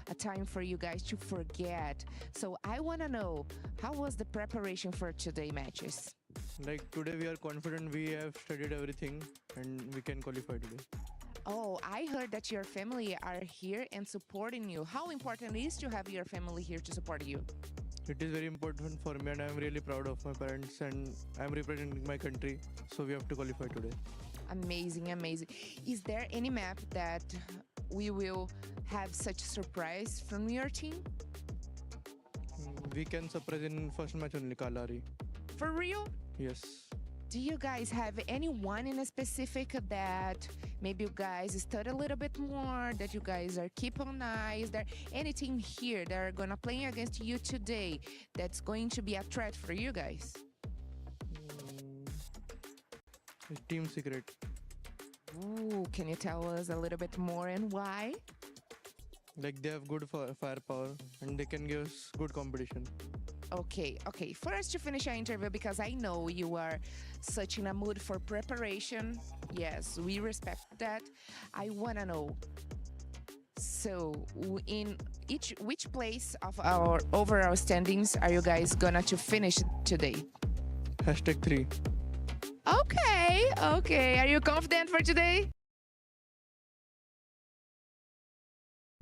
a time for you guys to forget. So I want to know, how was the preparation for today matches? Like today we are confident we have studied everything and we can qualify today. Oh, I heard that your family are here and supporting you. How important it is to have your family here to support you? It is very important for me and I am really proud of my parents and I am representing my country. So we have to qualify today. Amazing, amazing. Is there any map that we will have such surprise from your team? We can surprise in first match only Kalari. For real? Yes. Do you guys have anyone in a specific that maybe you guys study a little bit more, that you guys are keep on eye? Is there any team here that are gonna play against you today that's going to be a threat for you guys? It's team secret. Ooh, can you tell us a little bit more and why? Like they have good firepower and they can give us good competition. Okay. For us to finish our interview, because I know you are such in a mood for preparation. Yes, we respect that. I wanna know. So, in which place of our overall standings are you guys gonna to finish today? #3. Okay. Are you confident for today?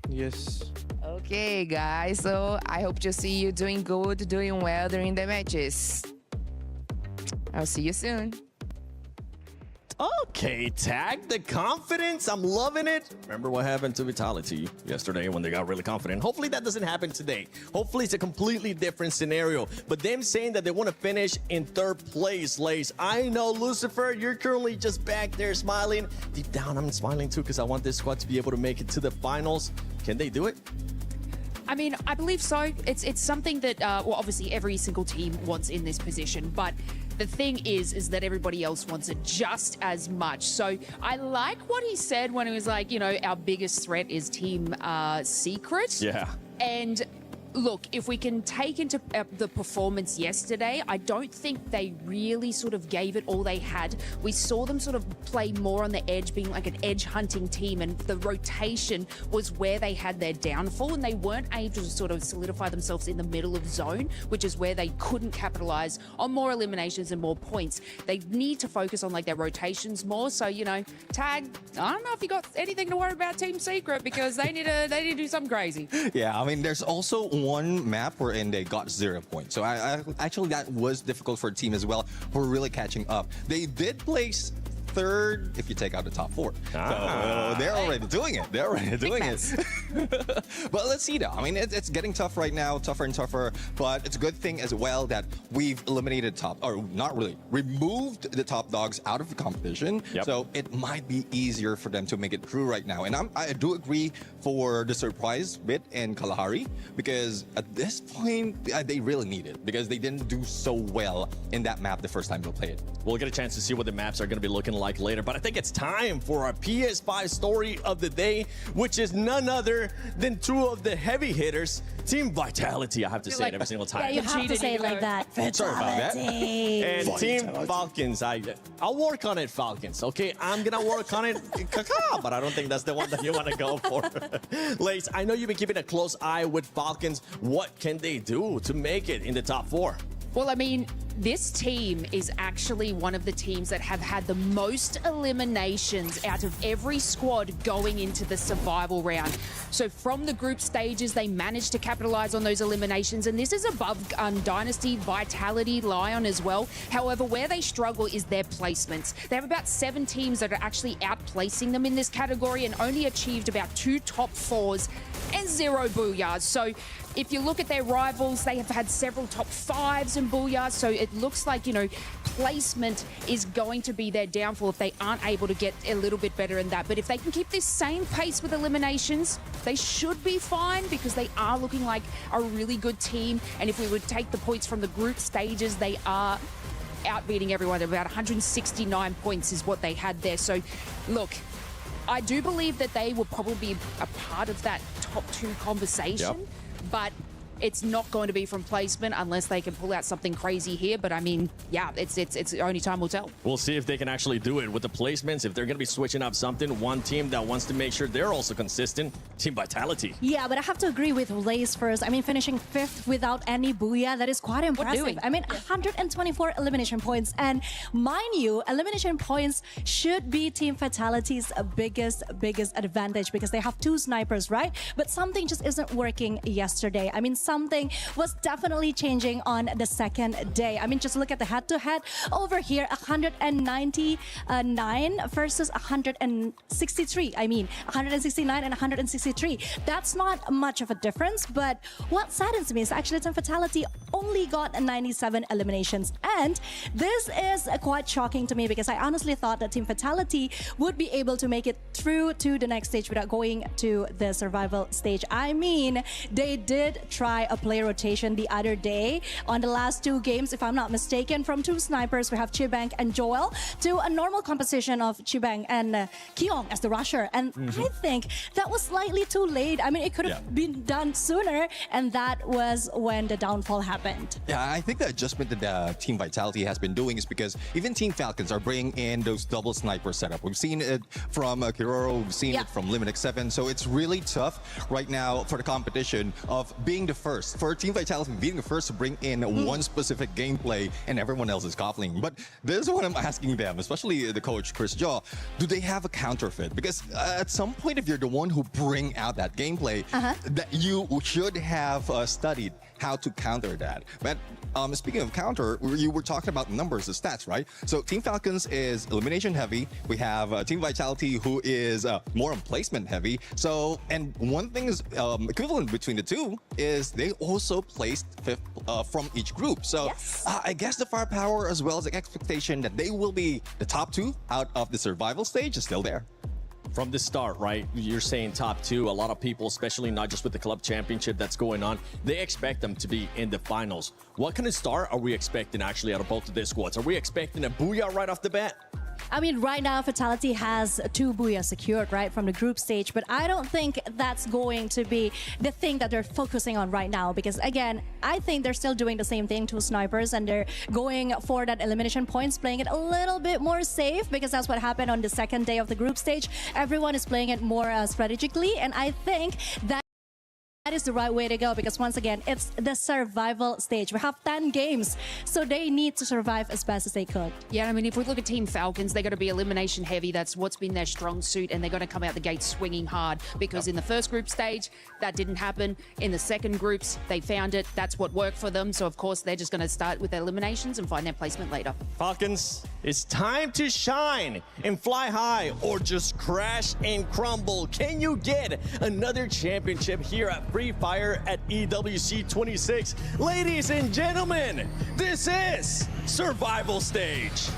Yes. Okay, guys. So I hope to see you doing good, doing well during the matches. I'll see you soon. Okay, Tag, the confidence, I'm loving it. Remember what happened to Vitality yesterday when they got really confident? Hopefully that doesn't happen today. Hopefully it's a completely different scenario. But them saying that they want to finish in 3rd place, Lace. I know, Lucifer, you're currently just back there smiling. Deep down, I'm smiling too because I want this squad to be able to make it to the finals. Can they do it? I mean, I believe so. It's something that, well, obviously every single team wants in this position, but the thing is that everybody else wants it just as much. So I like what he said when he was like, you know, our biggest threat is Team Secret. Yeah. And look, if we can take into the performance yesterday, I don't think they really sort of gave it all they had. We saw them sort of play more on the edge, being like an edge hunting team, and the rotation was where they had their downfall, and they weren't able to sort of solidify themselves in the middle of zone, which is where they couldn't capitalize on more eliminations and more points. They need to focus on like their rotations more. So, you know, Tag, I don't know if you got anything to worry about Team Secret, because they need to do something crazy. Yeah, I mean, there's also one map wherein they got 0 points. So I actually, that was difficult for a team as well, who were really catching up. They did place 3rd if you take out the top 4. So they're already doing it. They're already doing it. But let's see though. I mean, it's getting tough right now, tougher and tougher. But it's a good thing as well that we've eliminated removed the top dogs out of the competition. Yep. So it might be easier for them to make it through right now. And I do agree for the surprise bit in Kalahari, because at this point, they really need it, because they didn't do so well in that map the first time they played it. We'll get a chance to see what the maps are going to be looking like later, but I think it's time for our PS5 story of the day, which is none other than 2 of the heavy hitters, Team Vitality. I have to say it every single time. Yeah, you have to say it like that. Sorry about that. Vitality. And Team Falcons, I'll work on it, Falcons. Okay, I'm gonna work on it, but I don't think that's the one that you want to go for. Lace, I know you've been keeping a close eye with Falcons. What can they do to make it in the top 4? Well, I mean, this team is actually one of the teams that have had the most eliminations out of every squad going into the survival round. So from the group stages, they managed to capitalize on those eliminations, and this is above Dynasty, Vitality, Lion as well. However, where they struggle is their placements. They have about 7 teams that are actually outplacing them in this category and only achieved about 2 top 4s and 0 booyahs. So if you look at their rivals, they have had several top 5s and booyahs. So it looks like, you know, placement is going to be their downfall if they aren't able to get a little bit better in that. But if they can keep this same pace with eliminations, they should be fine, because they are looking like a really good team. And if we would take the points from the group stages, they are outbeating everyone. About 169 points is what they had there. So look, I do believe that they will probably be a part of that top 2 conversation. Yep. But It's not going to be from placement unless they can pull out something crazy here. But I mean, yeah, it's only time will tell. We'll see if they can actually do it with the placements. If they're going to be switching up something, one team that wants to make sure they're also consistent, Team Vitality. Yeah, but I have to agree with Lace first. I mean, finishing 5th without any booyah, that is quite impressive. doing? I mean, 124 elimination points. And mind you, elimination points should be Team Vitality's biggest advantage because they have 2 snipers, right? But something just isn't working yesterday. I mean, something was definitely changing on the second day. I mean, just look at the head-to-head over here, 199 versus 163. I mean, 169 and 163. That's not much of a difference, but what saddens me is actually Team Vitality only got 97 eliminations. And this is quite shocking to me because I honestly thought that Team Vitality would be able to make it through to the next stage without going to the survival stage. I mean, they did try a play rotation the other day on the last 2 games, if I'm not mistaken, from 2 snipers. We have Chibang and Joel to a normal composition of Chibang and Keong as the rusher. And I think that was slightly too late. I mean, it could have been done sooner, and that was when the downfall happened. Yeah, I think the adjustment that Team Vitality has been doing is because even Team Falcons are bringing in those double sniper setup. We've seen it from Kiroro, we've seen it from Limit X7, so it's really tough right now for the competition of being the first. For Team Vitality being the first to bring in one specific gameplay and everyone else is coupling. But this is what I'm asking them, especially the coach, Chris Jaw. Do they have a counterfeit? Because at some point, if you're the one who bring out that gameplay, that you should have studied how to counter that. But speaking of counter, you were talking about numbers, the stats, right? So Team Falcons is elimination heavy. We have Team Vitality who is more on placement heavy. So, and one thing is equivalent between the two is they also placed 5th from each group. So I guess the firepower as well as the expectation that they will be the top 2 out of the survival stage is still there. From the start, right? You're saying top 2. A lot of people, especially not just with the club championship that's going on, they expect them to be in the finals. What kind of start are we expecting actually out of both of their squads? Are we expecting a booyah right off the bat? I mean, right now, Vitality has 2 booyah secured, right, from the group stage. But I don't think that's going to be the thing that they're focusing on right now. Because, again, I think they're still doing the same thing, 2 snipers. And they're going for that elimination points, playing it a little bit more safe. Because that's what happened on the second day of the group stage. Everyone is playing it more strategically. And I think that is the right way to go because once again, it's the survival stage. We have 10 games, so they need to survive as best as they could. Yeah, I mean, if we look at Team Falcons, they're going to be elimination heavy. That's what's been their strong suit, and they're going to come out the gate swinging hard because in the first group stage, that didn't happen. In the second groups, they found it. That's what worked for them. So, of course, they're just going to start with their eliminations and find their placement later. Falcons, it's time to shine and fly high or just crash and crumble. Can you get another championship here at Free Fire at EWC 26? Ladies and gentlemen, this is Survival Stage.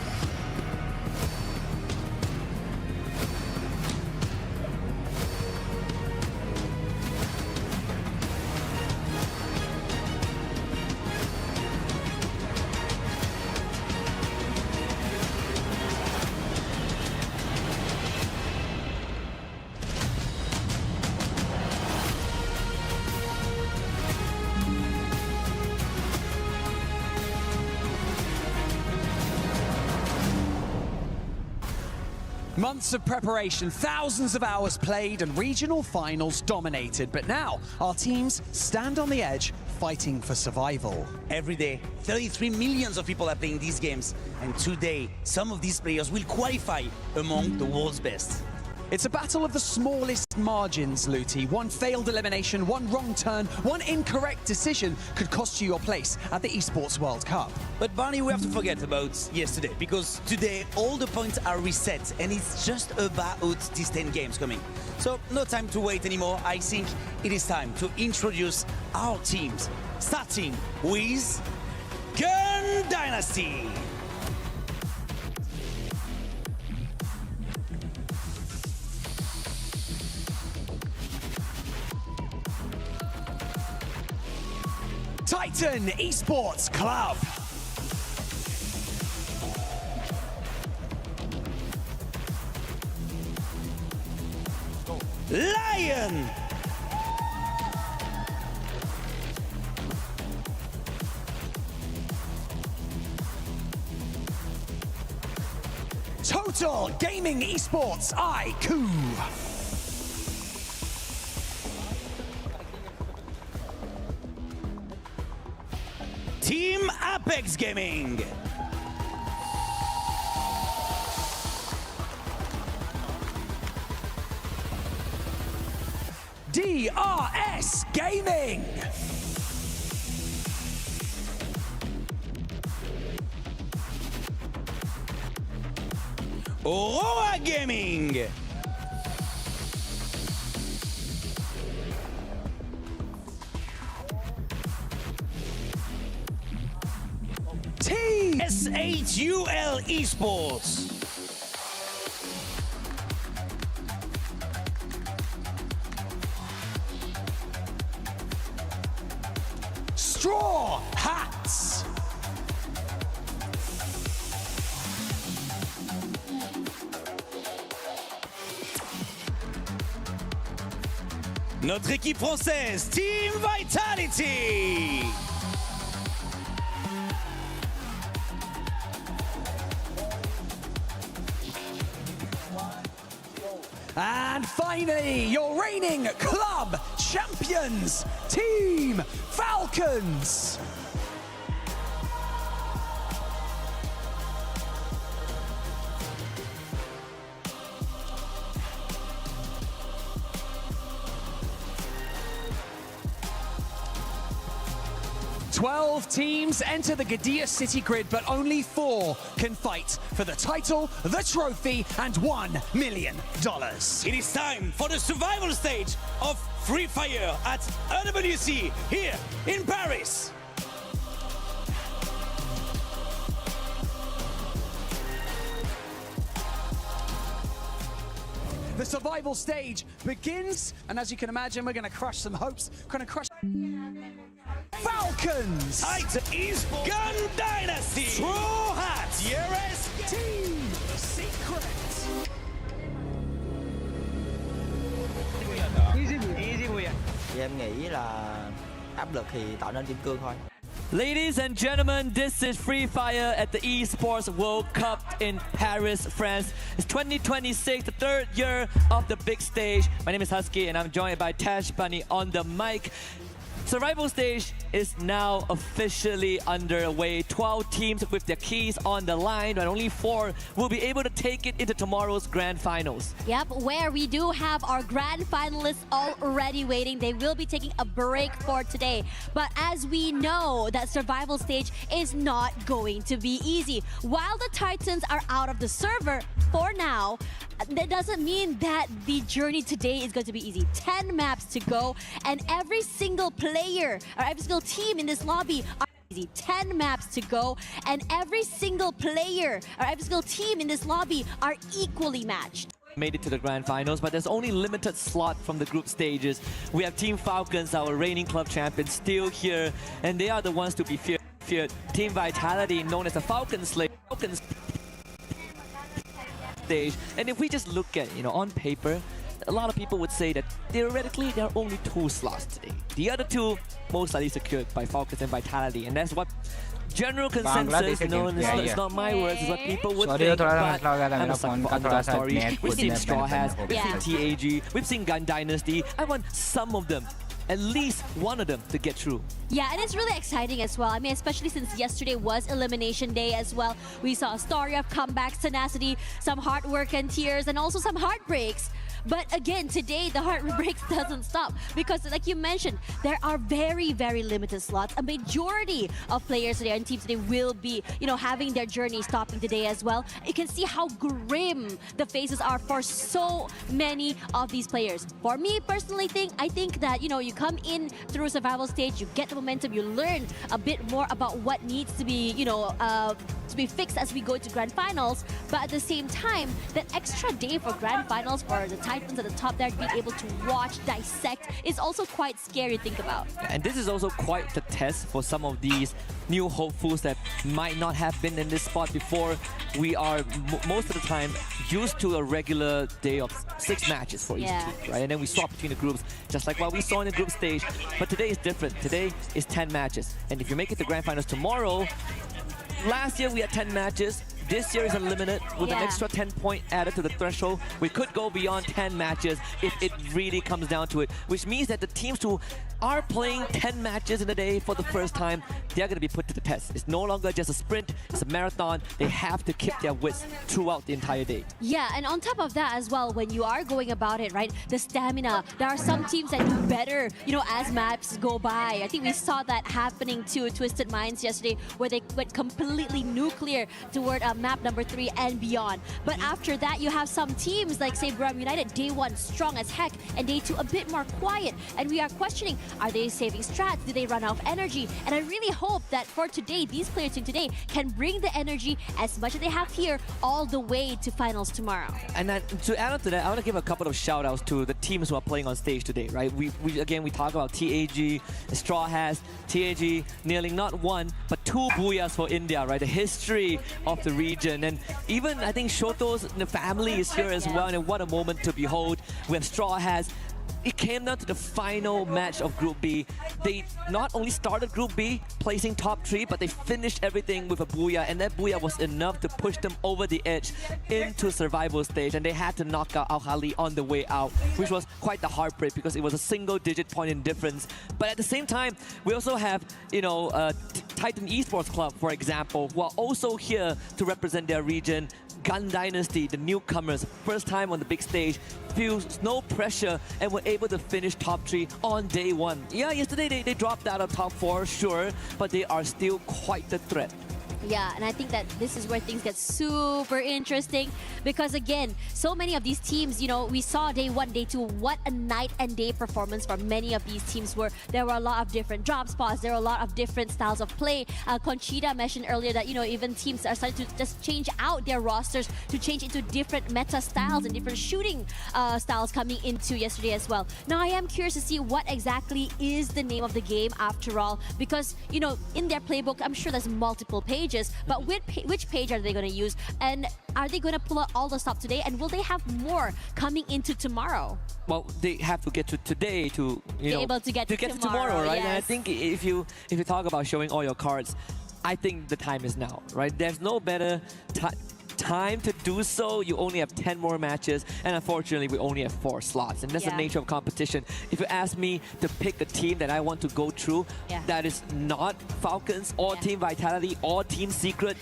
Months of preparation, thousands of hours played, and regional finals dominated. But now, our teams stand on the edge, fighting for survival. Every day, 33 millions of people are playing these games, and today, some of these players will qualify among the world's best. It's a battle of the smallest margins, Luti. One failed elimination, one wrong turn, one incorrect decision could cost you your place at the Esports World Cup. But Barney, we have to forget about yesterday, because today all the points are reset, and it's just about these 10 games coming. So no time to wait anymore. I think it is time to introduce our teams, starting with Gun Dynasty. Titan Esports Club. Lion. Total Gaming Esports IQ. Team Apex Gaming. DRS Gaming. Aurora Gaming. Team SHUL Esports. Straw Hats. Notre équipe française, Team Vitality. And finally, your reigning club champions, Team Falcons. Twelve teams enter the Garena City grid, but only 4 can fight for the title, the trophy, and $1 million. It is time for the survival stage of Free Fire at EWC here in Paris. The survival stage begins, and as you can imagine, we're going to crush some hopes. Going to crush Falcons, Titan Esports, Gun Dynasty, Straw Hats, DRS Team Secret. Em nghĩ là áp lực thì tạo nên kim cương thôi. Ladies and gentlemen, this is Free Fire at the Esports World Cup in Paris, France. It's 2026, the 3rd year of the big stage. My name is Husky and I'm joined by Tash Bunny on the mic. Survival stage is now officially underway. 12 teams with their keys on the line, and only 4 will be able to take it into tomorrow's grand finals. Yep, where we do have our grand finalists already waiting. They will be taking a break for today. But as we know, that survival stage is not going to be easy. While the Titans are out of the server for now, that doesn't mean that the journey today is going to be easy. 10 maps to go, and every single player or every single team in this lobby are easy. 10 maps to go, and every single player or every single team in this lobby are equally matched. Made it to the grand finals, but there's only limited slot from the group stages. We have Team Falcons, our reigning club champions, still here, and they are the ones to be feared. Team Vitality, known as the Falcons stage. And if we just look at, on paper, a lot of people would say that theoretically there are only 2 slots today. The other 2 most likely secured by Falcons and Vitality, and that's what general consensus, it's not my words, it's what people would think, but I'm a sucker for underdog stories. We've seen Straw Hats, we've seen TAG, we've seen Gun Dynasty. I want some of them, at least one of them, to get through. Yeah, and it's really exciting as well. I mean, especially since yesterday was Elimination Day as well. We saw a story of comebacks, tenacity, some hard work and tears, and also some heartbreaks. But again, today, the heartbreaks doesn't stop because, like you mentioned, there are very, very limited slots. A majority of players today and teams today will be, having their journey stopping today as well. You can see how grim the faces are for so many of these players. For me, personally, I think that, you come in through a survival stage, you get the momentum, you learn a bit more about what needs to be, to be fixed as we go to grand finals. But at the same time, that extra day for grand finals for the Titans at the top there, being able to watch, dissect, is also quite scary to think about. And this is also quite the test for some of these new hopefuls that might not have been in this spot before. We are most of the time used to a regular day of 6 matches for each team, right? And then we swap between the groups, just like what we saw in the group stage. But today is different. Today is 10 matches. And if you make it to grand finals tomorrow, last year we had 10 matches. this year is a limit with an Yeah. extra 10 point added to the threshold, we could go beyond 10 matches if it really comes down to it, which means that the teams who are playing 10 matches in a day for the first time, they're going to be put to the test. It's no longer just a sprint, it's a marathon. They have to keep their wits throughout the entire day. Yeah, and on top of that as well, when you are going about it, right, the stamina, there are some teams that do better, you know, as maps go by. I think we saw that happening to Twisted Minds yesterday, where they went completely nuclear toward map number 3 and beyond. But after that, you have some teams like, say, Bram United, day 1 strong as heck, and day 2 a bit more quiet. And we are questioning, are they saving strats? Do they run out of energy? And I really hope that for today, these players in today can bring the energy as much as they have here all the way to finals tomorrow. And then to add on to that, I want to give a couple of shout outs to the teams who are playing on stage today, right? We talk about TAG, Straw Hats, TAG nearly not one, but 2 booyahs for India, right? The history of the region. And even I think Shoto's family is here as well. And what a moment to behold. We have Straw Hats. It came down to the final match of Group B. They not only started Group B placing top 3, but they finished everything with a booyah, and that booyah was enough to push them over the edge into survival stage, and they had to knock out Al-Khali on the way out, which was quite the heartbreak because it was a single-digit point in difference. But at the same time, we also have, you know, Titan Esports Club, for example, who are also here to represent their region. Gun Dynasty, the newcomers, first time on the big stage, feels no pressure and were able to finish top 3 on day 1. Yeah, yesterday they dropped out of top 4, sure, but they are still quite the threat. Yeah, and I think that this is where things get super interesting because, again, so many of these teams, you know, we saw day 1, day 2, what a night and day performance for many of these teams were. There were a lot of different drop spots. There were a lot of different styles of play. Conchita mentioned earlier that, you know, even teams are starting to just change out their rosters to change into different meta styles and different shooting styles coming into yesterday as well. Now, I am curious to see what exactly is the name of the game after all because, you know, in their playbook, I'm sure there's multiple pages. But which page are they going to use? And are they going to pull out all the stuff today? And will they have more coming into tomorrow? Well, they have to get to today to, you know, able to get to tomorrow, right? yes. And I think if you talk about showing all your cards, I think the time is now, right? There's no better time to do so. You only have 10 more matches, and unfortunately we only have 4 slots, and that's the nature of competition. If you ask me to pick a team that I want to go through that is not Falcons or Team Vitality or Team Secret,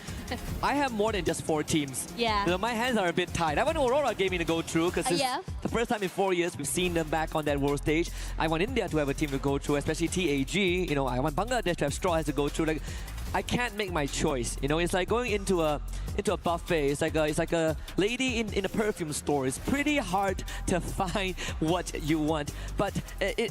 I have more than just 4 teams. Yeah. You know, my hands are a bit tied. I want Aurora Gaming to go through because it's the first time in 4 years we've seen them back on that world stage. I want India to have a team to go through, especially TAG. You know, I want Bangladesh to have Straw Hats to go through. Like, I can't make my choice. You know, it's like going into a buffet. It's like a lady in a perfume store. It's pretty hard to find what you want. But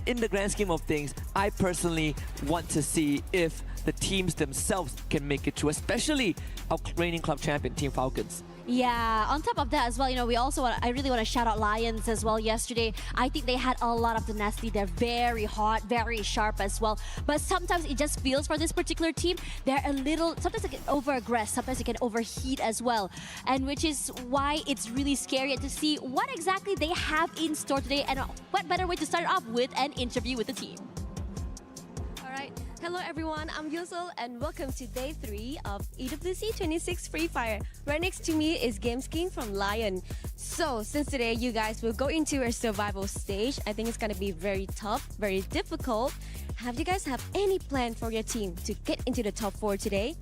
in the grand scheme of things, I personally want to see if the teams themselves can make it through, especially our reigning club champion, Team Falcons. Yeah, on top of that as well, you know, I really want to shout out Lions as well yesterday. I think they had a lot of tenacity. They're very hot, very sharp as well. But sometimes it just feels for this particular team, they're a little, sometimes they get over-aggressed, sometimes they can overheat as well. And which is why it's really scary to see what exactly they have in store today and what better way to start off with an interview with the team. Hello everyone, I'm Yusel and welcome to day 3 of EWC 26 Free Fire. Right next to me is Games King from Lion. So since today you guys will go into a survival stage, I think it's going to be very tough, very difficult. Have you guys have any plan for your team to get into the top 4 today?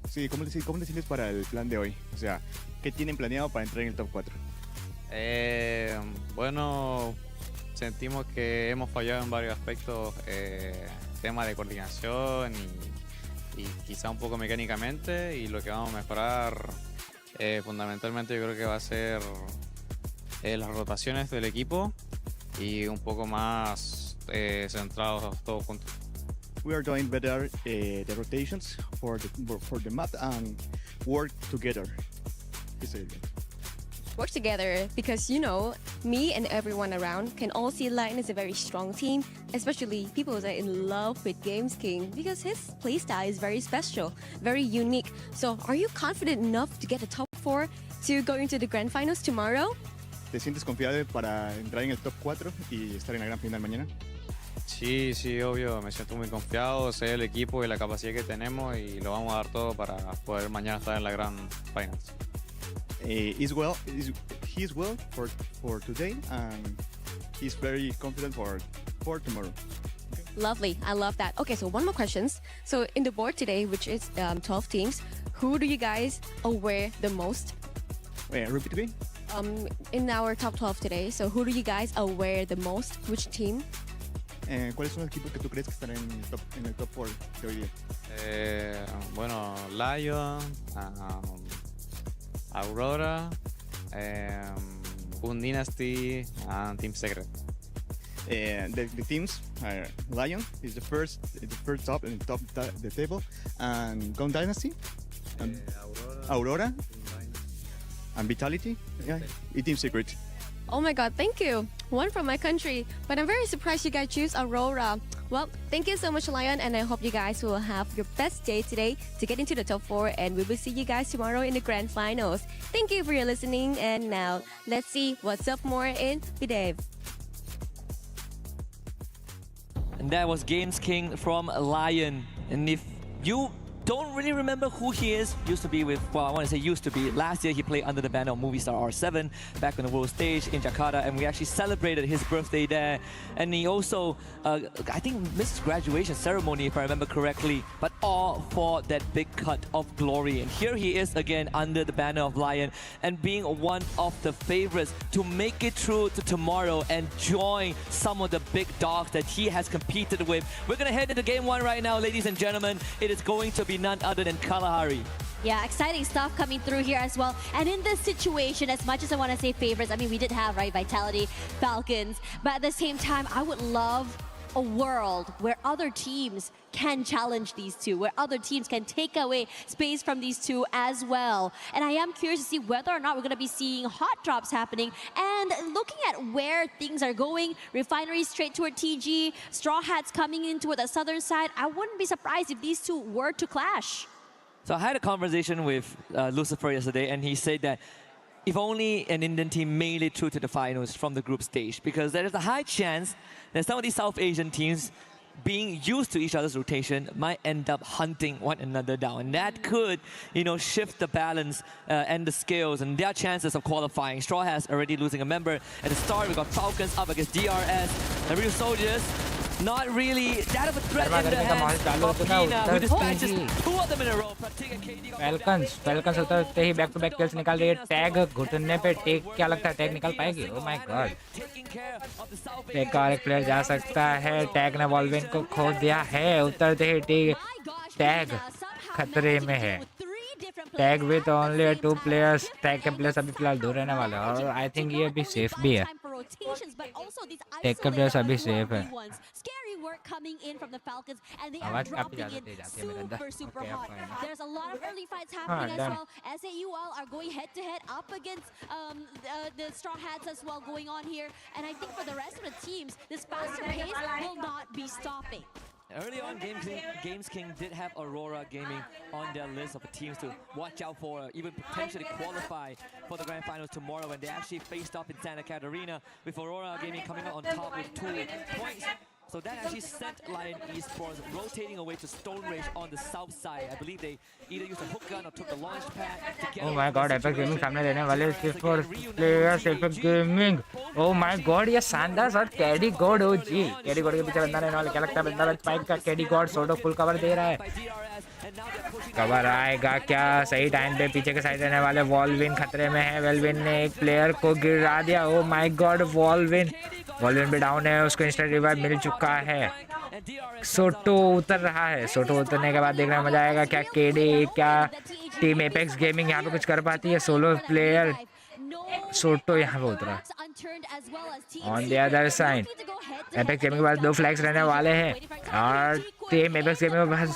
Sí, ¿cómo te sientes para el plan de hoy? O sea, ¿qué tienen planeado para entrar en el top 4? Bueno, sentimos que hemos fallado en varios aspectos. Tema de coordinación y quizá un poco mecánicamente, y lo que vamos a mejorar fundamentalmente yo creo que va a ser las rotaciones del equipo y un poco más centrados todos juntos. We are doing better the rotations for the map and work together. Work together because, you know, me and everyone around can all see Lion is a very strong team, especially people who are in love with Games King because his playstyle is very special, very unique. So are you confident enough to get the top 4 to go into the grand finals tomorrow? ¿Te sientes confiable para entrar en el top 4 y estar en la gran final mañana? Sí, sí, obvio, me siento muy confiado, sé el equipo y la capacidad que tenemos y lo vamos a dar todo para poder mañana estar en la gran finals. He's well for today, and he's very confident for tomorrow. Lovely. I love that. Okay, so one more questions. So in the board today, which is 12 teams, who do you guys aware the most? Repeat again. In our top 12 today, so who do you guys aware the most? Which team? ¿Cuáles son los equipos que tú crees que están en el top 4 de hoy día? Bueno, Lion, Aurora, Boon Dynasty, and Team Secret. The teams are Lion is the first top in the top the table, and Gun Dynasty, and Aurora, and Vitality, yeah, and Team Secret. Oh my god, thank you. One from my country, but I'm very surprised you guys choose Aurora. Well, thank you so much, Lion, and I hope you guys will have your best day today to get into the top 4, and we will see you guys tomorrow in the grand finals. Thank you for your listening, and now let's see what's up more in Videv. And that was Games King from Lion. And if you don't really remember who he is, used to be with, well, I want to say used to be. Last year he played under the banner of Movistar R7 back on the world stage in Jakarta, and we actually celebrated his birthday there. And he also, I think, missed his graduation ceremony, if I remember correctly, but all for that big cut of glory. And here he is again under the banner of Lion and being one of the favorites to make it through to tomorrow and join some of the big dogs that he has competed with. We're going to head into game 1 right now, ladies and gentlemen. It is going to be none other than Kalahari. Yeah, exciting stuff coming through here as well. And in this situation, as much as I want to say favorites, I mean, we did have, right, Vitality, Falcons, but at the same time, I would love a world where other teams can challenge these two, where other teams can take away space from these two as well. And I am curious to see whether or not we're going to be seeing hot drops happening. And looking at where things are going, Refinery straight toward TG, Straw Hats coming in toward the southern side, I wouldn't be surprised if these two were to clash. So I had a conversation with Lucifer yesterday, and he said that if only an Indian team made it through to the finals from the group stage, because there is a high chance that some of these South Asian teams, being used to each other's rotation, might end up hunting one another down. And that could, you know, shift the balance and the scales and their chances of qualifying. Straw has already losing a member. At the start, we got Falcons up against DRS. The Real Soldiers, not really that of a threat in the hands of Pina, who dispatches 2 of them in a row. Falcons उतरते ही back to back kills निकाल रही है. Tag घुटने पे take, क्या लगता है tag निकाल पाएगी? ओह माय गॉड, टैग का एक प्लेयर जा सकता है. टैग ने वॉल्विन को खो दिया है. उतरते ही टैग खतरे में है. Tag with only 2 players. Tag के प्लेयर्स अभी फिलहाल दूर रहने वाले हैं और आई थिंक ये अभी सेफ भी है. टैग के प्लेयर्स अभी सेफ है. Work coming in from the Falcons, and they are आवाज काफी dropping ज्यादा in तेज आती है मेरे अंदर. super hot. There's a lot of early fights happening as well. SAUL are going head to head up against the Straw Hats as well going on here, and I think for the rest of the teams, this faster pace will not be stopping. Early on, Games King did have Aurora Gaming on their list of teams to watch out for, even potentially qualify for the grand finals tomorrow, when they actually faced up in Santa Catarina with Aurora Gaming coming out on top with 2 points. So that actually sent Lion Esports rotating away to Stone Rage on the south side. I believe they either used a hook gun or took the launch pad to get. Oh my God, Epic Gaming सामने लेने वाले सिर्फ for players Epic Gaming. Oh my God, ये शानदार shot कैडी God हो जी. कैडी God के पीछे बंदा रहने वाला, क्या लगता है बंदा स्पाइक का. कैडी गॉड सोडो फुल कवर दे रहा है. कवर आएगा क्या सही टाइम पे? पीछे के साइड रहने वाले वॉल्विन खतरे में है. वेलविन ने एक प्लेयर को गिरा दिया. ओ माय गॉड, वॉल्विन भी डाउन है. उसको इंस्टेंट रिवाइव मिल चुका है. सोटो उतर रहा है. सोटो उतरने के बाद देखने में मजा आएगा. क्या केडी, क्या टीम एपेक्स गेमिंग यहाँ पे कुछ कर पाती है? सोलो प्लेयर सोटो यहाँ पे उतरा. On the other side apex gaming के पास 2 फ्लैग्स रहने वाले हैं और टीम एपेक्स गेमिंग के पास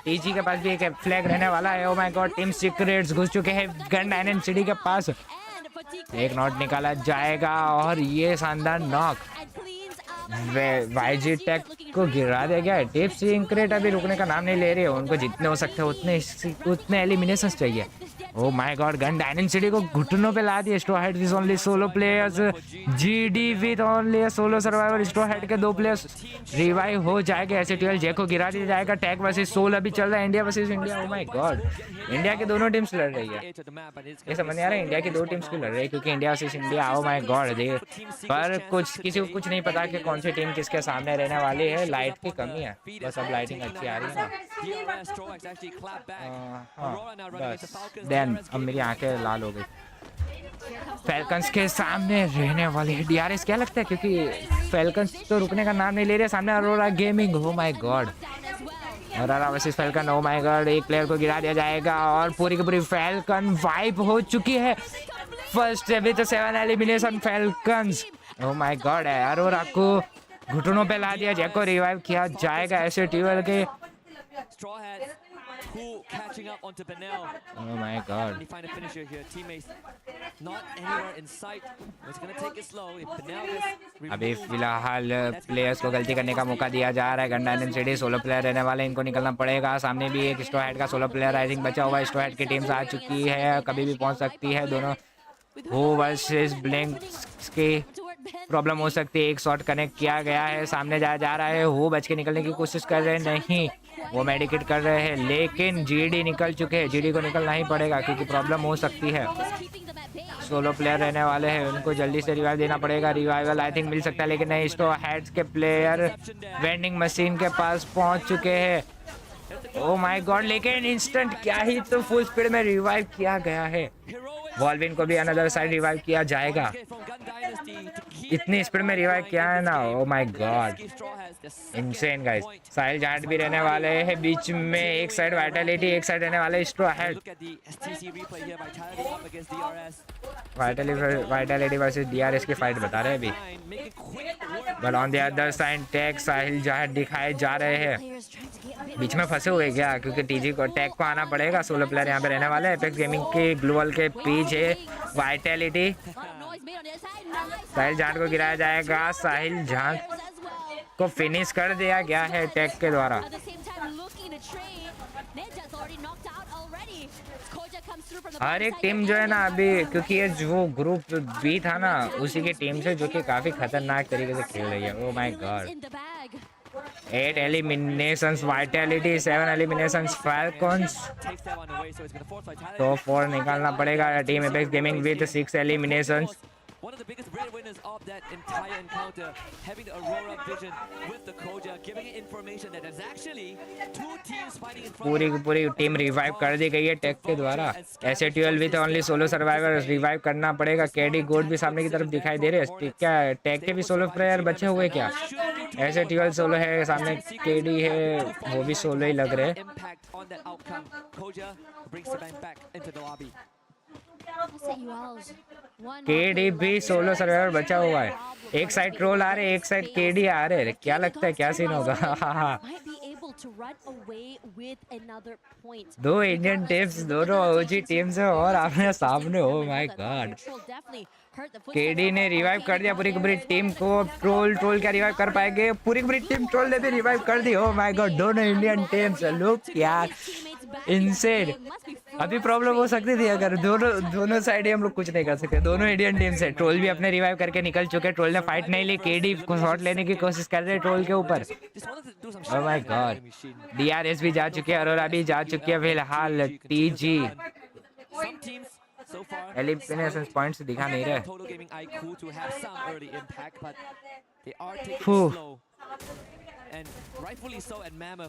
टीजी के पास भी एक फ्लैग रहने वाला है. Oh my god, team secrets घुस चुके हैं गन डायनेसिटी के पास. एक नॉट निकाला जाएगा और ये शानदार नॉक वाईजी टेक को गिरा दिया गया है. टिप सीक्रेट अभी रुकने का नाम नहीं ले रही है. उनको जितने हो सकते हैं उतने एलिमिनेशंस चाहिए. Oh my God, gun dynasty को घुटनों पे ला दिया। Straw head with only solo players, GD with only a solo survivor. Straw head के 2 प्लेयर्स रिवाइव हो जाएंगे। ऐसे 12 जे को गिरा दिया जाएगा। टैग वर्सेस सोल अभी चल रहा है, India versus India. Oh my god, India की दोनों टीम्स लड़ रही है। ये समझ नहीं आ रहा है इंडिया की 2 टीम्स क्यों लड़ रही है, क्योंकि India versus India. Oh my God, पर कुछ किसी को कुछ नहीं पता कि कौन सी टीम किसके सामने रहने वाली है। लाइट की कमी है, बस अब लाइटिंग अच्छी आ रही है ना। हाँ बस देन अब मेरी आंखें लाल हो गई। फैल्कन्स के सामने रहने वाली है डीआरएस। क्या लगता है, क्योंकि फैल्कन्स तो रुकने का नाम नहीं ले रहे। सामने Arora gaming. Oh my god, Arora versus falcon. Oh my god, एक प्लेयर को गिरा दिया जाएगा और पूरी की पूरी फैल्कन वाइप हो चुकी है। First with 7 elimination falcons. Oh my god, Arora को घुटनों पे ला दिया। जैक को रिवाइव किया जाएगा ऐसे ट्वेल्व के। Oh my God. अभी फिलहाल प्लेयर्स को गलती करने का मौका दिया जा रहा है। गन डायनेसिटी सोलो प्लेयर रहने वाले, इनको निकलना पड़ेगा। सामने भी एक स्ट्रॉ हेड का सोलो प्लेयर आई थिंक बचा हुआ है। स्ट्रॉ हेड की टीम्स आ चुकी है, कभी भी पहुंच सकती है। दोनों हो वर्सेस ब्लिंक्स की प्रॉब्लम हो सकती है। एक शॉट कनेक्ट किया गया है, सामने जा रहा है। हो बच के निकलने की कोशिश कर रहे हैं, नहीं वो मेडिकेट कर रहे हैं, लेकिन जीडी निकल चुके हैं। जीडी को निकलना ही पड़ेगा क्योंकि प्रॉब्लम हो सकती है। सोलो प्लेयर रहने वाले हैं, उनको जल्दी से रिवाइव देना पड़ेगा। रिवाइवल आई थिंक मिल सकता है, लेकिन नहीं। स्ट्रॉ हेड्स के प्लेयर वेंडिंग मशीन के पास पहुंच चुके हैं। ओह माय गॉड, लेकिन इंस्टेंट क्या ही तो फुल स्पीड में रिवाइव किया गया है। वॉल्विन को भी अनदर साइड रिवाइव किया जाएगा। इतनी स्पीड में रिवाइव किया है ना, oh my god, insane guys. Sahil Jat भी रहने वाले हैं बीच में। एक साइड वाइटलिटी, एक साइड रहने वाले straw head. Vitality versus DRS की फाइट बता रहे हैं अभी। But on the other side tag Sahil Jat दिखाए जा रहे हैं। बीच में फंसे हुए क्या, क्योंकि टीजी को टैग को आना पड़ेगा। सोलो प्लेयर यहाँ पे रहने वाले हैं। एपेक्स गेमिंग के ग्लोबल के पीछे वाइटलिटी। साहिल जाट को गिराया जाएगा। साहिल जाट को फिनिश कर दिया गया है टैग के द्वारा। हर एक टीम जो है ना अभी, क्योंकि ये जो ग्रुप बी था ना उसी की टीम से, जो कि काफी खतरनाक तरीके से खेल रही है। Oh my God, 8 eliminations Vitality, 7 eliminations falcons. तो 4 निकालना पड़ेगा team Apex gaming with 6 eliminations. One of the biggest breadwinners of that entire encounter, having the Aurora vision with the Koja, giving it information that there's actually 2 teams fighting in front. पूरी team revive कर दी गई है tag के द्वारा। ऐसे 12 with only solo survivor revive करना पड़ेगा। KD गोड भी सामने की तरफ दिखाई दे रहे हैं। क्या टैग के भी सोलो प्लेयर बचे हुए क्या? ऐसे 12 सोलो है, सामने केडी है, वो भी सोलो ही लग रहे हैं। केडी भी सोलो सर्वाइवर बचा हुआ है। एक साइड ट्रोल आ रहे, एक साइड केडी आ रहे। क्या लगता है क्या सीन होगा? दो इंडियन टीम्स, दोनों ओजी टीम्स है और आपने सामने। ओह माय गॉड, केडी ने रिवाइव कर दिया पूरी की पूरी टीम को। ट्रोल क्या रिवाइव कर पाएंगे? पूरी की पूरी टीम ट्रोल ने भी रिवाइव कर दी। ओह माय गॉड, दोनों इंडियन टीम्स। लुक यार, इनसेन। अभी प्रॉब्लम हो सकती थी अगर दोनों साइड ही हम लोग कुछ नहीं कर सकते। दोनों इंडियन टीम से ट्रोल भी अपने रिवाइव करके निकल चुके। ट्रोल ने फाइट नहीं ली, केडी को शॉट लेने की कोशिश कर रहे हैं ट्रोल के ऊपर। ओह माय गॉड, डीआरएस भी जा चुके हैं, अरोरा भी जा चुकी है। फिलहाल टीजी एलिमिनेशन पॉइंट्स दिखा नहीं रहे।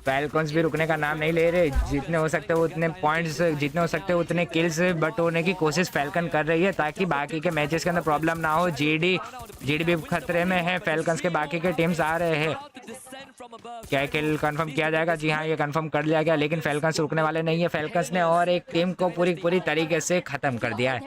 फैल्कन्स भी रुकने का नाम नहीं ले रहे। जितने हो सकते हैं उतने पॉइंट्स, जितने हो सकते हैं उतने किल्स बटोरने की कोशिश फैल्कन कर रही है, ताकि बाकी के मैचेस के अंदर प्रॉब्लम ना हो। जीडी भी खतरे में है। फैल्कन्स के बाकी के टीम्स आ रहे हैं। क्या किल कंफर्म किया जाएगा? जी हाँ, ये कंफर्म कर लिया गया, लेकिन फैल्कन्स रुकने वाले नहीं है। फैल्कन्स ने और एक टीम को पूरी तरीके से खत्म कर दिया है।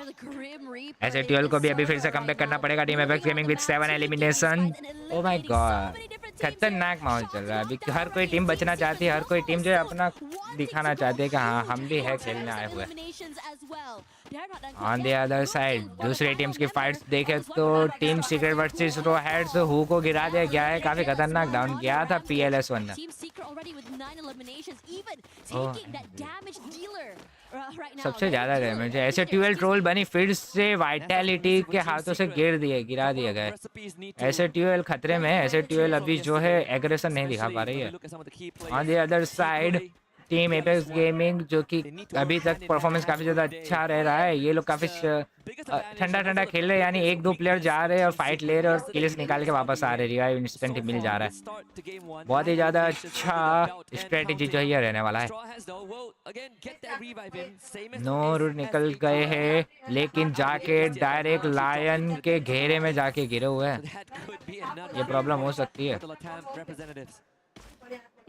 ऐसे 12 को भी अभी फिर से कमबैक करना पड़ेगा। Team Apex gaming with 7 elimination. Oh my God, खतरनाक माहौल चल रहा है अभी। हर कोई टीम बचना चाहती है, हर कोई टीम जो है अपना दिखाना चाहती है कि हाँ हम भी है खेलने आए हुए। ऑन द अदर साइड दूसरी टीम्स की फाइट्स देखे तो team secret versus heads who co गिरा दिया गया है। काफी खतरनाक डाउन किया था PLS1 ने। eliminations, even taking that damage dealer right now. सबसे ज्यादा डैमेज है। ऐसे 12 ट्रोल बनी फिर से वाइटैलिटी के हाथों से गिरा दिए गए। ऐसे 12 खतरे में है। ऐसे 12 अभी जो है एग्रेशन नहीं दिखा पा रही है। On the other side team Apex gaming जो कि अभी तक परफॉर्मेंस काफी ज्यादा अच्छा रह रहा है। ये लोग काफी ठंडा खेल रहे हैं, यानी 1-2 प्लेयर जा रहे हैं और फाइट ले रहे हैं और किल्स निकाल के वापस आ रहे हैं। रिवाइव इंस्टेंट मिल जा रहा है। बहुत ही ज्यादा अच्छा स्ट्रेटेजी जो ये रहने वाला है। नो रूट निकल गए हैं, लेकिन जाके डायरेक्ट लायन के घेरे में जाके गिरे हुए हैं। ये प्रॉब्लम हो सकती है।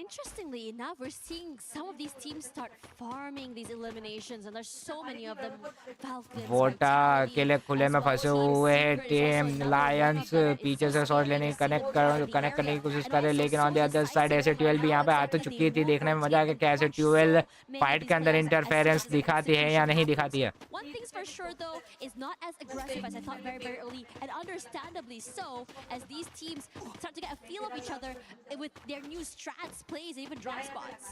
Interestingly enough, we're seeing some of these teams start farming these eliminations, and there's so many of them. Falcons, वोटा अकेले खुले में फंसे हुए हैं। टीम लायंस पीछे से शॉट लेने कनेक्ट करने की कोशिश कर रहे हैं, लेकिन ऑन द अदर साइड ऐसे 12 भी यहाँ पे आ तो चुकी थी। देखने में मजा आएगा क्या ऐसे 12 फाइट के अंदर इंटरफेरेंस दिखाती है या नहीं दिखाती है। One thing's for sure though is not as aggressive as I thought very early, and understandably so, as these teams start to get a feel of each other with their new strats, plays, even drop spots.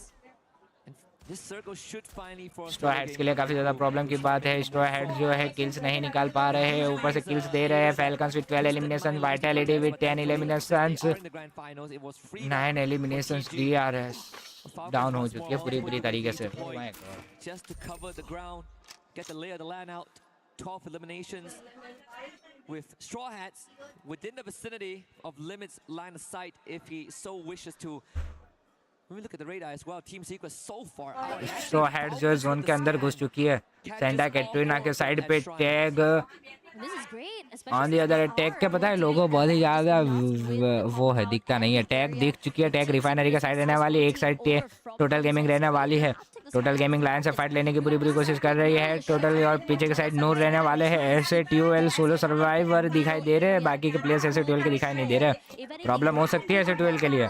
Straw heads के लिए काफी ज्यादा problem की बात है। Straw heads जो है kills नहीं निकाल पा रहे हैं, ऊपर से किल्स दे रहे हैं। Falcons with 12 elimination, vitality with 10 eliminations, 9 eliminations. DRS down हो चुकी है पूरी तरीके से। Oh my God. Just to cover the ground, get the lay of the land out. 12 eliminations with Straw Hats within the vicinity of limits line of sight if he so wishes to. When we look at the radar as well, Team Secret so far out. Straw heads जो zone के अंदर घुस चुकी है। Santa Katrina के side पे tag on the other. Tag के पता है लोगों बहुत ही ज्यादा वो है, दिखता नहीं है। टैग दिख चुकी है। टैग रिफाइनरी का साइड रहने वाली है, एक साइड टोटल गेमिंग रहने वाली है। टोटल गेमिंग लायन से फाइट लेने की पूरी कोशिश कर रही है टोटल, और पीछे के साइड नूर रहने वाले हैं। ऐसे ट्यूएल सोलो सर्वाइवर दिखाई दे रहे हैं, बाकी के प्लेयर्स ऐसे ट्यूएल के दिखाई नहीं दे रहे। प्रॉब्लम हो सकती है ऐसे ट्यूएल के लिए।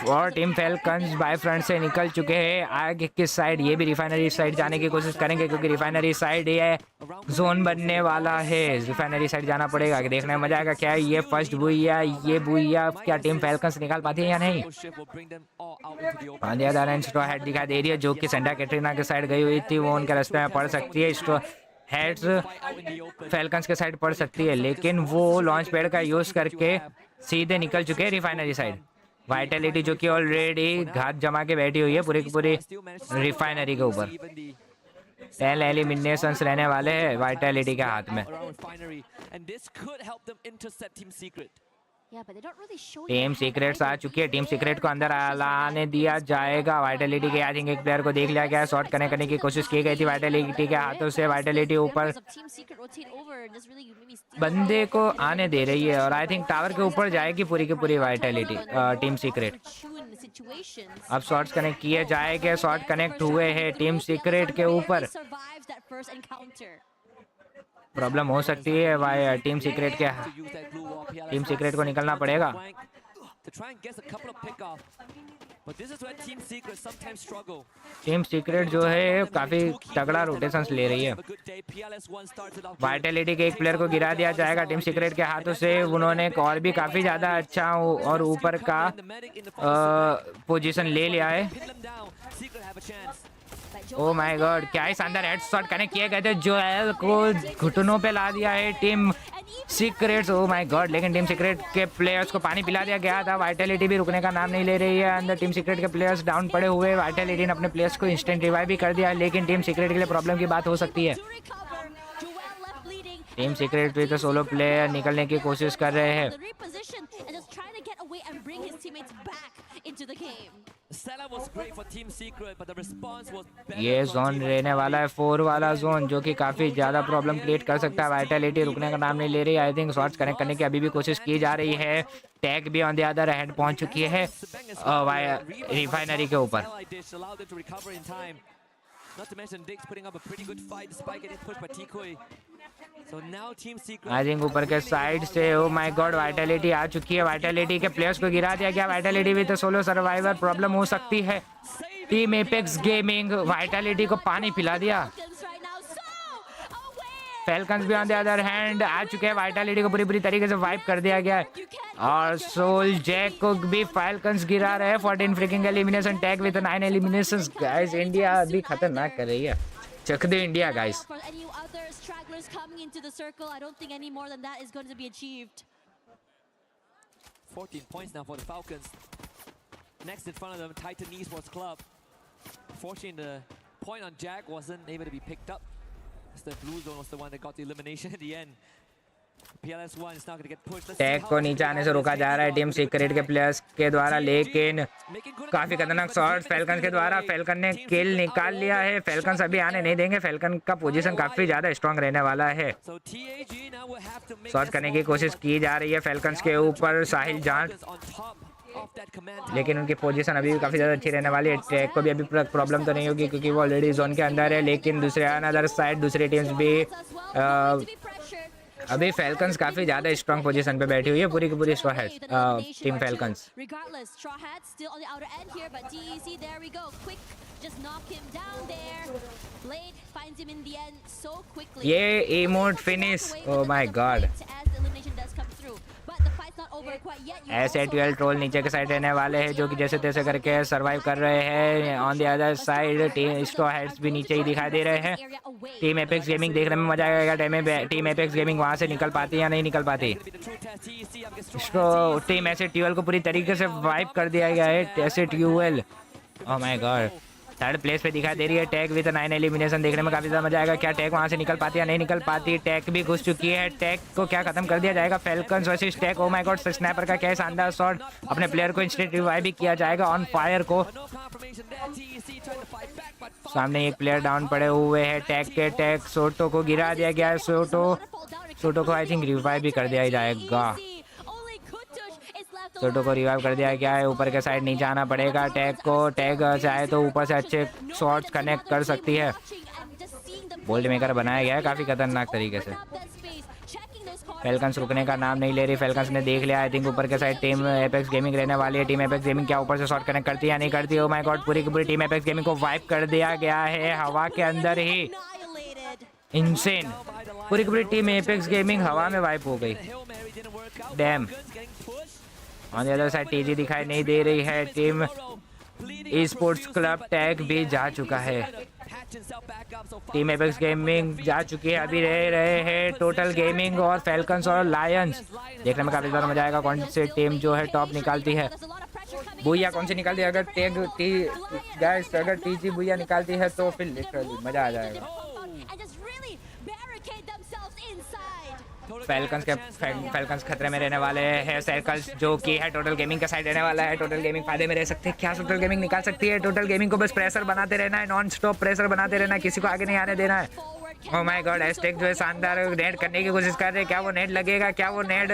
और टीम फैल्कन्स बाय फ्रंट से निकल चुके हैं। आगे की साइड ये भी रिफाइनरी साइड जाने की कोशिश करेंगे, क्योंकि रिफाइनरी साइड ये जोन बनने वाला है। रिफाइनरी साइड जाना पड़ेगा। देखने में मजा आएगा क्या ये फर्स्ट बुइया, ये बुइया क्या टीम फैल्कन्स निकाल पाती है या नहीं। स्ट्रॉ हेड दिखाई दे रही है जो कि सेंटा कैटरीना के साइड गई हुई थी, वो उनके रास्ते में पड़ सकती है। स्ट्रॉ हेड्स फैल्कन्स के साइड पड़ सकती है, लेकिन वो लॉन्च पैड का यूज करके सीधे निकल चुके हैं रिफाइनरी साइड। वाइटैलिटी जो कि ऑलरेडी घात जमा के बैठी हुई है पूरी की पूरी रिफाइनरी के ऊपर। 10 एलिमिनेशंस रहने वाले हैं वाइटैलिटी के हाथ में। टीम सीक्रेट्स आ चुकी है। टीम सीक्रेट को अंदर लाने दिया जाएगा। वाइटैलिटी के आई थिंक एक प्लेयर को देख लिया गया, शॉट करने की कोशिश की गई थी वाइटैलिटी के हाथों से। वाइटैलिटी ऊपर बंदे को आने दे रही है, और आई थिंक टावर के ऊपर जाएगी पूरी की पूरी वाइटैलिटी टीम सीक्रेट। अब शॉट्स कनेक्ट किए जाएंगे। शॉट कनेक्ट हुए हैं टीम सीक्रेट के ऊपर। प्रॉब्लम हो सकती है भाई टीम सीक्रेट को निकलना पड़ेगा। टीम सीक्रेट जो है काफी तगड़ा रोटेशंस ले रही है। वाइटैलिटी के एक प्लेयर को गिरा दिया जाएगा टीम सीक्रेट के हाथों से। उन्होंने और भी काफी ज्यादा अच्छा और ऊपर का पोजीशन ले लिया है। ओह माय गॉड, क्या ही शानदार हेडशॉट कनेक्ट किए गए थे। जोएल को घुटनों पे ला दिया है team secrets. Oh my God, लेकिन टीम सीक्रेट के प्लेयर्स को पानी पिला दिया गया था। वाइटैलिटी भी रुकने का नाम नहीं ले रही है। अंदर टीम सीक्रेट के प्लेयर्स डाउन पड़े हुए। वाइटैलिटी ने अपने प्लेयर्स को इंस्टेंट रिवाइव भी कर दिया, लेकिन टीम सीक्रेट के लिए प्रॉब्लम की बात हो सकती है। टीम सीक्रेट भी तो सोलो प्लेयर निकलने की कोशिश कर रहे हैं। ये जोन रहने वाला है 4 वाला जोन, जो कि काफी ज्यादा प्रॉब्लम क्रिएट कर सकता है। वाइटैलिटी रुकने का नाम नहीं ले रही। आई थिंक शॉट्स कनेक्ट करने की अभी भी कोशिश की जा रही है। टैग भी ऑन द अदर हैंड पहुंच चुकी है रिफाइनरी के ऊपर। आई थिंक ऊपर के साइड से ओ माय गॉड वाइटैलिटी आ चुकी है। वाइटैलिटी के प्लेयर्स को गिरा दिया गया। वाइटैलिटी भी तो सोलो सर्वाइवर, प्रॉब्लम हो सकती है। टीम एपेक्स गेमिंग वाइटैलिटी को पानी पिला दिया। फैल्कन्स भी ऑन द अदर हैंड आ चुके हैं। वाइटैलिटी को पूरी तरीके से वाइप कर दिया गया है। और सोल जैक को भी फाल्कन्स गिरा रहे हैं. 14 fricking elimination, tag with 9 eliminations. Guys India अभी खतरनाक कर रही है. चक दे India guys. 14 points now for the Falcons. Next in front of them, Titan Esports Club. Fortunately, the point on Jack wasn't able to be picked up. The blue zone was the one that got the elimination at the end. PLS1 is not going to get pushed. Tag को नीचे आने से रोका जा रहा है team secret के players के द्वारा, लेकिन काफी खतरनाक शॉट्स फैल्कन के द्वारा. फैल्कन ने किल निकाल लिया है. फैल्कन अभी आने नहीं देंगे. फैल्कन का पोजीशन काफी ज्यादा स्ट्रांग रहने वाला है. शॉट करने की कोशिश की जा रही है फैल्कन के ऊपर साहिल जान, लेकिन उनकी पोजीशन अभी भी काफी ज्यादा अच्छी रहने वाली है. टैग को भी अभी प्रॉब्लम तो नहीं होगी क्योंकि वो ऑलरेडी जोन के अंदर है, लेकिन दूसरे अनदर साइड दूसरी टीम्स भी अभी फैल्कन्स काफी ज्यादा स्ट्रांग पोजीशन पे बैठी हुई है. पूरी की पूरी टीम फैल्कन्स. ये emote finish, oh my God. ऐसे 12 ट्रोल नीचे के साइड रहने वाले हैं जो कि जैसे तैसे करके सरवाइव कर रहे हैं. On the other side team straw heads भी नीचे ही दिखाई दे रहे हैं. टीम एपेक्स गेमिंग देखने में मजा आएगा. टीम एपेक्स गेमिंग वहां से निकल पाती है या नहीं निकल पाती. टीम ऐसे 12 को पूरी तरीके से वाइप कर दिया गया है. ऐसे 12, ओह माय गॉड. थर्ड प्लेस पे दिखाई दे रही है टैग विद 9 एलिमिनेशन. देखने में काफी ज्यादा मजा आएगा. क्या टैग वहां से निकल पाती है या नहीं निकल पाती. टैग भी घुस चुकी है. टैग को क्या खत्म कर दिया जाएगा. Falcons versus tag. Oh my God. Snapper का क्या शानदार शॉट. अपने प्लेयर को इंस्टेंट रिवाइव भी किया जाएगा ऑन फायर को. सामने एक प्लेयर डाउन पड़े हुए हैं टैग के. टैग सोटो को गिरा दिया गया है. सोटो को आई थिंक रिवाइव भी कर दिया जाएगा. सोटो को रिवाइव कर दिया गया है. ऊपर के साइड नीचे आना पड़ेगा टैग को. टैग चाहे तो ऊपर से अच्छे शॉट्स कनेक्ट कर सकती है. बोल्ड मेकर बनाया गया है काफी खतरनाक तरीके से. फैल्कन्स रुकने का नाम नहीं ले रही. फैल्कन्स ने देख लिया आई थिंक ऊपर के साइड टीम एपेक्स गेमिंग रहने वाली है. टीम एपेक्स गेमिंग क्या ऊपर से शॉट कनेक्ट करती है या नहीं करती. ओह माय गॉड. पूरी की पूरी टीम एपेक्स गेमिंग को वाइप कर दिया गया है हवा के अंदर ही. इनसेन. पूरी की पूरी टीम एपेक्स गेमिंग हवा में वाइप हो गई. Dam. On the other side TG दिखाई नहीं दे रही है. Team esports club tag भी जा चुका है. टीम एपेक्स गेमिंग जा चुकी है. अभी रहे हैं टोटल गेमिंग और फैल्कन्स और लायंस. देखने में काफी ज्यादा मजा आएगा कौन सी टीम जो है टॉप निकालती है. बुया कौन सी निकालती है. अगर टीजी बुया निकालती है तो फिर लिटरली मजा आ जाएगा. फैल्कन्स खतरे में रहने वाले हैं. सर्कल्स जो कि है टोटल गेमिंग का साइड रहने वाला है. टोटल गेमिंग फायदे में रह सकते हैं. क्या टोटल गेमिंग निकाल सकती है. टोटल गेमिंग को बस प्रेशर बनाते रहना है. नॉन स्टॉप प्रेशर बनाते रहना है. किसी को आगे नहीं आने देना है. Oh my God. एस्टेक जो है शानदार नेट करने की कोशिश कर रहे हैं. क्या वो नेट लगेगा. क्या वो नेट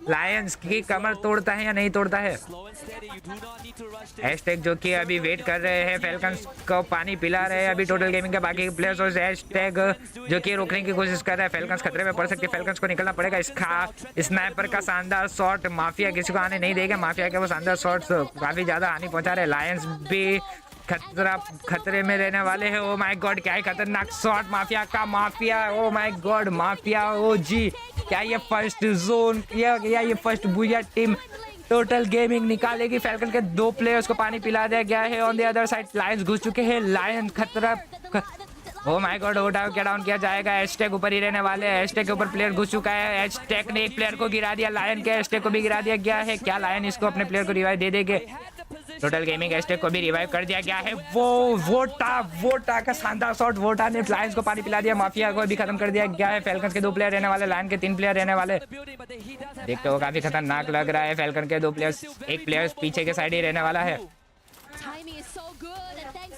लायंस की कमर तोड़ता है या नहीं तोड़ता है. एस्टेक जो कि अभी वेट कर रहे हैं. फैल्कन्स को पानी पिला रहे हैं अभी टोटल गेमिंग के बाकी प्लेयर्स. और एस्टेक जो कि रोकने की कोशिश कर रहा है. फैल्कन्स खतरे में पड़ सकती है. फैल्कन्स को निकलना पड़ेगा. स्नाइपर का शानदार शॉट. माफिया किसी को आने नहीं देगा. माफिया के वो शानदार शॉट्स काफी ज्यादा हानि पहुंचा रहे हैं. लायंस भी खतरे में रहने वाले हैं. Oh my god. क्या है खतरनाक शॉट माफिया का. Mafia. Oh my god. Mafia O G. क्या ये फर्स्ट जोन या ये first booyah team Total Gaming निकालेगी. फैल्कन के 2 प्लेयर्स को पानी पिला दिया गया है. On the other side Lions घुस चुके हैं. लायन खतरा. Oh my god. क्या डाउन किया जाएगा. एस्टेक ऊपर ही रहने वाले हैं. एस्टेक के ऊपर प्लेयर घुस चुका है. एस्टेक ने एक प्लेयर को गिरा दिया. लायन के एस्टेक को भी गिरा दिया गया है. क्या लायन इसको अपने प्लेयर को रिवाइव दे देंगे. टोटल गेमिंग एस्टेक को भी रिवाइव कर दिया गया है. वोटा का शानदार शॉट. वोटा ने लायंस को पानी पिला दिया. माफिया को भी खत्म कर दिया गया है. फैल्कन्स के 2 प्लेयर रहने वाले. लायन के 3 प्लेयर रहने वाले. देखते हो काफी खतरनाक लग रहा है. फैल्कन के 2 प्लेयर्स. एक प्लेयर पीछे के साइड ही रहने वाला है.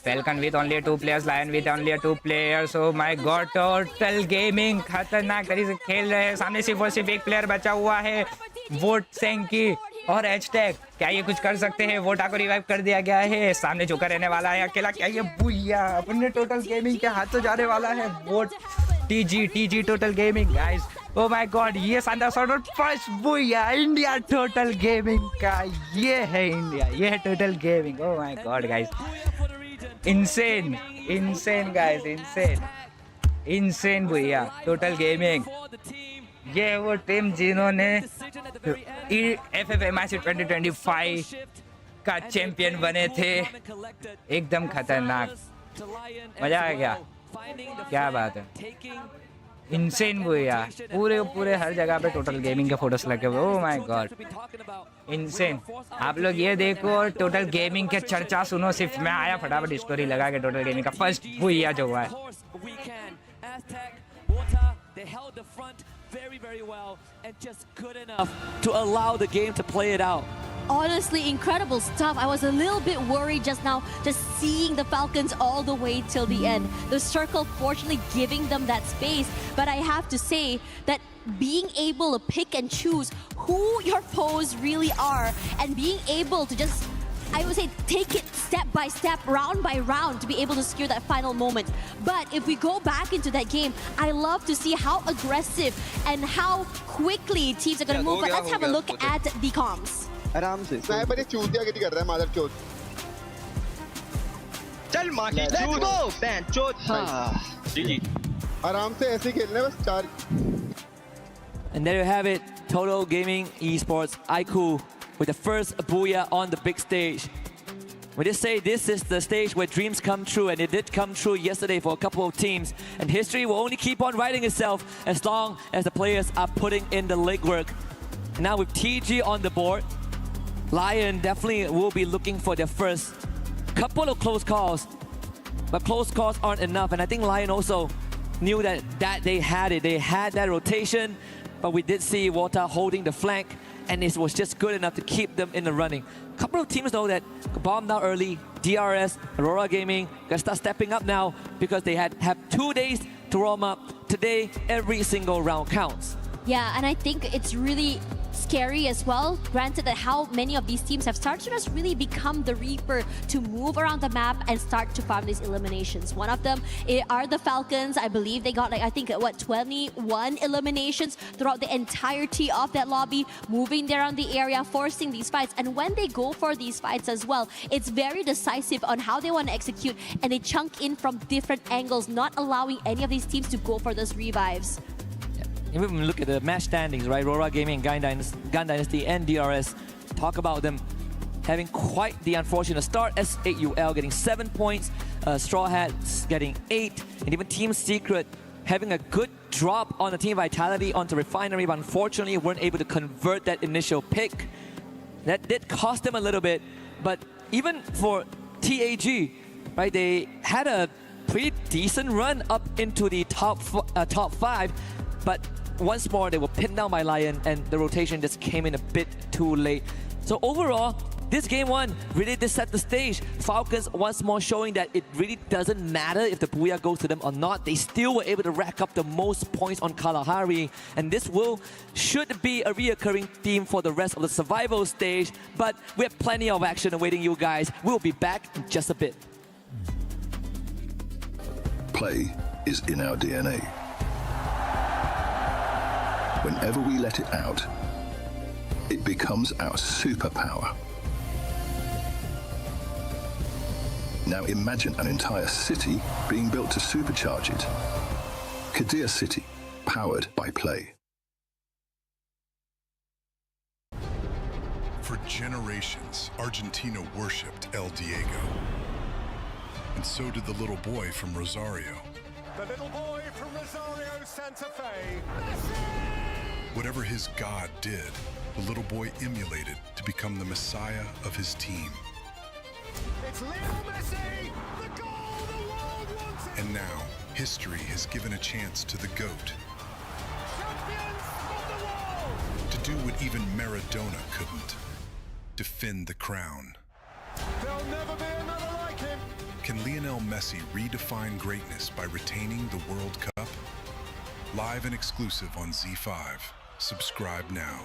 Falcon with only 2 players, Lion with only 2 players. Oh my God, total gaming खतरनाक तरीके से खेल रहे हैं. सामने सिर्फ और सिर्फ एक प्लेयर बचा हुआ है. वोट सेंकी और एचटेक. क्या ये कुछ कर सकते हैं. वोटा को रिवाइव कर दिया गया है. सामने जोकर रहने वाला है अकेला. क्या ये बुया अपने टोटल गेमिंग के हाथों जाने वाला है. Vote TG total gaming guys. Oh my God. ये शानदार शॉट और फर्स्ट बुया इंडिया टोटल गेमिंग का. ये है इंडिया. ये है total gaming. O my god guys. insane guys. insane भैया. टोटल गेमिंग ये वो टीम जिन्होंने FFMIC 2025 का चैंपियन बने थे, एकदम खतरनाक, मजा आ गया, क्या बात है, इंसेन भैया, पूरे हर जगह पे टोटल गेमिंग के फोटोस लगे हुए, ओह माय गॉड, इंसेन। आप लोग ये देखो और टोटल गेमिंग के चर्चा सुनो, सिर्फ मैं आया फटाफट स्टोरी लगा के टोटल गेमिंग का फर्स्ट भैया जो हुआ है। They held the front very, very well and just good enough to allow the game to play it out. Honestly, incredible stuff. I was a little bit worried just now, just seeing the Falcons all the way till the end. The circle fortunately giving them that space, but I have to say that being able to pick and choose who your foes really are and being able to just, I would say, take it step by step, round by round to be able to secure that final moment. But if we go back into that game, I love to see how aggressive and how quickly teams are going to move. But let's have a look at the comms. आराम से sniper एक चूतिया गति कर रहा है मादर चोद चल मां की चूत बैन चोद हां जी आराम से ऐसे खेलने बस 4 And there you have it, Toto Gaming Esports Aiku with the first booyah on the big stage. We just say this is the stage where dreams come true, and it did come true yesterday for a couple of teams. And history will only keep on writing itself as long as the players are putting in the legwork. Now with TG on the board, Lion definitely will be looking for their first couple of close calls. But close calls aren't enough, and I think Lion also knew that they had it. They had that rotation, but we did see Wota holding the flank, and it was just good enough to keep them in the running. A couple of teams know that bombed out early. DRS, Aurora Gaming, gotta start stepping up now because they have 2 days to warm up. Today, every single round counts. Yeah, and I think it's really scary as well, granted that how many of these teams have started to just really become the Reaper to move around the map and start to farm these eliminations. One of them are the Falcons. I believe they got, like, I think, what, 21 eliminations throughout the entirety of that lobby, moving there around the area, forcing these fights. And when they go for these fights as well, it's very decisive on how they want to execute, and they chunk in from different angles, not allowing any of these teams to go for those revives. Even when we look at the match standings, right? Aurora Gaming, Gun Dynasty, and DRS, talk about them having quite the unfortunate start. S8UL getting 7 points, Straw Hats getting 8, and even Team Secret having a good drop on the Team Vitality onto Refinery, but unfortunately weren't able to convert that initial pick. That did cost them a little bit, but even for TAG, right? They had a pretty decent run up into the top 5, but once more, they were pinned down by Lion, and the rotation just came in a bit too late. So overall, this game one really did set the stage. Falcons once more showing that it really doesn't matter if the Booyah goes to them or not. They still were able to rack up the most points on Kalahari, and this should be a reoccurring theme for the rest of the survival stage. But we have plenty of action awaiting you guys. We'll be back in just a bit. Play is in our DNA. Whenever we let it out, it becomes our superpower. Now imagine an entire city being built to supercharge it. Kadir City, powered by Play. For generations, Argentina worshipped El Diego. And so did the little boy from Rosario. The little boy from Rosario, Santa Fe. Whatever his God did, the little boy emulated to become the messiah of his team. It's Lionel Messi, the goal the world wants it. And now, history has given a chance to the GOAT. Champions of the world! To do what even Maradona couldn't. Defend the crown. There'll never be another like him. Can Lionel Messi redefine greatness by retaining the World Cup? Live and exclusive on Z5. Subscribe now.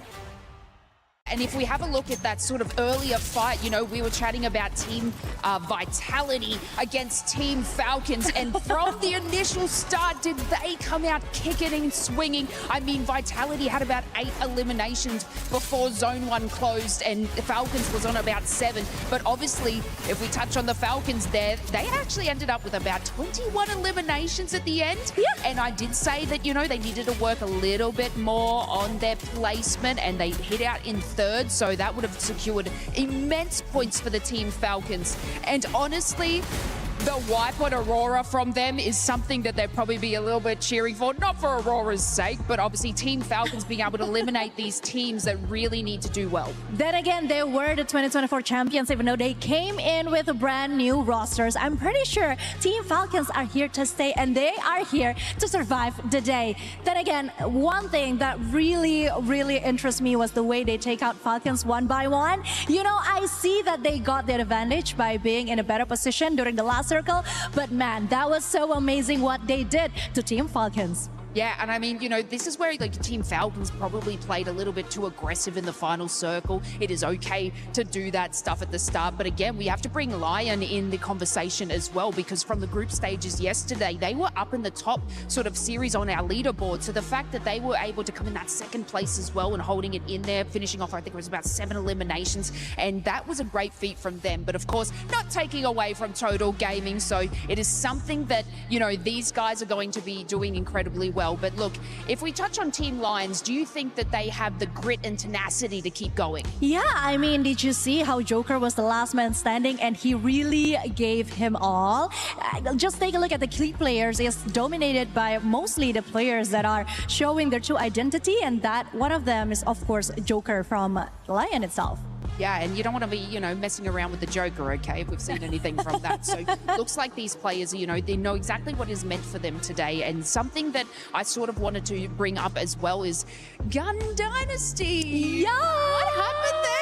And if we have a look at that sort of earlier fight, you know, we were chatting about Team Vitality against Team Falcons. And from the initial start, did they come out kicking and swinging? I mean, Vitality had about 8 eliminations before Zone 1 closed, and the Falcons was on about 7. But obviously, if we touch on the Falcons there, they actually ended up with about 21 eliminations at the end. Yeah. And I did say that, you know, they needed to work a little bit more on their placement, and they hit out in 3rd, so that would have secured immense points for the Team Falcons. And honestly, the wipe on Aurora from them is something that they'd probably be a little bit cheering for, not for Aurora's sake, but obviously Team Falcons being able to eliminate these teams that really need to do well. Then again, they were the 2024 champions, even though they came in with brand new rosters. I'm pretty sure Team Falcons are here to stay, and they are here to survive the day. Then again, one thing that really interests me was the way they take out Falcons one by one. You know, I see that they got their advantage by being in a better position during the last circle, but man, that was so amazing what they did to Team Falcons. Yeah, and I mean, you know, this is where like Team Falcons probably played a little bit too aggressive in the final circle. It is okay to do that stuff at the start, but again, we have to bring Lion in the conversation as well, because from the group stages yesterday, they were up in the top sort of series on our leaderboard. So the fact that they were able to come in that 2nd place as well and holding it in there, finishing off, I think it was about 7 eliminations, and that was a great feat from them. But of course, not taking away from Total Gaming, so it is something that, you know, these guys are going to be doing incredibly well. But look, if we touch on Team Lions, do you think that they have the grit and tenacity to keep going? Yeah, I mean, did you see how Joker was the last man standing and he really gave him all? Just take a look at the key players. It's dominated by mostly the players that are showing their true identity, and that one of them is, of course, Joker from Lion itself. Yeah, and you don't want to be, you know, messing around with the Joker, okay, if we've seen anything from that. So looks like these players, you know, they know exactly what is meant for them today. And something that I sort of wanted to bring up as well is Gun Dynasty. Yeah! What happened there?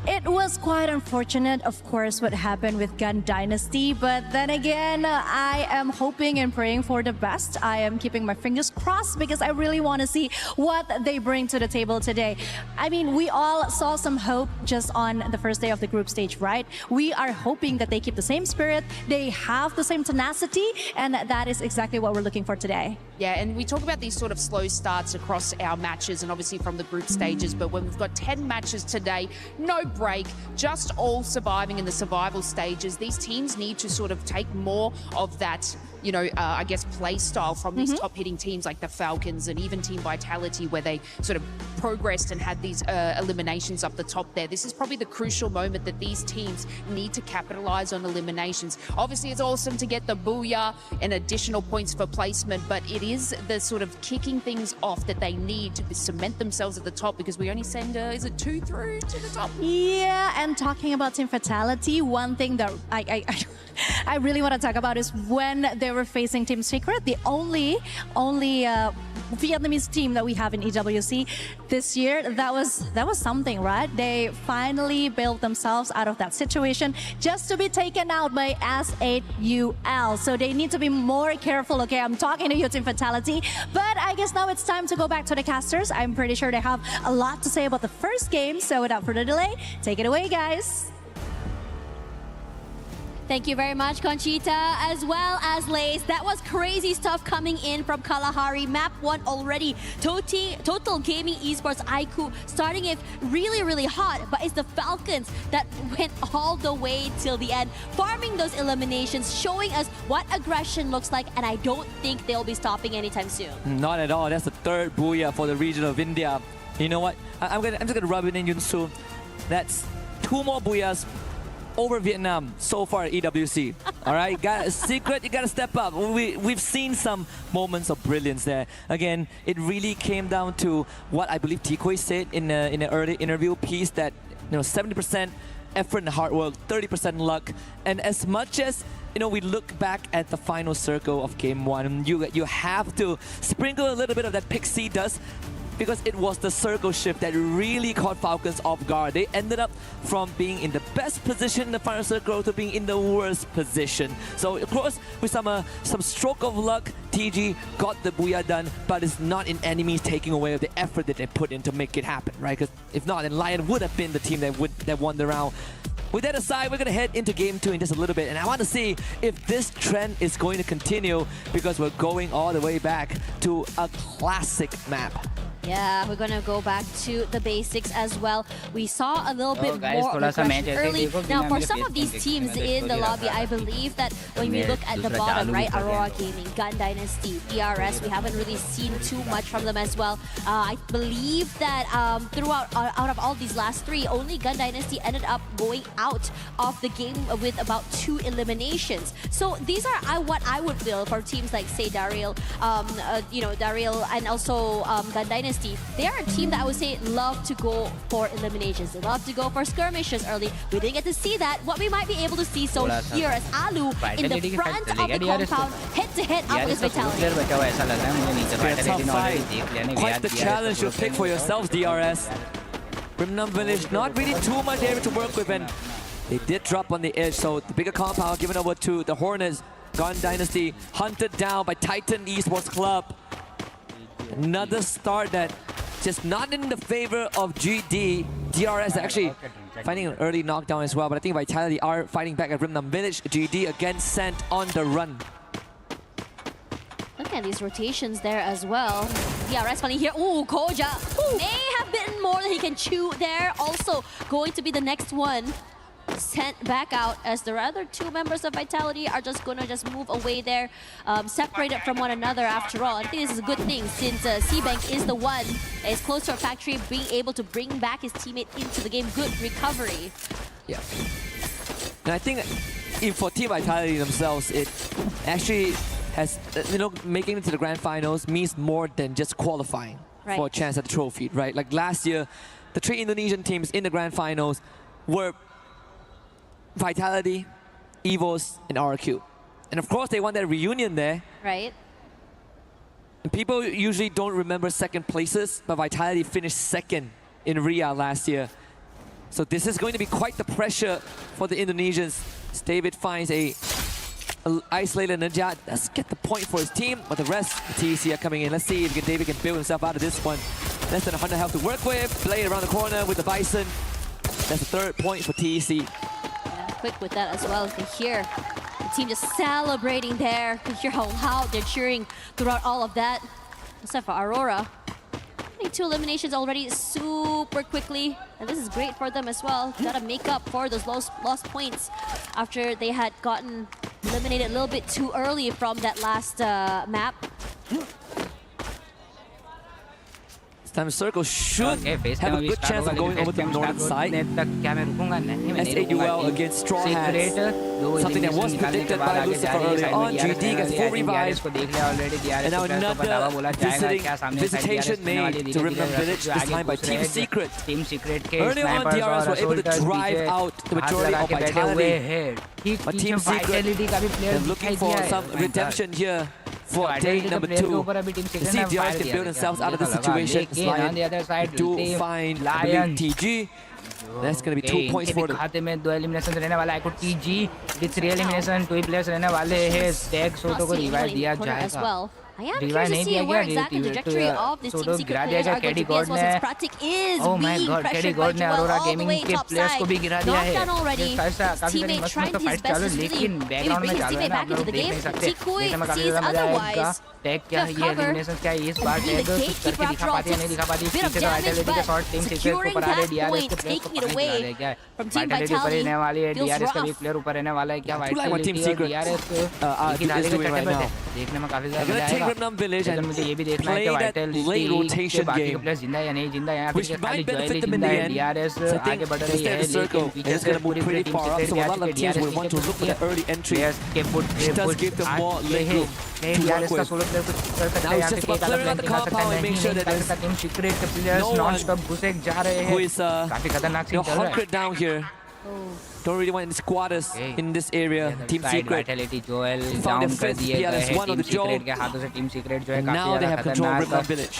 It was quite unfortunate, of course, what happened with Gun Dynasty. But then again, I am hoping and praying for the best. I am keeping my fingers crossed because I really want to see what they bring to the table today. I mean, we all saw some hope just on the first day of the group stage, right? We are hoping that they keep the same spirit, they have the same tenacity, and that is exactly what we're looking for today. Yeah, and we talk about these sort of slow starts across our matches and obviously from the group stages, but when we've got 10 matches today, no break, just all surviving in the survival stages, these teams need to sort of take more of that, you know, I guess play style from these top hitting teams like the Falcons and even Team Vitality, where they sort of progressed and had these eliminations up the top there. This is probably the crucial moment that these teams need to capitalize on eliminations. Obviously, it's awesome to get the booyah and additional points for placement, but it is the sort of kicking things off that they need to cement themselves at the top, because we only send, is it 2 through to the top? Yeah, and talking about Team Vitality, one thing that I really want to talk about is when they were facing Team Secret, the only Vietnamese team that we have in EWC this year. That was something, right? They finally built themselves out of that situation just to be taken out by S8UL. So they need to be more careful. Okay, I'm talking to you, Team Vitality, but I guess now it's time to go back to the casters. I'm pretty sure they have a lot to say about the first game. So without further delay, take it away, guys. Thank you very much, Conchita, as well as Lace. That was crazy stuff coming in from Kalahari. Map 1 already. Total Gaming Esports IQ starting it really hot, but it's the Falcons that went all the way till the end, farming those eliminations, showing us what aggression looks like, and I don't think they'll be stopping anytime soon. Not at all. That's the 3rd booyah for the region of India. You know what? I'm just gonna rub it in, Yunsu. That's 2 more booyahs over Vietnam so far at EWC. All right, Secret, you gotta step up. We've seen some moments of brilliance there. Again, it really came down to what I believe Tikoi said in an early interview piece, that 70% effort and hard work, 30% luck, and as much as we look back at the final circle of Game 1, you have to sprinkle a little bit of that pixie dust. because it was the circle shift that really caught Falcons off guard. They ended up from being in the best position in the final circle to being in the worst position. So of course, with some stroke of luck, TG got the booyah done, but it's not in any means taking away the effort that they put in to make it happen, right? Because if not, then Lion would have been the team that won the round. With that aside, we're going to head into game 2 in just a little bit, and I want to see if this trend is going to continue, because we're going all the way back to a classic map. Yeah, we're gonna go back to the basics as well. We saw a little bit guys, more थोड़ा सा aggression match early. ऐसे देखो, Now, बिना for मेरे some of face these teams in the lobby, I believe that when we look at the bottom, right, Aurora Gaming, Gun Dynasty, DRS, we haven't really seen too much from them as well. I believe that throughout out of all these last 3, only Gun Dynasty ended up going out of the game with about 2 eliminations. So these are what I would feel for teams like, say, Daryl, Daryl, and also Gun Dynasty. They are a team that I would say love to go for eliminations. They love to go for skirmishes early. We didn't get to see that. What we might be able to see so here as Alu in the front of the compound, head-to-head up with Vitality. Quite the challenge to pick for yourselves, DRS. Rimnam Village, not really too much area to work with, and they did drop on the edge, so the bigger compound given over to the Hornets. Gun Dynasty hunted down by Titan Esports Club. Another start that just not in the favor of GD. DRS actually finding an early knockdown as well, but I think Vitality are fighting back at Rimnam Village. GD again sent on the run. Look at these rotations there as well. DRS finally here. Ooh, Koja may have bitten more than he can chew there. Also going to be the next one sent back out, as the other 2 members of Vitality are just gonna move away there, separated from one another after all. I think this is a good thing, since C-Bank is the one that is close to a factory, being able to bring back his teammate into the game. Good recovery. Yeah. And I think for Team Vitality themselves, it actually has, making it to the grand finals means more than just qualifying for a chance at the trophy, right? Like last year, the 3 Indonesian teams in the grand finals were Vitality, EVOS, and RQ. And of course, they won that reunion there. Right. And people usually don't remember second places, but Vitality finished 2nd in Ria last year. So this is going to be quite the pressure for the Indonesians. David finds a isolated Ninja. Let's get the point for his team, but the rest, the TEC are coming in. Let's see if David can build himself out of this one. Less than 100 health to work with. Blade around the corner with the Bison. That's the 3rd point for TEC. Quick with that as well. You can hear the team just celebrating there. You can hear how loud they're cheering throughout all of that. Except for Aurora. 2 eliminations already super quickly. And this is great for them as well. Gotta make up for those lost points after they had gotten eliminated a little bit too early from that last map. Time Circle should have a good chance of going over to the northern side. SAUL against Straw Hats. Something that was predicted by Lucifer earlier on. GD gets full revive. And now another visitation made to Rimnam Village, this time by Team Secret. Earlier on, DRS were able to drive out the majority of Vitality. But Team Secret, they're looking for some redemption here for day number 2. To see if DRS can build themselves out of the situation. Lion do find, I believe, TG. That's going to be 2 points for them. खाते में 2 elimination रहने वाला है को TG with 3 elimination 2 players रहने वाले हैं tag सोटो को रिवाइव दिया जाएगा I am curious to see where exactly the trajectory of this Team Secret players are going to be as well, since Pratik is being pressured by Joel all the way top side. Knocked down already. Teammate tried his best to really maybe bring his teammate back into the game. Tikui sees otherwise. Tag क्या है ये elimination क्या है इस बार tag कुछ करके दिखा पाती है नहीं दिखा पाती पीछे से वाइटलिटी के शॉट टीम सीक्रेट को ऊपर आ रहे डीआरएस के प्लेयर को पकड़ रहे क्या वाइटलिटी ऊपर रहने वाली है डीआरएस का भी प्लेयर ऊपर रहने वाला है क्या वाइटलिटी और डीआरएस की डाले के कट्टे पे देखने में काफी ज्यादा मजा आएगा लेकिन मुझे ये भी देखना है कि वाइटलिटी के बाकी के प्लेयर जिंदा या नहीं जिंदा यहाँ पे खाली जॉयली जिंदा है डीआरएस आगे बढ़ रही है लेकिन पीछे से पूरी पूरी टीम सीक्रेट डीआरएस के पुट आगे है डीआरएस का सोलो प्लेयर कुछ कर सकता है यहाँ पे एक अलग प्लेन दिखा सकता है नहीं कर सकता टीम सीक्रेट के प्लेयर्स नॉन स्टॉप घुसे जा रहे हैं काफी खतरनाक सीन चल रहा है Don't really want any squatters in this area. Team Secret Vitality Joel found their down कर fifth दिए गए PLS, हैं one of Team the Joel. Secret के हाथों से Team Secret जो है काफी Now they ज्यादा have control of खतरनाक River Village.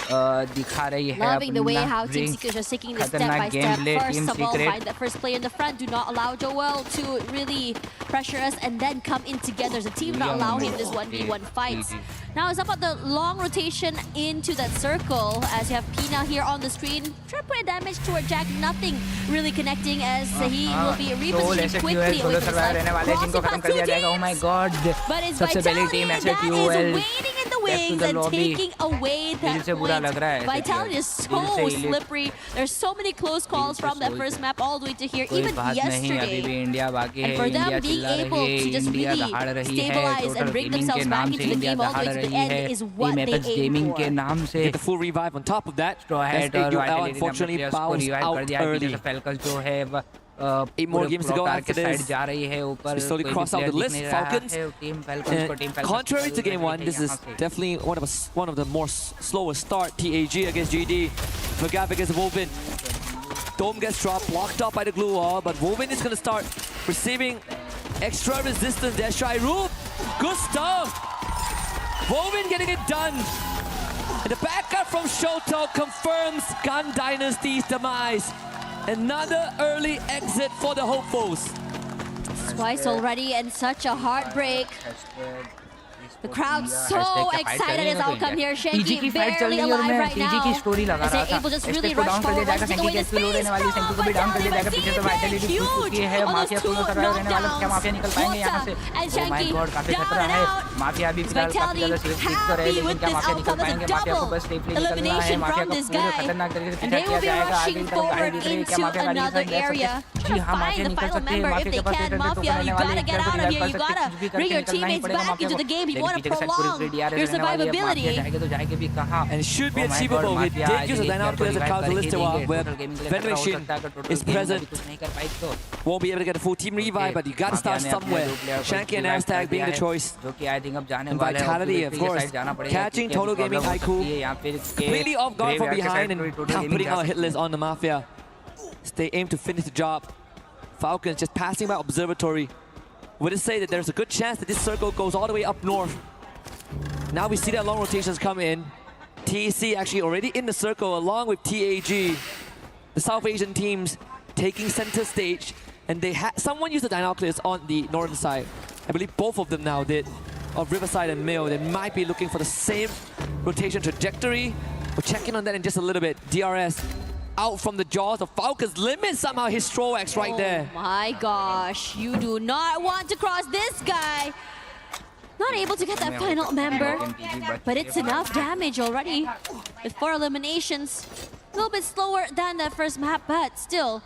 दिखा रही है Loving the way अपना how Team ring. Secret is taking this step खतरनाक by step. gameplay First Team of all, Secret. find that first player in the front. Do not allow Joel to really pressure us and then come in together. As a team, not allow him this 1v1 fights. Now it's about the long rotation into that circle. As you have Pina here on the screen. Try to put damage toward Jack. Nothing really connecting as he will be repositioning quickly away from his life. जिनको खत्म कर दिया जाएगा. Oh my god. But it's सबसे पहली Vitality team that ऐसे is QL waiting in the wings and taking away दिल that से बुरा लग रहा है point. ऐसे Vitality is दिल so से elite. slippery. There's so many close calls from that first map all the way to here. कोई Even बात नहीं अभी भी yesterday. इंडिया बाकी है And for them India being चिल्ला able रही है to just इंडिया really दहाड़ रही है stabilize and total bring gaming के themselves नाम back से into the India game all the दहाड़ way to the रही end है is what team they apex aim gaming के for. नाम से Get the full revive on top of that. स्ट्रॉहेड और SAUL वाइटलिटी unfortunately ने अपने bounced रिवाइव कर out दिया है early. पीछे से फेल्कस जो है 8 more games to go after side this. जा रही है ऊपर We slowly कोई भी cross out player the दिख list. नहीं रहा Falcons. है टीम फेल्कन्स को team फेल्कन्स Contrary to game one, this is definitely one of the more slower start. TAG against GD. Magav against Woven. Dome gets dropped, blocked up by the glue wall, but Woven is going to start receiving extra resistance. There's Shairu. Good stuff. Woven getting it done. And the backup from Shoto confirms Gun Dynasty's demise. Another early exit for the hopefuls. Twice already and such a heartbreak. The crowd's so excited as outcome here. Shanky barely alive right now. As they're able to just really rush forward, one take away the space from Vitality, but Vitality huge. All those two knockdowns. Wota and Shanky down and out. Vitality happy with this outcome. That's a double elimination from this guy. And they will be rushing forward into another area. Trying to find the final member if they can. Mafia, you gotta get out of here. You gotta bring your teammates back into the game. You want to prolong your survivability. And it should be achievable with did use a dynamic as a Kazalystewa where Veneration is present. Won't be able to get a full team revive, but you gotta start somewhere. Shanky and Aztag being the choice. And Vitality, of course, catching Total Gaming Haiku completely off guard from behind and putting our hit list on the Mafia. They aim to finish the job. Falcons just passing by Observatory. Would it say that there's a good chance that this circle goes all the way up north? Now we see that long rotations come in. TEC actually already in the circle along with TAG. The South Asian teams taking center stage. And they had someone used the Dinocleus on the northern side. I believe both of them now did. Of Riverside and Mill. They might be looking for the same rotation trajectory. We'll check in on that in just a little bit. DRS out from the jaws of Falcons. Limit somehow his Stroax right there. Oh my gosh. You do not want to cross this guy. Not able to get that final member, but it's enough damage already. With 4 eliminations, a little bit slower than the first map, but still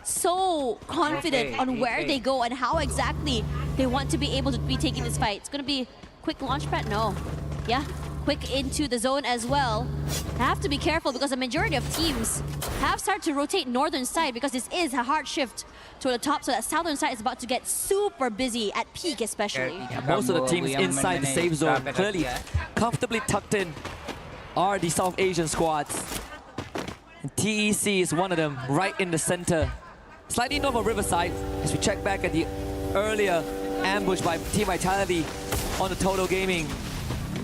so confident on where they go and how exactly they want to be able to be taking this fight. It's going to be quick launch pad? No. Yeah, quick into the zone as well. Have to be careful because the majority of teams have started to rotate northern side because this is a hard shift to the top, so that southern side is about to get super busy at peak especially. Most of the teams inside the safe zone, clearly comfortably tucked in, are the South Asian squads. And TEC is one of them, right in the center. Slightly north of Riverside, as we check back at the earlier ambush by Team Vitality on the Total Gaming.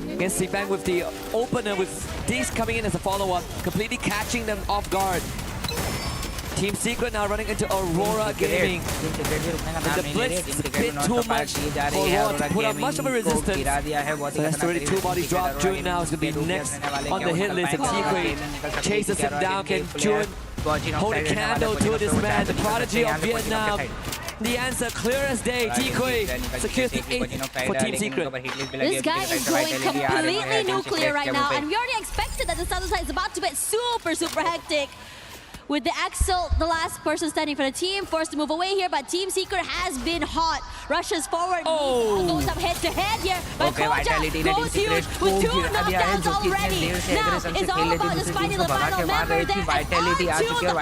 Against Sifang with the opener, with Deez coming in as a follow-up, completely catching them off guard. Team Secret now running into Aurora Gaming. And the blitz is a bit too much for Aurora to put up much of a resistance. So that's already 2 bodies dropped. Jun now is going to be next on the hit list. And T-Quay chases him down. Can Jun hold a candle to this man, the prodigy of Vietnam? The answer clear as day. T-Quay secures the 8th for Team Secret. This guy is going completely nuclear right now, and we already expected that the southern side is about to get super hectic. With the Axel, the last person standing for the team, forced to move away here, but Team Secret has been hot. Rushes forward, goes up head-to-head here, but Koja goes huge with 2 knockdowns already. Now it's all about just finding the final member there, and on to the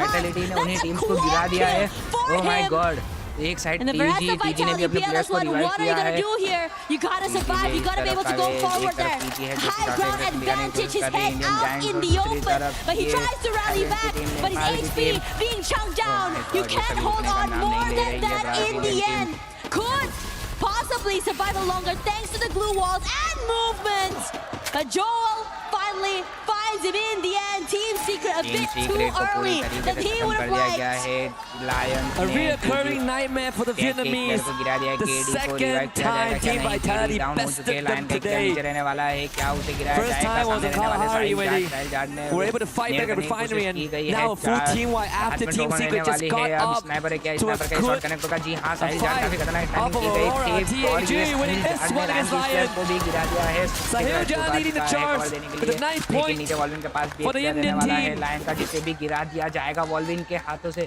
point. That's a quad kill for him. एक side And the Barassa TG ने भी Vitality अपने players PLS को one, revive what are किया you gonna है। do here? You gotta survive, you gotta be able to go forward there. High ground advantage, his head out in the open, but he tries to rally back, but his HP being chunked down. You can't hold on more than that in the end. Could possibly survive a longer thanks to the glue walls and movements. But Joel finally finds him in the end. Team Secret a bit too early. The team would have liked. A reoccurring nightmare for the Vietnamese. The second time Team Vitality bested them today. First time was in Kalahari when they were able to fight back at Refinery, and now a full team-wide after Team Secret just got up to a good fight off of Aurora. TAG winning this one against Lion. Sahil Jan leading the charge with the 9 point for the Indian team. Lion का जिसे भी गिरा दिया जाएगा वॉल्विन के हाथों से।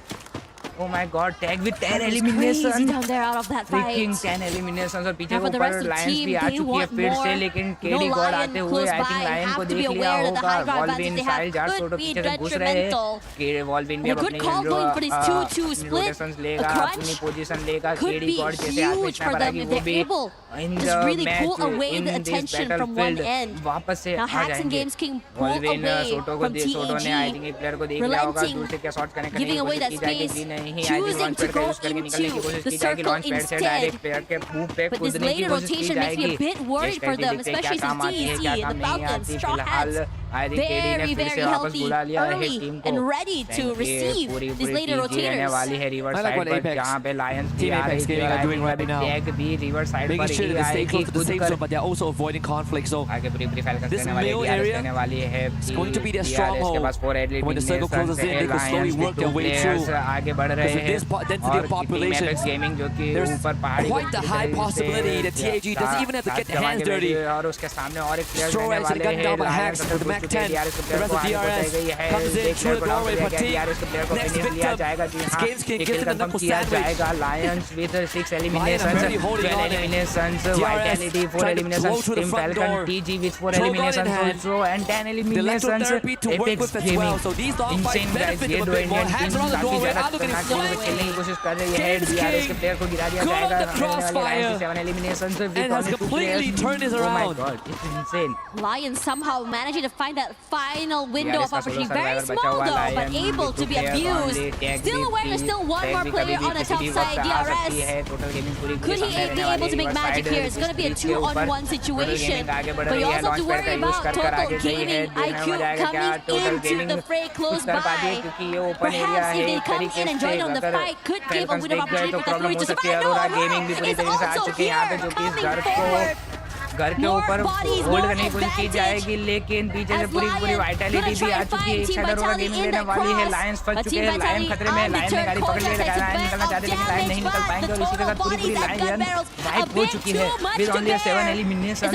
Oh my God! Tag with 10 eliminations. Crazy down there out of that fight. Freaking 10 eliminations और पीछे Now for the rest ऊपर of the लायंस team, भी आ they चुकी है want फिर से, more. लेकिन No केडी गॉड Lion आते हुए close I think by. Lion को Have to be देख लिया aware that the होगा। high ground वॉल्विन advantage they soil have Jat could छोटो be पीछे से घुस रहे हैं। detrimental. वॉल्विन भी A good अपनी call going for this 2-2 split. Rotations लेगा, A crunch अपनी पोजीशन लेगा। could केडी be गॉड जैसे हाथ में huge for स्नाइपर them आएगी if वो they're भी able in to the really pull match away the in this attention from one battlefield end. वापस से Now आ Hacks and जाएंगे। Games King pull वॉल्विन away सोटो को from दे, सोटो ने I think TAG, एक player को देख लिया होगा, relenting, दूर से क्या शॉट करने की giving away कोशिश that की जाएगी, space, नहीं I think choosing launch to pad go का यूज करके निकलने की into कोशिश the की जाएगी, circle लॉन्च पैड से instead. डायरेक्ट प्लेयर के मुंह पे But this कूदने की later कोशिश की rotation makes me जाएगी। a bit worried for them, especially since TEC and the Falcons, Straw Hats, very, very healthy, early, and ready to receive these later rotators. वाली है river I like side what पर Apex, जहाँ पे Lions Team Apex Gaming are doing right now. Tag भी river side Making पर sure he that they stay आएगी close to the कूद safe कर। zone, but they're also avoiding conflict. So आगे पूरी फैल्कन्स this करने वाली middle है, area करने वाली है। is going to be their DRS stronghold. के पास 4 एडली When the circle closes in, they can slowly work their way through. आगे बढ़ रहे Because हैं। with this density of population, Apex Gaming जो कि there's ऊपर पहाड़ी को quite the high possibility that TAG doesn't even have to get their hands dirty. और उसके सामने और एक प्लेयर Straw रहने Hats वाले are gunned हैं। down by लायंस Hacks अंदर with the घुस Mac चुके हैं, 10. DRS के The प्लेयर rest को of आगे बढ़ाई DRS गई है। comes in एक through प्लेयर the को डाउन doorway, किया but गया, DRS के प्लेयर को next फिनिश लिया victim. जाएगा। जी हाँ, Skates can एक give किल them the खत्म knuckle किया sandwich. जाएगा। Lions with 6 Lion are eliminations, really holding 12 on it. eliminations, DRS Vitality 4 trying to blow eliminations, through the Team front Falcon, door. TG with 4 Choke on in eliminations hand. also, and 10 The eliminations. electrotherapy to work Apex with as Gaming. well. So these dog fights Insane guys, benefit ये them a दो bit more. Indian Hands team around the काफी doorway. ज्यादा Now look at खतरनाक his तरीके से flight. खेलने की कोशिश कर रही है। Games DRS के King प्लेयर को गिरा दिया caught जाएगा। the crossfire 7 eliminations with and has only 2 completely players. turned this Oh my around. God, it's insane. Lions somehow managing to find that final window of DRS का solo opportunity. Very survivor बचा small हुआ though, but Lion, able to be two players abused. only, tag Still aware there's still one more player on the top side, DRS. Could he be able to make magic here? It's going to be a 2-on-1 situation. But you also have to worry about Total Gaming IQ coming into the fray close by. Perhaps if they come in and join on the fight, could give a win of opportunity for Kakuri to survive. No, Aurora is also here, coming forward. घर के ऊपर hold करने की कोशिश की जाएगी, लेकिन पीछे से पूरी वाइटैलिटी भी आ चुकी है। एक साइड अरोरा गेमिंग लेने वाली है। लायंस फंस चुके हैं, लायन खतरे में, लायन ने गाड़ी पकड़ लिया, लायन निकलना चाहते लेकिन लायन नहीं निकल पाएंगे और इसी के साथ पूरी लायन वाइप हो चुकी है विद ओनली 7 एलिमिनेशन।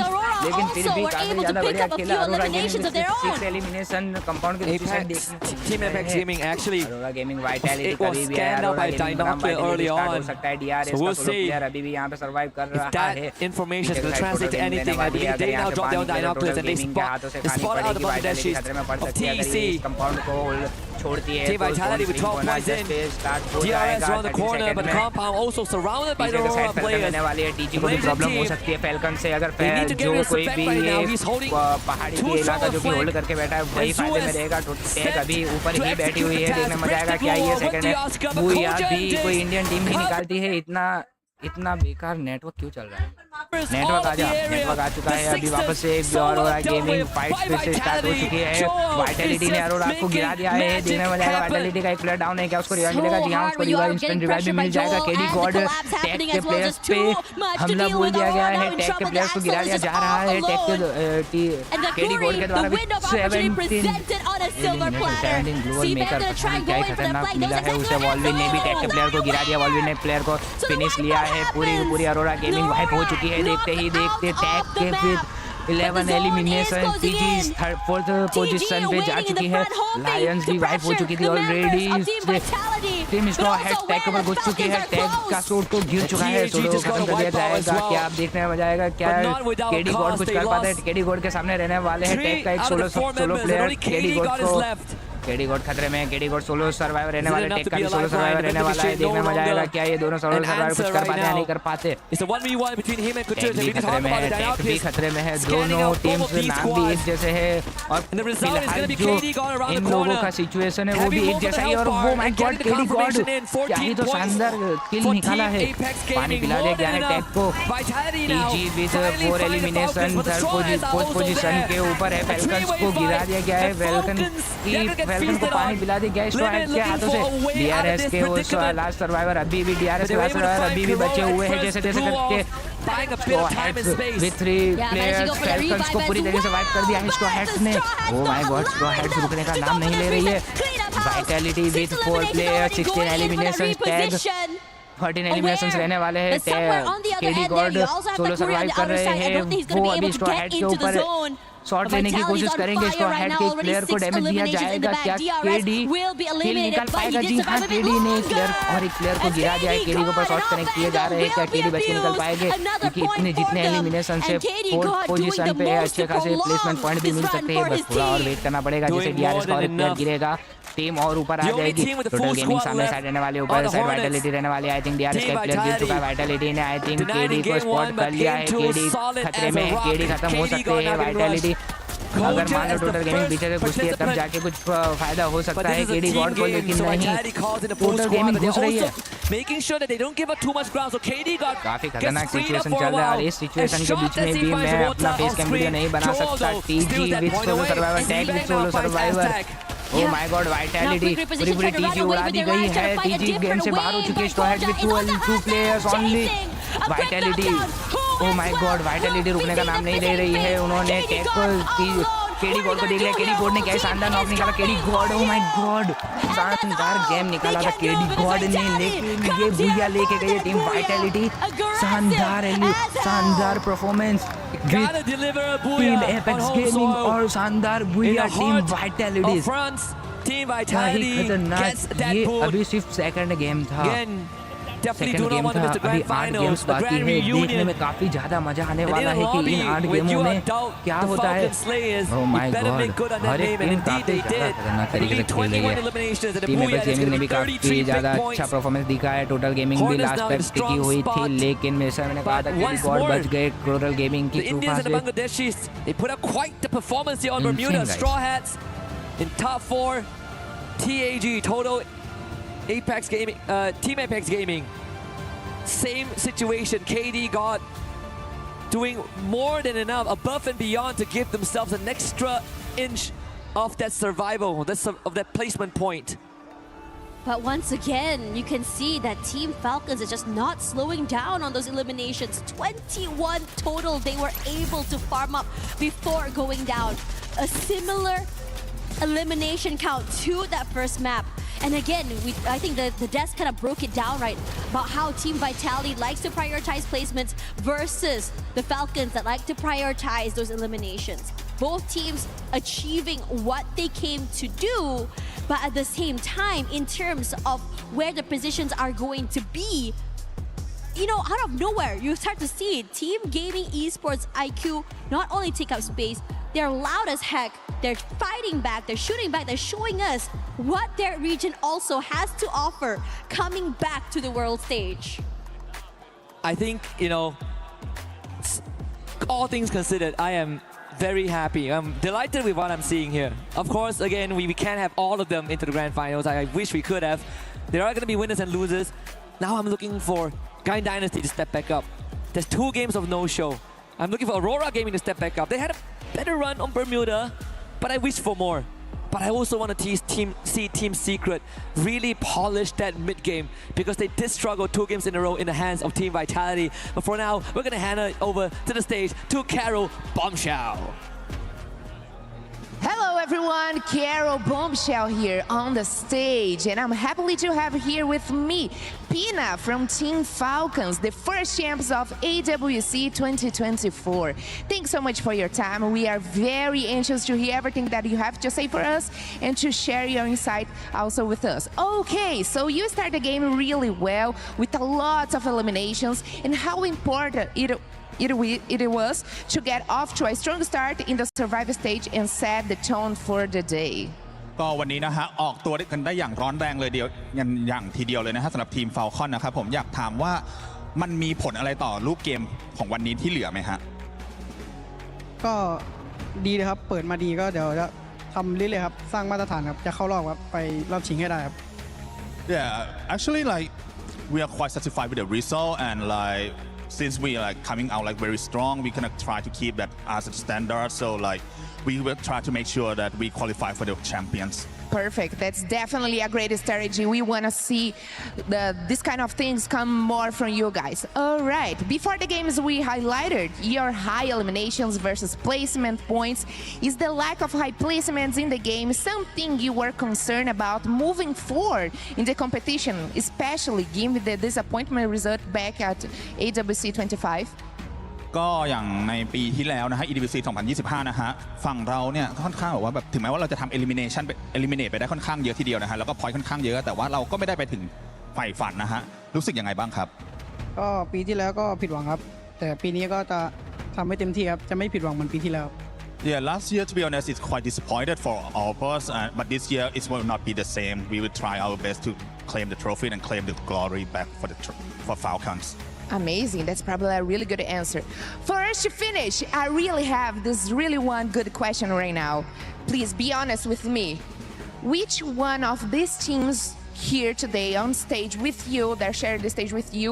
लेकिन फिर भी काफी ज्यादा बढ़िया खेला अरोरा गेमिंग में 6 एलिमिनेशन कंपाउंड के दूसरी साइड देखने Team Apex Gaming actually Arora gaming vitality it was कभी भी scanned out by Dinokia early on. हो सकता है। डीआरएस So का we'll सोलो see प्लेयर अभी भी यहां पे सर्वाइव कर रहा है। that information is going to translate to anything. I believe they now drop down Dinoculus and they spot out the Bangladeshis of TEC. Compound को छोड़ती है। Team Vitality with 12 points in. DRS around the corner, but the compound also surrounded by the Aurora players. TG को भी problem हो सकती है falcon से, अगर जो कोई भी पहाड़ी के इलाका जो कि होल्ड करके बैठा है वही फायदे में रहेगा। टैग अभी ऊपर ही बैठी हुई है, देखने में जाएगा क्या ये सेकंड है। वो अभी कोई इंडियन टीम ही निकालती है। इतना बेकार नेटवर्क क्यों चल रहा है? नेटवर्क आ चुका है। अभी वापस से अरोरा गेमिंग फाइट फिर से स्टार्ट हो चुकी है। वाइटैलिटी ने अरोरा को गिरा दिया है, देखने में जाएगा वाइटैलिटी का एक प्लेयर डाउन है, क्या उसको रिवाइव मिलेगा? जी हां, उसको रिवाइव इंस्टेंट रिवाइव भी मिल जाएगा। केडी गॉड टैग के प्लेयर्स पे हमला बोल दिया गया है, टैग के प्लेयर्स को गिरा दिया जा रहा है। टैग के केडी गॉड के द्वारा 17 ग्लोबल मेकर क्या खतरनाक मिला है उसे। वॉल्विन ने भी टैग के प्लेयर को गिरा दिया, वॉल्विन ने प्लेयर को फिनिश लिया है। पूरी अरोरा गेमिंग वाइप हो चुकी है। देखते ही देखते टैग के फिर 11 एलिमिनेशन, टीजी 4th पोजीशन पे जा चुकी है। लायंस भी वाइप हो चुकी थी already. Team straw head tag के ऊपर घुस चुकी है। टैग का शॉट तो गिर चुका है, शॉट को खत्म कर दिया जाएगा। क्या आप देखने में मजा आएगा? क्या केडी गॉड कुछ कर पाता है? केडी गॉड के सामने रहने वाले हैं टैग का एक सोलो प्लेयर। केडी गॉड को केडी गॉड खतरे में है, केडी गॉड सोलो सर्वाइवर रहने वाले, टेक का भी सोलो सर्वाइवर रहने वाला है, देखने में मजा आएगा क्या ये दोनों सोलो सर्वाइवर कुछ कर पाते हैं नहीं कर पाते। टेक भी खतरे में है, टेक भी खतरे में है, दोनों टीम्स नाम भी एक जैसे है और फिलहाल जो इन लोगों का सिचुएशन है वो भी एक जैसा ही और वो माय गॉड केडी गॉड क्या ही तो शानदार किल निकाला है, पानी पिला दिया गया है टेक को। TG with 4 elimination, third position के ऊपर है, फैल्कन्स को गिरा दिया गया है, फैल्कन को पानी पिला दिया गया है स्ट्रॉ हेड्स के हाथों से। डीआरएस के वो लास्ट सर्वाइवर अभी भी डीआरएस के लास्ट सर्वाइवर अभी भी बचे हुए हैं जैसे जैसे करके विद 3 प्लेयर्स फैल्कन्स को पूरी तरीके से वाइप कर दिया है स्ट्रॉ हेड्स ने। Oh my god straw heads रुकने का नाम नहीं ले रही है। Vitality with 4 players, 16 elimination, tag 13 eliminations रहने वाले हैं। केडी गॉड सोलो सर्वाइव कर रहे हैं, वो अभी स्ट्रॉ हेड के ऊपर शॉट लेने की कोशिश करेंगे, स्ट्रॉ हेड के प्लेयर को डैमेज दिया जाएगा, क्या केडी किल निकाल पाएगा? जी हाँ, केडी ने एक प्लेयर और एक प्लेयर को गिरा दिया है, केडी के ऊपर शॉट कनेक्ट किए जा रहे हैं, क्या केडी बच के निकल पाएंगे? क्योंकि इतने जितने एलिमिनेशन से 4th पोजीशन पे अच्छे खासे प्लेसमेंट पॉइंट भी मिल सकते हैं, बस थोड़ा और वेट करना पड़ेगा। जैसे डीआरएस का और एक प्लेयर गिरेगा टीम और ऊपर आ जाएगी। टोटल गेमिंग सामने साइड रहने वाले, ऊपर साइड वाइटैलिटी रहने वाली। आई थिंक डीआरएस का प्लेयर गिर चुका है, वाइटैलिटी ने आई थिंक केडी को स्पॉट कर लिया है, केडी खतरे में है, केडी खत्म हो सकते हैं। वाइटैलिटी अगर मान लो टोटल गेमिंग पीछे से घुसती है तब जाके कुछ फायदा हो सकता है केडी गॉड को, लेकिन नहीं, टोटल गेमिंग घुस रही है। काफी खतरनाक सिचुएशन चल रहा है और इस सिचुएशन के बीच में भी मैं अपना फेस कैम वीडियो नहीं बना सकता। TG with solo survivor, tag with solo survivor, oh my God vitality पूरी टीजी उड़ा दी गई है, टीजी गेम से बाहर हो चुकी है। Straw head with 2 players only. Vitality oh my God vitality रुकने का नाम नहीं ले रही है, उन्होंने टेक को केडी गॉड को देख लिया, केडी गॉड ने क्या शानदार नॉक निकाला, KD God oh my God शानदार गेम निकाला था केडी गॉड ने, लेकिन ये बुया लेके गई टीम वाइटैलिटी। शानदार परफॉर्मेंस टीम एपेक्स गेमिंग और शानदार बुया टीम वाइटैलिटी। खतरनाक, ये अभी सिर्फ सेकंड गेम था, सेकंड गेम था, अभी 8 गेम्स बाकी है। देखने में काफी ज्यादा मजा आने वाला है कि इन 8 गेमों में क्या होता है। ओह माय गॉड हर एक टीम काफी ज्यादा खतरनाक तरीके से खेल रही है। टीम एपेक्स गेमिंग ने भी काफी ज्यादा अच्छा परफॉर्मेंस दिखा है, टोटल गेमिंग भी लास्ट तक टिकी हुई थी, लेकिन जैसे मैंने कहा था कि गॉड बच गए टोटल गेमिंग की कृपा से। Apex Gaming, Team Apex Gaming, same situation. KD got doing more than enough, above and beyond, to give themselves an extra inch of that survival, of that placement point. But once again, you can see that Team Falcons is just not slowing down on those eliminations. 21 total they were able to farm up before going down. A similar elimination count to that first map. And again, I think the desk kind of broke it down, right? About how Team Vitality likes to prioritize placements versus the Falcons that like to prioritize those eliminations. Both teams achieving what they came to do, but at the same time, in terms of where the positions are going to be, you know, out of nowhere, you start to see Team Gaming Esports IQ not only take up space, they're loud as heck, they're fighting back, they're shooting back, they're showing us what their region also has to offer coming back to the world stage. I think, you know, all things considered, I am very happy. I'm delighted with what I'm seeing here. Of course, again, we can't have all of them into the grand finals. I wish we could have. There are going to be winners and losers. Now I'm looking for Garena Dynasty to step back up. There's 2 games of no-show. I'm looking for Aurora Gaming to step back up. They had a better run on Bermuda, but I wish for more. But I also want to see Team Secret really polish that mid-game, because they did struggle 2 games in a row in the hands of Team Vitality. But for now, we're going to hand it over to the stage to Carol Bombshell. Hello everyone, Carol Bombshell here on the stage, and I'm happy to have here with me Pina from Team Falcons, the first champs of EWC 2024. Thanks so much for your time. We are very anxious to hear everything that you have to say for us and to share your insight also with us. Okay, so you start the game really well with a lot of eliminations, and how important it was to get off to a strong start in the survival stage and set the tone for the day. ก็วันนี้นะฮะออกตัวกันได้อย่างร้อนแรงเลยอย่างทีเดียวเลยนะฮะสำหรับทีมฟาลคอนนะครับผมอยากถามว่ามันมีผลอะไรต่อรูปเกมของวันนี้ที่เหลือไหมฮะก็ดีเลยครับเปิดมาดีก็เดี๋ยวจะทำเรื่อยๆครับสร้างมาตรฐานครับจะเข้ารอบครับไปรอบชิงให้ได้ครับ Yeah, actually like we are quite satisfied with the result and like since we are like coming out like very strong we gonna try to keep that as a standard so like we will try to make sure that we qualify for the champions. Perfect. That's definitely a great strategy. We want to see this kind of things come more from you guys. All right. Before the games, we highlighted your high eliminations versus placement points. Is the lack of high placements in the game something you were concerned about moving forward in the competition, especially given the disappointment result back at EWC 25? ก็อย่างในปีที่แล้วนะฮะ EWC 2025 นะฮะฝั่งเราเนี่ยค่อนข้างบอกว่าแบบถึงแม้ว่าเราจะทำ eliminate ไปได้ค่อนข้างเยอะทีเดียวนะฮะแล้วก็ point ค่อนข้างเยอะแต่ว่าเราก็ไม่ได้ไปถึงใฝ่ฝันนะฮะรู้สึกยังไงบ้างครับก็ปีที่แล้วก็ผิดหวังครับแต่ปีนี้ก็จะทำให้เต็มที่ครับจะไม่ผิดหวังเหมือนปีที่แล้ว Yeah, last year to be honest it's quite disappointed for all of us but this year it will not be the same. We will try our best to claim the trophy and claim the glory back for Falcons. Amazing. That's probably a really good answer. For us to finish, I really have this really one good question right now. Please be honest with me. Which one of these teams here today on stage with you, that share the stage with you,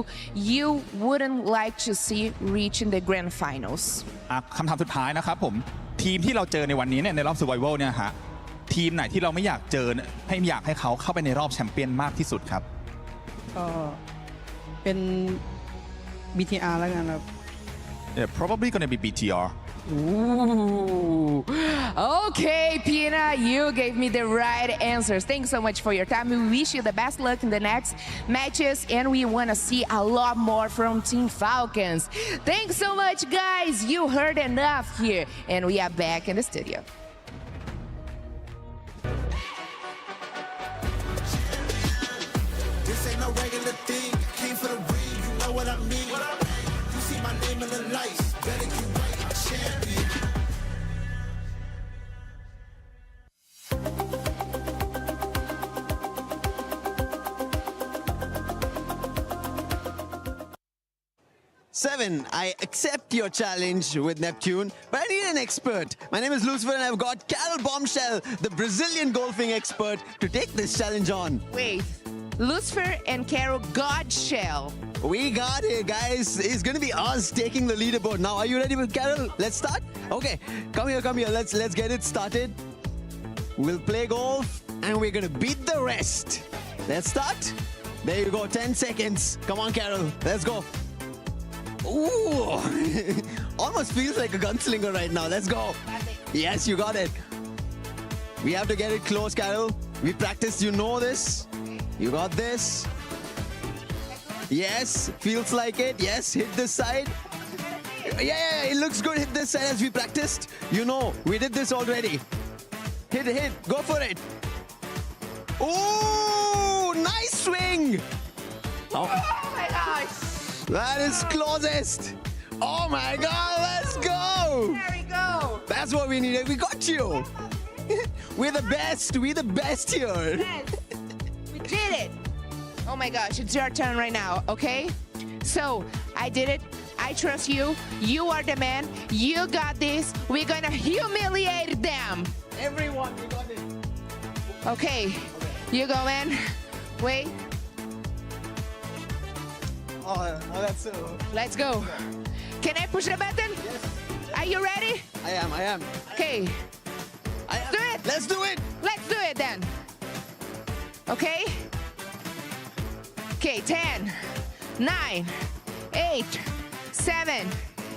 you wouldn't like to see reach in the grand finals? คำถามสุดท้ายนะครับผมทีมที่เราเจอในวันนี้เนี่ยในรอบ Survival เนี่ยฮะทีมไหนที่เราไม่อยากเจออยากให้เขาเข้าไปในรอบแชมเปี้ยนมากที่สุดครับก็เป็น BTR แล้วกันครับ Yeah, probably gonna be BTR. Ooh. Okay, Pina, you gave me the right answers. Thanks so much for your time. We wish you the best luck in the next matches, and we want to see a lot more from Team Falcons. Thanks so much, guys. You heard enough here, and we are back in the studio. This ain't no regular thing. Came for the ring, you know what I mean. You see my name in the lights, better get right, champion. Seven, I accept your challenge with Neptune, but I need an expert. My name is Lucifer and I've got Carol Bombshell, the Brazilian golfing expert, to take this challenge on. Wait, Lucifer and Carol Godshell. We got it, guys. It's gonna be us taking the leaderboard. Now, are you ready with Carol? Let's start? Okay, come here. Let's get it started. We'll play golf and we're gonna beat the rest. Let's start. There you go, 10 seconds. Come on, Carol, let's go. Ooh, almost feels like a gunslinger right now. Let's go. Yes, you got it. We have to get it close, Carol. We practiced, you know this. You got this. Yes, feels like it. Yes, hit this side. Yeah, it looks good. Hit this side as we practiced. You know, we did this already. Hit, go for it. Ooh, nice swing. Oh my gosh. That is closest. Oh my God, let's go. There we go. That's what we needed. We got you. We're the best. We're the best here. Yes, we did it. Oh my gosh, it's your turn right now, okay? So, I did it. I trust you. You are the man. You got this. We're gonna humiliate them. Everyone, we got it. Okay, you go, man. Wait. Oh, that's so... Let's go. Can I push the button? Yes. Are you ready? I am. Okay. Do it. Let's do it. Let's do it then. Okay? Okay, 10, 9, 8, 7,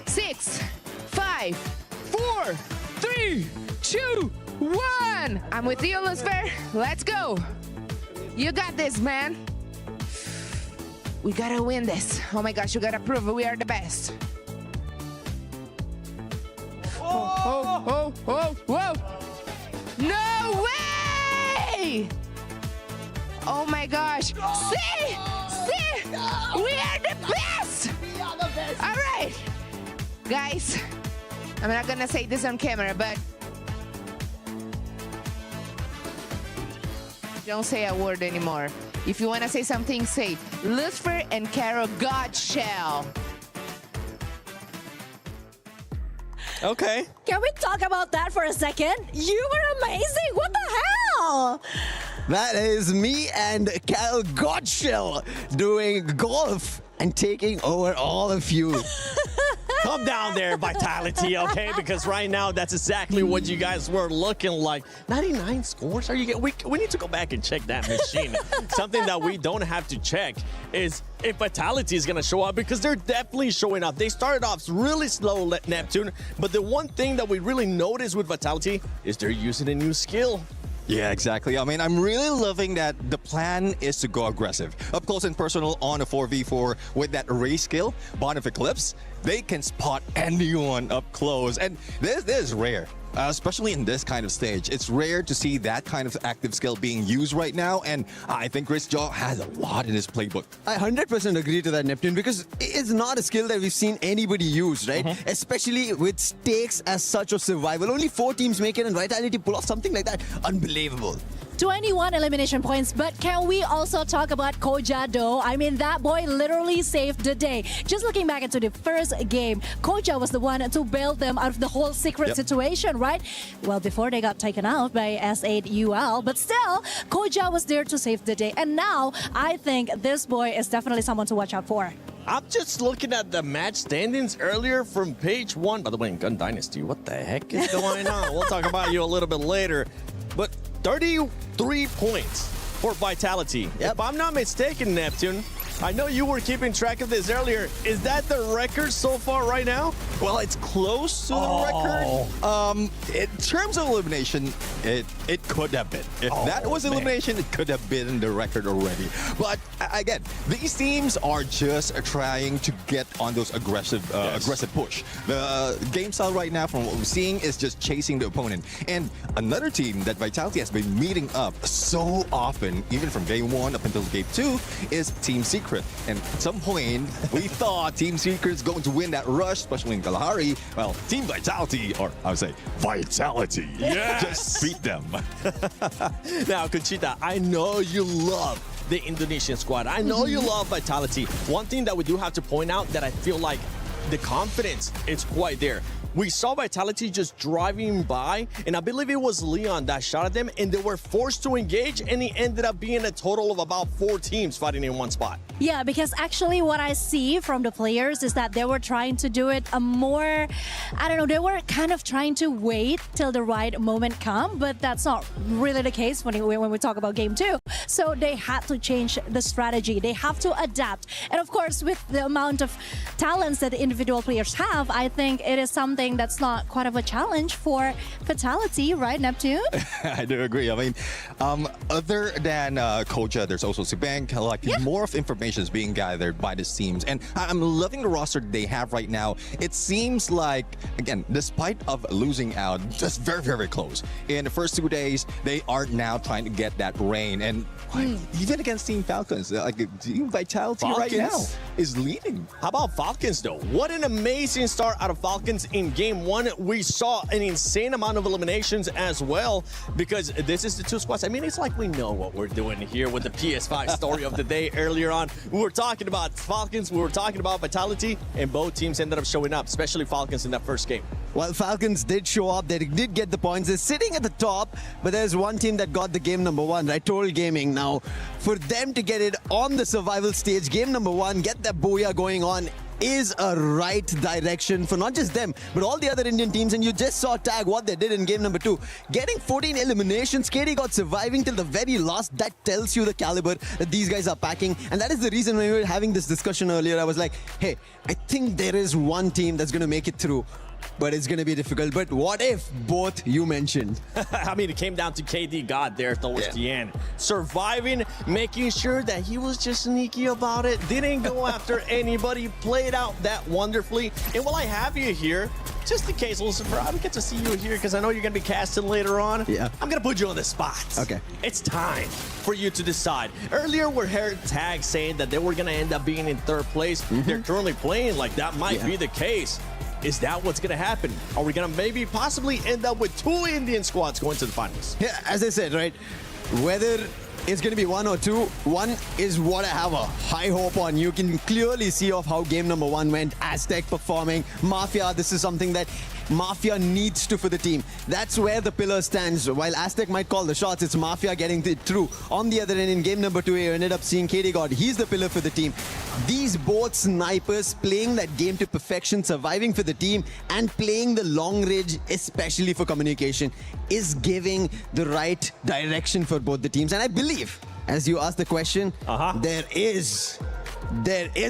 6, 5, 4, 3, 2, 1. I'm with you, Lucifer. Let's go. You got this, man. We gotta win this. Oh my gosh, you gotta prove we are the best. Whoa. No way! Oh my gosh. See? We are the best! We are the best. All right. Guys, I'm not gonna say this on camera, but Don't say a word anymore. If you want to say something, say Lucifer and Carol Godshell. Okay. Can we talk about that for a second? You were amazing. What the hell? That is me and Cal Godshell doing golf and taking over all of you. Calm down there, Vitality, okay? Because right now, that's exactly what you guys were looking like. 99 scores? Are you getting? We need to go back and check that machine. Something that we don't have to check is if Vitality is going to show up, because they're definitely showing up. They started off really slow, Neptune, but the one thing that we really noticed with Vitality is they're using a new skill. Yeah, exactly. I mean, I'm really loving that the plan is to go aggressive. Up close and personal on a 4v4 with that array skill, Bond of Eclipse, they can spot anyone up close. And this is rare. Especially in this kind of stage. It's rare to see that kind of active skill being used right now, and I think Chris Jaw has a lot in his playbook. I 100% agree to that, Neptune, because it's not a skill that we've seen anybody use, right? Especially with stakes as such of survival. Only 4 teams make it, and Vitality pull off something like that. Unbelievable. 21 elimination points, but can we also talk about Koja though? I mean, that boy literally saved the day. Just looking back into the first game, Koja was the one to bail them out of the whole secret situation, right? Well, before they got taken out by S8UL, but still, Koja was there to save the day. And now, I think this boy is definitely someone to watch out for. I'm just looking at the match standings earlier from page 1. By the way, in Gun Dynasty, what the heck is going on? We'll talk about you a little bit later. But 33 points for Vitality. If I'm not mistaken, Neptune, I know you were keeping track of this earlier. Is that the record so far right now? Well, it's close to the record. In terms of elimination, it could have been. If that was elimination, it could have been the record already. But again, these teams are just trying to get on those aggressive push. The game style right now, from what we're seeing, is just chasing the opponent. And another team that Vitality has been meeting up so often, even from game 1 up until game 2, is Team Secret. And at some point, we thought Team Secret's going to win that rush, especially in Kalahari. Well, Team Vitality, or I would say Vitality, just beat them. Now, Conchita, I know you love the Indonesian squad. I know you love Vitality. One thing that we do have to point out that I feel like the confidence is quite there. We saw Vitality just driving by, and I believe it was Leon that shot at them, and they were forced to engage, and it ended up being a total of about 4 teams fighting in one spot. Yeah, because actually what I see from the players is that they were trying to do it a more, I don't know, they were kind of trying to wait till the right moment come, but that's not really the case when we talk about game 2. So they had to change the strategy. They have to adapt. And of course, with the amount of talents that the individual players have, I think it is something that's not quite of a challenge for Vitality, right, Neptune? I do agree. I mean, other than Koja, there's also Sibank. Like, more of information is being gathered by these teams. And I'm loving the roster they have right now. It seems like, again, despite of losing out, just very, very close. In the first 2 days, they are now trying to get that reign. And even against Team Falcons, like Team Vitality right now is leading. How about Falcons, though? What an amazing start out of Falcons in game 1. We saw an insane amount of eliminations as well, because this is the 2 squads. I mean, it's like we know what we're doing here with the PS5 story of the day earlier on. We were talking about Falcons, we were talking about Vitality, and both teams ended up showing up, especially Falcons in that first game. Well, Falcons did show up. They did get the points. They're sitting at the top, but there's one team that got the game number 1, right? Total Gaming. Now, for them to get it on the survival stage, game number 1, get that booyah going on, is a right direction for not just them, but all the other Indian teams. And you just saw Tag what they did in game number 2. Getting 14 eliminations, KD got surviving till the very last. That tells you the caliber that these guys are packing. And that is the reason when we were having this discussion earlier, I was like, hey, I think there is one team that's going to make it through. But it's going to be difficult. But what if both you mentioned? I mean, it came down to KD God there towards the end. Surviving, making sure that he was just sneaky about it. Didn't go after anybody. Played out that wonderfully. And while I have you here, just in case, Lucifer, I don't get to see you here because I know you're going to be casting later on. Yeah. I'm going to put you on the spot. Okay. It's time for you to decide. Earlier, we heard Tag saying that they were going to end up being in 3rd place. They're currently playing like that might be the case. Is that what's going to happen? Are we going to maybe possibly end up with 2 Indian squads going to the finals? Yeah, as I said, right, whether it's going to be 1 or 2. 1 is what I have a high hope on. You can clearly see of how game number 1 went. Aztec performing. Mafia, this is something that Mafia needs to for the team. That's where the pillar stands. While Aztec might call the shots, it's Mafia getting it through. On the other end, in game number 2, you ended up seeing KD God. He's the pillar for the team. These both snipers playing that game to perfection, surviving for the team, and playing the long range, especially for communication, is giving the right direction for both the teams. And I believe, as you asked the question, there is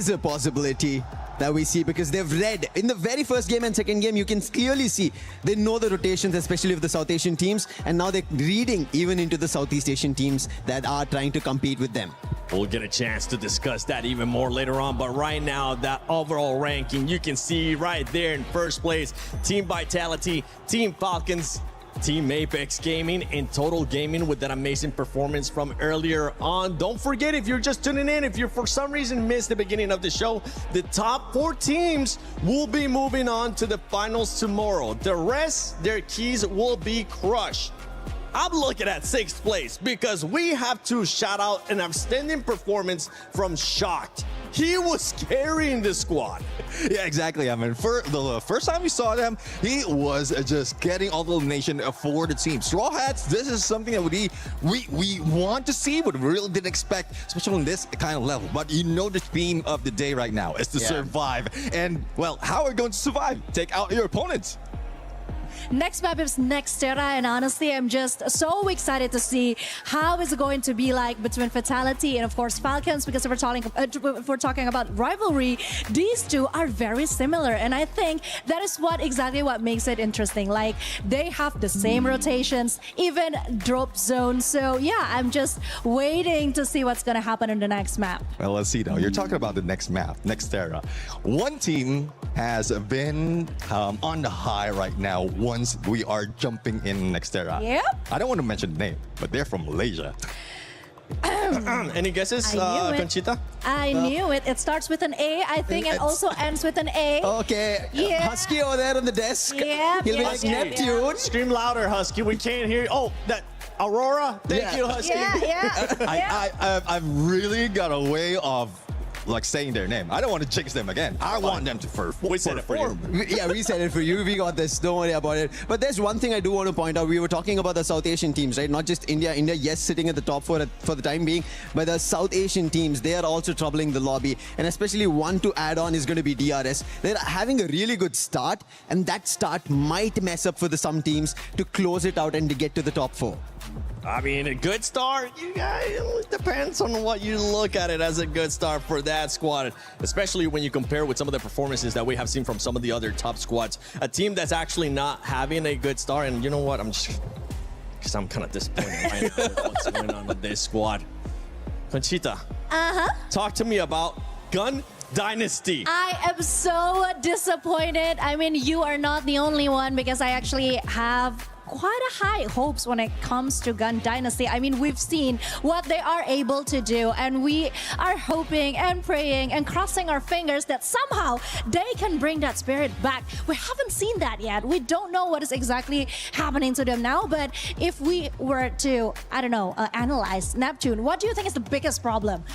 a possibility that we see, because they've read in the very first game and second game, you can clearly see they know the rotations, especially of the South Asian teams, and now they're reading even into the Southeast Asian teams that are trying to compete with them. We'll get a chance to discuss that even more later on, but right now, that overall ranking, you can see right there in first place, Team Vitality, Team Falcons, Team Apex Gaming, and Total Gaming with that amazing performance from earlier on. Don't forget, if you're just tuning in, if you for some reason missed the beginning of the show, the top 4 teams will be moving on to the finals tomorrow. The rest, their keys will be crushed. I'm looking at 6th place because we have to shout out an outstanding performance from Shocked. He was carrying the squad. Yeah, exactly. I mean, for the first time we saw them, he was just getting all the elimination for the team. Straw Hats, this is something that we want to see, but we really didn't expect, especially on this kind of level. But you know the theme of the day right now is to survive. And, well, how are we going to survive? Take out your opponents. Next map is Nextera, and honestly, I'm just so excited to see how it's going to be like between Fatality and, of course, Falcons, because if we're talking about rivalry, these two are very similar, and I think that is exactly what makes it interesting. Like, they have the same rotations, even drop zones. So yeah, I'm just waiting to see what's going to happen in the next map. Well, let's see now. You're talking about the next map, Nextera. One team has been on the high right now once we are jumping in Nextera. Yep. I don't want to mention the name, but they're from Malaysia. Any guesses, Conchita? I knew it. It starts with an A, I think, and also ends with an A. Okay. Yeah. Husky over there on the desk. Yeah. He'll be like Neptune. Scream louder, Husky. We can't hear you. Oh, that Aurora. Thank you, Husky. I've really got a way of like saying their name. I don't want to jinx them again. I want them to first. We said it for you. Yeah, we said it for you. We got this. Don't worry about it. But there's one thing I do want to point out. We were talking about the South Asian teams, right? Not just India. India, yes, sitting at the top for the time being. But the South Asian teams, they are also troubling the lobby. And especially one to add on is going to be DRS. They're having a really good start. And that start might mess up for some teams to close it out and to get to the top 4. I mean, a good start, it depends on what you look at it as a good start for that squad, especially when you compare with some of the performances that we have seen from some of the other top squads. A team that's actually not having a good start, and you know what, because I'm kind of disappointed right now with what's going on with this squad. Conchita, talk to me about Gun Dynasty. I am so disappointed. I mean, you are not the only one, because I actually have quite a high hopes when it comes to Gun Dynasty. I mean, we've seen what they are able to do, and we are hoping and praying and crossing our fingers that somehow they can bring that spirit back. We haven't seen that yet. We don't know what is exactly happening to them now, but if we were to, I don't know, analyze Neptune, what do you think is the biggest problem?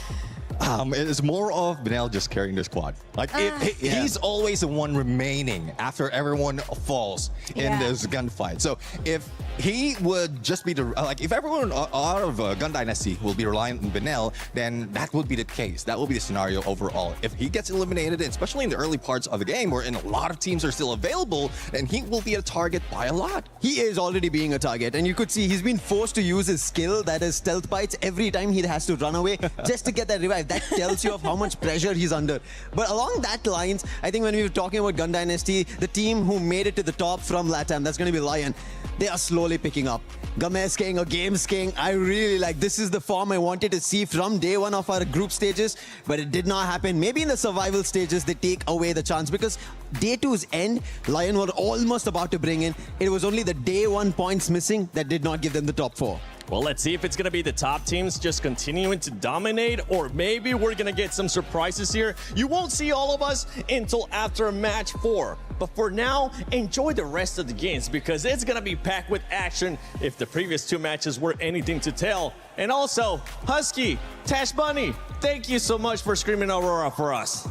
It is more of Benel just carrying the squad. Like, he's always the one remaining after everyone falls in this gunfight. So if he would just be if everyone out of Gun Dynasty will be relying on Benel, then that would be the case. That will be the scenario overall. If he gets eliminated, especially in the early parts of the game where a lot of teams are still available, then he will be a target by a lot. He is already being a target, and you could see he's been forced to use his skill, that is stealth bites, every time he has to run away just to get that revive. That tells you of how much pressure he's under. But along that lines, I think when we were talking about Gun Dynasty, the team who made it to the top from LATAM, that's going to be Lion, they are slowly picking up. Games King or Games King, I really like. This is the form I wanted to see from day one of our group stages, but it did not happen. Maybe in the survival stages, they take away the chance, because day 2's end, Lion were almost about to bring in. It was only the day 1 points missing that did not give them the top 4. Well, let's see if it's going to be the top teams just continuing to dominate, or maybe we're going to get some surprises here. You won't see all of us until after match 4. But for now, enjoy the rest of the games because it's going to be packed with action if the previous 2 matches were anything to tell. And also, Husky, Tash Bunny, thank you so much for screaming Aurora for us.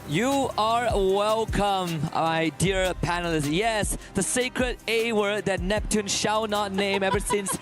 You are welcome, my dear panelists. Yes, the sacred A word that Neptune shall not name ever since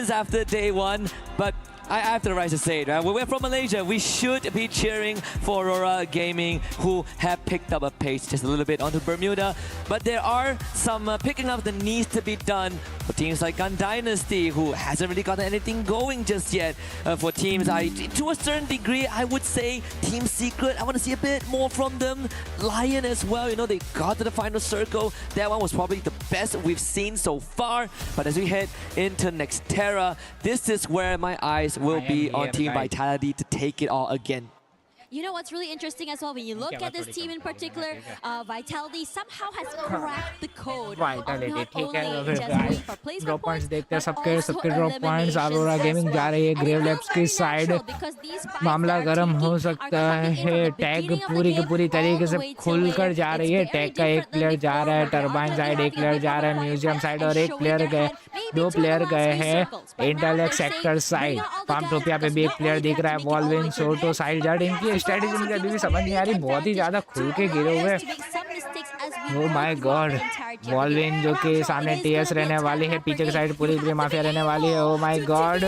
after day 1. But I have the right to say it, right? We're from Malaysia. We should be cheering for Aurora Gaming, who have picked up a pace just a little bit onto Bermuda. But there are some picking up that needs to be done for teams like Gun Dynasty, who hasn't really gotten anything going just yet. For teams, to a certain degree, I would say Team Secret, I want to see a bit more from them. Lion as well, you know, they got to the final circle. That one was probably the best we've seen so far. But as we head into Nextera, this is where my eyes will be on Team Vitality to take it all again. You know what's really interesting as well, when you look at this team in particular, Vitality somehow has cracked the code. Vitality ठीक है, फिर guys drop points देखते हैं सबके drop points. Aurora Gaming जा रही है Grave Labs की side. मामला गर्म हो सकता है. टैग पूरी की पूरी तरीके से खुलकर जा रही है. टैग का एक प्लेयर जा रहा है, टर्बाइन साइड एक प्लेयर जा रहा है, म्यूजियम साइड और एक प्लेयर गए, 2 प्लेयर गए हैं इंटेलेक्ट सेक्टर साइड. फार्मटोपिया पे भी एक प्लेयर दिख रहा है. वॉल्विन, सोटो, साइड जाट, इनकी स्ट्रेटेजी मुझे अभी भी समझ नहीं आ रही. बहुत ही ज्यादा खुल के गिरे हुए. ओह माय गॉड. वॉल्विन जो कि सामने टीएस रहने वाली है, पीछे की साइड पूरी पूरी माफिया रहने वाली है. Oh my God.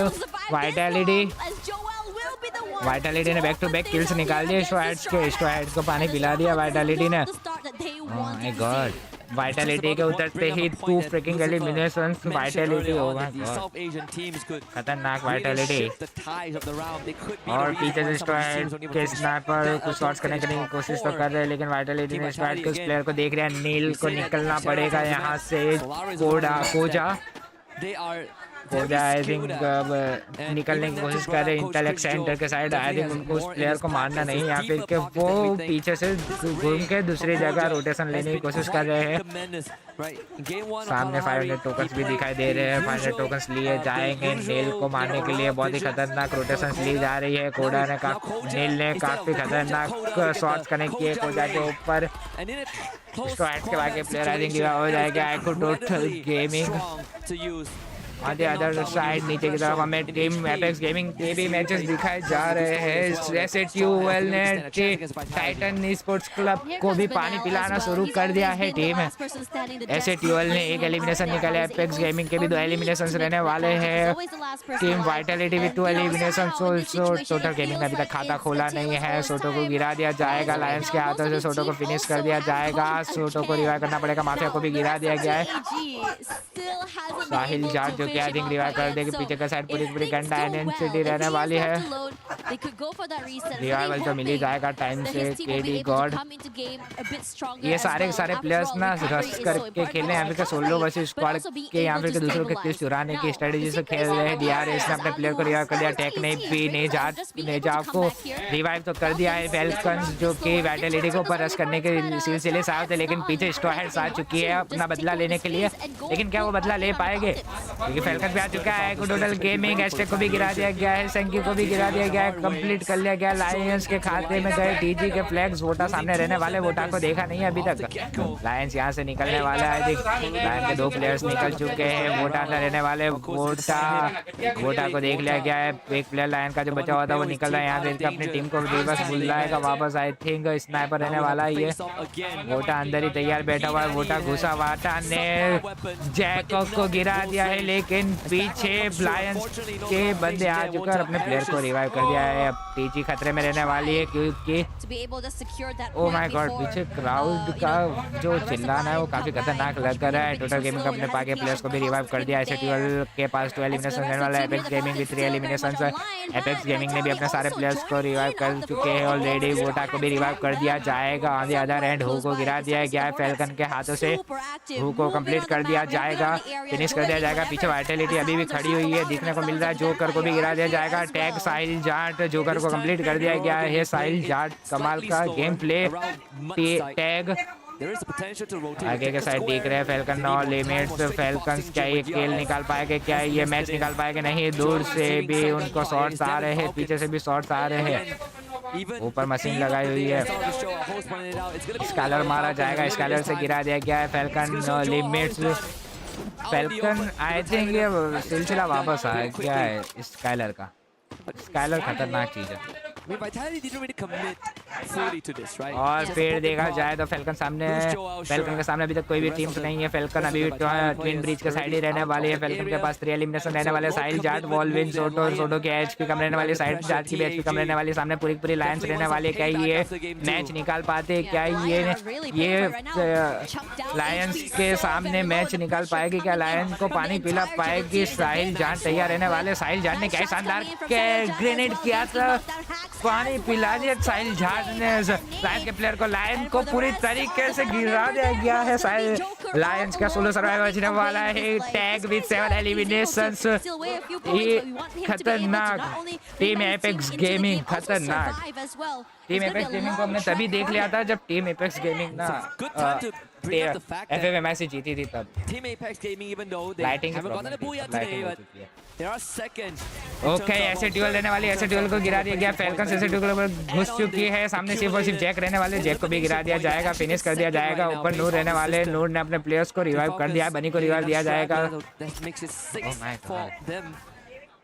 वाइटैलिटी ने बैक टू बैक किल्स निकाल दिए. स्टोहेड्स को पानी पिला दिया वाइटैलिटी ने. Oh my God. वाइटैलिटी के उतरते ही 2 fricking eliminations. Vitality, oh my God, खतरनाक वाइटैलिटी. और पीछे से स्टोहेड के स्नाइपर कुछ शॉट्स करने की कोशिश तो कर रहे हैं, लेकिन वाइटैलिटी ने स्टोहेड के उस प्लेयर को देख रहा है. नील को निकलना पड़ेगा यहाँ से. कोजा आई थिंक निकलने की कोशिश कर रहे हैं इंटेलेक्ट सेंटर के साइड. आई थिंक उनको उस प्लेयर को मारना नहीं है, या फिर कि वो पीछे से घूम के दूसरी जगह रोटेशन लेने की कोशिश कर रहे हैं. सामने 500 टोकन्स भी दिखाई दे रहे हैं. 500 टोकन्स लिए जाएंगे नील को मारने के लिए. बहुत ही खतरनाक रोटेशन ली जा रही है. कोडा ने नील ने काफी खतरनाक शॉट्स कनेक्ट किए कोजा के ऊपर. स्ट्राइट के बाकी प्लेयर आई थिंक हो जाएगा. Total gaming on the other side. नीचे की तरफ हमें टीम एपेक्स गेमिंग के भी मैचेस दिखाए जा रहे हैं. एसएटीयूएल ने टाइटन स्पोर्ट्स क्लब को भी पानी पिलाना शुरू कर दिया है. टीम एसएटीयूएल ने 1 एलिमिनेशन निकाले. एपेक्स गेमिंग के भी 2 एलिमिनेशंस रहने वाले हैं. टीम वाइटैलिटी भी 2 एलिमिनेशन. टोटल गेमिंग ने अभी तक खाता खोला नहीं है. सोटो को गिरा दिया जाएगा. लायंस के हाथों से सोटो को फिनिश कर दिया जाएगा. सोटो को रिवाइव करना पड़ेगा. माफिया को भी गिरा दिया गया है. साहिल जाट जो आई थिंक रिवाइव कर देगी. पीछे का साइड पूरी पूरी गन डायनेंसिटी रहने वाली है. रिवाइवल तो मिल ही जाएगा टाइम से. केडी गॉड, ये सारे प्लेयर्स ना रश करके खेल रहे हैं. यहाँ पे सोलो वर्सेस स्क्वाड के यहाँ पे दूसरों के किल्स चुराने की स्ट्रेटेजी से खेल रहे हैं. डीआरएस ने अपने प्लेयर को रिवाइव कर दिया. टेक ने भी नेजा को रिवाइव तो कर दिया है. फैल्कन्स जो कि वाइटैलिटी को ऊपर रश करने के सिलसिले से आए थे, लेकिन पीछे स्टोहेड्स आ चुकी है अपना बदला लेने के लिए. लेकिन क्या वो बदला ले पाएंगे? क्योंकि फैल्कन भी आ चुका है. टोटल गेमिंग एस्टेक को भी गिरा दिया गया है. संकी को भी गिरा दिया गया है. कंप्लीट कर लिया गया. लायंस के खाते में गए टीजी के फ्लैग्स. वोटा सामने रहने वाले. वोटा को देखा नहीं अभी तक. लायंस यहाँ से निकलने वाला है. लायन के 2 प्लेयर्स निकल चुके हैं. वोटा अंदर रहने वाले. वोटा को देख लिया गया है. एक प्लेयर लायन का जो बचा हुआ था वो निकल रहा है. यहाँ से अपनी टीम को रिवर्स बुलाएगा वापस. आई थिंक स्नाइपर रहने वाला है ये. वोटा अंदर ही तैयार बैठा हुआ है. वोटा घुसा. वाटा ने जैकब को गिरा दिया है, लेकिन पीछे लायंस के बंदे आ चुके और अपने प्लेयर को रिवाइव कर दिया है. अब टीजी खतरे में रहने वाली है क्योंकि ओह माय गॉड पीछे क्राउड का जो चिल्लाना है वो काफी खतरनाक लग रहा है. टोटल गेमिंग का अपने पाके प्लेयर्स को भी रिवाइव कर दिया. एसएटीएल के पास 2 एलिमिनेशन रहने वाला है. एपेक्स गेमिंग भी 3 एलिमिनेशंस. एपेक्स गेमिंग ने भी अपने सारे प्लेयर्स को रिवाइव कर चुके हैं ऑलरेडी. वोटा को भी रिवाइव कर दिया जाएगा. On the other and who co गिरा दिया गया है फैल्कन के हाथों से. हु को कंप्लीट कर दिया जाएगा, फिनिश कर दिया जाएगा. पीछे वाइटैलिटी अभी भी खड़ी हुई है, दिखने को मिल रहा है. जोकर को भी गिरा दिया जाएगा. टैग साहिल जाट, जोकर को कंप्लीट कर दिया गया है. साहिल जाट कमाल का गेम प्ले. टैग आगे के साइड दिख रहे हैं फैल्कन नो लिमिट्स। फैल्कन्स क्या ये किल निकाल पाएंगे, क्या ये मैच निकाल पाएंगे? नहीं, दूर से भी उनको शॉट्स आ रहे हैं, पीछे से भी शॉट्स आ रहे हैं। ऊपर मशीन लगाई हुई है, स्कैलर मारा जाएगा, स्कैलर से गिरा दिया गया है Falcon no limits. Falcon I think ये सिलसिला वापस आया क्या है स्काइलर का। स्काइलर खतरनाक चीज है। और फिर देखा जाए तो फैल्कन के सामने अभी तक कोई भी टीम नहीं है। फैल्कन अभी ट्विन ब्रिज के साइड ही रहने वाली है। फैल्कन के पास 3 एलिमिनेशन रहने वाले, साहिल जाट, वॉल्विन, सोटो के एचपी कम रहने वाली, साहिल जाट की भी एचपी कम रहने वाली, सामने पूरी लाइंस रहने वाली है। क्या ये मैच निकाल पाते? क्या ये लायंस के सामने मैच निकाल पाएगी? क्या लायंस को पानी पिला पाएगी? साहिल जाट तैयार रहने वाले। साहिल जाट ने क्या शानदार ग्रेनेड किया था, पानी पिला दिया साहिल झाट ने लायंस के प्लेयर को। लायन को पूरी तरीके से गिरा दिया गया है। साहिल लायंस का सोलो सर्वाइवल बचने वाला है। Tag with 7 eliminations. ये खतरनाक टीम एपेक्स गेमिंग, खतरनाक टीम एपेक्स गेमिंग को हमने तभी देख लिया था जब टीम एपेक्स गेमिंग ना FFMI से जीती थी तब। लाइटिंग ओके, ऐसे ड्यूल देने वाली, ऐसे ड्यूल को गिरा दिया गया। फैल्कन ऐसे ड्यूल पर घुस चुकी है। सामने सिर्फ और सिर्फ जैक रहने वाले, जैक को भी गिरा दिया जाएगा, फिनिश कर दिया जाएगा। ऊपर नूर रहने वाले, नूर ने अपने प्लेयर्स को रिवाइव कर दिया, बनी को रिवाइव दिया जाएगा। ओह माय गॉड,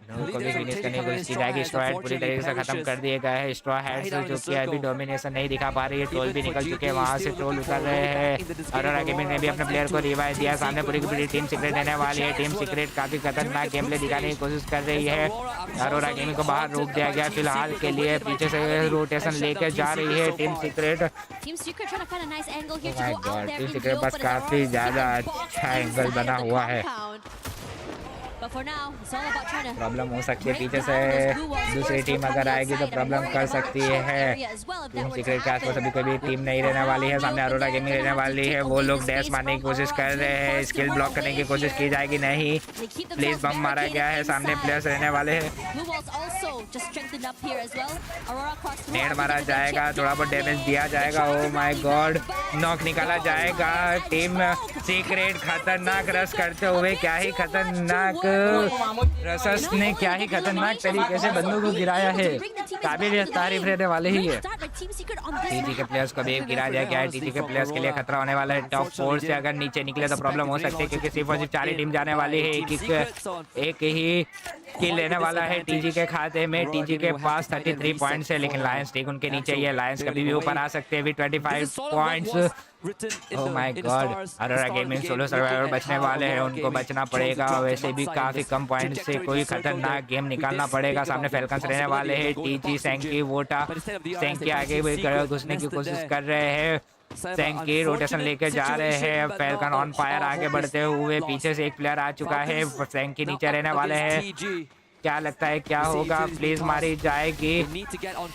नूर को भी फिनिश करने की कोशिश की जाएगी। स्ट्रॉ हेड पूरी तरीके से खत्म कर दिए गए हैं। स्ट्रॉ हेड जो कि अभी डोमिनेशन नहीं दिखा पा रही है। ट्रोल भी निकल चुके हैं, वहां से ट्रोल उतर रहे हैं। अरोरा गेमिंग ने भी अपने प्लेयर को रिवाइव दिया। सामने पूरी टीम सीक्रेट रहने वाली है। टीम सीक्रेट काफी खतरनाक गेम प्ले दिखाने की कोशिश कर रही है। अरोरा गेमिंग को बाहर रोक दिया गया फिलहाल के लिए। पीछे से रोटेशन लेकर जा रही है team Secret. My god, team Secret पास काफी ज्यादा अच्छा एंगल बना हुआ है। प्रॉब्लम हो सकती है, पीछे से दूसरी टीम अगर आएगी तो प्रॉब्लम कर सकती है। टीम सीक्रेट के आसपास अभी कोई भी टीम नहीं रहने वाली है। सामने अरोरा गेमिंग रहने वाली है। वो लोग डैश मारने की कोशिश कर रहे हैं, स्किल ब्लॉक करने की कोशिश की जाएगी। नहीं, प्लीज बम मारा गया है। सामने प्लेयर्स रहने वाले हैं, नेड मारा जाएगा, थोड़ा बहुत डैमेज दिया जाएगा। ओह माय गॉड, नॉक निकाला जाएगा। टीम सीक्रेट खतरनाक रश करते हुए, क्या ही खतरनाक रसस ने क्या ही खतरनाक तरीके से बंदूक को गिराया है। काबिल तारीफ रहने वाले ही है। टीजी के प्लेयर्स को भी गिरा दिया गया है। टीजी के प्लेयर्स के लिए खतरा होने वाला है। टॉप 4 से अगर नीचे निकले तो प्रॉब्लम हो सकती है, क्योंकि सिर्फ और सिर्फ 4 ही टीम जाने वाली है। एक ही किल लेने वाला है टीजी के खाते में। टीजी के पास 33 पॉइंट्स है, लेकिन लायंस ठीक उनके नीचे ही है। लायंस कभी भी ऊपर आ सकते हैं, 25 points. Oh my god, Aurora gaming solo survivor बचने वाले हैं, उनको बचना पड़ेगा। वैसे भी काफी कम पॉइंट से कोई खतरनाक गेम निकालना पड़ेगा। सामने फैल्कन्स रहने वाले हैं। टीजी, सैंकी, वोटा, सैंकी आगे घुसने की कोशिश कर रहे हैं। सैंकी रोटेशन लेके जा रहे हैं। फैल्कन ऑन फायर आगे बढ़ते हुए, पीछे से एक प्लेयर आ चुका है। सैंकी नीचे रहने वाले हैं। क्या लगता है क्या होगा? प्लीज मारी जाएगी।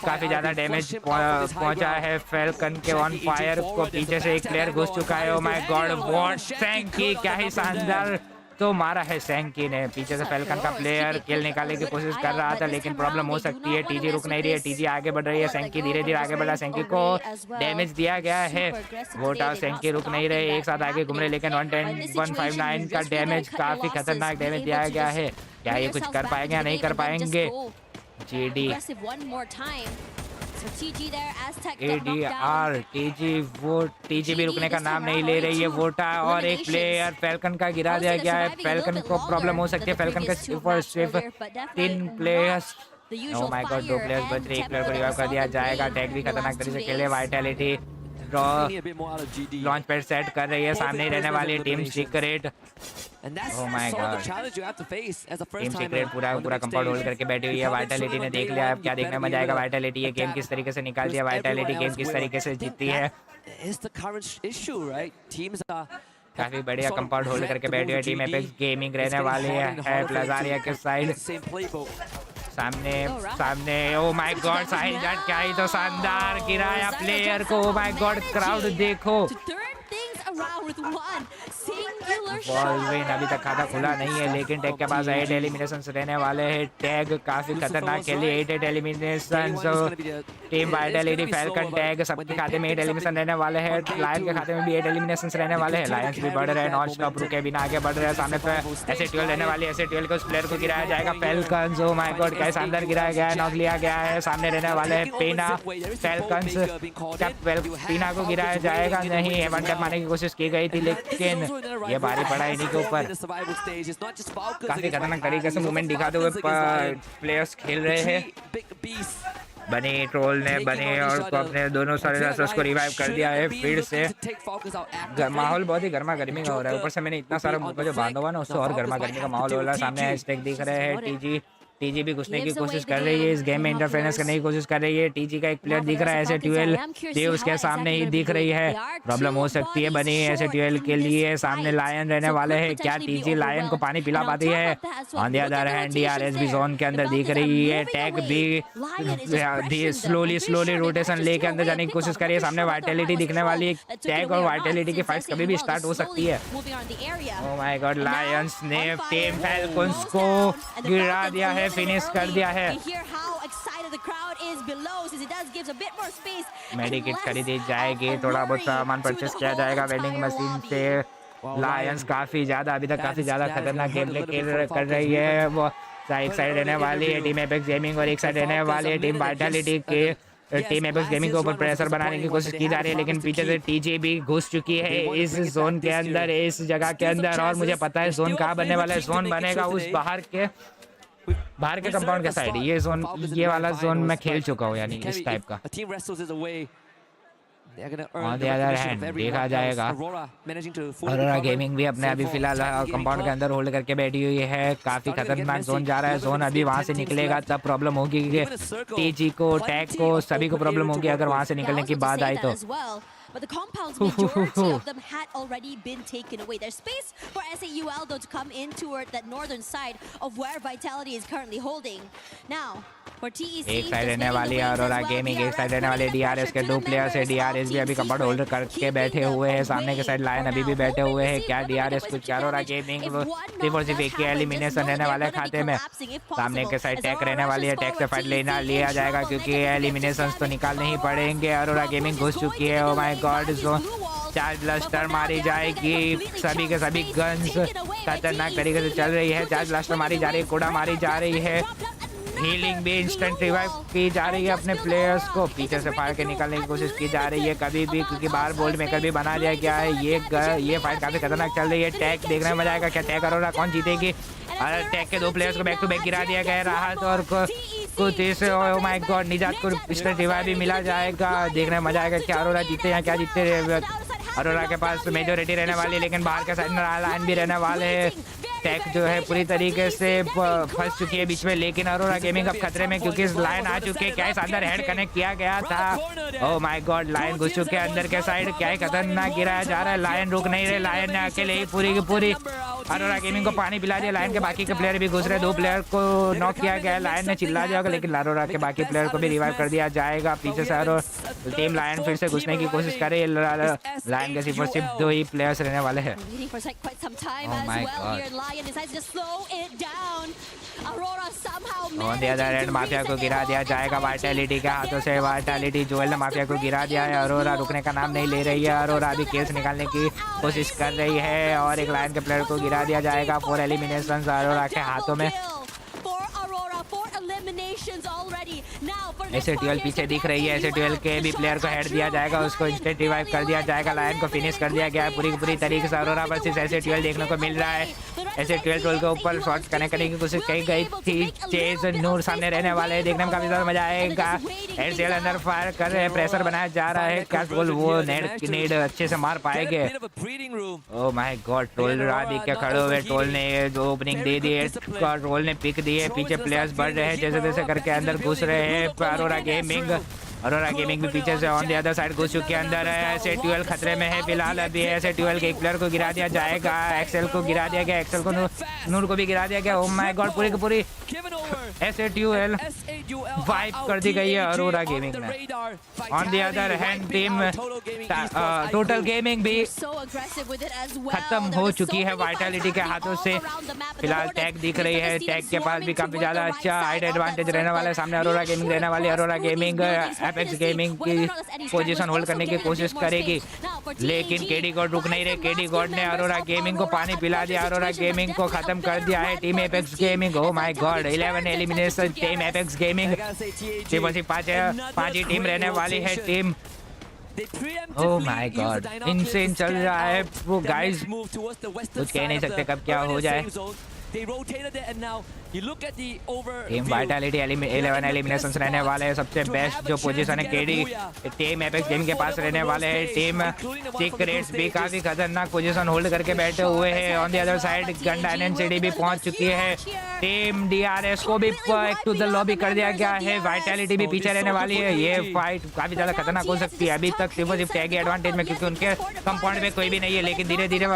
काफी ज्यादा डैमेज पहुंचा है फैल्कन के ऑन फायर को। पीछे से एक प्लेयर घुस चुका है। ओह माय गॉड, व्हाट सैंकी, क्या ही शानदार तो मारा है सैंकी ने। पीछे से फैल्कन का प्लेयर किल निकालने की कोशिश कर रहा था, लेकिन प्रॉब्लम हो सकती है। टीजी रुक नहीं रही है, टीजी आगे बढ़ रही है। सैंकी धीरे धीरे आगे बढ़ा, सैंकी को डैमेज दिया गया है। वोटा सैंकी रुक नहीं रहे, एक साथ आगे घूम रहे, लेकिन 159 का डैमेज, काफी खतरनाक डैमेज दिया गया है। क्या ये कुछ कर पाएंगे या नहीं कर पाएंगे? जीडी ADR टीजी, वो टीजी भी रुकने का नाम नहीं ले रही है। वोटा और एक प्लेयर फैल्कन का गिरा दिया गया है। फैल्कन को प्रॉब्लम हो सकती है। फैल्कन का सिर्फ 3 players, oh my God, 2 players बच रहे, एक प्लेयर को रिवाइव कर दिया जाएगा। टैग भी खतरनाक तरीके से खेले। वाइटैलिटी लॉन्च पैड सेट कर रही है। सामने रहने वाली team secret, oh my god, team secret पूरा कंपाउंड होल्ड करके बैठी हुई है। वाइटैलिटी ने देख लिया, अब क्या देखने में जाएगा। वाइटैलिटी ये गेम किस तरीके से निकाल दिया, वाइटैलिटी गेम किस तरीके से जीतती है। काफी बढ़िया कंपाउंड होल्ड करके बैठी हुई टीम एपेक्स गेमिंग रहने वाली है। प्लाजारिया के साइड सामने ओह माय गॉड, साहिल जाट क्या ही तो शानदार गिराया प्लेयर को। ओह माय गॉड, क्राउड देखो, around with one singular Balvin shot. अभी तक खाता खुला नहीं है, लेकिन टैग के पास 8 एलिमिनेशंस रहने वाले हैं। टैग काफी खतरनाक खेली, 8 eliminations. Team Vitality, falcon, tag सबके खाते में 8 एलिमिनेशन रहने वाले हैं। लायन के खाते में भी 8 एलिमिनेशंस रहने वाले हैं। लायंस भी बढ़ रहे हैं, नॉन स्टॉप रुके बिना आगे बढ़ रहे हैं। सामने पे ऐसे 12 रहने वाली है, ऐसे 12 को उस प्लेयर को गिराया जाएगा। फैल्कन्स, ओ माय गॉड, कैसे अंदर गिराया गया है, नॉक लिया गया है। सामने रहने वाले हैं पीना, फैल्कन्स, पीना को गिराया जाएगा नहीं। वन टैप मारने की कोशिश की गई थी, लेकिन ये भारी पड़ा इन्हीं के ऊपर। काफी खतरनाक तरीके से मूवमेंट दिखाते हुए प्लेयर्स खेल रहे हैं। बनी ट्रोल ने बनी और अपने दोनों सारे रसर्स को रिवाइव कर दिया है फिर से। माहौल बहुत ही गर्मा गर्मी का हो रहा है। ऊपर से मैंने इतना सारा मुंह जो बांधा हुआ ना, उससे और गर्मा गर्मी का माहौल हो रहा है। सामने हैशटैग दिख रहे हैं। टीजी भी घुसने की कोशिश कर रही है, इस गेम में इंटरफेरेंस करने की कोशिश कर रही है। टीजी का एक प्लेयर दिख रहा है, ऐसे 12 उसके सामने ही दिख रही है। प्रॉब्लम हो सकती है बनी ऐसे 12 के लिए। सामने लायन रहने वाले हैं, क्या टीजी लायन को पानी पिला पाती है? On the other hand DRS भी जोन के अंदर दिख रही है। टैग भी स्लोली रोटेशन लेके अंदर जाने की कोशिश कर रही है। सामने वाइटलिटी दिखने वाली है। टैग और वाइटलिटी की फाइट कभी भी स्टार्ट हो सकती है। ओह माय गॉड, लायंस ने टीम फैल्कन्स को गिरा दिया है, फिनिश कर दिया है। मेडिकेट खरीदी जाएगी, थोड़ा बहुत सामान परचेस किया जाएगा वेंडिंग मशीन से। लायंस काफी ज्यादा अभी तक काफी ज्यादा खतरनाक गेम प्ले कर रही है। वो एक साइड रहने वाली है टीम एपेक्स गेमिंग और एक साइड रहने वाली है टीम वाइटलिटी के। टीम एपेक्स गेमिंग के ऊपर प्रेशर बनाने की कोशिश की जा रही है, लेकिन पीछे से टीजी भी घुस चुकी है इस जोन के अंदर, इस जगह के अंदर। और मुझे पता है जोन कहाँ बनने वाला है। जोन बनेगा उस बाहर के कंपाउंड के साइड। ये जोन, ये वाला जोन मैं खेल चुका हूँ, यानी इस टाइप का। ऑन द अदर हैंड देखा जाएगा, अरोरा गेमिंग भी अपने अभी फिलहाल कंपाउंड के अंदर होल्ड करके बैठी हुई है। काफी खतरनाक जोन जा रहा है। जोन अभी वहां से निकलेगा तब प्रॉब्लम होगी, टीजी को, टैग को, सभी को प्रॉब्लम होगी अगर वहां से निकलने की बात आई तो। But the compounds, majority of them had already been taken away. There's space for SAUL though to come in toward that northern side of where Vitality is currently holding. Now, for TEC, एक side रहने वाली है Aurora gaming, एक side रहने वाले DRS के 2 players है। DRS भी अभी कंपाउंड होल्डर करके बैठे हुए हैं। सामने के साइड लायन अभी भी बैठे हुए हैं। क्या डीआरएस कुछ, क्या अरोरा गेमिंग सिर्फ एक एलिमिनेशन रहने वाले खाते में। सामने के साइड टैग रहने वाली है, टैग से फाइट लिया जाएगा क्योंकि एलिमिनेशंस तो निकालने ही पड़ेंगे। अरोरा गेमिंग घुस चुकी है। Oh my God, charge blaster मारी जाएगी। सभी के सभी गन्स खतरनाक तरीके से चल रही है। चार्ज ब्लास्टर मारी जा रही है, कोड़ा मारी जा रही है। हीलिंग भी इंस्टेंट रिवाइव की जा रही है अपने प्लेयर्स को। पीछे से फायर के निकालने की कोशिश की जा रही है कभी भी, क्योंकि बाहर बोल्ड मेकर भी बना दिया गया है। ये फाइट काफी खतरनाक चल रही है। टैग देखने में मजा आएगा, क्या टैग अरोरा कौन जीतेगी? और टैग के 2 प्लेयर्स को बैक टू बैक गिरा दिया गया है। राहत और कुछ इसे, ओह माय गॉड, निजात को इंस्टेंट रिवाइव भी मिला जाएगा। देखने में मजा आएगा क्या अरोरा जीते या क्या जीतते। अरोरा के पास मेजोरिटी रहने वाली है, लेकिन बाहर के साइड में लाइन भी रहने वाले हैं। टैग जो है पूरी तरीके से फंस चुकी है बीच में, लेकिन अरोरा गेमिंग अब खतरे में क्योंकि लाइन आ चुकी है। क्या इस अंदर हेड कनेक्ट किया गया था? ओह माय गॉड, लाइन घुस चुके हैं अंदर के साइड। क्या ही खतरनाक गिराया जा रहा है। लाइन रुक नहीं रहे, लाइन ने अकेले ही पूरी की पूरी अरोरा गेमिंग को पानी पिला दिया। लाइन के बाकी के प्लेयर भी घुस रहे, 2 प्लेयर को नॉक किया गया है। लाइन ने चिल्ला दिया, लेकिन अरोरा के बाकी प्लेयर को भी रिवाइव कर दिया जाएगा। पीछे से टीम लाइन फिर से घुसने की कोशिश कर रही है। लाइन के सिर्फ 2 ही प्लेयर्स रहने वाले हैं। Oh my God, on the other and mafia को गिरा दिया जाएगा वाइटलिटी के हाथों से। वाइटलिटी जोएल ने माफिया को गिरा दिया है। अरोरा रुकने का नाम नहीं ले रही है। अरोरा अभी केस निकालने की कोशिश कर रही है और एक लाइन के प्लेयर को गिरा दिया जाएगा। 4 एलिमिनेशंस अरोरा के हाथों में। ऐसे 12 पीछे दिख रही है। ऐसे 12 के भी प्लेयर को हेड दिया जाएगा, उसको इंस्टेंट रिवाइव कर दिया जाएगा। लायन को फिनिश कर दिया गया है पूरी तरीके से। अरोरा वर्सेस ऐसे 12 देखने को मिल रहा है। ऐसे 12 टोल के ऊपर शॉट कनेक्ट करने की कोशिश की गई थी। चेज नूर सामने रहने वाले हैं, देखने में काफी ज्यादा मजा आएगा। एयरसेल अंदर फायर कर रहे हैं, प्रेशर बनाया जा रहा है। क्या टोल वो नेड अच्छे से मार पाएंगे? ओह माय गॉड, टोल रादी के खड़े हुए। टोल ने जो ओपनिंग दे दी है, टोल ने पिक दी है। पीछे प्लेयर्स बढ़ रहे हैं, जैसे तैसे करके अंदर घुस रहे हैं। अरोरा गेमिंग अरोरा गेमिंग भी पीछे से ऑन द अदर साइड घुस चुके अंदर है। ऐसे 12 खतरे में है फिलहाल। अभी ऐसे 12 के एक प्लेयर को गिरा दिया जाएगा। एक्सेल को गिरा दिया गया, एक्सेल को नूर को भी गिरा दिया गया। ओह माय गॉड, पूरी की पूरी ऐसे 12 वाइप कर दी गई है अरोरा गेमिंग ने। On the other hand team Total gaming भी खत्म हो चुकी है वाइटलिटी के हाथों से। फिलहाल टैग दिख रही है, टैग के पास भी काफी ज्यादा अच्छा हाइट एडवांटेज रहने वाला है। सामने अरोरा गेमिंग रहने वाली। अरोरा गेमिंग एपेक्स गेमिंग की पोजीशन होल्ड करने की कोशिश करेगी, लेकिन केडी गॉड रुक नहीं रहे। केडी गॉड ने अरोरा गेमिंग को पानी पिला दिया, अरोरा गेमिंग को खत्म कर दिया है team Apex gaming. Oh my God, 11 elimination team Apex gaming. सिर्फ 5 ही टीम रहने वाली है team. Oh my god, insane चल रहा है वो गाइस, कुछ कह नहीं सकते कब क्या हो जाए। टीम वाइटलिटी 11 एलिमिनेशंस रहने वाले हैं। सबसे बेस्ट जो पोजीशन है केडी टीम एपेक्स गेमिंग के पास रहने वाले हैं। टीम सीक्रेट्स भी काफी खतरनाक पोजीशन होल्ड करके बैठे हुए हैं। On the other side gun डायनेंसिटी भी पहुंच चुकी है। टीम डीआरएस को भी बैक टू द लॉबी कर दिया गया है। वाइटलिटी भी पीछे रहने वाली है। ये फाइट काफी ज्यादा खतरनाक हो सकती है। अभी तक सिर्फ टैग एडवांटेज में, क्योंकि उनके कंपाउंड में कोई भी नहीं है, लेकिन धीरे धीरे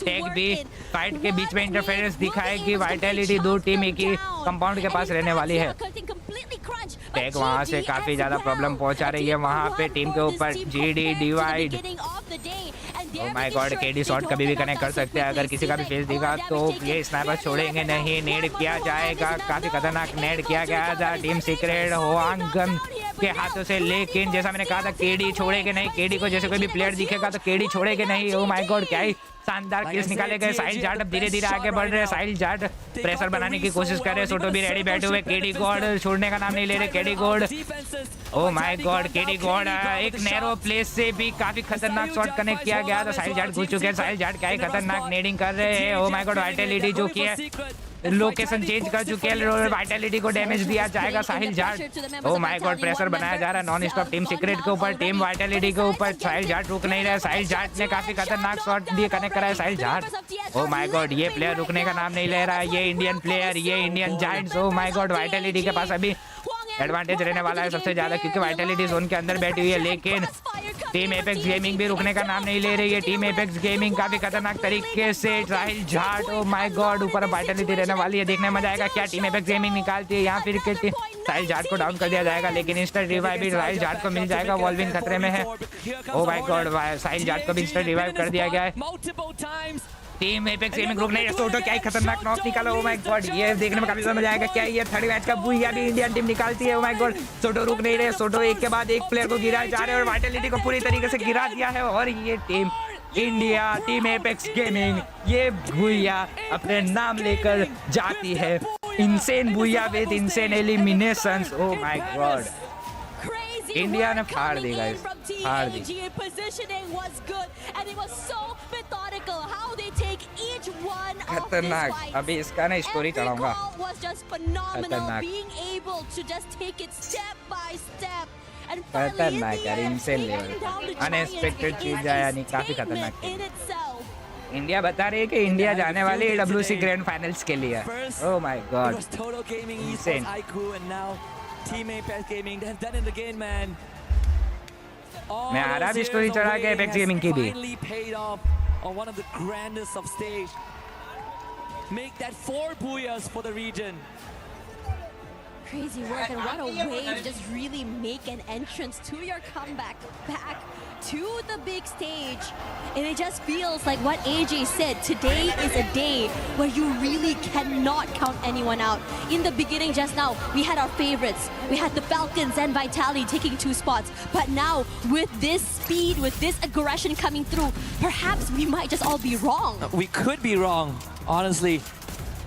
टैग भी फाइट के बीच में इंटरफेरेंस दिखाएगी। वाइटलिटी दो टीम एक ही कंपाउंड के पास रहने वाली है। टैग वहां से काफी ज्यादा प्रॉब्लम पहुंचा रही है वहां पे टीम के ऊपर। GD divide, oh my God, KD shot कभी भी कनेक्ट कर सकते हैं। अगर किसी का भी फेस दिखा तो ये स्नाइपर छोड़ेंगे नहीं, नेड किया जाएगा। काफी खतरनाक नेड किया गया था टीम सीक्रेट होआंगन के हाथों से, लेकिन जैसा मैंने कहा था केडी छोड़ेंगे नहीं। केडी को जैसे कोई भी प्लेयर दिखेगा तो केडी छोड़ेंगे नहीं। ओह माय गॉड, क्या ही शानदार केस निकाले गए। साहिल जाट अब धीरे धीरे आगे बढ़ रहे हैं। साहिल जाट प्रेशर बनाने की कोशिश कर रहे हैं। सोटो भी रेडी बैठे हुए। केडी गॉड छोड़ने का नाम नहीं ले रहे। KD God, oh my God, KD God एक नैरो प्लेस से भी काफी खतरनाक शॉट कनेक्ट किया गया था। साहिल जाट घुस चुके हैं। साहिल जाट क्या ही खतरनाक नेडिंग कर रहे हैं। ओह माय गॉड, वाइटलिटी जो की है लोकेशन चेंज कर चुके हैं। वाइटलिटी को डैमेज दिया जाएगा। Sahil Jat, oh my god, pressure बनाया जा रहा है नॉन स्टॉप टीम सीक्रेट के ऊपर, टीम वाइटलिटी के ऊपर। साहिल जाट रुक नहीं रहा है। साहिल जाट ने काफी खतरनाक शॉट दिए कनेक्ट करा है। Sahil Jat, oh my God, ये प्लेयर रुकने का नाम नहीं ले रहा है। ये इंडियन प्लेयर, ये Indian giants. Oh my God, Vitality के पास अभी एडवांटेज रहने वाला है सबसे ज्यादा, क्योंकि वाइटलिटी जोन के अंदर बैठी हुई है। लेकिन टीम एपेक्स गेमिंग भी रुकने का नाम नहीं ले रही है। टीम एपेक्स गेमिंग काफी खतरनाक तरीके से। साहिल जाट, ओह माय गॉड, ऊपर वाइटलिटी रहने वाली है। देखने में जाएगा क्या टीम एपेक्स गेमिंग निकालती है यहाँ। फिर साहिल जाट को डाउन कर दिया जाएगा, लेकिन इंस्टेंट रिवाइव भी साहिल जाट को मिल जाएगा। वॉल्विन खतरे में है। Oh my god, Sahil Jat को भी इंस्टेंट रिवाइव कर दिया गया है। टीम एपेक्स गेमिंग रुक नहीं है। सोटो क्या ही खतरनाक नॉक निकाला। ओह माय गॉड, ये देखने में काफी समझ आएगा क्या ये थर्ड मैच का बुइया भी इंडियन टीम निकालती है। ओह माय गॉड, सोटो रुक नहीं रहे। सोटो एक के बाद एक प्लेयर को गिरा जा रहे हैं और वाइटलिटी को पूरी तरीके से गिरा दिया है। और ये team India, team Apex gaming, ये बुइया अपने नाम लेकर जाती है। Insane बुइया with insane eliminations. Oh my god, India ने फाड़ दी गाइस, फाड़ दी। खतरनाक, अभी इसका ना स्टोरी चढ़ाऊंगा। खतरनाक खतरनाक यार, इनसेन लेवल, अनएक्सपेक्टेड चीज है, यानी काफी खतरनाक। इंडिया बता रही है कि इंडिया जाने वाली EWC ग्रैंड फाइनल्स के लिए। ओह my god, insane. Team Apex Gaming, they've done it again, man. मैं आ रहा भी स्टोरी चढ़ा के एपेक्स गेमिंग की भी। Finally paid off on one of the grandest of stage. Make that 4 booyahs for the region. Crazy work, and what a way to just really make an entrance to your comeback back to the big stage. And it just feels like what AJ said, today is a day where you really cannot count anyone out. In the beginning just now, we had our favorites. We had the Falcons and Vitality taking 2 spots. But now, with this speed, with this aggression coming through, perhaps we might just all be wrong. We could be wrong, honestly.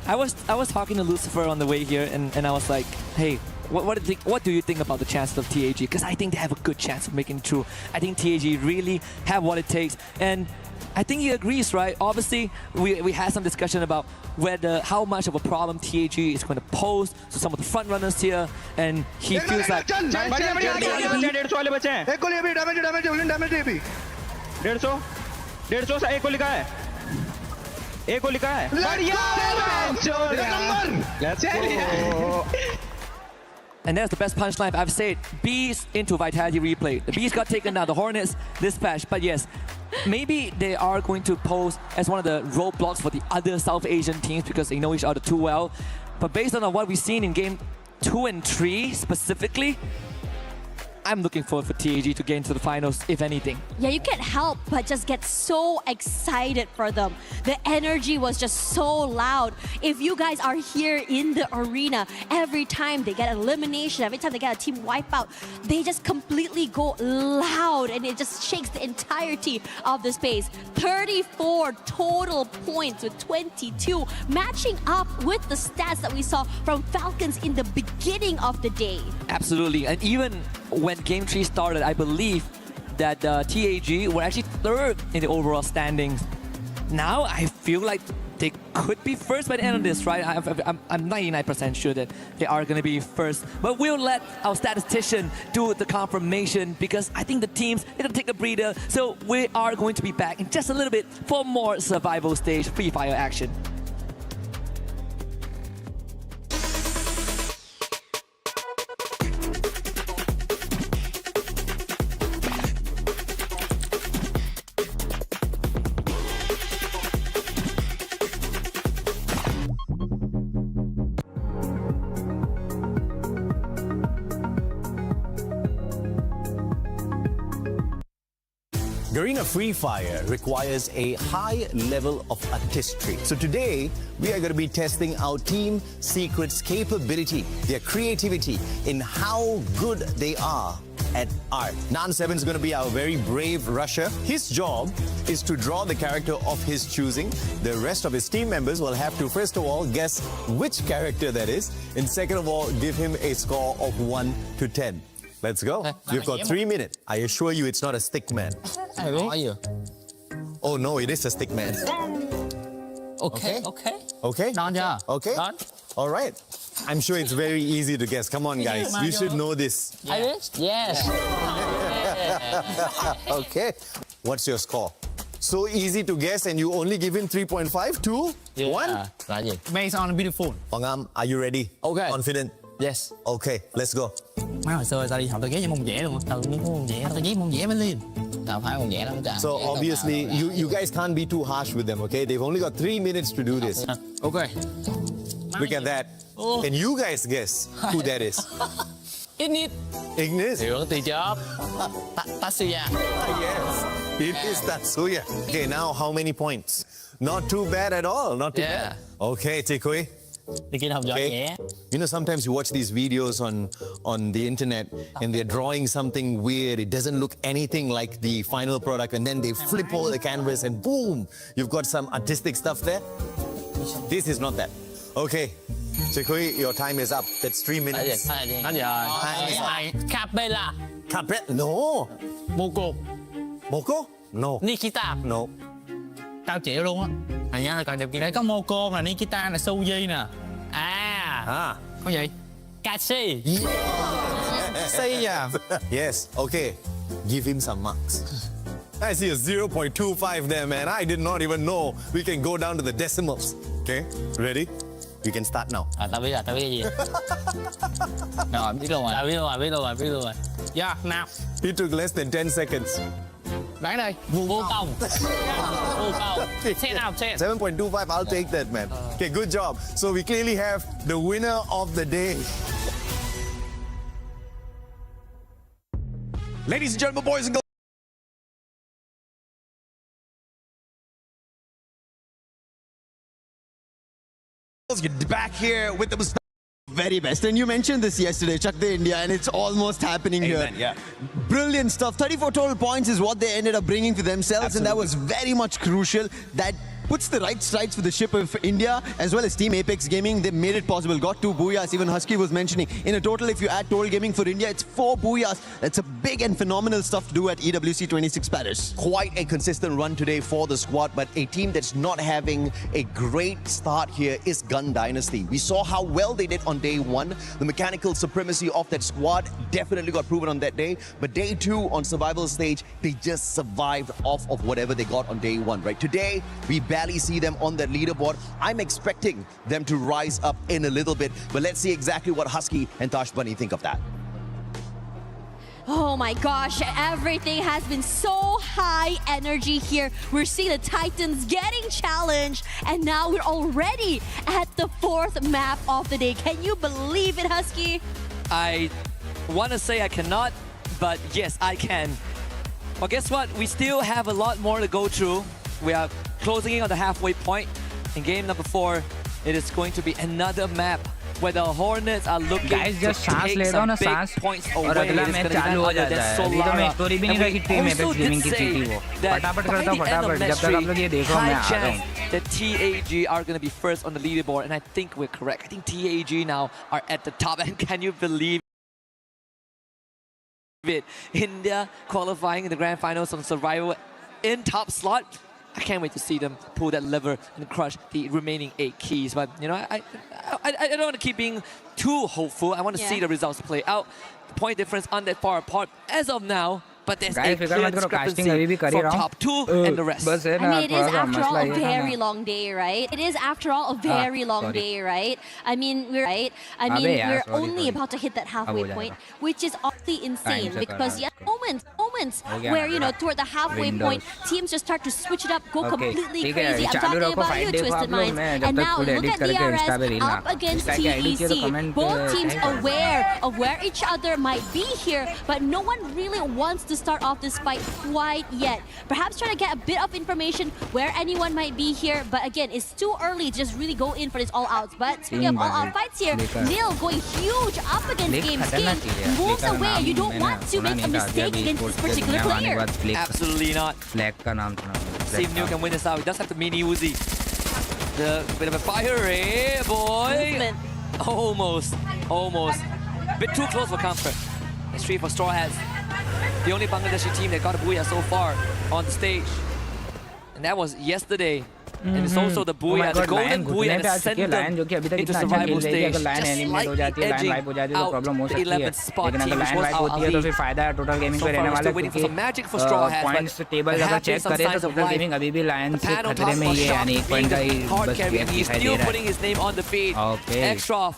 I was talking to Lucifer on the way here, and I was like, hey, what do you think about the chances of TAG? Because I think they have a good chance of making it through. I think TAG really have what it takes, and I think he agrees, right? Obviously, we had some discussion about how much of a problem TAG is going to pose to some of the front runners here, and he feels like. 150 वाले बचे हैं। एक गोली अभी damage अभी 150 एक को लिखा है। एक को लिखा है। and that's the best punchline I've said. Bees into Vitality replay. The Bees got taken down, the Hornets dispatched. But yes, maybe they are going to pose as one of the roadblocks for the other South Asian teams because they know each other too well. But based on what we've seen in game 2 and 3 specifically, I'm looking forward for TAG to get into the finals, if anything. Yeah, you can't help but just get so excited for them. The energy was just so loud. If you guys are here in the arena, every time they get elimination, every time they get a team wipeout, they just completely go loud and it just shakes the entirety of the space. 34 total points with 22, matching up with the stats that we saw from Falcons in the beginning of the day. Absolutely, and even when Game 3 started, I believe that TAG were actually 3rd in the overall standings. Now I feel like they could be first by the end of this, right? I'm 99% sure that they are going to be first. But we'll let our statistician do the confirmation because I think the teams, they're going to take a breather. So we are going to be back in just a little bit for more survival stage Free Fire action. Garena Free Fire requires a high level of artistry. So today, we are going to be testing our Team Secret's capability, their creativity in how good they are at art. Nan7 is going to be our very brave rusher. His job is to draw the character of his choosing. The rest of his team members will have to, first of all, guess which character that is, and second of all, give him a score of 1 to 10. Let's go. You've got 3 minutes. I assure you it's not a stick man. Oh no, it is a stick man. Okay. Okay? Done, yeah. Okay? Done. All right. I'm sure it's very easy to guess. Come on, guys. You should know this. Yes. Okay. What's your score? So easy to guess and you only give him 3.5, 2, 1? Based on beautiful. Pangam, are you ready? Okay. Confident? Yes. Okay, let's go. Má hồi xưa tao đi học tao ghé cho môn vẽ luôn. Tao muốn môn vẽ, tao ghé môn vẽ mới lên. Tao phải môn vẽ lắm chả. So obviously, you guys can't be too harsh with them, okay? They've only got 3 minutes to do this. Okay. Look at that. Can you guys guess who that is? Ignis? Trưởng từ chớp. Tatsuya. Yes, it is Tatsuya. Okay, now how many points? Not too bad at all. Not too bad. Okay, Tikui. Okay. You know, sometimes you watch these videos on the internet and they're drawing something weird. It doesn't look anything like the final product, and then they flip over the canvas and boom, you've got some artistic stuff there. This is not that. Okay, Chikui, your time is up. That's 3 minutes. Capella. Capella? No. Moko. Moko? No. Nikita. No. Tao chịu luôn á. Thành ra là còn đẹp đây có Moko là Nikita là Suzy nè. Có gì? Kashi. Say yeah. Yes. Okay. Give him some marks. I see a 0.25 there, man. I did not even know we can go down to the decimals. Okay. Ready? You can start now. Tao biết cái gì. Rồi, biết luôn rồi. Yeah, now. It took less than 10 seconds. Đoán đây. Vô công. 10 out of 10. 7.25, I'll take that, man. Okay, good job. So we clearly have the winner of the day. Ladies and gentlemen, boys and girls. You're back here with the very best. And you mentioned this yesterday, Chak De India, and it's almost happening here. Yeah. Brilliant stuff. 34 total points is what they ended up bringing for themselves. Absolutely. And that was very much crucial. That puts the right strides for the ship of India, as well as Team Apex Gaming. They made it possible. Got 2 booyahs. Even Husky was mentioning. In a total, if you add total gaming for India, it's 4 booyahs. That's a big and phenomenal stuff to do at EWC 26 Paris. Quite a consistent run today for the squad, but a team that's not having a great start here is Gun Dynasty. We saw how well they did on day 1. The mechanical supremacy of that squad definitely got proven on that day, but day 2 on survival stage, they just survived off of whatever they got on day 1, right? Today, we back barely see them on that leaderboard. I'm expecting them to rise up in a little bit, but let's see exactly what Husky and Tosh Bunny think of that. Oh my gosh, everything has been so high energy here. We're seeing the Titans getting challenged, and now we're already at the 4th map of the day. Can you believe it, Husky? I want to say I cannot, but yes, I can. Well, guess what? We still have a lot more to go through. We are closing in on the halfway point. In game number 4, it is going to be another map where the Hornets are looking Guys, just to take some big points away. और अगला match चालू हो जाता है। अभी तो मैं story भी नहीं रखी थी मैं पे गेमिंग की थी वो। फटाफट करता हूँ फटाफट जब तक आप लोग ये देखो मैं आ रहा हूँ। The TAG are going to be first on the leaderboard, and I think we're correct. I think TAG now are at the top, and can you believe it? India qualifying in the grand finals on survival in top slot. I can't wait to see them pull that lever and crush the remaining 8 keys. But, you know, I don't want to keep being too hopeful. I want to see the results play out. The point difference aren't that far apart as of now. But there's a clear discrepancy from top 2 and the rest. I mean, it is after all a very long day, right? It is after all a very long day, right? I mean, we're only about to hit that halfway point, which is awfully insane because moments where, you know, toward the halfway point, teams just start to switch it up, go completely crazy. I'm talking about you, Twisted Minds. And now look at DRS up against TEC. Both teams aware of where each other might be here, but no one really wants to start off this fight quite yet. Perhaps trying to get a bit of information where anyone might be here, but again, it's too early to just really go in for this all-outs. But speaking of all-out fights here, Nil going huge up against Game Skin, moves away. You don't want to make a mistake against this particular player. Absolutely not. See if Nil can win this out. He does have the mini Uzi. The bit of a fire, eh, boy? Almost. Bit too close for comfort. It's 3 for Straw Hats. The only Bangladeshi team that got a booyah so far on the stage. And that was yesterday. And it's also the booyah, the golden booyah that sent them into survival stage. Just slightly edging out the 11th spot team, which was our lead. So far, we're still waiting for some magic for Straw Hats, but there have been some signs of life. The pad on top of Shock being the hard carry, and he's still putting his name on the feed. Extra.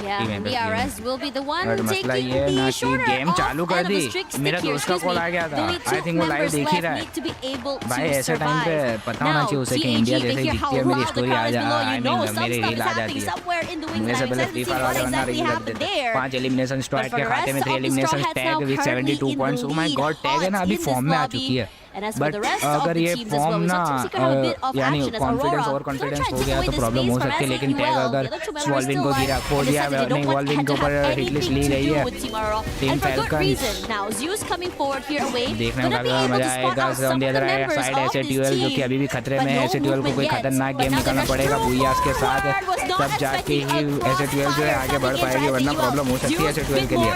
Yeah, DRS will be the one taking the shorter off end of the strict stick here. Excuse me. Only 2 members left need to be able to survive. Now, TAG, they hear how loud the crowd is below. You know some stuff is happening somewhere in the wings. I'm excited to see what exactly happened there. 5 eliminations Straw Hat के खाते में 3 eliminations tag with 72 points. Oh my god, tag है ना अभी form में आ चुकी है. But अगर ये फॉर्म ना यानी कॉन्फिडेंस और कॉन्फिडेंस हो गया तो प्रॉब्लम हो सकती है लेकिन टैग अगर स्वॉल्विंग को गिरा खोल दिया नहीं वॉल्विंग के ऊपर हिटलिस्ट ली गई है टीम फैल्कन देखने में काफी मजा आएगा ऑन द अदर साइड एसएटीएल जो कि अभी भी खतरे में है एसएटीएल को कोई खतरनाक गेम निकालना पड़ेगा बुयास के साथ तब जाके ही एसएटीएल जो है आगे बढ़ पाएगी वरना प्रॉब्लम हो सकती है एसएटीएल के लिए.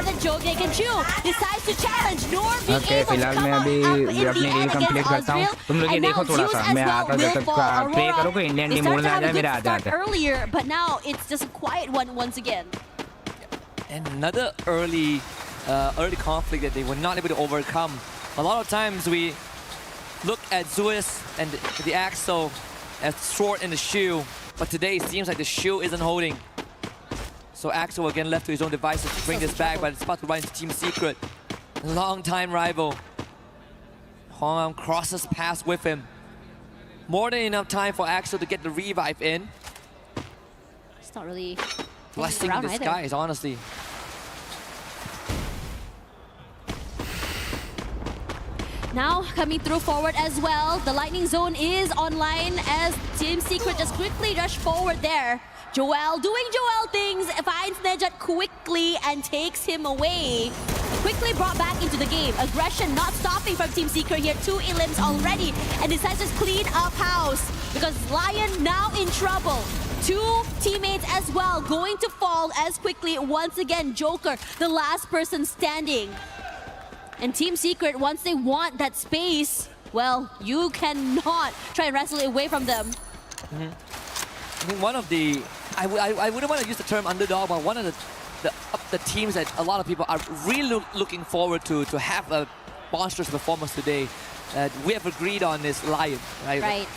ओके फिलहाल मैं अभी अपनी कंप्लीट करता हूँ तुम लोग ये देखो थोड़ा सा मैं आता जब तक प्रे करो कि इंडियन टीम बोलने आ जाए मेरा आ जाता है. Earlier, but now it's just a quiet one once again. And another early conflict that they were not able to overcome. A lot of times we look at Zeus and the Axel as sword in the shoe, but today it seems like the shoe isn't holding. So Axel again left to his own devices to bring this back, but it's about to run into Team Secret. Long-time rival. Hong crosses past with him. More than enough time for Axel to get the revive in. It's not really blessing in disguise, honestly. Now coming through forward as well. The lightning zone is online as Team Secret just quickly rush forward there. Joel doing Joel things, finds Nejat quickly and takes him away. Quickly brought back into the game. Aggression not stopping from Team Secret here. 2 elims already and decides to clean up house because Lion now in trouble. 2 teammates as well going to fall as quickly. Once again, Joker, the last person standing. And Team Secret, once they want that space, well, you cannot try and wrestle it away from them. I think one of the, I wouldn't want to use the term underdog, but one of the teams that a lot of people are really looking forward to have a monstrous performance today that we have agreed on is Lion, right? Right.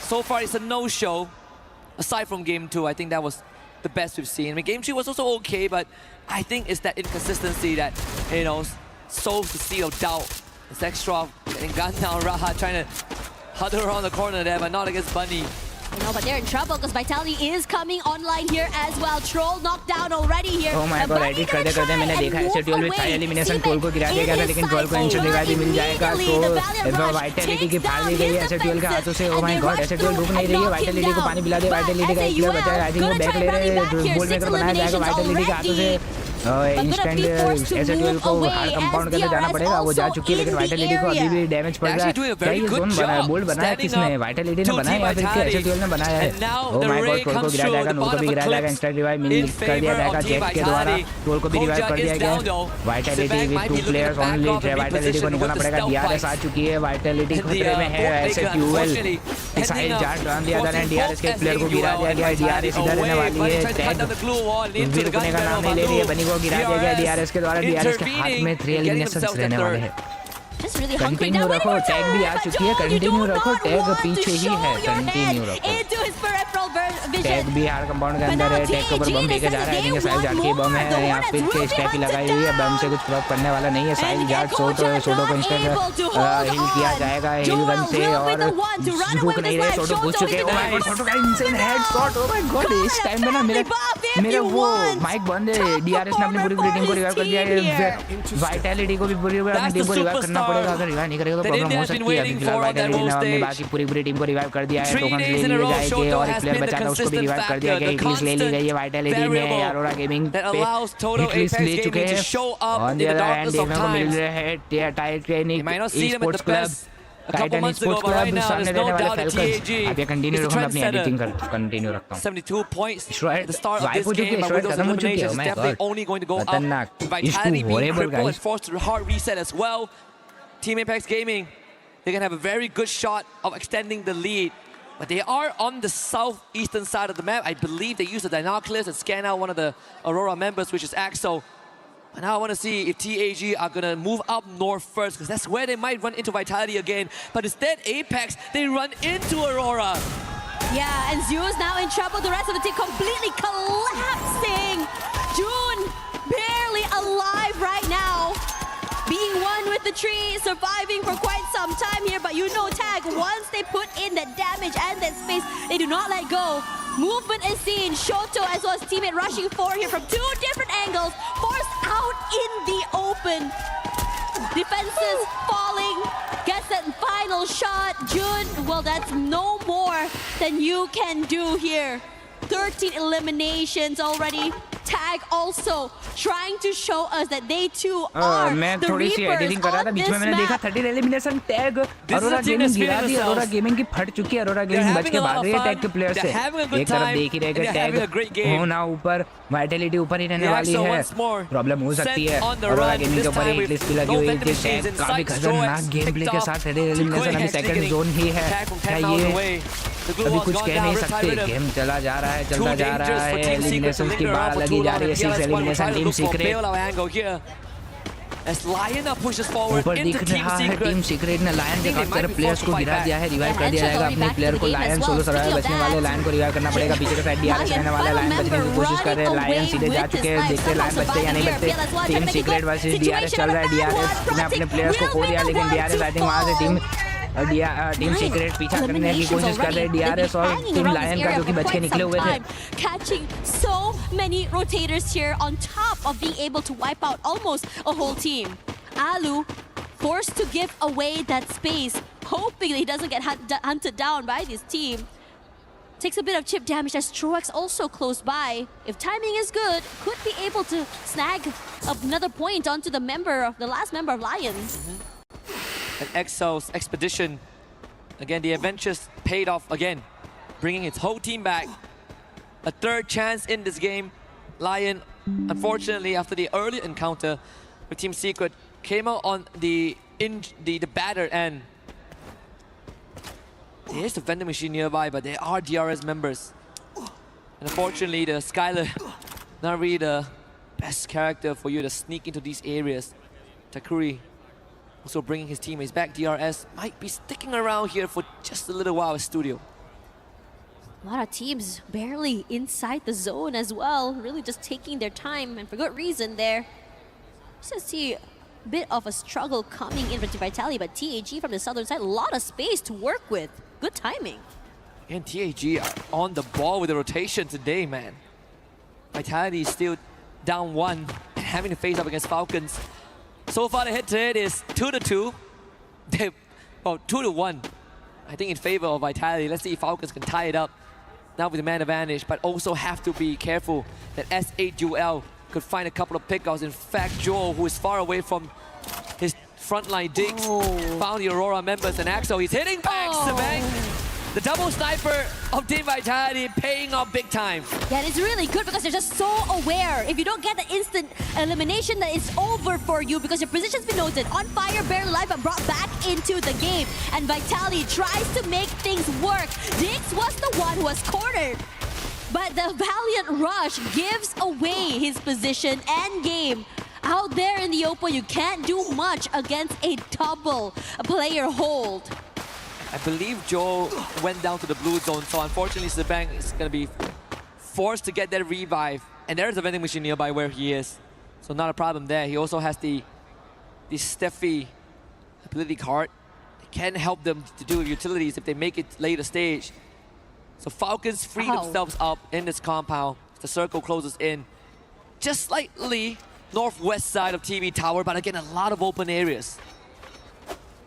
So far, it's a no-show. Aside from Game 2, I think that was the best we've seen. I mean, Game 3 was also okay, but I think it's that inconsistency that, you know, sows the seed of doubt. It's extra getting gunned down, Raha trying to huddle around the corner there, but not against Bunny. You know, but they're in trouble because Vitality is coming online here as well. Troll knocked down already here. Oh my god, edit करते करते मैंने देखा ऐसे twelve with 5 elimination troll को गिरा दिया गया था, लेकिन ट्रोल को इंस्टेंट रिवाइव भी मिल जाएगा। तो वाइटलिटी की फाड़ दी गई है ऐसे ट्वेल के हाथों से। oh my god, ऐसे ट्वेल रुक नहीं रही है। वाइटलिटी को पानी पिला दे। वाइटलिटी का एक प्लेयर बचा है, आई थिंक वो बैक ले रहे हैं। बोल्ड मेकर बनाया जाएगा वाइटलिटी के हाथों से। इंस्टेंट ऐसे ट्वेल को हार्ड कंपाउंड के अंदर जाना पड़ेगा। वो जा चुकी है, लेकिन वाइटलिटी को अभी भी डैमेज पड़ रहा है। क्या ये जोन बना है? बोल्ड बनाया किसने? वाइटलिटी ने बनाया या फिर ऐसे ट्वेल ने बनाया है? Oh my god, ट्रोल को गिराया जाएगा, नूर को भी गिराया जाएगा, इंस्टेंट रिवाइव मिल कर दिया जाएगा जेट के द्वारा। ट्रोल को भी रिवाइव कर दिया गया। Vitality with 2 players only. Vitality को निकलना पड़ेगा। डीआरएस आ चुकी है, वाइटलिटी खतरे में है। ऐसे ट्यूएल मिसाइल चार्ज डाल दिया था, डीआरएस के प्लेयर को गिरा दिया गया। डीआरएस इधर रहने वाली है। टैग भी रुकने का नाम नहीं ले रही है। बनी को गिरा दिया गया डीआरएस के द्वारा। डीआरएस के हाथ में 3 एलिमिनेशंस रहने वाले हैं। कंटिन्यू रखो, टैग भी आ चुकी है। कंटिन्यू रखो, टैग पीछे ही है। कंटिन्यू रखो, टैग भी हार कंपाउंड के अंदर है। टैग के ऊपर बम लेके जा रहा है, लेकिन साइल जाट की बम है। यहाँ पे स्टैक लगाई हुई है, बम से कुछ फर्क पड़ने वाला नहीं है। साइल जाट सोटो को इंस्टेंट हिल किया जाएगा हिल गन से, और रुक नहीं रहे। सोटो घुस चुके हैं। सोटो का insane headshot. O my God, इस टाइम में ना मेरा वो माइक बंद है। डीआरएस ने अपनी पूरी टीम को रिवाइव कर दिया है। वाइटलिटी को भी पूरी अपनी टीम को रिवाइव करना पड़ेगा। अगर रिवाइव नहीं करेगा तो प्रॉब्लम हो सकती है। फिलहाल वाइटलिटी ने अपनी बाकी पूरी टीम को रिवाइव कर दिया है। टोकन ले लिए जाएंगे और एक प्लेयर बचा था, उसको भी रिवाइव कर दिया गया। हिटलिस्ट ले ली गई है वाइटलिटी ने। अरोरा गेमिंग पे हिटलिस्ट ले चुके हैं। ऑन द अदर हैंड देखने को मिल रहे हैं Titanic sports club, Titanic sports club सामने रहने वाले फैल्कन्स। अब ये कंटिन्यू रखूंगा, अपनी एडिटिंग कंटिन्यू रखता हूं। 72 points at the start of this game, but with those eliminations, definitely only going to go up. Vitality being crippled and forced to hard reset as well. Team Apex Gaming, they can have a very good shot of extending the lead, but they are on the southeastern side of the map. I believe they use the binoculars and scan out one of the Aurora members, which is Axo. And now I want to see if TAG are going to move up north first, because that's where they might run into Vitality again. But instead, Apex, they run into Aurora. Yeah, and Zeus now in trouble. The rest of the team completely collapsing. June barely alive right now. Being one with the tree, surviving for quite some time here, but you know Tag, once they put in that damage and that space, they do not let go. Movement is seen. Shoto as well as teammate rushing forward here from 2 different angles, forced out in the open. Defenses falling, gets that final shot. Jun, well, that's no more than you can do here. 13 eliminations already. Tag also trying to show us that they too are मैं the थोड़ी सी editing कर रहा था, बीच में मैंने देखा 13 elimination. Tag Arora gaming गिरा दी। Arora gaming की फट चुकी है। अरोरा गेमिंग बच के भाग रही है टैग के प्लेयर से। एक तरफ देख ही रहेगा टैग होना ऊपर, वाइटलिटी ऊपर ही रहने वाली है। प्रॉब्लम हो सकती है। अरोरा गेमिंग के ऊपर एक लिस्ट भी लगी हुई है। टैग काफी खतरनाक गेम प्ले के साथ 13 एलिमिनेशन। अभी सेकंड जोन ही है। क्या ये अभी कुछ कह नहीं सकते। गेम चला जा रहा है, चलता जा रहा है। एलिमिनेशन की बात लगी जा रही है। 6 एलिमिनेशन टीम सीक्रेट ऊपर दिख रहा है। टीम सीक्रेट ने लायन के काफी सारे प्लेयर्स को गिरा दिया है। रिवाइव कर दिया जाएगा अपने प्लेयर को। लायन सोलो सर्वाइव बचने वाले, लायन को रिवाइव करना पड़ेगा। पीछे के साइड डीआरएस रहने वाला, लायन बचने की कोशिश कर रहे हैं। लायन सीधे जा चुके हैं, देखते लायन बचते या नहीं बचते। टीम सीक्रेट वर्सेस डीआरएस चल रहा है। डीआरएस ने अपने प्लेयर्स को खो दिया, लेकिन डीआरएस आई थिंक वहां से टीम सीक्रेट पीछा करने की कोशिश कर रहे हैं। डीआरएस और टीम लायन का, जो कि बच के निकले हुए थे। Catching so many rotators here on top of being able to wipe out almost a whole team. Alu forced to give away that space, hoping that he doesn't get hunted down by this team. Takes a bit of chip damage as Troax also close by. If timing is good, could be able to snag another point onto the last member of Lions. And Exo's expedition, again, the adventures paid off again, bringing its whole team back. A third chance in this game. Lion, unfortunately, after the early encounter with Team Secret, came out on the battered end. There's the vending machine nearby, but they are DRS members. And unfortunately, the Skylar, not really the best character for you to sneak into these areas. Takuri Also bringing his teammates back. DRS might be sticking around here for just a little while at Studio. A lot of teams barely inside the zone as well. Really just taking their time, and for good reason there. Just to see a bit of a struggle coming in with Vitality, but TAG from the southern side, a lot of space to work with. Good timing. And TAG are on the ball with the rotation today, man. Vitality is still down 1 and having to face up against Falcons. So far the head-to-head is 2-2. Well, 2-1. I think in favor of Vitality. Let's see if Falcons can tie it up. Now with the man advantage, but also have to be careful that S8UL could find a couple of pickouts. In fact, Joel, who is far away from his frontline digs, found the Aurora members, and Axel, he's hitting back, Sabang. The double sniper of Team Vitality paying off big time. Yeah, and it's really good because they're just so aware. If you don't get the instant elimination, that it's over for you because your position's been noted. On fire, barely alive, but brought back into the game. And Vitality tries to make things work. Dix was the one who was cornered. But the Valiant Rush gives away his position and game. Out there in the open, you can't do much against a double player hold. I believe Joe went down to the blue zone, so unfortunately Sabang is going to be forced to get that revive. And there is a vending machine nearby where he is, so not a problem there. He also has the Steffi ability card. It can help them to do utilities if they make it later stage. So Falcons free themselves up in this compound. The circle closes in just slightly northwest side of TV Tower, but again, a lot of open areas.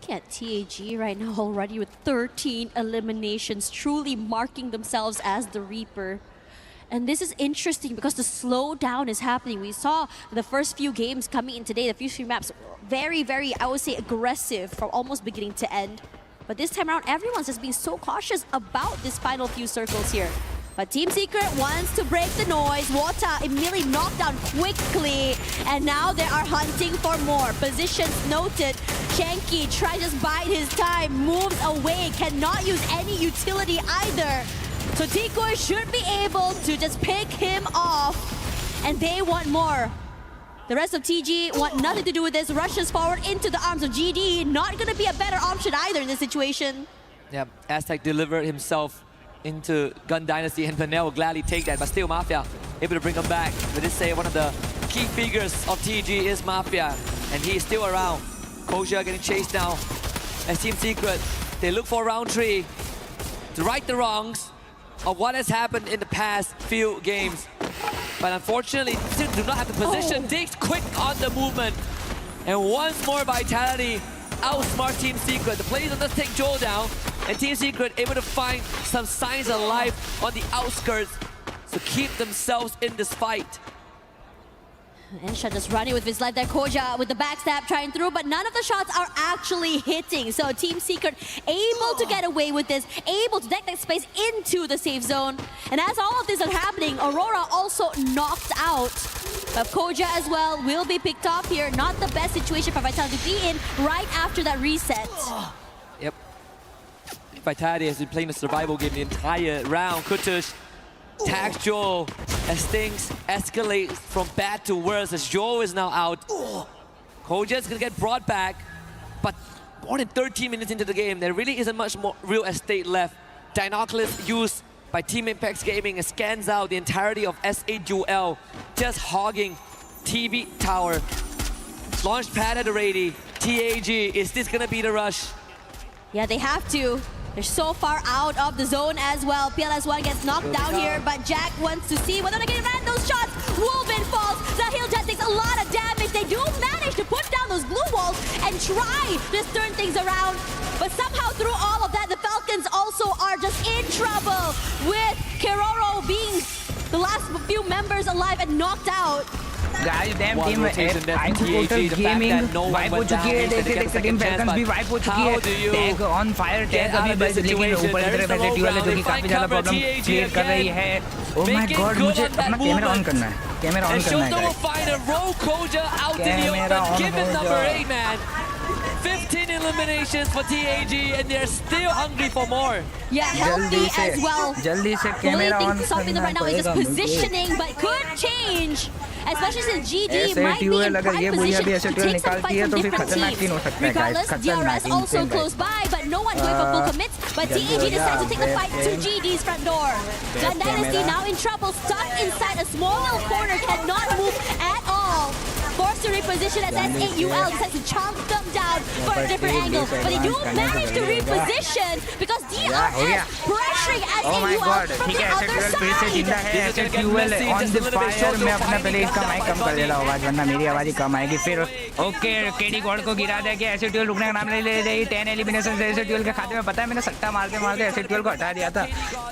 Look at TAG right now already with 13 eliminations, truly marking themselves as the Reaper. And this is interesting because the slowdown is happening. We saw the first few games coming in today, the first few maps, very, I would say, aggressive from almost beginning to end. But this time around, everyone's just being so cautious about this final few circles here. But Team Secret wants to break the noise. Wota immediately knocked down quickly. And now they are hunting for more. Positions noted. Shanky tries to just bide his time. Moves away. Cannot use any utility either. So Tikoy should be able to just pick him off. And they want more. The rest of TG want nothing to do with this. Rushes forward into the arms of GD. Not going to be a better option either in this situation. Yeah, Aztec delivered himself into Gun Dynasty, and Vanel will gladly take that, but still Mafia able to bring him back. We did say one of the key figures of TG is Mafia, and he is still around. Koja getting chased now. As Team Secret, they look for round 3 to right the wrongs of what has happened in the past few games. But unfortunately, still do not have the position. Diggs quick on the movement. And once more Vitality outsmart Team Secret. The players does take Joel down, and Team Secret able to find some signs of life on the outskirts to keep themselves in this fight. Ensha just running with his life there. Koja with the backstab trying through, but none of the shots are actually hitting. So Team Secret able to get away with this, able to deck that space into the safe zone. And as all of this is happening, Aurora also knocked out. But Koja as well will be picked off here. Not the best situation for Vitality to be in right after that reset. Yep. Vitality has been playing the survival game the entire round. Kutush tags Joel as things escalate from bad to worse as Joel is now out. Koja is gonna get brought back, but more than 13 minutes into the game, there really isn't much more real estate left. Dinoculus used by Team Impact Gaming scans out the entirety of S8UL, just hogging TV Tower. Launch pad at the ready. TAG, is this gonna be the rush? Yeah, they have to. They're so far out of the zone as well. PLS1 gets knocked down here, but Jack wants to see whether they can land those shots. Wolven falls. Zahil Jet takes a lot of damage. They do manage to put down those blue walls and try to turn things around. But somehow through all of that, the Falcons also are just in trouble with Keroro being the last few members alive and knocked out. Guys, damn team wipe total gaming wipe हो चुकी है. देख team Falcons भी wipe हो चुकी है. Tag on fire tag अभी बस, लेकिन ऊपर की तरफ एलटी वाले जो कि काफी ज्यादा प्रॉब्लम क्रिएट कर रही है. ओह माय गॉड, मुझे अपना कैमरा ऑन करना है. कैमरा ऑन करना है. कैमरा ऑन हो जाए. 15 eliminations for TAG, and they're still hungry for more. Yeah, healthy as well. जल्दी से कैमरा ऑन करना. Something right now is just positioning, but could change especially since GD ऐसे might be duel in अगर prime ये बुढ़िया भी position ऐसे to duel take some निकालती fight है from तो फिर different खतरनाक teams. सीन हो सकता है guys, Regardless, खतरनाक DRS also insane guys. close by, but no one going for full commits. But DAG decides to take the fight to GD's front door. Gun Dynasty camera. now in trouble, stuck inside a small little corner, cannot move at all. Forced to reposition as SAUL decides to chomp them down for a different angle. But they do manage to reposition because DRS pressuring Oh my SAUL god, from ठीक the है ऐसे other duel फिर से जिंदा है side. ऐसे duel on the fire मैं अपना पहले इसका माइक कम कर देता हूँ आवाज वरना मेरी आवाज ही कम आएगी फिर ओके केडी गॉड को गिरा दे के ऐसे duel रुकने का नाम नहीं ले रही 10 एलिमिनेशन से ऐसे duel के खाते में पता है मैंने सट्टा मारते मारते ऐसे duel को हटा दिया था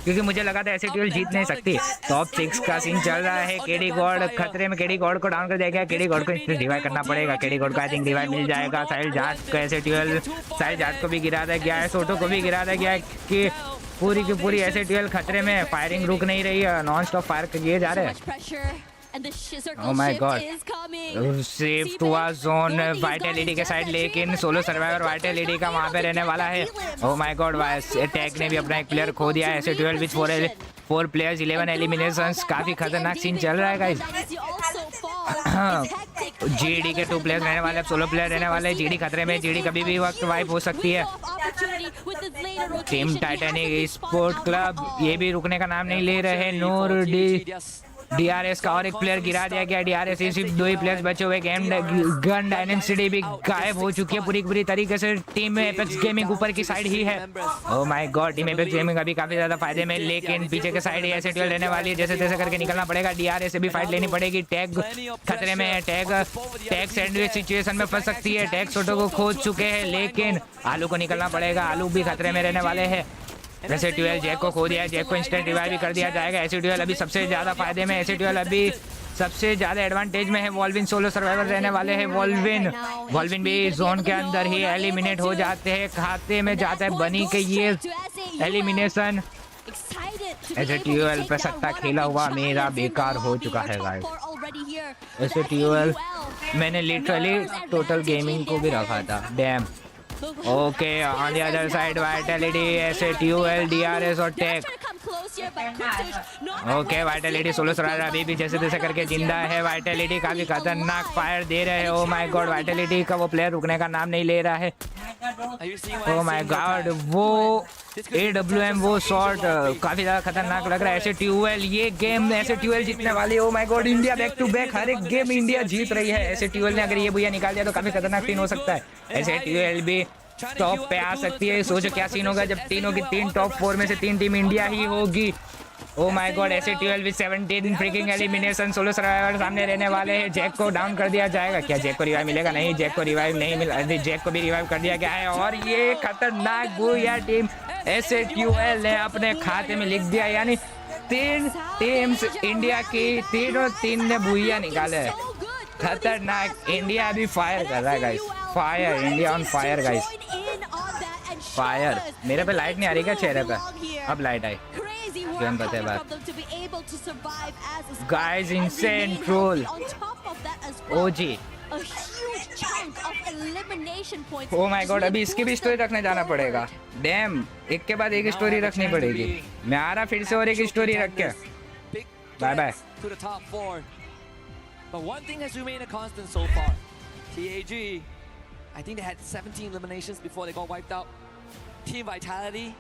क्योंकि मुझे लगा था ऐसे duel जीत नहीं सकती टॉप 6 का सीन चल रहा है केडी गॉड खतरे में केडी गॉड को डाउन कर दिया गया केडी गॉड को इंस्टेंट रिवाइव करना पड़ेगा केडी गॉड को आई थिंक रिवाइव मिल जाएगा साहिल जाट को ऐसे duel साहिल जाट को भी गिरा दिया गया है सोटो को भी गिरा दिया गया है कि पूरी की पूरी ऐसे duel खतरे में फायरिंग रुक नहीं रही है नॉन स्टॉप फायर किए जा रहे हैं And the circle Oh my shift god. is coming. Safe to a zone Vitality के साइड लेकिन सोलो सर्वाइवर वाइटलिटी का वहां पे रहने वाला है ओह माय गॉड टैग ने भी अपना एक प्लेयर खो दिया है ऐसे 12 विद 4 प्लेयर्स 11 एलिमिनेशंस काफी खतरनाक सीन चल रहा है गाइस जीडी के 2 प्लेयर्स रहने वाले अब सोलो प्लेयर रहने वाले जीडी खतरे में जीडी कभी भी वक्त वाइप हो सकती है टीम टाइटैनिक स्पोर्ट क्लब ये भी रुकने का नाम नहीं ले रहे नूर डीआरएस का और एक प्लेयर गिरा दिया गया डीआरएस सिर्फ 2 ही प्लेयर्स बचे हुए गेम गन डायनेस्टी भी गायब हो चुकी है पूरी तरीके से टीम में एपेक्स गेमिंग ऊपर की साइड ही है oh my god team Apex gaming अभी काफी ज्यादा फायदे में लेकिन पीछे के साइड ही ऐसे ट्वेल रहने वाली है जैसे तैसे करके निकलना पड़ेगा डीआरएस से भी फाइट लेनी पड़ेगी टैग खतरे में है टैग सैंडविच सिचुएशन में फंस सकती है टैग सोटो को खोज चुके हैं लेकिन आलू को निकलना पड़ेगा आलू भी खतरे में रहने वाले हैं ऐसे 12 जैक को खो दिया जैक को इंस्टेंट रिवाइव भी कर दिया जाएगा ऐसे 12 अभी सबसे ज्यादा फायदे में ऐसे 12 अभी सबसे ज्यादा एडवांटेज में है वॉल्विन सोलो सर्वाइवर रहने वाले हैं वॉल्विन भी जोन के अंदर ही एलिमिनेट हो जाते हैं खाते में जाता है बनी के ये एलिमिनेशन ऐसे 12 पे सट्टा खेला हुआ मेरा बेकार हो चुका है गाइस ऐसे 12 मैंने लिटरली टोटल गेमिंग को भी रखा था dam okay on the other side Vitality ऐसे ट्यूएल डीआरएस और tag okay Vitality solo survivor अभी भी जैसे तैसे करके जिंदा है वाइटलिटी काफी खतरनाक फायर दे रहे हैं ओह माय गॉड वाइटलिटी का वो प्लेयर रुकने का नाम नहीं ले रहा है ओह माय गॉड वो AWM वो शॉट काफी ज्यादा खतरनाक लग रहा है ऐसे ट्यूएल ये गेम ऐसे ट्यूएल जीतने वाली है oh my god India back to back हर एक गेम इंडिया जीत रही है ऐसे ट्यूएल ने अगर ये भैया निकाल दिया तो काफी खतरनाक सीन हो सकता है ऐसे ट्यूएल भी टॉप पे आ सकती है सोचो क्या सीन होगा जब तीनों की 3 टॉप 4 में से 3 टीम इंडिया ही होगी ओह माय गॉड ऐसे 12 with 17 freaking elimination solo survivor सामने रहने वाले हैं जैक को डाउन कर दिया जाएगा क्या जैक को रिवाइव मिलेगा नहीं जैक को रिवाइव नहीं मिला जैक को भी रिवाइव कर दिया गया है और ये खतरनाक बुया टीम ऐसे 12 ने अपने खाते में लिख दिया यानी 3 टीम्स इंडिया की 3 ने बुया निकाले है खतरनाक इंडिया अभी फायर कर रहा है guys fire India on fire guys fire मेरे पे लाइट नहीं आ रही क्या चेहरे पे अब लाइट आई गेम पता है बात guys insane troll OG oh my God अभी इसकी भी स्टोरी रखने जाना पड़ेगा डैम एक के बाद एक स्टोरी रखनी पड़ेगी मैं आ रहा फिर से और एक स्टोरी रख के bye bye But one thing has remained a constant so far. TAG, I think they had 17 eliminations before they got wiped out. Team Vitality,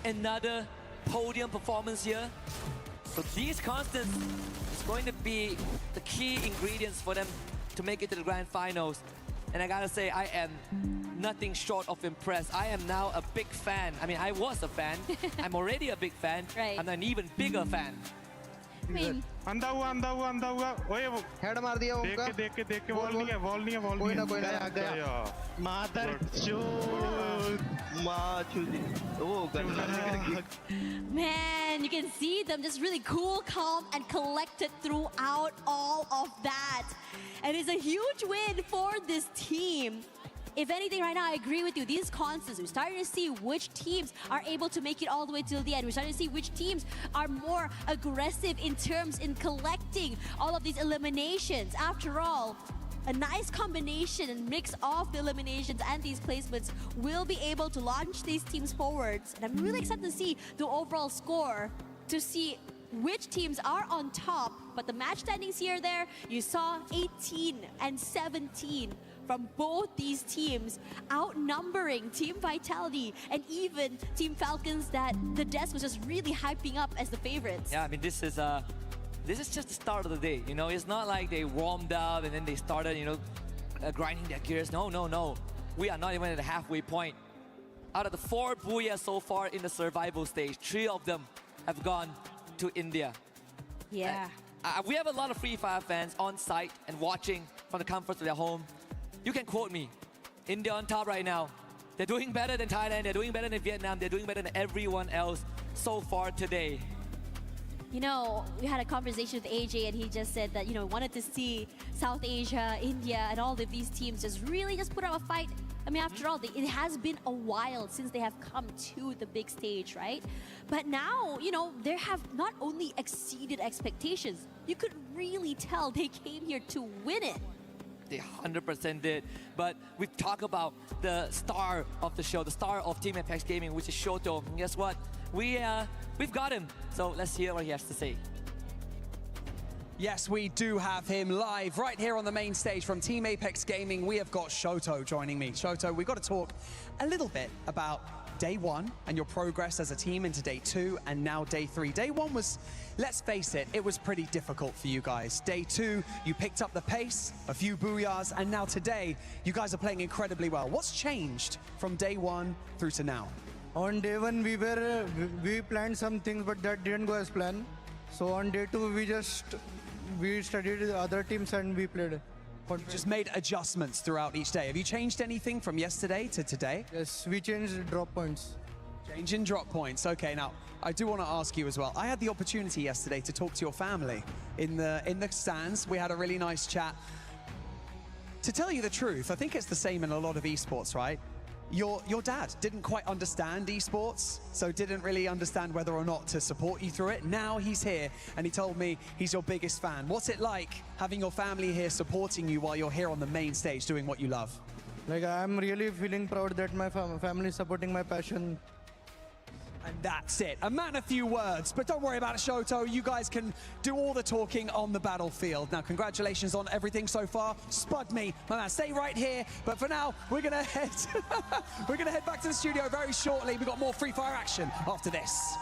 another podium performance here. So these constants is going to be the key ingredients for them to make it to the grand finals. And I gotta say, I am nothing short of impressed. I am now a big fan. I mean, I was a fan. I'm already a big fan. Right. I'm an even bigger fan. I mean, अंधा हुआ ओए वो head मार दिया उनका देख के wall नहीं है कोई ना आ गया मादर चोद मां चुदी ओ man, you can see them just really cool, calm, and collected throughout all of that. And it's a huge win for this team. If anything, right now, I agree with you. These constants, we're starting to see which teams are able to make it all the way till the end. We're starting to see which teams are more aggressive in terms in collecting all of these eliminations. After all, a nice combination and mix of the eliminations and these placements will be able to launch these teams forwards. And I'm really excited to see the overall score, to see which teams are on top, but the match standings here there, you saw 18 and 17 from both these teams, outnumbering Team Vitality and even Team Falcons that the desk was just really hyping up as the favorites. Yeah, I mean, this is just the start of the day. You know, it's not like they warmed up and then they started, grinding their gears. No. We are not even at the halfway point. Out of the 4 Booyah so far in the survival stage, 3 of them have gone to India. Yeah. We have a lot of Free Fire fans on site and watching from the comforts of their home. You can quote me. India on top right now. They're doing better than Thailand. They're doing better than Vietnam. They're doing better than everyone else so far today. You know, we had a conversation with AJ and he just said that, wanted to see South Asia, India, and all of these teams just really just put up a fight. I mean, after all, it has been a while since they have come to the big stage, right? But now, they have not only exceeded expectations, you could really tell they came here to win it. They 100% did. But we talk about the star of the show, the star of Team Apex Gaming, which is Shoto. And guess what? We've got him. So let's hear what he has to say. Yes, we do have him live right here on the main stage from Team Apex Gaming. We have got Shoto joining me. Shoto, we've got to talk a little bit about day 1 and your progress as a team into day 2 and now day 3. Day 1 was, let's face it, it was pretty difficult for you guys. Day 2, you picked up the pace, a few booyahs, and now today, you guys are playing incredibly well. What's changed from day 1 through to now? On day 1, we planned some things, but that didn't go as planned. So on day 2, we studied the other teams and we played. Just made adjustments throughout each day. Have you changed anything from yesterday to today? Yes, we changed drop points. Changing drop points. Okay, now I do want to ask you as well. I had the opportunity yesterday to talk to your family in the stands. We had a really nice chat. To tell you the truth, I think it's the same in a lot of esports, right? Your dad didn't quite understand esports, so didn't really understand whether or not to support you through it. Now he's here, and he told me he's your biggest fan. What's it like having your family here supporting you while you're here on the main stage doing what you love? Like, I'm really feeling proud that my family is supporting my passion. And that's it. A man, a few words, but don't worry about it, Shoto. You guys can do all the talking on the battlefield. Now, congratulations on everything so far. Spud me, my man. Stay right here. But for now, we're gonna head back to the studio very shortly. We've got more Free Fire action after this.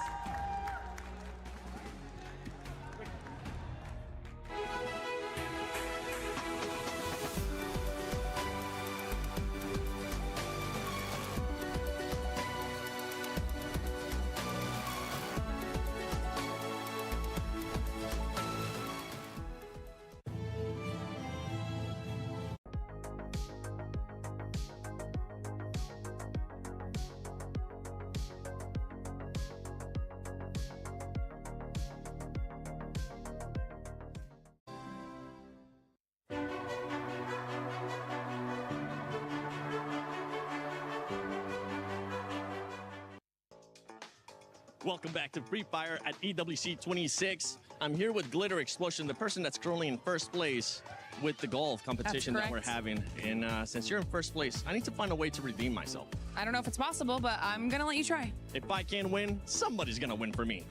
Welcome back to Free Fire at EWC 26. I'm here with Glitter Explosion, the person that's currently in first place with the golf competition that we're having. And since you're in first place, I need to find a way to redeem myself. I don't know if it's possible, but I'm gonna let you try. If I can't win, somebody's gonna win for me.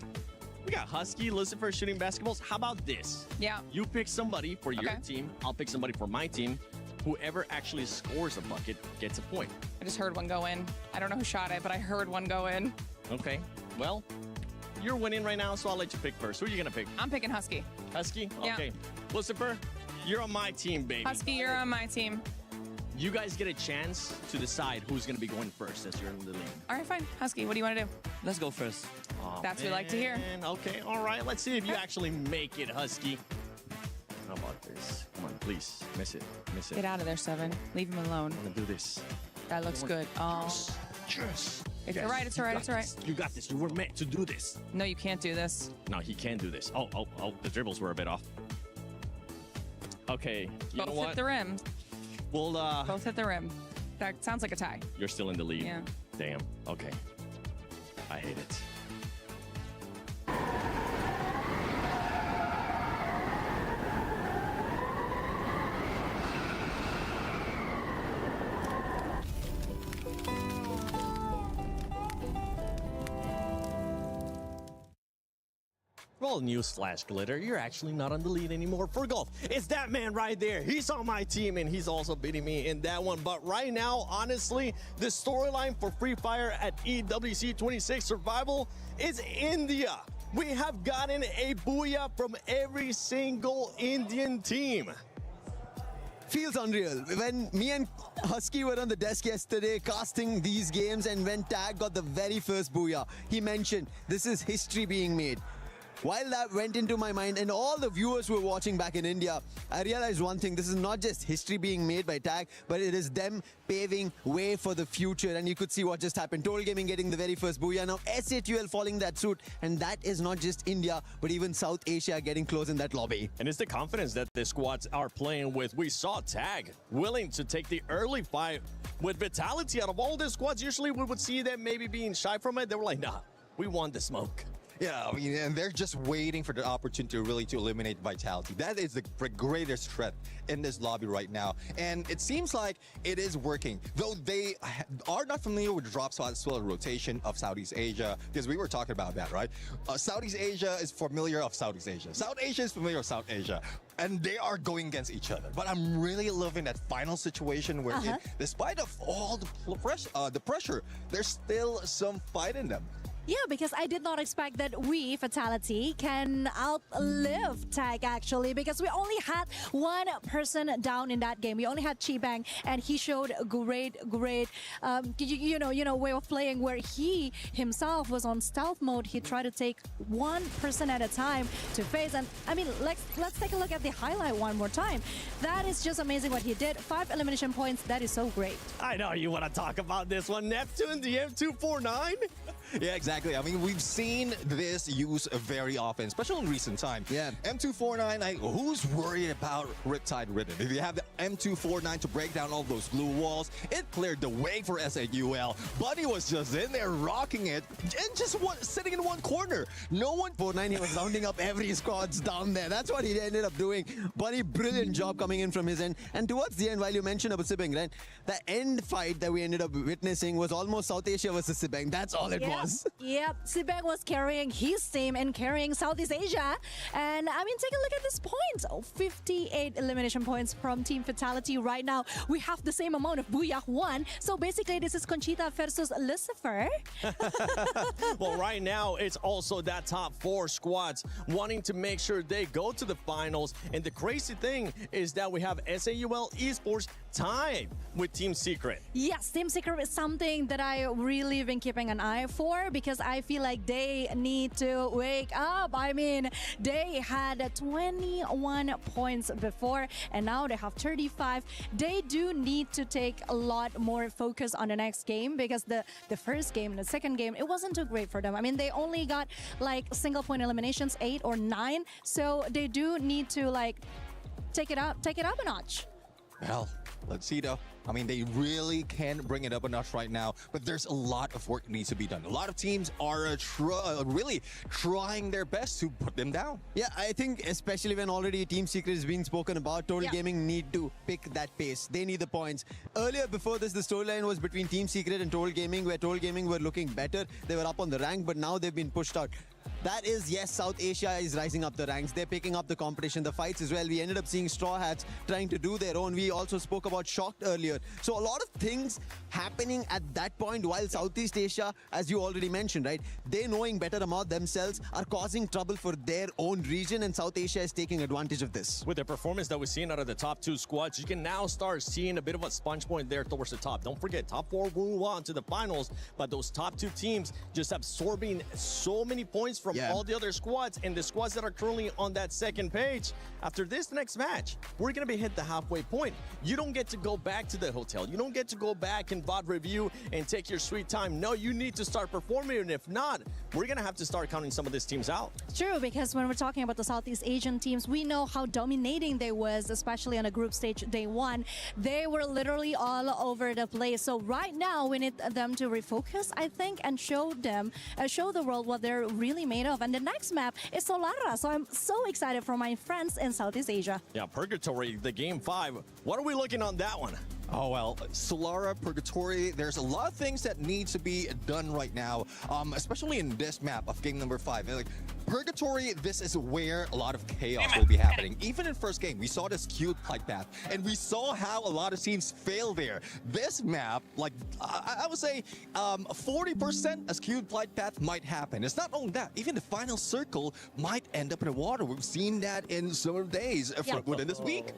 We got Husky, Lucifer shooting basketballs. How about this? Yeah. You pick somebody for your team. I'll pick somebody for my team. Whoever actually scores a bucket gets a point. I just heard one go in. I don't know who shot it, but I heard one go in. Okay. Well, you're winning right now, so I'll let you pick first. Who are you gonna pick? I'm picking Husky. Husky? Yeah. Okay. Lucifer, you're on my team, baby. Husky, you're on my team. You guys get a chance to decide who's gonna be going first as you're in the lead. All right, fine. Husky, what do you want to do? Let's go first. Oh, That's what we like to hear. Okay, all right. Let's see if you actually make it, Husky. How about this? Come on, please. Miss it. Miss it. Get out of there, Seven. Leave him alone. I'm gonna do this. That looks good. Oh. Yes. It's all right. It's all right. It's all right. You got this. You were meant to do this. No, you can't do this. No, he can do this. Oh, the dribbles were a bit off. Okay, you know Both what? hit the rim. We'll, Both hit the rim. That sounds like a tie. You're still in the lead. Yeah. Damn. Okay. I hate it. Well, newsflash, Glitter, you're actually not on the lead anymore for golf. It's that man right there. He's on my team, and he's also beating me in that one. But right now, honestly, the storyline for Free Fire at EWC 26 Survival is India. We have gotten a booyah from every single Indian team. Feels unreal. When me and Husky were on the desk yesterday casting these games, and when Tag got the very first booyah, he mentioned this is history being made. While that went into my mind and all the viewers who were watching back in India, I realized one thing. This is not just history being made by Tag, but it is them paving way for the future. And you could see what just happened. Total Gaming getting the very first booyah. Now SATL following that suit. And that is not just India, but even South Asia getting close in that lobby. And it's the confidence that the squads are playing with. We saw Tag willing to take the early fight with Vitality. Out of all the squads, usually we would see them maybe being shy from it. They were like, nah, we want the smoke. Yeah, I mean, and they're just waiting for the opportunity really to eliminate Vitality. That is the greatest threat in this lobby right now. And it seems like it is working. Though they are not familiar with drop spot as well as rotation of Southeast Asia, because we were talking about that, right? Southeast Asia is familiar of Southeast Asia. South Asia is familiar of South Asia. And they are going against each other. But I'm really loving that final situation where, despite of all the pressure, there's still some fight in them. Yeah, because I did not expect that we, Vitality, can outlive Tag actually, because we only had one person down in that game. We only had Chibang, and he showed great way of playing where he himself was on stealth mode. He tried to take one person at a time to face. And I mean, let's take a look at the highlight one more time. That is just amazing what he did. 5 elimination points. That is so great. I know you want to talk about this one. Neptune, the M249. Yeah, exactly. I mean, we've seen this used very often, especially in recent time. Yeah. M249, who's worried about Riptide Ridden? If you have the M249 to break down all those blue walls, it cleared the way for SAUL. Buddy was just in there rocking it and just sitting in one corner. No one... 49, he was rounding up every squads down there. That's what he ended up doing. Buddy, brilliant job coming in from his end. And towards the end, while you mentioned about Sibeng, right, the end fight that we ended up witnessing was almost South Asia versus Sibeng. That's all it was. Yep, Sibeng was carrying his team and carrying Southeast Asia. And I mean, take a look at this point. 58 elimination points from Team Vitality right now. We have the same amount of Booyah 1. So basically, this is Conchita versus Lucifer. Well, right now, it's also that top 4 squads wanting to make sure they go to the finals. And the crazy thing is that we have SAUL Esports tied with Team Secret. Yes, Team Secret is something that I really been keeping an eye for, because I feel like they need to wake up. I mean, they had 21 points before, and now they have 35. They do need to take a lot more focus on the next game, because the first game, the second game, it wasn't too great for them. I mean, they only got like single point eliminations, 8 or 9. So they do need to like take it up a notch. Well, let's see though. I mean, they really can bring it up a notch right now, but there's a lot of work that needs to be done. A lot of teams are really trying their best to put them down. Yeah, I think especially when already Team Secret is being spoken about, Total Gaming need to pick that pace. They need the points. Earlier, before this, the storyline was between Team Secret and Total Gaming, where Total Gaming were looking better. They were up on the rank, but now they've been pushed out. That is, yes, South Asia is rising up the ranks. They're picking up the competition, the fights as well. We ended up seeing Straw Hats trying to do their own. We also spoke about Shocked earlier. So a lot of things happening at that point, while Southeast Asia, as you already mentioned, right, they knowing better about themselves are causing trouble for their own region, and South Asia is taking advantage of this. With the performance that we've seen out of the top 2 squads, you can now start seeing a bit of a sponge point there towards the top. Don't forget, top 4 move on to the finals, but those top 2 teams just absorbing so many points from all the other squads, and the squads that are currently on that second page. After this next match, we're going to be hit the halfway point. You don't get to go back to the hotel. You don't get to go back and VOD review and take your sweet time. No, you need to start performing, and if not, we're going to have to start counting some of these teams out. True, because when we're talking about the Southeast Asian teams, we know how dominating they was, especially on a group stage day 1. They were literally all over the place. So right now, we need them to refocus, I think, and show the world what they're really made of. And the next map is Solara, so I'm so excited for my friends in Southeast Asia. Yeah, Purgatory, the game 5 What are we looking on that one? Oh, well, Solara, Purgatory, there's a lot of things that need to be done right now, especially in this map of game number 5. Like, Purgatory, this is where a lot of chaos will be happening. Even in first game, we saw this skewed flight path, and we saw how a lot of teams fail there. This map, like, I would say 40% a skewed flight path might happen. It's not only that, even the final circle might end up in the water. We've seen that in some days within this week.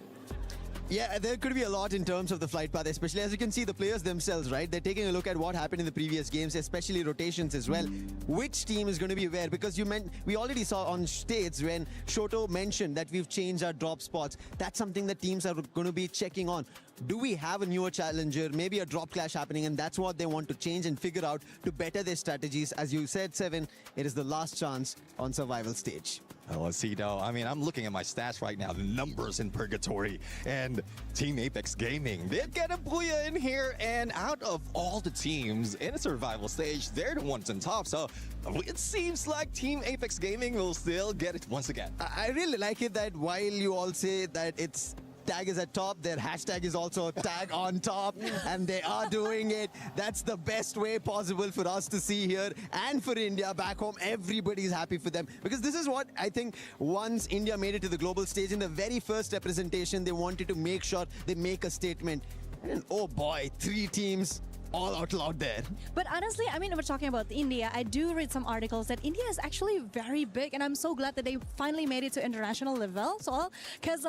Yeah, there could be a lot in terms of the flight path, especially as you can see the players themselves, right? They're taking a look at what happened in the previous games, especially rotations as well. Which team is going to be where? Because we already saw on stage when Shoto mentioned that we've changed our drop spots. That's something that teams are going to be checking on. Do we have a newer challenger, maybe a drop clash happening, and that's what they want to change and figure out to better their strategies. As you said, Seven, it is the last chance on survival stage. Oh, let's see, though. I mean, I'm looking at my stats right now, the numbers in Purgatory, and Team Apex Gaming did get a booyah in here, and out of all the teams in a survival stage, they're the ones on top. So it seems like Team Apex Gaming will still get it once again. I really like it that while you all say that it's tag is at top, their hashtag is also tag on top, and they are doing it. That's the best way possible for us to see here, and for India back home. Everybody's happy for them, because this is what I think once India made it to the global stage, in the very first representation, they wanted to make sure they make a statement. And oh boy, 3 teams all out loud there. But honestly, I mean, we're talking about India. I do read some articles that India is actually very big, and I'm so glad that they finally made it to international level. So, because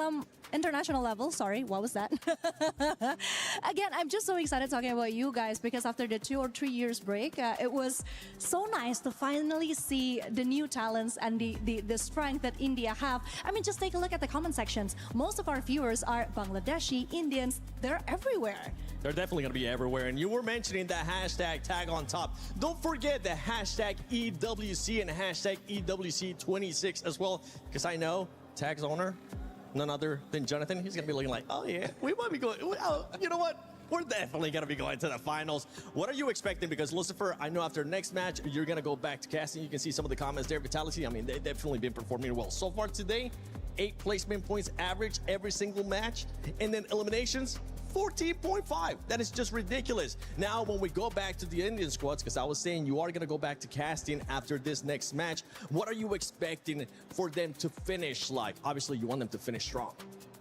international level, sorry, what was that? Again, I'm just so excited talking about you guys, because after the 2 or 3 years break, it was so nice to finally see the new talents and the strength that India have. I mean, just take a look at the comment sections. Most of our viewers are Bangladeshi, Indians. They're everywhere. They're definitely going to be everywhere. And you were mentioning that hashtag tag on top. Don't forget the hashtag EWC and hashtag EWC26 as well, because I know Tag's owner, none other than Jonathan, he's going to be looking like, oh yeah, we might be going, oh, you know what? We're definitely going to be going to the finals. What are you expecting? Because Lucifer, I know after next match, you're going to go back to casting. You can see some of the comments there. Vitality, I mean, they've definitely been performing well. So far today, 8 placement points average every single match. And then eliminations, 14.5. That is just ridiculous. Now, when we go back to the Indian squads, because I was saying you are going to go back to casting after this next match, what are you expecting for them to finish like? Obviously, you want them to finish strong.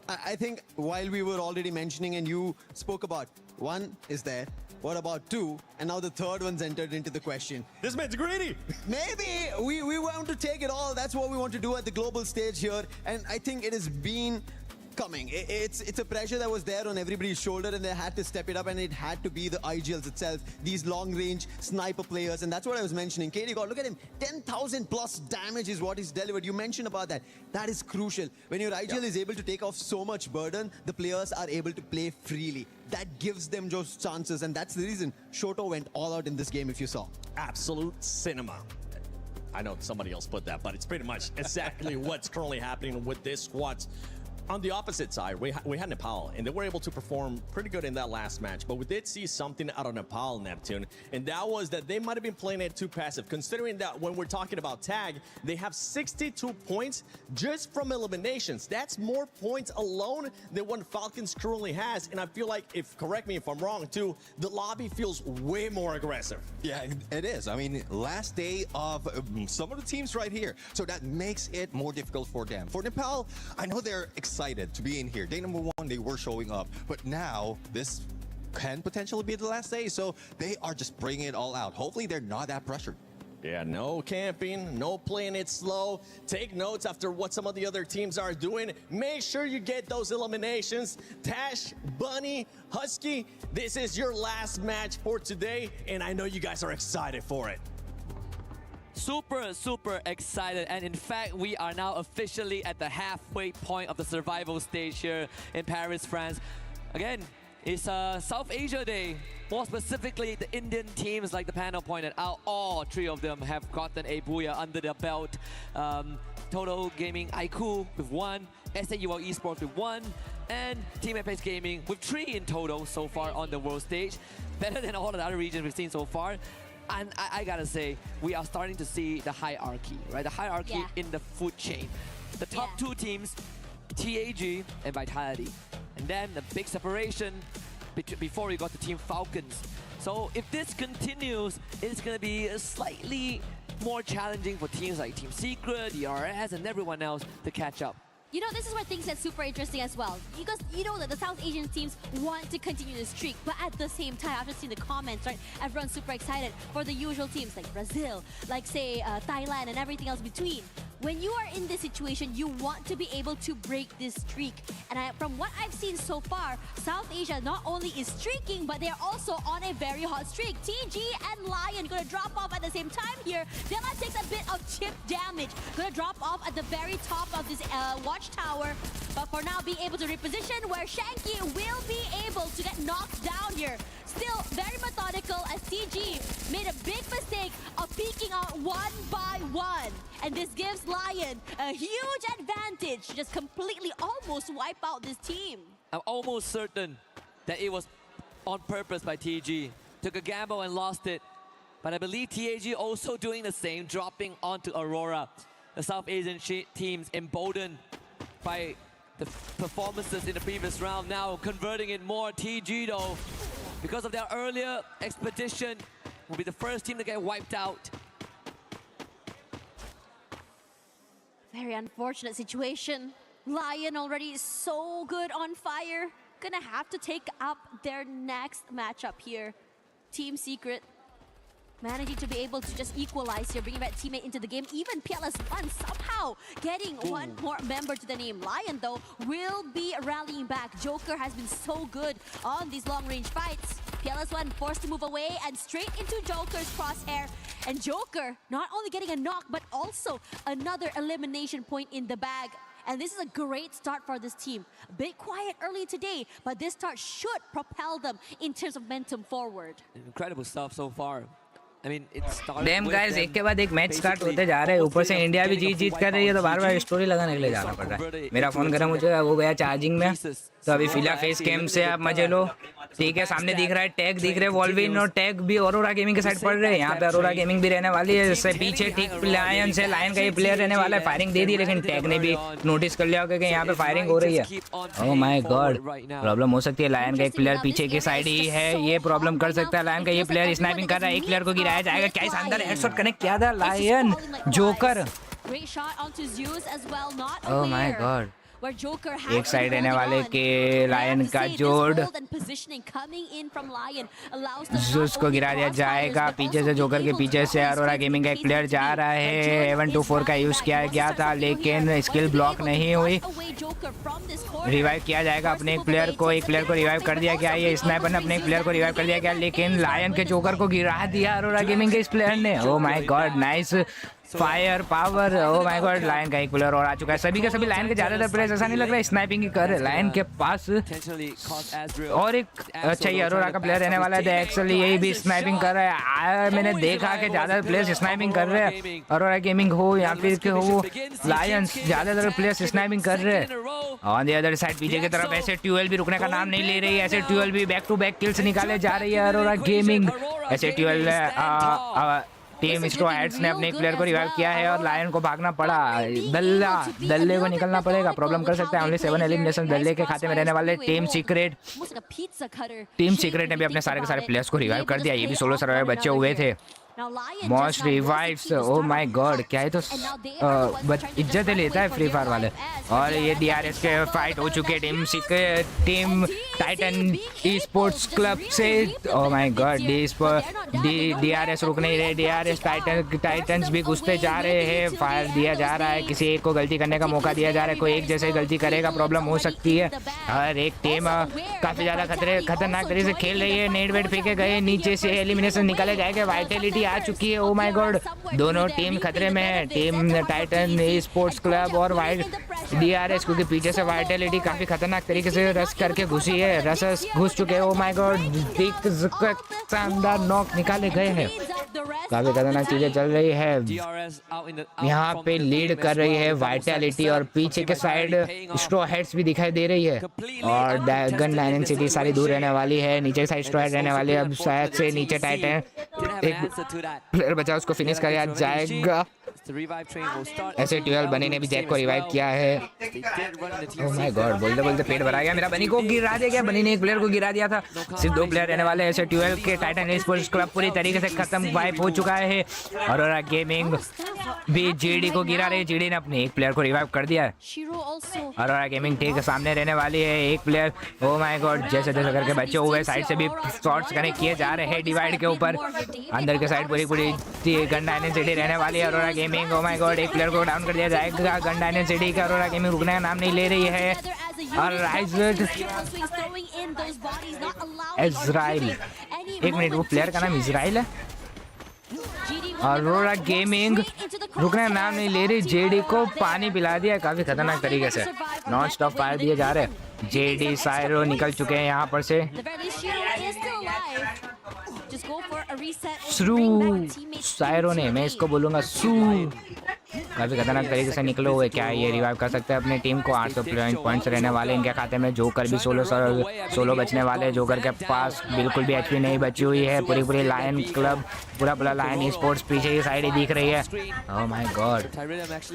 I think while we were already mentioning, and you spoke about, 1 is there, what about 2? And now the 3rd one's entered into the question. This man's greedy. Maybe we want to take it all. That's what we want to do at the global stage here. And I think it has been coming. It's a pressure that was there on everybody's shoulder, and they had to step it up, and it had to be the IGLs itself, these long-range sniper players, and that's what I was mentioning. KD God, look at him, 10,000 plus damage is what he's delivered. You mentioned about that. That is crucial. When your IGL is able to take off so much burden, the players are able to play freely. That gives them those chances, and that's the reason Shoto went all out in this game, if you saw. Absolute cinema. I know somebody else put that, but it's pretty much exactly what's currently happening with this squad. On the opposite side, we had Nepal, and they were able to perform pretty good in that last match. But we did see something out of Nepal, Neptune, and that was that they might have been playing it too passive, considering that when we're talking about tag, they have 62 points just from eliminations. That's more points alone than what Falcons currently has. And I feel like, correct me if I'm wrong too, the lobby feels way more aggressive. Yeah, it is. I mean, last day of some of the teams right here. So that makes it more difficult for them. For Nepal, I know they're excited to be in here. Day number 1, they were showing up, but now this can potentially be the last day, so they are just bringing it all out. Hopefully they're not that pressured. Yeah, no camping, no playing it slow. Take notes after what some of the other teams are doing. Make sure you get those eliminations. Tash, Bunny, Husky, this is your last match for today, and I know you guys are excited for it. Super excited, and in fact we are now officially at the halfway point of the survival stage here in Paris, France. Again, it's South Asia Day. More specifically, the Indian teams, like the panel pointed out, all 3 of them have gotten a booyah under their belt. Total Gaming IQ with 1, SAUL Esports with 1, and Team Apex Gaming with 3 in total so far on the world stage. Better than all the other regions we've seen so far. And I gotta say, we are starting to see the hierarchy, right? The hierarchy in the food chain. The top 2 teams, TAG and Vitality. and then the big separation before we got to Team Falcons. So if this continues, it's going to be slightly more challenging for teams like Team Secret, DRS, and everyone else to catch up. You know, this is where things get super interesting as well. Because you know that the South Asian teams want to continue the streak, but at the same time, after seeing the comments, right, everyone's super excited for the usual teams like Brazil, like say Thailand and everything else between. When you are in this situation, you want to be able to break this streak. And from what I've seen so far, South Asia not only is streaking, but they're also on a very hot streak. TG and Lion gonna drop off at the same time here. Dela takes a bit of chip damage. Gonna drop off at the very top of this watchtower. But for now, being able to reposition where Shanky will be able to get knocked down here. Still very methodical as TG made a big mistake of peeking out one by one. And this gives Lion a huge advantage to just completely almost wipe out this team. I'm almost certain that it was on purpose by TG. Took a gamble and lost it. But I believe TAG also doing the same, dropping onto Aurora. The South Asian teams emboldened by the performances in the previous round, now converting it more. TG though, because of their earlier expedition, will be the first team to get wiped out. Very unfortunate situation. Lion already so good on fire. Gonna have to take up their next matchup here. Team Secret managing to be able to just equalize here, bringing back teammate into the game. Even PLS1 somehow getting one more member to the name. Lion, though, will be rallying back. Joker has been so good on these long-range fights. PLS1 forced to move away and straight into Joker's crosshair. And Joker not only getting a knock, but also another elimination point in the bag. And this is a great start for this team. A bit quiet early today, but this start should propel them in terms of momentum forward. Incredible stuff so far. I mean, it started Damn with guys, them एक के बाद एक match start होते जा रहे हैं. ऊपर से इंडिया भी जीत कर रही है, तो बार बार स्टोरी लगाने के लिए जाना पड़ रहा है. मेरा फोन गर्म हो चुका है, वो गया चार्जिंग में. तो अभी फिलहाल फेस कैम से आप मजे लो. ठीक है, सामने दिख रहा है टैग, दिख रहे हैं वॉल्विन और टैग भी अरोरा गेमिंग के साइड पड़ रहे हैं. यहाँ पे अरोरा गेमिंग भी रहने वाली है. इससे पीछे ठीक लायन से, लायन का ये प्लेयर रहने वाला है. फायरिंग दे दी, लेकिन टैग ने भी नोटिस कर लिया होगा कि यहाँ पे फायरिंग हो रही है. ओह माय गॉड, प्रॉब्लम हो सकती है. लायन का एक प्लेयर पीछे की साइड ही है, ये प्रॉब्लम कर सकता है. लायन का ये प्लेयर स्नाइपिंग कर रहा है, एक प्लेयर को गिराया जाएगा. क्या शानदार हेडशॉट कनेक्ट किया था Lion. Joker, oh my god. एक साइड रहने वाले के लायन का जोड़ जूस को गिरा दिया जाएगा. पीछे से जोकर के पीछे से अरोरा गेमिंग का एक प्लेयर जा रहा है. 724 का यूज किया गया था, लेकिन स्किल ब्लॉक नहीं हुई. रिवाइव किया जाएगा अपने एक प्लेयर को. एक प्लेयर को रिवाइव कर दिया गया. ये स्नाइपर ने अपने एक प्लेयर को रिवाइव कर दिया गया, लेकिन लायन के जोकर को गिरा दिया अरोरा गेमिंग के इस प्लेयर ने. Oh my god, nice fire power. Oh my god, Lion का एक प्लेयर और आ चुका है. सभी के सभी लायन के ज्यादातर प्लेयर्स ऐसा नहीं लग रहा है स्नाइपिंग ही कर रहे. लायन के पास और एक अच्छा ये अरोरा का प्लेयर रहने वाला है. एक्चुअली यही भी स्नाइपिंग कर रहा है. मैंने देखा कि ज्यादा प्लेयर्स स्नाइपिंग कर रहे हैं. अरोरा गेमिंग हो या फिर के हो लायंस, ज्यादातर प्लेयर्स स्नाइपिंग कर रहे हैं. ऑन द अदर साइड पीछे की तरफ ऐसे ट्यूएल भी रुकने का नाम नहीं ले रही है. ऐसे ट्यूएल भी बैक टू बैक किल्स निकाले जा रही है अरोरा गेमिंग. ऐसे ट्यूएल टीम स्ट्रो हेड्स ने अपने एक प्लेयर को रिवाइव किया है और लायन को भागना पड़ा. दल्ले को निकलना पड़ेगा, प्रॉब्लम कर सकता है. ओनली 7 एलिमिनेशन दल्ले के खाते में रहने वाले. टीम सीक्रेट ने भी अपने सारे के सारे प्लेयर्स को रिवाइव कर दिया. ये भी सोलो सर्वाइवर बच्चे हुए थे. Most revives, oh my god, क्या है तो इज्जत लेता है फ्री फायर वाले. और ये डीआरएस के फाइट हो चुके हैं team Titan esports club से. ओह माय गॉड, डीआरएस रुक नहीं रहे. डीआरएस टाइटन्स भी घुसते जा रहे हैं. फायर दिया जा रहा है, किसी एक को गलती करने का मौका दिया जा रहा है. कोई एक जैसे गलती करेगा प्रॉब्लम हो सकती है. हर एक टीम काफी ज्यादा खतरनाक तरीके से खेल रही है. नेट वेट फेंके गए, नीचे से एलिमिनेशन निकाले जाएंगे. वाइटलिटी आ चुकी है. ओ माय गॉड, दोनों टीम खतरे में है. Team Titan esports club और डीआरएस, क्योंकि पीछे से वाइटलिटी काफी खतरनाक तरीके से रश करके घुसी है. रस घुस चुके हैं. ओ माय गॉड, शानदार नॉक निकाले गए हैं. काफी खतरनाक चीजें चल रही है. यहाँ पे लीड कर रही है वाइटलिटी और पीछे के साइड स्ट्रो हेड्स भी दिखाई दे रही है. और गन लाइन सिटी सारी दूर रहने वाली है. नीचे की साइड स्ट्रो हेड रहने वाली है. अब शायद से नीचे टाइटन एक प्लेयर बचा, उसको फिनिश किया जाएगा. ऐसे 12 बनी ने भी जैक को रिवाइव किया है। ओह माय गॉड, बोलते बोलते पेट भरा गया मेरा। बनी को गिरा दिया गया, बनी ने एक प्लेयर को गिरा दिया था। सिर्फ 2 प्लेयर रहने वाले। ऐसे 12 के टाइटन एस्पोर्ट्स क्लब पूरी तरीके से खत्म, वाइप हो चुका है। और गेमिंग भी जीडी को गिरा रही है। जीडी ने अपने एक प्लेयर को रिवाइव कर दिया है। और गेमिंग ठीक सामने रहने वाली है, एक प्लेयर। ओह माय गॉड, जैसे जैसे करके बच्चे हुए साइड से भी शॉट्स कनेक्ट किए जा रहे हैं डिवाइड के ऊपर। अंदर के साइड पूरी पूरी गन डायनेसिटी रहने वाली है। और गेमिंग ओह माय गॉड, एक प्लेयर को डाउन कर दिया जाएगा गन डायनेसिटी का। और गेमिंग रुकने का नाम नहीं ले रही है। और इजराइल, एक मिनट, वो प्लेयर का नाम इजराइल है। अरोरा गेमिंग रुकने का नाम नहीं ले रही। जेडी को पानी पिला दिया काफी खतरनाक तरीके से। नॉन स्टॉप फायर दिए जा रहे हैं। जेडी सायरो निकल चुके हैं यहाँ पर से। सायरो ने, मैं इसको बोलूंगा काफी खतरनाक तरीके से निकले हुए। क्या ये रिवाइव कर सकते हैं अपनी टीम को? 800 पॉइंट्स रहने वाले इनके खाते में। जोकर भी 16 बचने वाले। जोकर के पास बिल्कुल भी एचपी नहीं बची हुई है। पूरी लायन क्लब, पूरा लायन स्पोर्ट्स पीछे की साइड ही दिख रही है। Oh my god,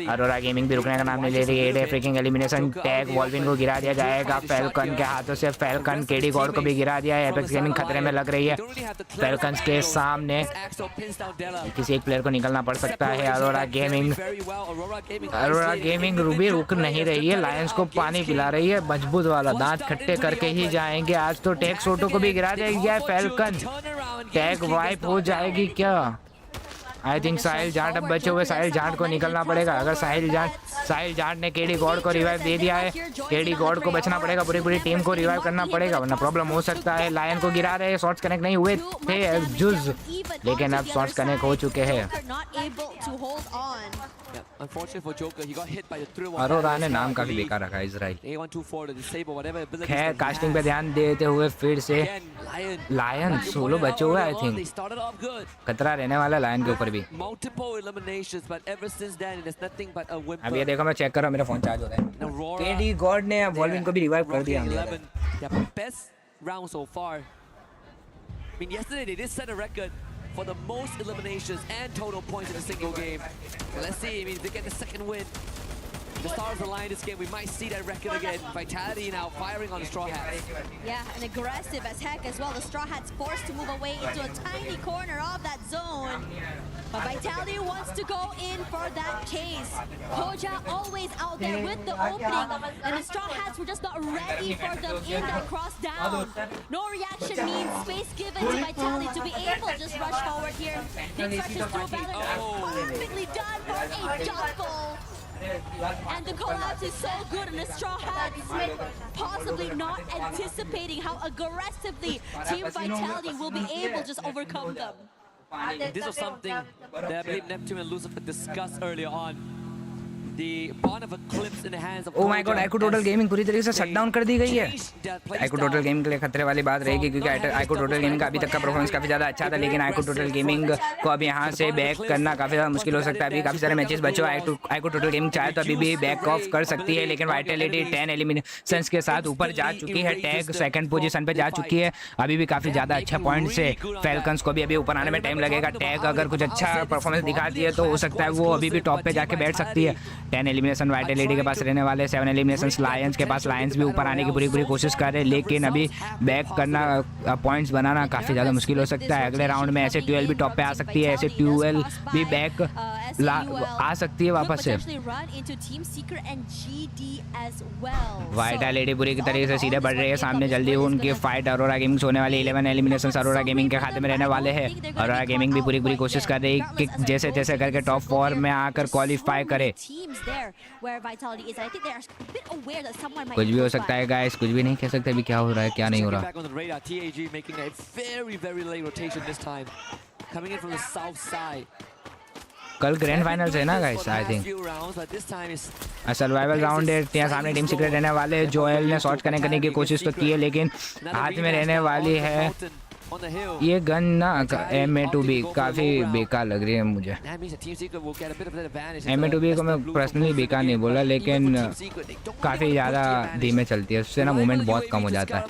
Aurora Gaming भी रुकने का नाम नहीं ले रही है। फ्रीकिंग एलिमिनेशन टैग वॉल्विन को गिरा दिया जाएगा फैल्कन के हाथों से। फैल्कन केडी गॉड को भी गिरा दिया है। एपेक्स गेमिंग खतरे में लग रही है। फैल्कन के सामने किसी एक प्लेयर को निकलना पड़ सकता है। अरोरा गेमिंग रूबी रुक नहीं रही है। लायंस को पानी पिला रही है मजबूत वाला, दांत खट्टे करके ही जाएंगे आज तो। टैग सोटो को भी गिरा दिया है। फैल्कन टैग वाइप हो जाएगी क्या? आई थिंक साहिल जाट अब बचे हुए। साहिल जाट को निकलना पड़ेगा। अगर साहिल जाट ने केडी गॉड को रिवाइव दे दिया है, केडी गॉड को बचना पड़ेगा। पूरी टीम को रिवाइव करना पड़ेगा वरना प्रॉब्लम हो सकता है। लायन को गिरा रहे हैं, शॉट्स कनेक्ट नहीं हुए थे जुज, लेकिन अब शॉट्स कनेक्ट हो चुके हैं। अरोरा ने नाम काफी बेकार रखा है, इजराइल। खैर कास्टिंग पे ध्यान देते हुए फिर से लायन 16 बचे हुए। आई थिंक खतरा रहने वाला लायन के ऊपर भी। अब ये देखो, मैं चेक कर रहा हूँ, मेरा फोन चार्ज हो रहा है। केडी गॉड ने वॉल्विन को भी रिवाइव कर दिया। for the most eliminations and total points in a single game. So let's see, I mean, if they get the second win, the stars align this game, we might see that record again. Vitality now firing on the Straw Hats. Yeah, and aggressive as heck as well. The Straw Hats forced to move away into a tiny corner of that zone. But Vitality wants to go in for that case. Koja always out there with the opening, and the Straw Hats were just not ready for them in that cross down. No reaction means space given to Vitality to be able to just rush forward here. Big rushes through Valor, perfectly done for a double. And the collapse is so good in the Straw Hats, possibly not anticipating how aggressively Team Vitality will be able to just overcome them. This was something that I believe Neptune and Lucifer discussed earlier on. The bond of eclipse in the hands of Oh my God, आइको total gaming पूरी तरीके से shut down कर दी गई है। आइको total gaming के लिए खतरे वाली बात रहेगी, क्योंकि आइको टोटल गेमिंग का अभी तक का परफॉर्मेंस काफी ज्यादा अच्छा था, लेकिन आइको टोटल गेमिंग को अब यहाँ से बैक करना काफी ज्यादा मुश्किल हो सकता है। अभी काफी सारे मैचेस बचे हुए। आइको टोटल गेमिंग चाहे तो अभी भी बैक ऑफ कर सकती है, लेकिन वाइटलिटी 10 एलिमिनेशंस के साथ ऊपर जा चुकी है। टैग सेकंड पोजीशन पे जा चुकी है। अभी भी काफी ज्यादा अच्छा पॉइंट से फैल्कन्स को भी अभी ऊपर आने में टाइम लगेगा। टैग अगर कुछ अच्छा परफॉर्मेंस दिखाती है तो हो सकता है वो अभी भी टॉप पे जाके बैठ सकती है। 10 एलिमिनेशन वाइटलिटी के पास रहने वाले, 7 एलिमिनेशंस लायंस के पास। लायंस भी ऊपर आने की पूरी कोशिश कर रहे हैं, लेकिन अभी बैक करना, पॉइंट्स बनाना काफी ज्यादा मुश्किल हो सकता है। अगले राउंड में ऐसे 12 भी टॉप पे आ सकती है, ऐसे 12 भी बैक आ सकती है वापस से। वाइटलिटी पूरी तरीके से सीधे बढ़ रही है सामने। जल्दी उनकी फाइट अरोरा गेमिंग होने वाली। 11 एलिमिनेशंस अरोरा गेमिंग के खाते में रहने वाले हैं। अरोरा गेमिंग भी पूरी कोशिश कर रही है कि जैसे तैसे करके टॉप 4 में आकर क्वालिफाई करे। कुछ भी हो सकता है गाइस, कुछ भी नहीं कह सकते अभी क्या हो रहा है क्या नहीं हो रहा। कल ग्रैंड फाइनल्स है ना guys, I think survival round है। यहाँ सामने टीम सीक्रेट रहने वाले। जोएल ने शॉट करने की कोशिश तो की है, लेकिन हाथ में रहने वाली है ये गन ना MA2B। काफ़ी बेकार लग रही है मुझे। MA2B को मैं पर्सनली बेकार नहीं बोला, लेकिन काफ़ी ज़्यादा धीमे चलती है, उससे ना मूवमेंट बहुत कम हो जाता है।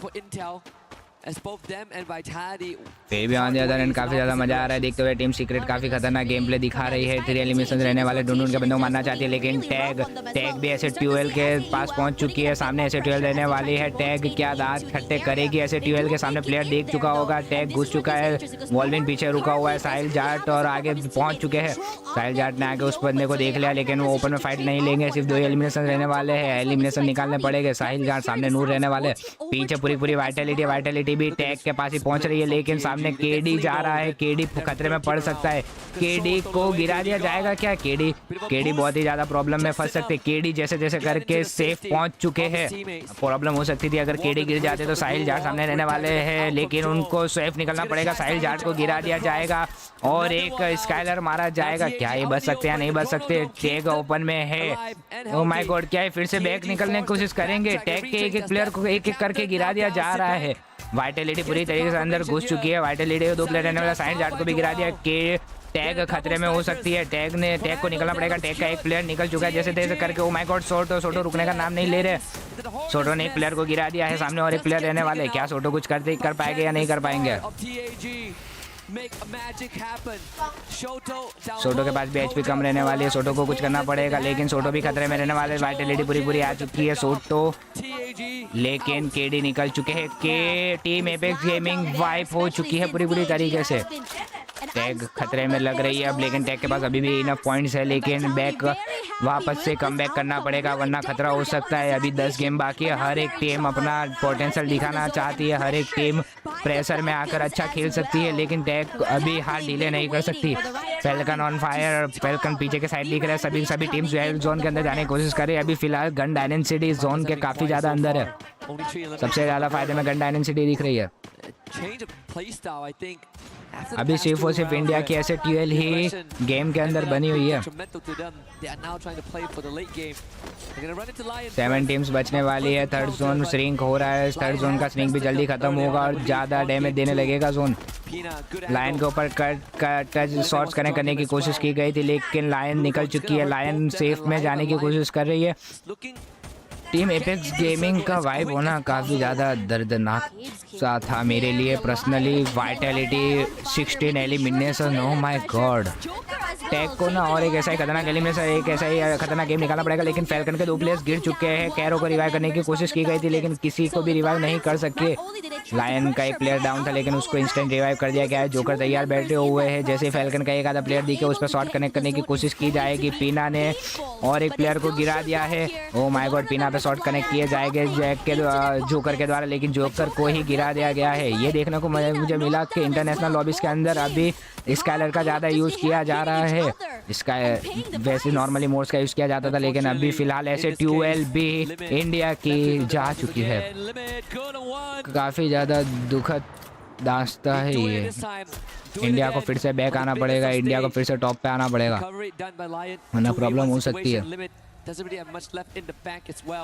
फिर भी ऑन द अदर एंड काफी ज्यादा मजा आ रहा है देखते हुए। टीम सीक्रेट काफी खतरनाक गेम प्ले दिखा रही है। 3 एलिमिनेशन रहने वाले ढूंढ के बंदों को मारना चाहती है, लेकिन टैग भी ऐसे ट्यूएल के पास पहुंच चुकी है। सामने ऐसे ट्यूएल रहने वाली है। टैग क्या दांत खट्टे करेगी? ऐसे ट्यूएल के सामने प्लेयर देख चुका होगा। टैग घुस चुका है, वॉल्विन पीछे रुका हुआ है। साहिल जाट और आगे पहुंच चुके हैं। साहिल जाट ने आगे उस बंदे को देख लिया, लेकिन वो ओपन में फाइट नहीं लेंगे। सिर्फ 2 एलिमिनेशन रहने वाले हैं, एलिमिनेशन निकालने पड़ेंगे। साहिल जाट सामने नूर रहने वाले, पीछे पूरी वाइटलिटी भी टैग के पास ही पहुंच रही है, लेकिन सामने केडी जा रहा है। केडी खतरे में पड़ सकता है। केडी को गिरा दिया जाएगा क्या? केडी बहुत ही ज्यादा प्रॉब्लम में फंस सकते। केडी जैसे करके सेफ पहुंच चुके हैं। प्रॉब्लम हो सकती थी अगर केडी गिर जाते तो। साहिल जाट सामने रहने वाले हैं, लेकिन उनको सेफ निकलना पड़ेगा। साहिल जाट को गिरा दिया जाएगा और एक स्काइलर मारा जाएगा। क्या ये बच सकते हैं? नहीं बच सकते। टैग ओपन में है। ओह माय गॉड, क्या है? फिर से बैक निकलने की कोशिश करेंगे। टैग के एक प्लेयर को एक करके गिरा दिया जा रहा है। वाइटलिटी पूरी तरीके से अंदर घुस चुकी है। वाइटलिटी को 2 प्लेयर रहने वाला। साहिल जाट को भी गिरा दिया। के टैग खतरे में हो सकती है। टैग को निकलना पड़ेगा। टैग का एक प्लेयर निकल चुका है जैसे तैसे करके। ओ माय गॉड, सोटो रुकने का नाम नहीं ले रहे। सोटो ने एक प्लेयर को गिरा दिया है। सामने और एक प्लेयर रहने वाले। क्या सोटो कुछ कर पाएंगे या नहीं कर पाएंगे? सोटो के पास भी एचपी कम रहने वाली है। सोटो को कुछ करना पड़ेगा, लेकिन सोटो भी खतरे में रहने वाले। वाइटलिटी पूरी आ चुकी है। सोटो, लेकिन केडी निकल चुके हैं। के टीम एपेक्स गेमिंग वाइप हो चुकी है पूरी तरीके से। टैग खतरे में लग रही है अब, लेकिन टैग के पास अभी भी इनफ पॉइंट्स है, लेकिन बैक वापस से कम बैक करना पड़ेगा वरना खतरा हो सकता है। अभी 10 गेम बाकी है। हर एक टीम अपना पोटेंशियल दिखाना चाहती है। हर एक टीम प्रेशर में आकर अच्छा खेल सकती है, लेकिन टैग अभी हाथ ढीले नहीं कर सकती। Falcon on fire. फैल्कन पीछे के साइड दिख रहा है। सभी टीम्स जोन के अंदर जाने की कोशिश कर रही है। अभी फिलहाल गन डायनेंसिटी जोन के काफी ज्यादा अंदर है। सबसे ज्यादा फायदे में गन डायनेंसिटी दिख रही है। अभी सिर्फ और सिर्फ इंडिया की ऐसे ट्यूएल ही गेम के अंदर बनी हुई है। 7 टीम्स बचने वाली है। 3rd जोन श्रिंक हो रहा है। 3rd जोन का श्रिंक भी जल्दी खत्म होगा और ज्यादा डैमेज देने लगेगा जोन। लायन के ऊपर टच शॉट्स कनेक्ट करने की कोशिश की गई थी, लेकिन लायन निकल चुकी है। लायन सेफ में जाने की कोशिश कर रही है। टीम एपेक्स गेमिंग का वाइब होना काफ़ी ज़्यादा दर्दनाक सा था मेरे लिए personally. Vitality 16 elimination. Oh my god, tag को ना और एक ऐसा ही खतरनाक एलिमिनेशन, एक ऐसा ही खतरनाक गेम निकालना पड़ेगा। लेकिन फैल्कन के 2 प्लेयर्स गिर चुके हैं। कैरो को रिवाइव करने की कोशिश की गई थी, लेकिन किसी को भी रिवाइव नहीं कर सके। लायन का एक प्लेयर डाउन था, लेकिन उसको इंस्टेंट रिवाइव कर दिया गया है। जोकर तैयार बैठे हुए हैं। जैसे फैल्कन का एक आधा प्लेयर दिखे उस पर शॉट कनेक्ट करने की कोशिश की जाएगी। पीना ने और एक प्लेयर को गिरा दिया है। ओह माय गॉड, पीना पे शॉट कनेक्ट किए जाएंगे जोकर के द्वारा, लेकिन जोकर को ही गिरा दिया गया है। ये देखने को मुझे मिला कि इंटरनेशनल लॉबीज के अंदर अभी स्काइलर का ज़्यादा यूज़ किया जा रहा है। इसका वैसे नॉर्मली मोड्स का यूज़ किया जाता था, लेकिन अभी फिलहाल ऐसे ट्यूएल भी इंडिया की जा चुकी है। काफ़ी ज़्यादा दुखद दास्ता है ये। इंडिया को फिर से बैक आना पड़ेगा। इंडिया को फिर से टॉप पे आना पड़ेगा, वरना प्रॉब्लम हो सकती है।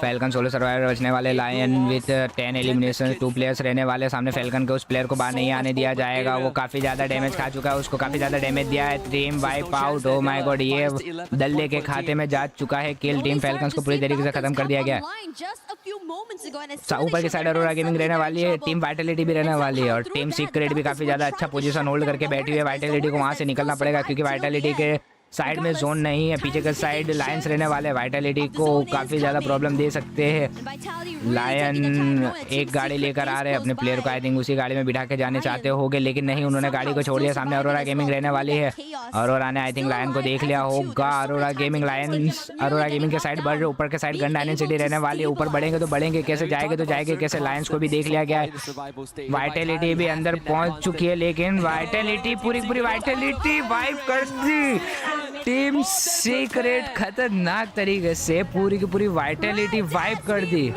फैल्कन सोलो सर्वाइवर बचने वाले। Lion with 10 elimination. 2 प्लेयर्स रहने वाले। सामने फैल्कन के उस प्लेयर को बाहर नहीं आने दिया जाएगा। वो काफ़ी ज़्यादा डैमेज खा चुका है। उसको काफ़ी ज़्यादा डैमेज दिया है। Team wipe out. Oh my God, ये दल्ले के खाते में जा चुका है किल। टीम फैल्कन को पूरी तरीके से खत्म कर दिया गया। ऊपर की साइड अरोरा गेमिंग रहने वाली है। टीम वाइटलिटी भी रहने वाली है, और टीम सीक्रेट भी काफ़ी ज़्यादा अच्छा पोजीशन होल्ड करके बैठी हुई है। वाइटलिटी को वहाँ से निकलना पड़ेगा, क्योंकि वाइटलिटी के साइड में जोन नहीं है। पीछे के साइड लायंस रहने वाले। वाइटलिटी को काफ़ी ज़्यादा प्रॉब्लम दे सकते हैं। लायन एक गाड़ी लेकर आ रहे हैं अपने प्लेयर को। आई थिंक उसी गाड़ी में बिठा के जाने चाहते होंगे, लेकिन नहीं, उन्होंने गाड़ी को छोड़ दिया। सामने अरोरा गेमिंग रहने वाली है। अरोरा ने आई थिंक लायन को देख लिया होगा। अरोरा गेमिंग के साइड बढ़ रहे। ऊपर के साइड गन डायनेंसिटी रहने वाली है। ऊपर बढ़ेंगे तो बढ़ेंगे, कैसे जाएंगे तो जाएंगे कैसे। लायंस को भी देख लिया गया है। वाइटलिटी भी अंदर पहुंच चुकी है, लेकिन वाइटलिटी पूरी वाइटलिटी वाइप कर दी। टीम सीक्रेट खतरनाक तरीके से पूरी की पूरी वाइटलिटी वाइप कर दी।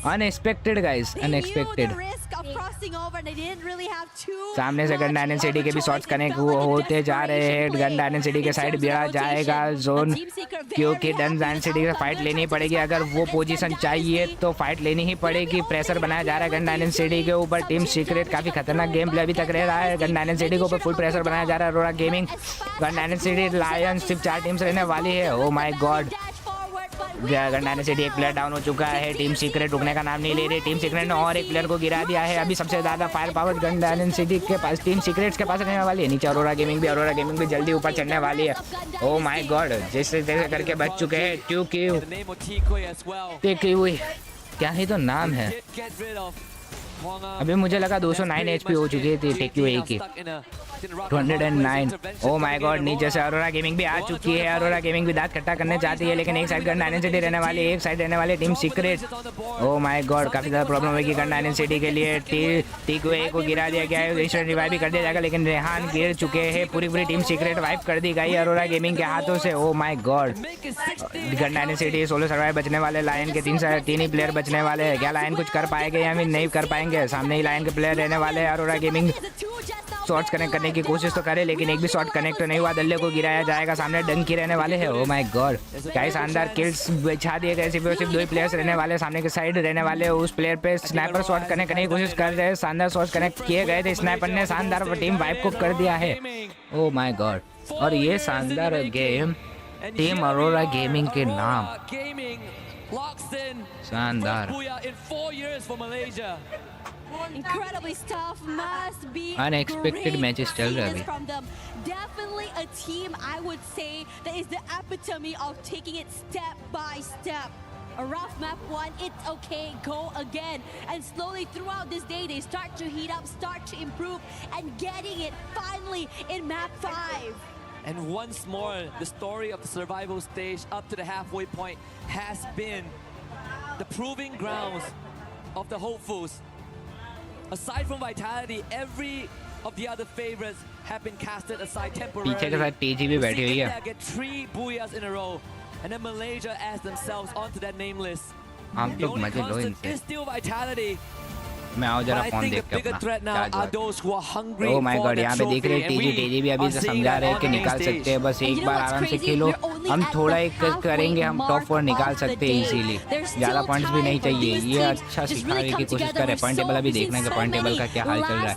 Unexpected guys, unexpected. सामने से गन डायनेंसिटी के भी शॉट्स कनेक्ट होते जा रहे हैं। गन डायनेंसिटी के साइड बिड़ा जाएगा जोन, क्योंकि गन डायनेंसिटी से फाइट लेनी पड़ेगी। अगर वो पोजीशन चाहिए तो फाइट लेनी ही पड़ेगी। प्रेशर बनाया जा रहा है गन डायनेंसिटी के ऊपर। टीम सीक्रेट काफी खतरनाक गेम प्ले अभी तक रह रहा है। गन डायनेंसिटी के ऊपर फुल प्रेशर बनाया जा रहा है। अरोरा गेमिंग, गन डायनेंसिटी, लायंस, सिर्फ 4 टीम्स रहने वाली है। Oh my God, gun dynasty एक प्लेयर डाउन हो चुका है। टीम सीक्रेट रुकने का नाम नहीं ले रही। टीम सीक्रेट ने और एक प्लेयर को गिरा दिया है। अभी सबसे ज़्यादा फायर पावर गन डायनेसिटी के पास, टीम सीक्रेट्स के पास रहने वाली है। नीचे अरोरा गेमिंग भी जल्दी ऊपर चढ़ने वाली है। ओ माय गॉड, जैसे तैसे करके बच चुके हैं। TQ क्या ही तो नाम है। अभी मुझे लगा 209 HP हो चुकी थी TQA की। 209। ओ माय गॉड, नीचे से अरोरा गेमिंग भी आ चुकी है। अरोरा गेमिंग भी दांत खट्टा करने चाहती है, लेकिन एक साइड गन डायनेसिटी रहने वाली है, एक साइड रहने वाली team secret. O my God, काफी ज़्यादा प्रॉब्लम होगी गन डायनेसिटी के लिए। TQA को गिरा दिया गया है, इंस्टेंट रिवाइव भी कर दिया जाएगा, लेकिन रेहान गिर चुके हैं। पूरी टीम सीक्रेट वाइप कर दी गई अरोरा गेमिंग के हाथों से। ओ my God, gun dynasty solo survive बचने वाले। लायन के तीन ही प्लेयर बचने वाले हैं। क्या लायन कुछ कर पाएंगे या फिर नहीं कर पाएंगे? सामने ही लायन के प्लेयर रहने वाले हैं। अरोरा गेमिंग शॉट्स कनेक्ट करने की कोशिश तो करे, लेकिन एक भी शॉट कनेक्ट तो नहीं हुआ। दल्ले को गिराया जाएगा। सामने डंकी रहने वाले हैं। ओ माय गॉड, क्या शानदार किल्स बिछा दिए गए। सिर्फ 2 ही प्लेयर्स रहने वाले। सामने के साइड रहने वाले उस प्लेयर पे स्नाइपर शॉट कनेक्ट करने की कोशिश कर रहे हैं। शानदार शॉट कनेक्ट किए गए थे। स्नाइपर ने शानदार टीम वाइप को कर दिया है। ओ माय गॉड, और ये शानदार गेम टीम अरोरा गेमिंग के नाम। शानदार, Incredibly tough, must be Unexpected matches चल रहे great from them. Definitely a team I would say that is the epitome of taking it step by step. A rough map 1, it's okay, go again. And slowly throughout this day, they start to heat up, start to improve, and getting it finally in map 5. And once more, the story of the survival stage up to the halfway point has been the proving grounds of the hopefuls. Aside from Vitality, every of the other favorites have been casted aside temporarily. पीछे के साथ TG भी बैठी हुई है। Get 3 booyahs in a row, and then Malaysia adds themselves onto that name list. हम लोग मजे लो इनसे। Is still Vitality. मैं आओ जरा फोन देख के अपना। ओ माय गॉड, यहाँ पे देख रहे हैं TG भी अभी से समझा रहे हैं कि निकाल सकते हैं, बस एक बार आराम से खेलो। हम थोड़ा एक करेंगे, हम टॉप 4 निकाल सकते हैं इजीली। ज़्यादा पॉइंट्स भी नहीं चाहिए। ये अच्छा सिखाने की कोशिश कर रहे हैं। पॉइंट टेबल अभी देखने का, पॉइंट टेबल का क्या हाल चल रहा है।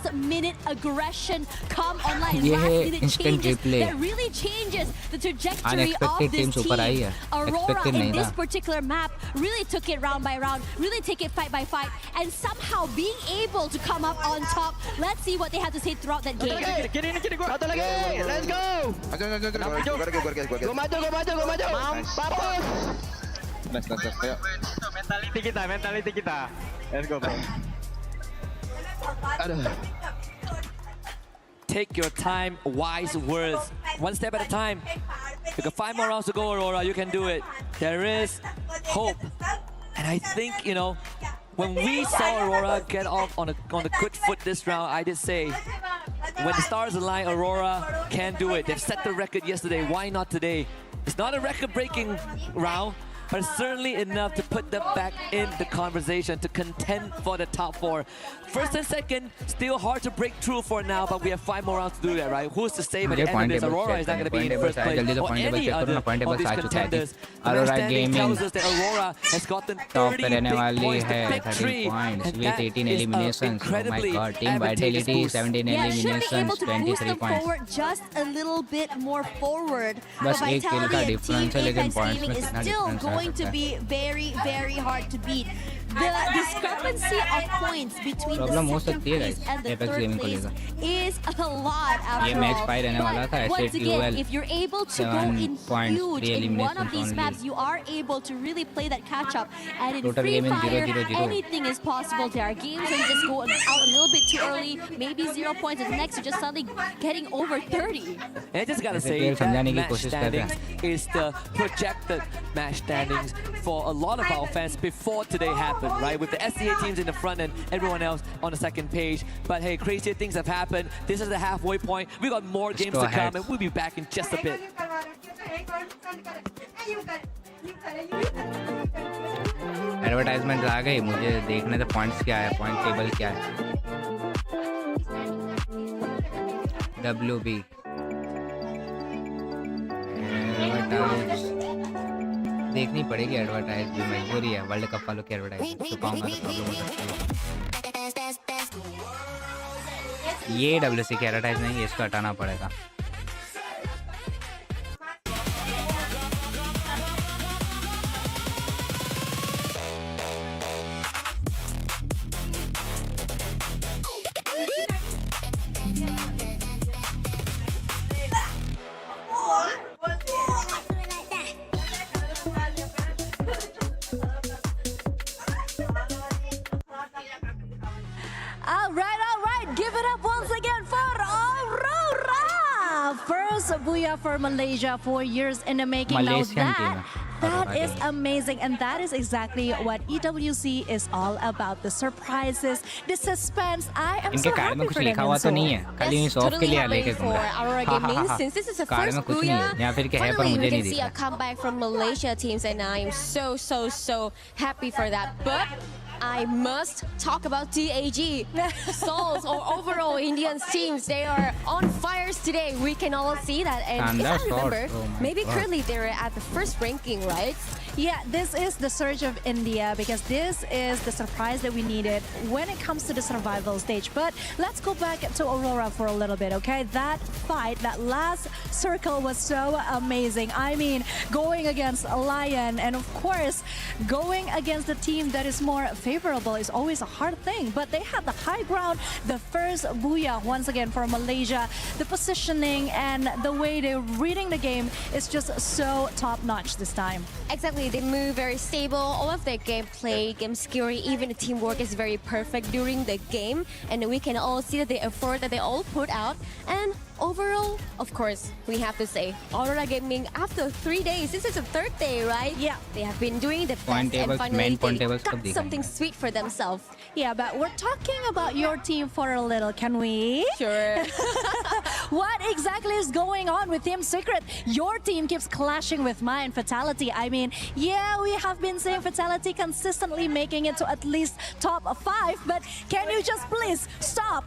ये है इंस्टेंट रिप्ले। अनएक्सपेक्टेड टीम्स ऊपर आई है, एक्सपेक्टेड नहीं था। Being able to come up on top. Let's see what they have to say throughout that game. Satu lagi, let's go. Go maju. Mampus. Next. Ayo. Mentality kita. Let's go, bro. Aduh. Take your time, wise words. One step at a time. You got 5 more rounds to go, Aurora. You can do it. There is hope. And I think, you know, when we saw Aurora get off on a good foot this round, I did say, when the stars align, Aurora can do it. They've set the record yesterday. Why not today? It's not a record-breaking round, but it's certainly enough to put them back in the conversation to contend for the top 4. First and second, still hard to break through for now, but we have 5 more rounds to do that, right? Who's to say by the end of this, Aurora is not going to be in first place or any other of these contenders. The standing tells us that Aurora has gotten 30 big points to victory, and that is incredibly Vitality 17 Yeah, should be eliminations, able to boost 23 them points. forward just a little bit more forward. बस But एक kill का Vitality and difference है, Team लेकिन Apex points में Gaming is कितना still difference uh going to सकता be very, very hard to beat. The discrepancy of points between Problem the हो second सकती है place guys, and the Apex third Gaming को place लेकर। is a lot after ये all. match 5 रहने वाला था, But once SAT again, UL, if you're able to go 7 in points, huge 3 in one of eliminations these only. maps, you are able to really play that catch up. And in Total Free game in Fire, 0-0-0. anything is possible. There are games where you just go out a little bit too early, maybe 0 points, and the next you're just suddenly getting over 30. And I just gotta ऐसे say, player that समझाने की match कोशिश कर रहे standings is the projected match standings for a lot of our fans before today happened, right? With the SCA teams in the front and everyone else on the second page. But hey, crazier things have happened. This is the halfway point. We got more games go to ahead. come, and we'll be back in just a bit. Advertisement आ गई, मुझे देखने तो points क्या है, point table क्या है। WB देखनी पड़ेगी एडवर्टाइज भी, मजबूरी है। वर्ल्ड कप वालों की एडवर्टाइज तो पाऊंगा तो प्रॉब्लम हो सकती है। ये EWC की एडवर्टाइज नहीं है, इसको हटाना पड़ेगा। first booyah for Malaysia, 4 years in the making. Malaysian Now that is team. amazing, and that is exactly what EWC is all about. The surprises, the suspense. I am so happy for them. Yes, totally happy for Aurora Gaming since this is the first booyah. Finally, we can see a comeback from Malaysia teams, and I am so happy for that. But I must talk about DAG. Souls or overall Indian teams, they are on fires today. We can all see that. And if I remember, maybe currently they're at the first ranking, right? Yeah, this is the surge of India because this is the surprise that we needed when it comes to the survival stage. But let's go back to Aurora for a little bit, okay? That fight, that last circle was so amazing. I mean, going against a Lion and of course, going against a team that is more favorable is always a hard thing. But they had the high ground, the first booyah once again for Malaysia. The positioning and the way they're reading the game is just so top-notch this time. Exactly, they move very stable. All of their gameplay, game skill, even the teamwork is very perfect during the game. And we can all see the effort that they all put out. And overall, of course, we have to say, Aurora Gaming, after 3 days, this is the third day, right? Yeah. They have been doing the best Point tables, and finally main point they tables got kab something sweet for themselves. Yeah, but we're talking about your team for a little, can we? Sure. What exactly is going on with Team Secret? Your team keeps clashing with mine, Fatality. I mean, yeah, we have been seeing Fatality consistently making it to at least top 5, but can you just please stop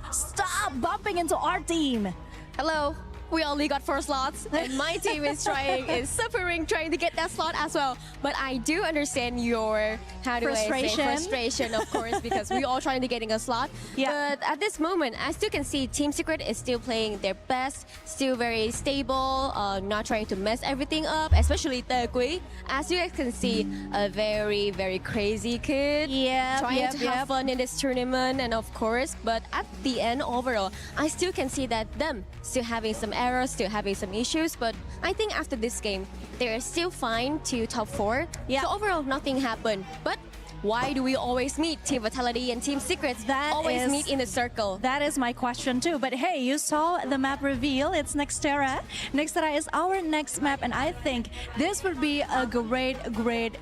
bumping into our team? Hello. We only got 4 slots, and my team is suffering, trying to get that slot as well. But I do understand your frustration, of course, because we all trying to getting a slot. Yeah. But at this moment, I still can see Team Secret is still playing their best, still very stable, not trying to mess everything up, especially Tegui. As you guys can see, a very crazy kid. Yeah. Trying to have fun in this tournament, and of course, but at the end, overall, I still can see that them still having some errors, still having some issues, but I think after this game, they're still fine to top 4. Yeah. So overall, nothing happened. But why do we always meet Team Vitality and Team Secrets? That always is- meet in the circle. That is my question too. But hey, you saw the map reveal. It's Nextera. Nextera is our next map, and I think this would be a great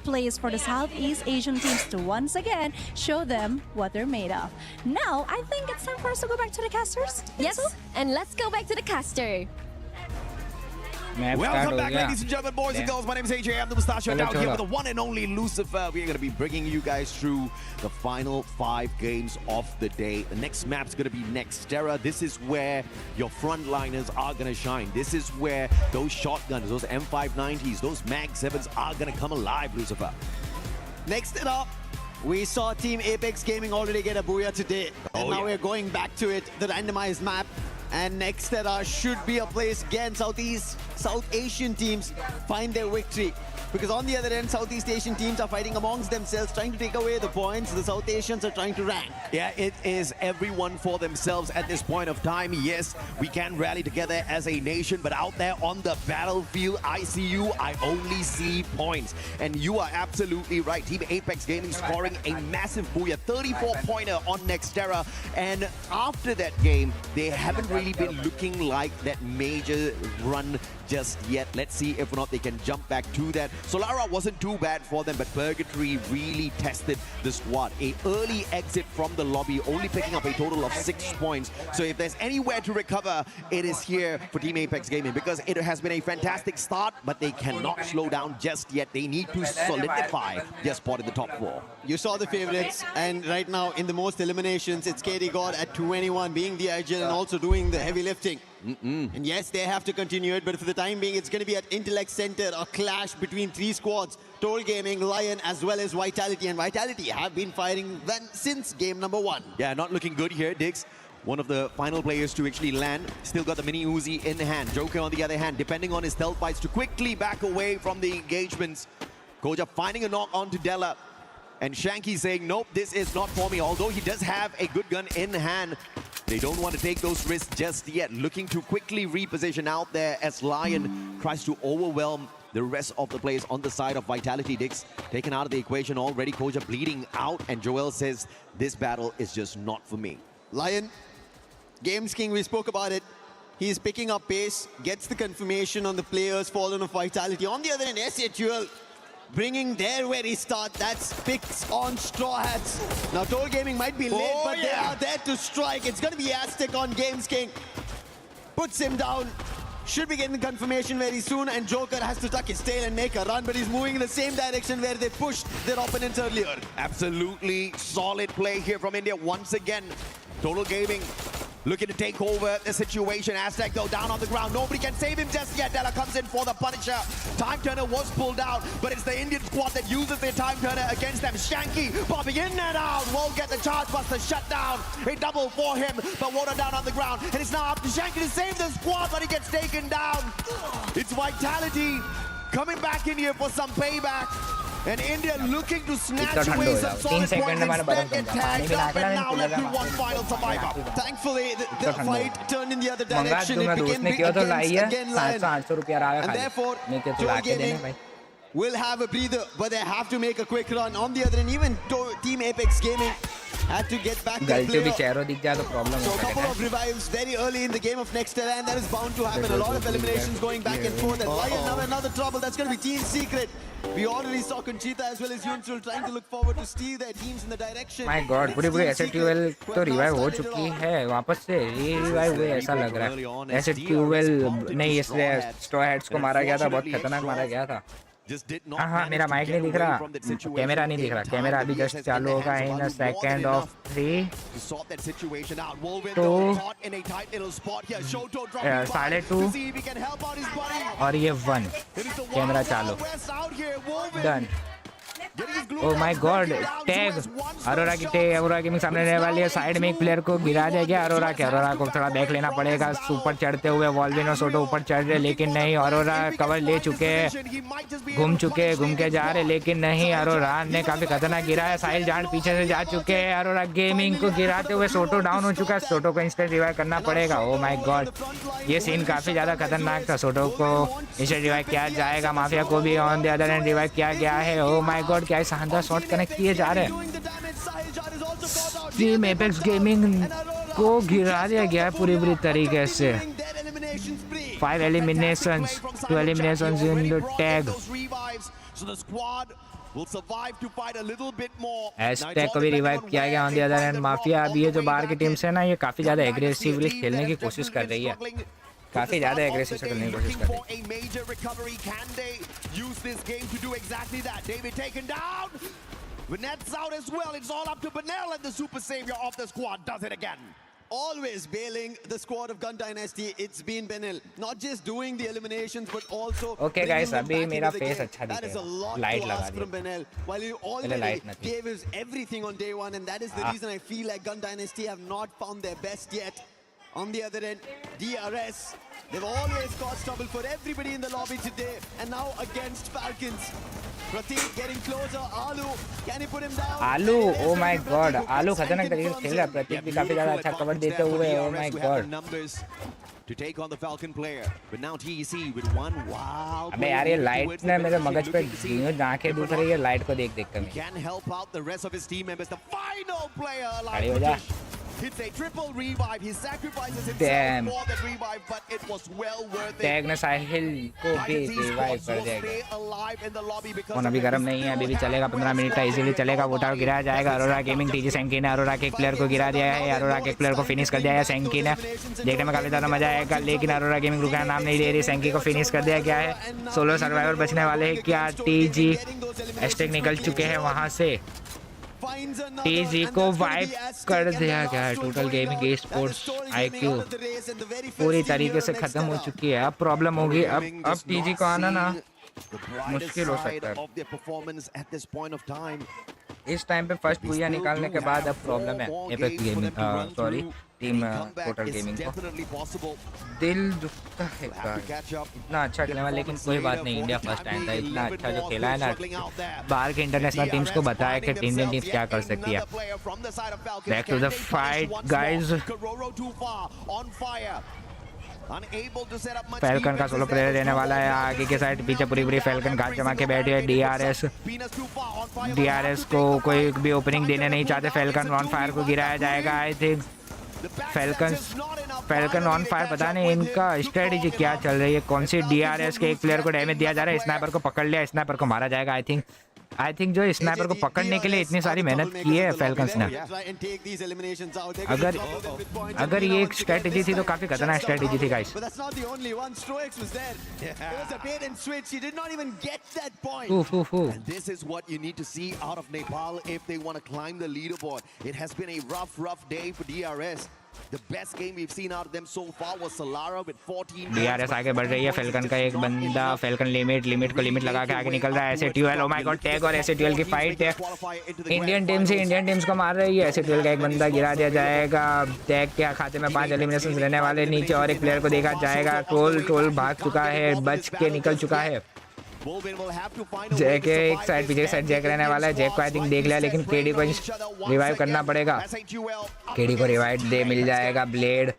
place for the Southeast Asian teams to once again show them what they're made of. Now, I think it's time for us to go back to the casters. Yes, and let's go back to the caster. Welcome back, ladies and gentlemen, boys and girls. My name is AJ. I'm the Mustachio down here with the one and only Lucifer. We are going to be bringing you guys through the final 5 games of the day. The next map's going to be Nextera. This is where your frontliners are going to shine. This is where those shotguns, those M590s, those Mag 7s are going to come alive, Lucifer. Next it up, we saw Team Apex Gaming already get a booyah today. And now we're going back to it, the randomized map. And Nextera should be a place again. South Asian teams find their victory. Because on the other end, Southeast Asian teams are fighting amongst themselves, trying to take away the points. The South Asians are trying to rank. Yeah, it is everyone for themselves at this point of time. Yes, we can rally together as a nation, but out there on the battlefield, I see you, I only see points. And you are absolutely right. Team Apex Gaming scoring a massive booyah, 34-pointer on Nextera. And after that game, they haven't really been looking like that major run just yet. Let's see if or not they can jump back to that. Solara wasn't too bad for them, but Purgatory really tested the squad. A early exit from the lobby, only picking up a total of 6 points. So if there's anywhere to recover, it is here for Team Apex Gaming, because it has been a fantastic start, but they cannot slow down just yet. They need to solidify their spot in the top 4. You saw the favorites, and right now in the most eliminations, it's KD God at 221 being the agile and also doing the heavy lifting. And yes, they have to continue it, but for the time being, it's going to be at Intellect Center, a clash between 3 squads, Toll Gaming, Lion, as well as Vitality. And Vitality have been fighting since game number 1. Yeah, not looking good here, Diggs. One of the final players to actually land. Still got the mini Uzi in the hand. Joker on the other hand, depending on his stealth fights to quickly back away from the engagements. Koja finding a knock onto Della. And Shanky saying, nope, this is not for me. Although he does have a good gun in hand, they don't want to take those risks just yet. Looking to quickly reposition out there as Lion tries to overwhelm the rest of the players on the side of Vitality. Dix taken out of the equation already. Koja bleeding out, and Joel says, this battle is just not for me. Lion, Games King, we spoke about it. He's picking up pace, gets the confirmation on the players fallen of vitality. On the other end, SHUL bringing their very start. That's picks on Straw Hats. Now, Toll Gaming might be late, but they are there to strike. It's going to be Aztec on Games King. Puts him down. Should be getting the confirmation very soon, and Joker has to tuck his tail and make a run, but he's moving in the same direction where they pushed their opponents earlier. Absolutely solid play here from India once again. Total Gaming looking to take over the situation. Aztec though down on the ground. Nobody can save him just yet. Della comes in for the Punisher. Time Turner was pulled out, but it's the Indian squad that uses their Time Turner against them. Shanky popping in and out. Won't get the charge buster shut down. A double for him, but water down on the ground. And it's now up to Shanky to save the squad, but he gets taken down. It's Vitality coming back in here for some payback. And India looking to snatch away some solid points instead get tagged up, and now left with one final survivor. Thankfully, the fight turned in the other direction. It became against Lion. And therefore, Toll Gaming will have a breather, but they have to make a quick run. On the other end, even Team Apex Gaming had to get back their player. So a couple of revives very early in the game of next era, and that is bound to happen. A lot of eliminations going back and forth. And Lion now another trouble. That's going to be Team Secret. We already saw Conchita as well as Yunsul trying to look forward to steer their teams in the direction. My God, पूरी SHUL तो revive हो चुकी है वापस से revive हुए ऐसा लग रहा है. SHUL नहीं, इसलिए स्ट्रॉ हेड्स को मारा गया था, बहुत खतरनाक मारा गया था. हाँ, मेरा माइक नहीं दिख रहा, कैमरा नहीं दिख रहा. कैमरा अभी जस्ट चालू होगा इन अ सेकंड ऑफ 3 2 2.5 और ये 1. कैमरा चालू, done. Oh my god, tag Arora की टैग. अरोरा गेमिंग सामने रहने वाली है. साइड में एक प्लेयर को गिरा दिया गया अरोरा के. अरोरा को थोड़ा बैक लेना पड़ेगा. ऊपर चढ़ते हुए वॉल्विन और सोटो ऊपर चढ़ रहे, लेकिन नहीं. अरोरा कवर ले चुके हैं, घूम के जा रहे, लेकिन नहीं. अरोरा ने काफी खतरनाक गिरा है. साहिल जान पीछे से जा चुके हैं. अरोरा गेमिंग को गिराते हुए सोटो डाउन हो चुका है. सोटो को इंस्टेंट रिवाइव करना पड़ेगा. ओह माय गॉड, ये सीन काफी ज्यादा खतरनाक था. सोटो को इंस्टेंट रिवाइव किया जाएगा, माफिया को भी on the other and revive किया गया है. ओह माय गॉड, क्या शानदार शॉट कनेक्ट किए जा रहे हैं. टीम एपेक्स गेमिंग को गिरा दिया गया है पूरी तरीके से. 5 eliminations, 2 eliminations in the tag. Aztec को भी रिवाइव किया गया on the other and. Mafia अभी ये जो बाहर की टीम से ना, ये काफी ज्यादा एग्रेसिवली खेलने की कोशिश कर रही है. काफी ज्यादा एग्रेसिव से खेलने की कोशिश कर रही है. Bennett's out as well. It's all up to Benel, and the super savior of the squad does it again. Always bailing the squad of Gun Dynasty. It's been Benel, not just doing the eliminations but also. Okay guys, अभी मेरा face अच्छा दिखेगा. That is a lot light to लगा ask from Benel. While he already gave his everything on day one, and that is the reason I feel like Gun Dynasty have not found their best yet. On the other end, DRS, they've always caused trouble for everybody in the lobby today, and now against Falcons. Prateek getting closer. Alu, can he put him down? आलू, oh my god, आलू खतरनाक तरीके से खेल रहा है. प्रतीक भी काफी ज्यादा अच्छा कवर देते हुए. oh my god, to take on the Falcon player, but now TEC with one wow. अबे यार, ये लाइट ने मेरे मगज पे आंखें दुख रही है लाइट को देख कर. Can help out the rest of his team members. The final player खड़ी हो जा. It's a triple revive. He sacrifices himself for that revive, but it was well worth it. Tag ने साहिल को भी रिवाइव कर दिया. फोन अभी गर्म नहीं है, अभी भी चलेगा. 15 मिनट है, इजीली चलेगा. वोटार गिराया जाएगा. अरोरा गेमिंग टीजी सेंकी ने अरोरा के एक प्लेयर को गिरा दिया है. अरोरा के एक प्लेयर को फिनिश कर दिया है सेंकी ने. देखने में काफी ज्यादा मजा आएगा, लेकिन अरोरा गेमिंग रुकने का नाम नहीं ले रही. सेंकी को फिनिश कर दिया गया है. 16 सर्वाइवर बचने वाले हैं. क्या टीजी एस्टेक निकल चुके हैं वहां से. टीजी को वाइप कर दिया गया है. टोटल गेमिंग एस्पोर्ट्स IQ पूरी तरीके से खत्म हो चुकी है. अब प्रॉब्लम होगी. अब टीजी को आना ना मुश्किल हो सकता है. इस टाइम पे फर्स्ट बुया निकालने के बाद अब प्रॉब्लम है apex gaming, sorry team Total gaming को. दिल दुखता है यार. इतना अच्छा खेला, लेकिन कोई बात नहीं. इंडिया फर्स्ट टाइम था. इतना अच्छा जो खेला है ना, बाहर के इंटरनेशनल टीम्स को बताया कि इंडियन टीम्स क्या कर सकती है. Back to the fight guys. Falcon का सोलो प्लेयर रहने वाला है. आगे के साइड पीछे पूरी फैल्कन घात जमा के बैठी है. डीआरएस को कोई भी ओपनिंग देने नहीं चाहते. फैल्कन ऑन फायर को गिराया जाएगा. I think falcon on fire, पता नहीं इनका स्ट्रेटेजी क्या चल रही है, कौन सी DRS के एक प्लेयर को डैमेज दिया जा रहा है, स्नाइपर को पकड़ लिया, स्नाइपर को मारा जाएगा। आई थिंक जो स्नाइपर को पकड़ने के लिए इतनी सारी मेहनत की है फैल्कन्स ने, अगर ये एक स्ट्रेटेजी थी तो काफी खतरनाक स्ट्रेटेजी थी guys. This is what you need to see out of Nepal if they want to climb the leaderboard. It has been a rough day for DRS. The best game we've seen out of them so far was Solara with 14. DRS आगे बढ़ रही है, falcon का एक बंदा, falcon limit को limit लगा के आगे निकल रहा है। SATUL, O my god, tag और SATUL की फाइट है, इंडियन टीम्स को मार रही है। SATUL का एक बंदा गिरा दिया जाएगा, टैग के खाते में 5 एलिमिनेशंस रहने वाले, नीचे और एक प्लेयर को देखा जाएगा। ट्रोल भाग चुका है, बच के निकल चुका है। जैक एक साइड पीछे साइड जैक रहने वाला है, जैक को आई थिंक देख लिया, लेकिन केडी को रिवाइव करना पड़ेगा, केडी को रिवाइव मिल जाएगा। ब्लेड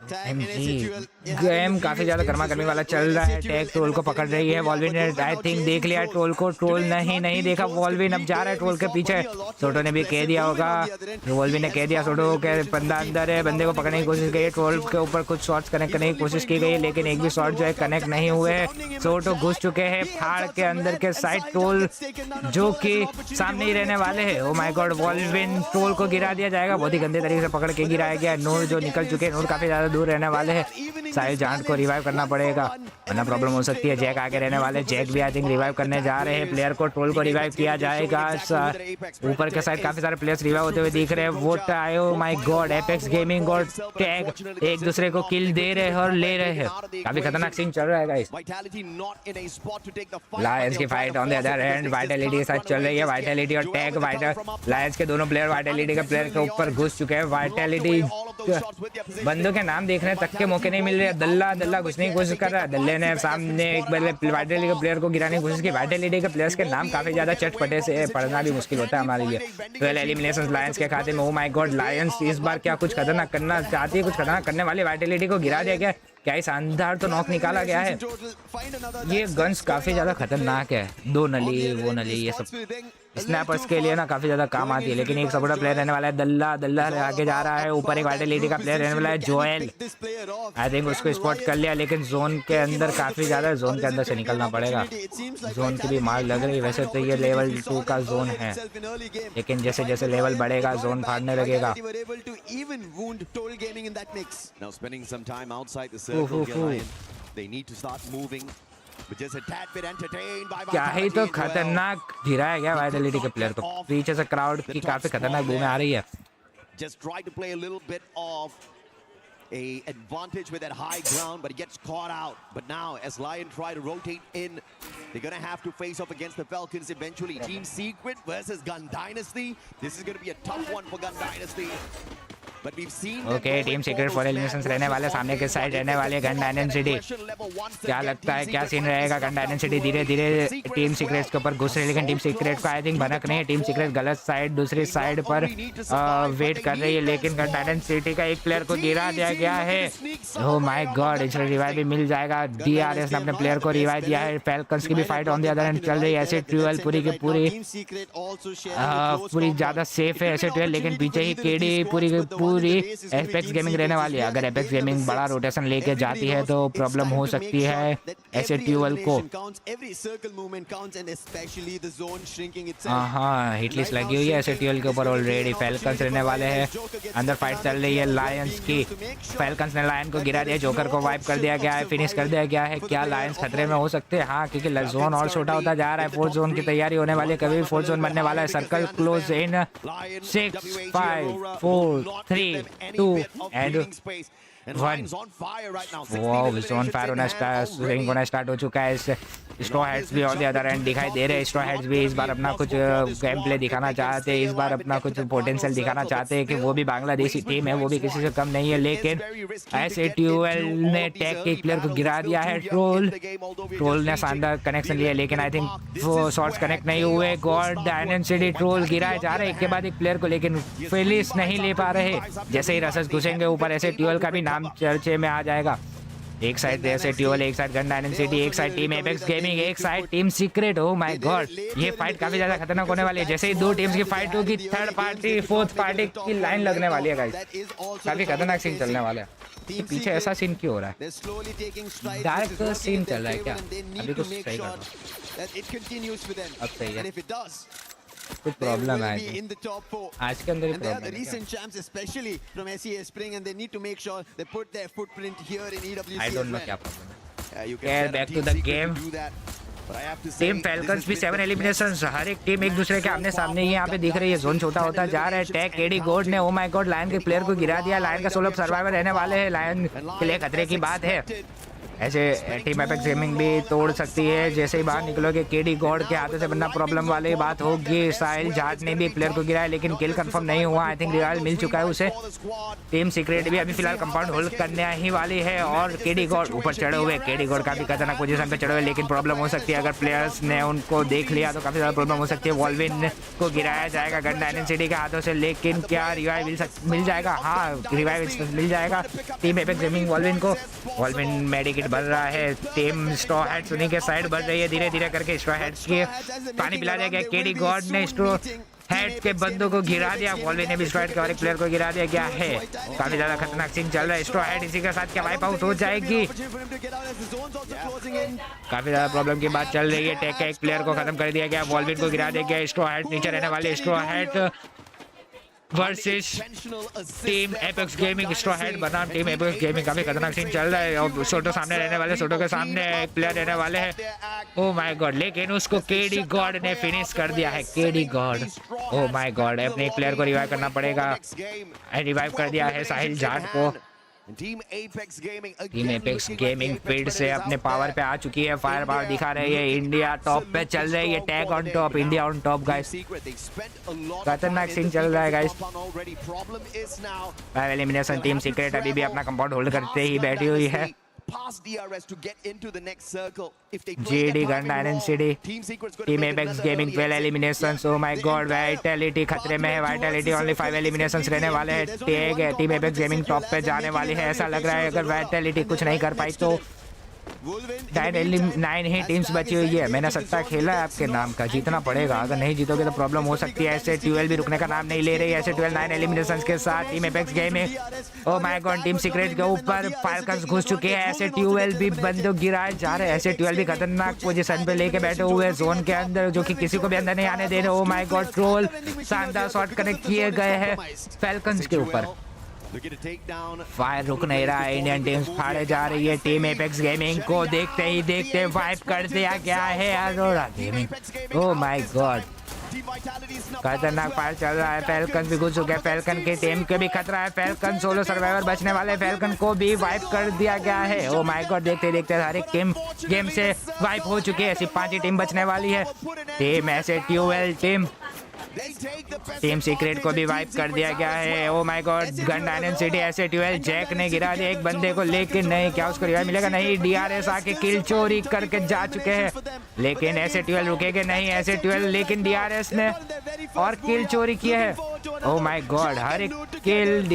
गेम काफी ज्यादा गर्मा गर्मी वाला चल रहा है, टैग ट्रोल को पकड़ रही है, वॉल्विन ने आई थिंक देख लिया ट्रोल को, ट्रोल नहीं देखा, वॉल्विन अब जा रहा है ट्रोल के पीछे, सोटो ने भी कह दिया होगा, वॉल्विन ने कह दिया सोटो के बंदा अंदर है, बंदे को पकड़ने की कोशिश की है, ट्रोल के ऊपर कुछ शॉट्स कनेक्ट करने की कोशिश की गई है, लेकिन एक भी शॉट जो है कनेक्ट नहीं हुए हैं। सोटो घुस चुके हैं फाड़ के अंदर के साइड, ट्रोल जो कि सामने ही रहने वाले हैं। ओ माय गॉड, वॉल्विन ट्रोल को गिरा दिया जाएगा, बहुत ही गंदे तरीके से पकड़ के गिराया गया। नूर जो निकल चुके हैं, नूर काफी ज्यादा दूर रहने वाले हैं, साहिल जांट को रिवाइव करना पड़ेगा वरना प्रॉब्लम हो सकती है। जैक आगे रहने वाले, जैक भी आई थिंक रिवाइव करने जा रहे हैं, प्लेयर को ट्रोल को रिवाइव किया जाएगा। ऊपर के साइड काफी सारे प्लेयर्स रिवाइव होते हुए दिख रहे हैं। वो टायो माय गॉड, एपेक्स गेमिंग और टैग एक दूसरे को किल दे रहे हैं और ले रहे हैं, काफी खतरनाक सीन चल रहा है गाइस। लायंस की fight on the other hand vitality के साथ चल रही है, वाइटैलिटी और टैग, लायंस के दोनों प्लेयर वाइटैलिटी के प्लेयर के ऊपर घुस चुके हैं। वाइटैलिटी बंदों के नाम देखने तक के मौके नहीं मिल रहे, दल्ला घुसने की कोशिश कर रहा है, दल्ले ने सामने एक वाइटैलिटी के प्लेयर को गिराने की कोशिश की। वाइटैलिटी के प्लेयर्स के नाम काफी ज्यादा चटपटे से पढ़ना भी मुश्किल होता है हमारे लिए। 12 एलिमिनेशंस लायंस के खाते में। ओ माय गॉड, लायंस इस बार क्या कुछ खतरनाक करना चाहती है, कुछ खतरनाक करने वाली, वाइटैलिटी को गिरा दिया गया, क्या ही शानदार तो नॉक निकाला गया है। ये गन्स काफी ज्यादा खतरनाक है, 2 नली वो नली ये सब स्नैपर्स के लिए ना काफी ज्यादा काम आती है। लेकिन एक सपोर्टर प्लेयर रहने वाला है दल्ला आगे जा रहा है, ऊपर एक वाइटैलिटी का प्लेयर रहने वाला है जोएल, आई थिंक उसको स्पॉट कर लिया, लेकिन जोन के अंदर काफी ज्यादा, जोन के अंदर से निकलना पड़ेगा, जोन की भी मार लग रही है। वैसे तो ये लेवल 2 का जोन है, लेकिन जैसे जैसे लेवल बढ़ेगा जोन फाड़ने लगेगा। क्या ही तो खतरनाक गिरा है क्या वाइटैलिटी के प्लेयर को, पीछे से क्राउड की काफी खतरनाक बूमें आ रही है। A advantage with that high ground, but he gets caught out. But now, as Lion try to rotate in, they're gonna have to face off against the Falcons eventually. Team Secret versus Gun Dynasty. This is gonna be a tough one for Gun Dynasty. Okay, team secret 4 eliminations रहने वाले, सामने के side रहने वाले gun dynasty. क्या लगता है क्या सीन रहेगा? गन डायनेसिटी धीरे धीरे टीम सीक्रेट्स के ऊपर घुस रही है, लेकिन टीम सीक्रेट को आई थिंक भनक नहीं है। टीम सीक्रेट गलत साइड, दूसरी साइड पर वेट कर रही है, लेकिन गन डायनेसिटी का एक प्लेयर को गिरा दिया गया है। ओह माय गॉड, इसमें रिवाइव भी मिल जाएगा। DRS ने अपने प्लेयर को रिवाइव दिया है। फैल्कन्स की भी fight on the other and चल रही है। ऐसे ट्यूएल पूरी की पूरी ज्यादा सेफ है ऐसे ट्यूएल, लेकिन पीछे ही केडी पूरी एपेक्स गेमिंग रहने वाली है। अगर एपेक्स गेमिंग बड़ा रोटेशन लेके जाती है तो प्रॉब्लम हो सकती है ऐसे ट्यूएल को। हाँ, हिटलिस्ट लगी हुई है ऐसे ट्यूएल के ऊपर ऑलरेडी। फैल्कन्स रहने वाले हैं, अंदर फाइट चल रही है लायंस की। फैल्कन्स ने लायन को गिरा दिया, जोकर को वाइप कर दिया गया है, फिनिश कर दिया गया है। क्या लायंस खतरे में हो सकते हैं? हाँ, क्योंकि जोन और छोटा होता जा रहा है, 4th जोन की तैयारी होने वाली है, कभी भी 4th जोन बनने वाला है। Circle close in 6 5 4 3 2 and 1। Wow, zone fire होना स्टार्ट हो चुका है। स्ट्रॉ हेड्स भी ऑन द अदर एंड दिखाई दे रहे हैं। स्ट्रॉ हेड्स भी इस बार अपना कुछ गेम प्ले दिखाना चाहते हैं, इस बार अपना कुछ पोटेंशियल दिखाना चाहते हैं कि वो भी बांग्लादेशी टीम है, वो भी किसी से कम नहीं है। लेकिन ऐसे ट्यूएल ने टैग के प्लेयर को गिरा दिया है। ट्रोल ने शानदार कनेक्शन लिया, लेकिन आई थिंक वो शॉट्स कनेक्ट नहीं हुए। गॉड डायनेसिटी ट्रोल गिराए जा रहे एक के बाद एक प्लेयर को, लेकिन फिनिश नहीं ले पा रहे। जैसे ही रसस घुसेंगे ऊपर, ऐसे ट्यूएल का भी नाम चर्चे में आ जाएगा। एक साइड ऐसे ट्यूल, एक साइड गन डायनेसिटी, एक साइड टीम एपेक्स गेमिंग, एक side team secret. Oh my God, ये फाइट काफी ज्यादा खतरनाक होने वाली है। जैसे ही दो टीम्स की फाइट होगी, थर्ड पार्टी फोर्थ पार्टी की लाइन लगने वाली है गाइस। काफी खतरनाक सीन चलने वाला है। तो पीछे ऐसा सीन क्यों हो रहा है? डार्क सीन चल रहा है क्या? अभी कुछ सही कर रहा हूं। अब सही है। कुछ प्रॉब्लम है आज के अंदर ही प्रॉब्लम है। आई डोंट नो क्या प्रॉब्लम है। Back to the game. Team Falcons भी 7 एलिमिनेशंस, हर एक टीम एक दूसरे के आमने सामने ही यहाँ पे दिख रही है। जोन छोटा होता जा रहा है। टैग केडी गॉड ने ओ माय गॉड लायन के प्लेयर को गिरा दिया। लायन का सोलो सर्वाइवर रहने वाले हैं। लायन के लिए खतरे की बात है। ऐसे टीम एपेक्स गेमिंग भी तोड़ सकती है। जैसे ही बाहर निकलोगे केडी गॉड के हाथों से बनना प्रॉब्लम वाली बात होगी। साहिल जाट ने भी प्लेयर को गिराया लेकिन किल कंफर्म नहीं हुआ। आई थिंक रिवाइवल मिल चुका है उसे। टीम सीक्रेट भी अभी फिलहाल कंपाउंड होल्ड करने ही वाली है और केडी गॉड ऊपर चढ़े हुए। केडी गॉड काफी खतरनाक पोजीशन पे चढ़े हुए लेकिन प्रॉब्लम हो सकती है अगर प्लेयर्स ने उनको देख लिया तो काफी ज्यादा प्रॉब्लम हो सकती है। वॉल्विन को गिराया जाएगा गन डायनेसिटी के हाथों से लेकिन क्या रिवाइव मिल जाएगा? हाँ रिवाइव मिल जाएगा टीम एपेक्स गेमिंग वॉल्विन को। वॉल्विन मेडिकेट भर रहा है। टीम स्ट्रॉ हेड्स उन्हीं के साइड बढ़ रही है। धीरे धीरे करके स्ट्रॉ हेड्स के पानी पिला दिया गया। केडी गॉड ने स्ट्रॉ हेड्स के बंदों को गिरा दिया। वॉल्विन ने भी स्ट्रॉ हेड के और एक प्लेयर को गिरा दिया गया है। काफी ज्यादा खतरनाक सीन चल रहा है। स्ट्रॉ हेड इसी के साथ क्या वाइप आउट हो जाएगी? काफी ज्यादा प्रॉब्लम की बात चल रही है। टेक का एक प्लेयर को खत्म कर दिया गया। वॉल्विन को गिरा दिया गया। स्ट्रॉ हेड नीचे रहने वाले। Straw head versus team Apex gaming. Straw head बनाम टीम एपेक्स गेमिंग। काफी खतरनाक सीन चल रहा है और सोटो सामने रहने वाले। सोटो के सामने एक प्लेयर रहने वाले हैं। ओह माय गॉड, लेकिन उसको केडी गॉड ने फिनिश कर दिया है। KD God oh my God, अपने एक प्लेयर को रिवाइव करना पड़ेगा। रिवाइव कर दिया है साहिल जाट को। टीम एपेक्स गेमिंग फील्ड से अपने पावर पे आ चुकी है। फायर पावर दिखा रही है। इंडिया टॉप पे चल रही है। Tag on top, India on top guys. खतरनाक सीन चल रहा है गाइस। 5 एलिमिनेशन। टीम सीक्रेट अभी भी अपना कंपाउंड होल्ड करते ही बैठी हुई है। GD gun dynasty. Team Apex gaming 12 eliminations. Oh my God, vitality खतरे में है। वाइटैलिटी ओनली 5 एलिमिनेशंस रहने वाले हैं। टैग है टीम एपेक्स गेमिंग टॉप पे जाने वाली है ऐसा लग रहा है। अगर वाइटैलिटी कुछ नहीं कर पाई तो 9 ही टीम्स बची हुई है। मैंने सट्टा खेला है आपके नाम का, जीतना पड़ेगा। अगर नहीं जीतोगे तो प्रॉब्लम हो सकती है। ऐसे 12 भी रुकने का नाम नहीं ले रही है। ऐसे 12 9 एलिमिनेशंस के साथ team Apex gaming. Oh my god, team secret के ऊपर फाल्कन्स घुस चुके हैं। ऐसे 12 भी बंदूक गिराए जा रहे हैं। ऐसे 12 भी खतरनाक पोजीशन पे लेके बैठे हुए हैं जोन के अंदर, जो कि किसी को भी अंदर नहीं आने दे रहे। ओह माय गॉड, ट्रोल शानदार शॉट कनेक्ट किए गए हैं फाल्कन्स के ऊपर। फायर रुक नहीं रहा है। इंडियन टीम्स फाड़े जा रही है। टीम एपेक्स गेमिंग को देखते ही देखते वाइप कर दिया गया है Aurora gaming. Oh my God, खतरनाक फायर चल रहा है। फैल्कन भी घुस चुके हैं। फैल्कन की टीम के भी खतरा है। फैल्कन सोलो सर्वाइवर बचने वाले। फैल्कन को भी वाइप कर दिया गया है। ओह माय गॉड, देखते देखते हर एक टीम गेम से वाइप हो चुकी है। सिर्फ 5 ही टीम बचने वाली है। टीम ऐसे 12 टीम सीक्रेट को भी वाइप कर दिया गया है। Oh my God, gun dynasty ऐसे 12 जैक ने गिरा दिया एक बंदे को लेकिन नहीं, क्या उसको रिवाइव मिलेगा? नहीं, डीआरएस आके किल चोरी करके जा चुके हैं लेकिन ऐसे 12 रुकेंगे नहीं। ऐसे 12 लेकिन डीआरएस ने और किल चोरी किए है। ओह माय गॉड, हर एक किल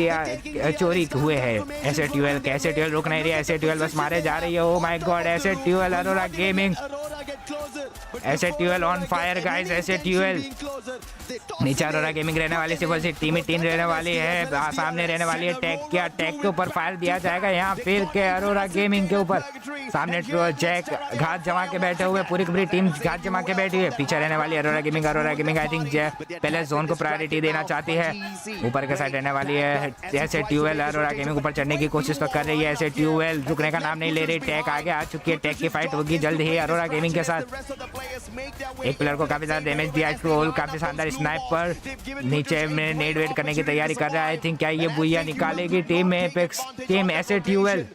चोरी हुए हैं। ऐसे 12 कैसे 12 रुक नहीं रही है। ऐसे 12 बस मारे जा रही है। ओह माय गॉड, ऐसे 12 अरोरा गेमिंग। ऐसे 12 ऑन फायर गाइस। ऐसे 12 नीचे अरोरा गेमिंग रहने वाली सिर्फ टीम 3 रहने वाली है। सामने रहने वाली है टैग। क्या टैग के ऊपर फायर दिया जाएगा यहाँ फिर के अरोरा गेमिंग के ऊपर? सामने जैक घात जमा के बैठे हुए, पूरी पूरी टीम घात जमा के बैठी है। पीछे रहने वाली Arora gaming. Arora gaming I think पहले जोन को प्रायोरिटी देना चाहती है। ऊपर के साइड रहने वाली है। ऐसे 12 अरोरा गेमिंग ऊपर चढ़ने की कोशिश तो कर रही है। ऐसे 12 रुकने का नाम नहीं ले रही। टैग आगे आ चुकी है। टैग की फाइट होगी जल्द ही अरोरा गेमिंग के साथ। एक प्लेयर को काफी ज्यादा डैमेज दिया। ट्रोल काफी शानदार स्नाइपर नीचे में नेड वेट करने की तैयारी कर रहा है। आई थिंक क्या ये बुइया निकालेगी टीम एपेक्स टीम ऐसे 12?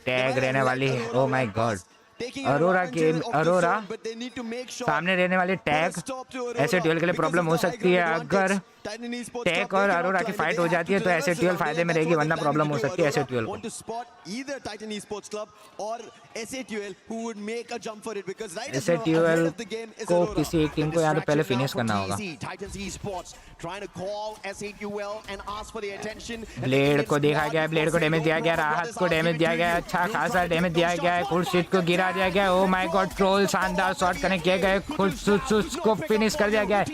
टैग रहने वाली है। Oh my god, Arora game Arora सामने रहने वाले टैग। ऐसे 12 के लिए प्रॉब्लम हो सकती है अगर टेक और अरोरा की फाइट हो जाती है तो एसएटीएल फायदे में रहेगी, वरना प्रॉब्लम हो सकती है एसएटीएल को। एसएटीएल को किसी एक टीम को यहाँ तो पहले फिनिश करना होगा। ब्लेड को देखा गया, ब्लेड को डैमेज दिया गया, राहत को डैमेज दिया गया, अच्छा खासा डैमेज दिया गया है, खुर्शीद को गिरा दिया गया। ओ माय गॉड, ट्रोल शानदार शॉट कनेक्ट किए गए, खुर्शीद को फिनिश कर दिया गया है।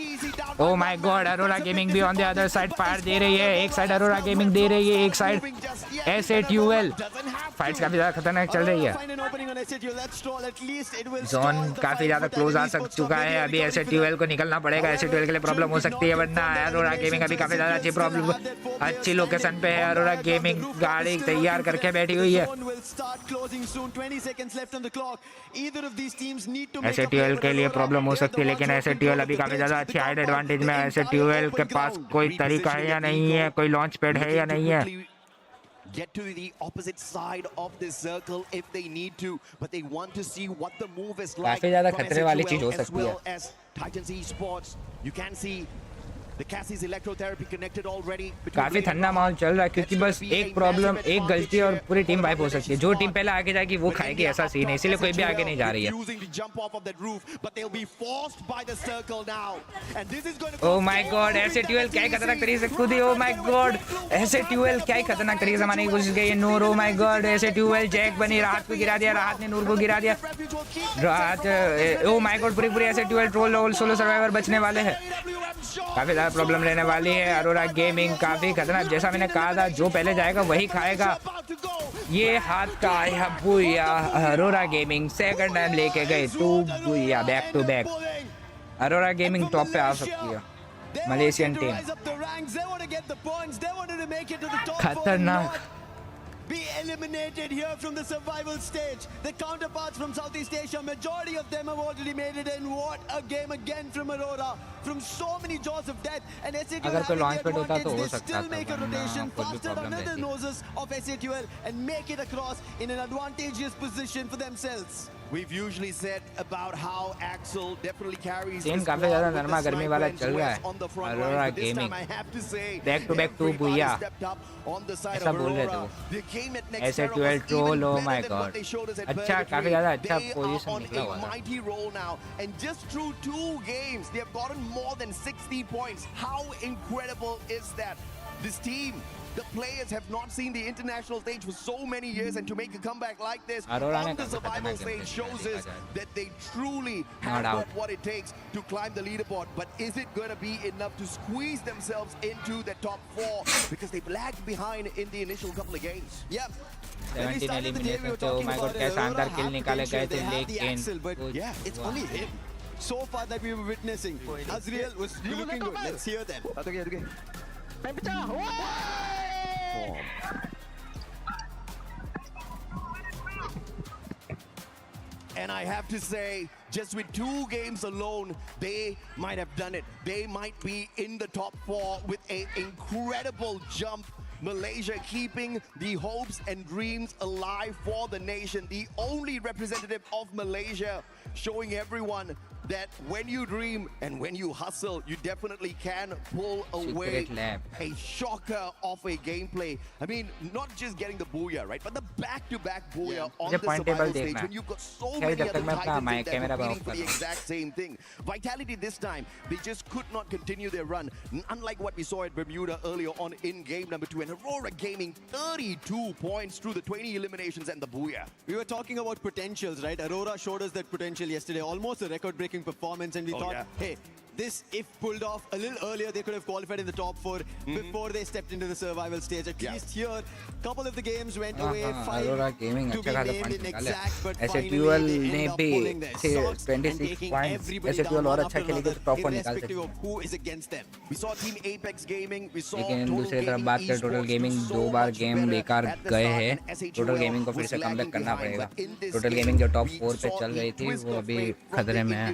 Oh my god, Aurora Gaming भी on the other side fire दे रही है। एक साइड अरोरा गेमिंग दे रही है, एक साइड एसएटीएल। फाइट्स काफी ज्यादा खतरनाक चल रही है। जोन काफी ज्यादा क्लोज आ चुका है, अभी एसएटीएल को निकलना पड़ेगा। एसएटीएल के लिए प्रॉब्लम हो सकती है, वरना अरोरा गेमिंग अभी काफी ज्यादा अच्छी प्रॉब्लम, अच्छी लोकेशन पे है। अरोरा गेमिंग गाड़ी तैयार करके बैठी हुई है। एसएटीएल के लिए प्रॉब्लम हो सकती है, लेकिन एसएटीएल अभी काफी ज्यादा अच्छी हाइड एडवांटेज में। एसएटीएल के पास कोई तरीका है या नहीं है, कोई लॉन्च पैड है या नहीं है। Get to the opposite side of this circle if they need to, but they want to see what the move is like. काफी ज्यादा खतरे वाली चीज हो सकती है। As well as Titans Esports, you can see the Cassie's electrotherapy connected already. काफी ठंडा माहौल चल रहा है, क्योंकि बस एक प्रॉब्लम, एक गलती और पूरी टीम वाइप हो सकती है। जो टीम पहले आगे जाएगी वो खाएगी, ऐसा सीन है, इसीलिए कोई भी आगे नहीं जा रही है। ओह माय गॉड, एसएटीएल क्या ही खतरनाक तरीके से कूदी। ओह माय गॉड, एसएटीएल क्या ही खतरनाक तरीके से मारने की कोशिश की। Noor, oh my god, SATL jack बनी, राहत को गिरा दिया, राहत ने नूर को गिरा दिया। राहत, ओह माय गॉड, पूरी एसएटीएल ट्रोल सोलो सर्वाइवर बचने वाले हैं। काफी ज्यादा प्रॉब्लम रहने वाली है। अरोरा गेमिंग काफी खतरनाक, जैसा मैंने कहा था, जो पहले जाएगा वही खाएगा। ये हाथ का आया booyah, Aurora Gaming second time लेके गए 2 booyah back to back. Aurora Gaming top पे आ सकती है, मलेशियन टीम खतरनाक। Be eliminated here from the survival stage. The counterparts from Southeast Asia, majority of them have already made it in. What a game again from Aurora, from so many jaws of death. And SATUL अगर कोई launch pad होता तो हो they सकता still था, make a वरना rotation कोई भी faster प्रॉब्लम under the रहती। noses of SATUL and make it across in an advantageous position for themselves. We've usually said about how Axel definitely carries. Scene काफी ज्यादा नरमा गर्मी वाला चल रहा है। Aurora gaming back to back 2 booyah, ऐसा बोल रहे थे वो। SATL troll, oh my god, अच्छा काफी ज्यादा अच्छा पोजीशन निकला हुआ था। mighty role now, and just through 2 games they have gotten more than 60 points. How incredible is that? This team, the players have not seen the international stage for so many years, and to make a comeback like this on the survival stage shows us that they truly have got what it takes to climb the leaderboard. But is it going to be enough to squeeze themselves into the top 4, because they've lagged behind in the initial couple of games? Yeah. 17 elimination से, oh my god, क्या शानदार किल निकाले गए थे, लेकिन yeah, it's only him so far that we were witnessing. Azriel was looking good. Let's hear them. And I have to say, just with 2 games alone, they might have done it. They might be in the top 4 with an incredible jump. Malaysia keeping the hopes and dreams alive for the nation. The only representative of Malaysia showing everyone that when you dream and when you hustle, you definitely can pull away a shocker of a gameplay. I mean, not just getting the booyah, right? But the back-to-back booyah on the survival stage when you've got so many other titans in there competing for the exact same thing. Vitality this time, they just could not continue their run. Unlike what we saw at Bermuda earlier on in game number 2. And Aurora Gaming, 32 points through the 20 eliminations and the booyah. We were talking about potentials, right? Aurora showed us that potential yesterday, almost a record-breaking performance, and we thought, hey, this, if pulled off a little earlier, they could have qualified in the top 4 before they stepped into the survival stage. At least here, couple of the games went away. Arora gaming अच्छा खासा point निकाला। एसएटीएल ने भी 26 points, एसएटीएल और अच्छा खेलेगी तो top 4 निकाल सकती है। लेकिन दूसरी तरफ बात करें, टोटल गेमिंग 2 बार गेम बेकार गए हैं। टोटल गेमिंग को फिर से कमबैक करना पड़ेगा। टोटल गेमिंग जो टॉप 4 पे चल रही थी वो अभी खतरे में है।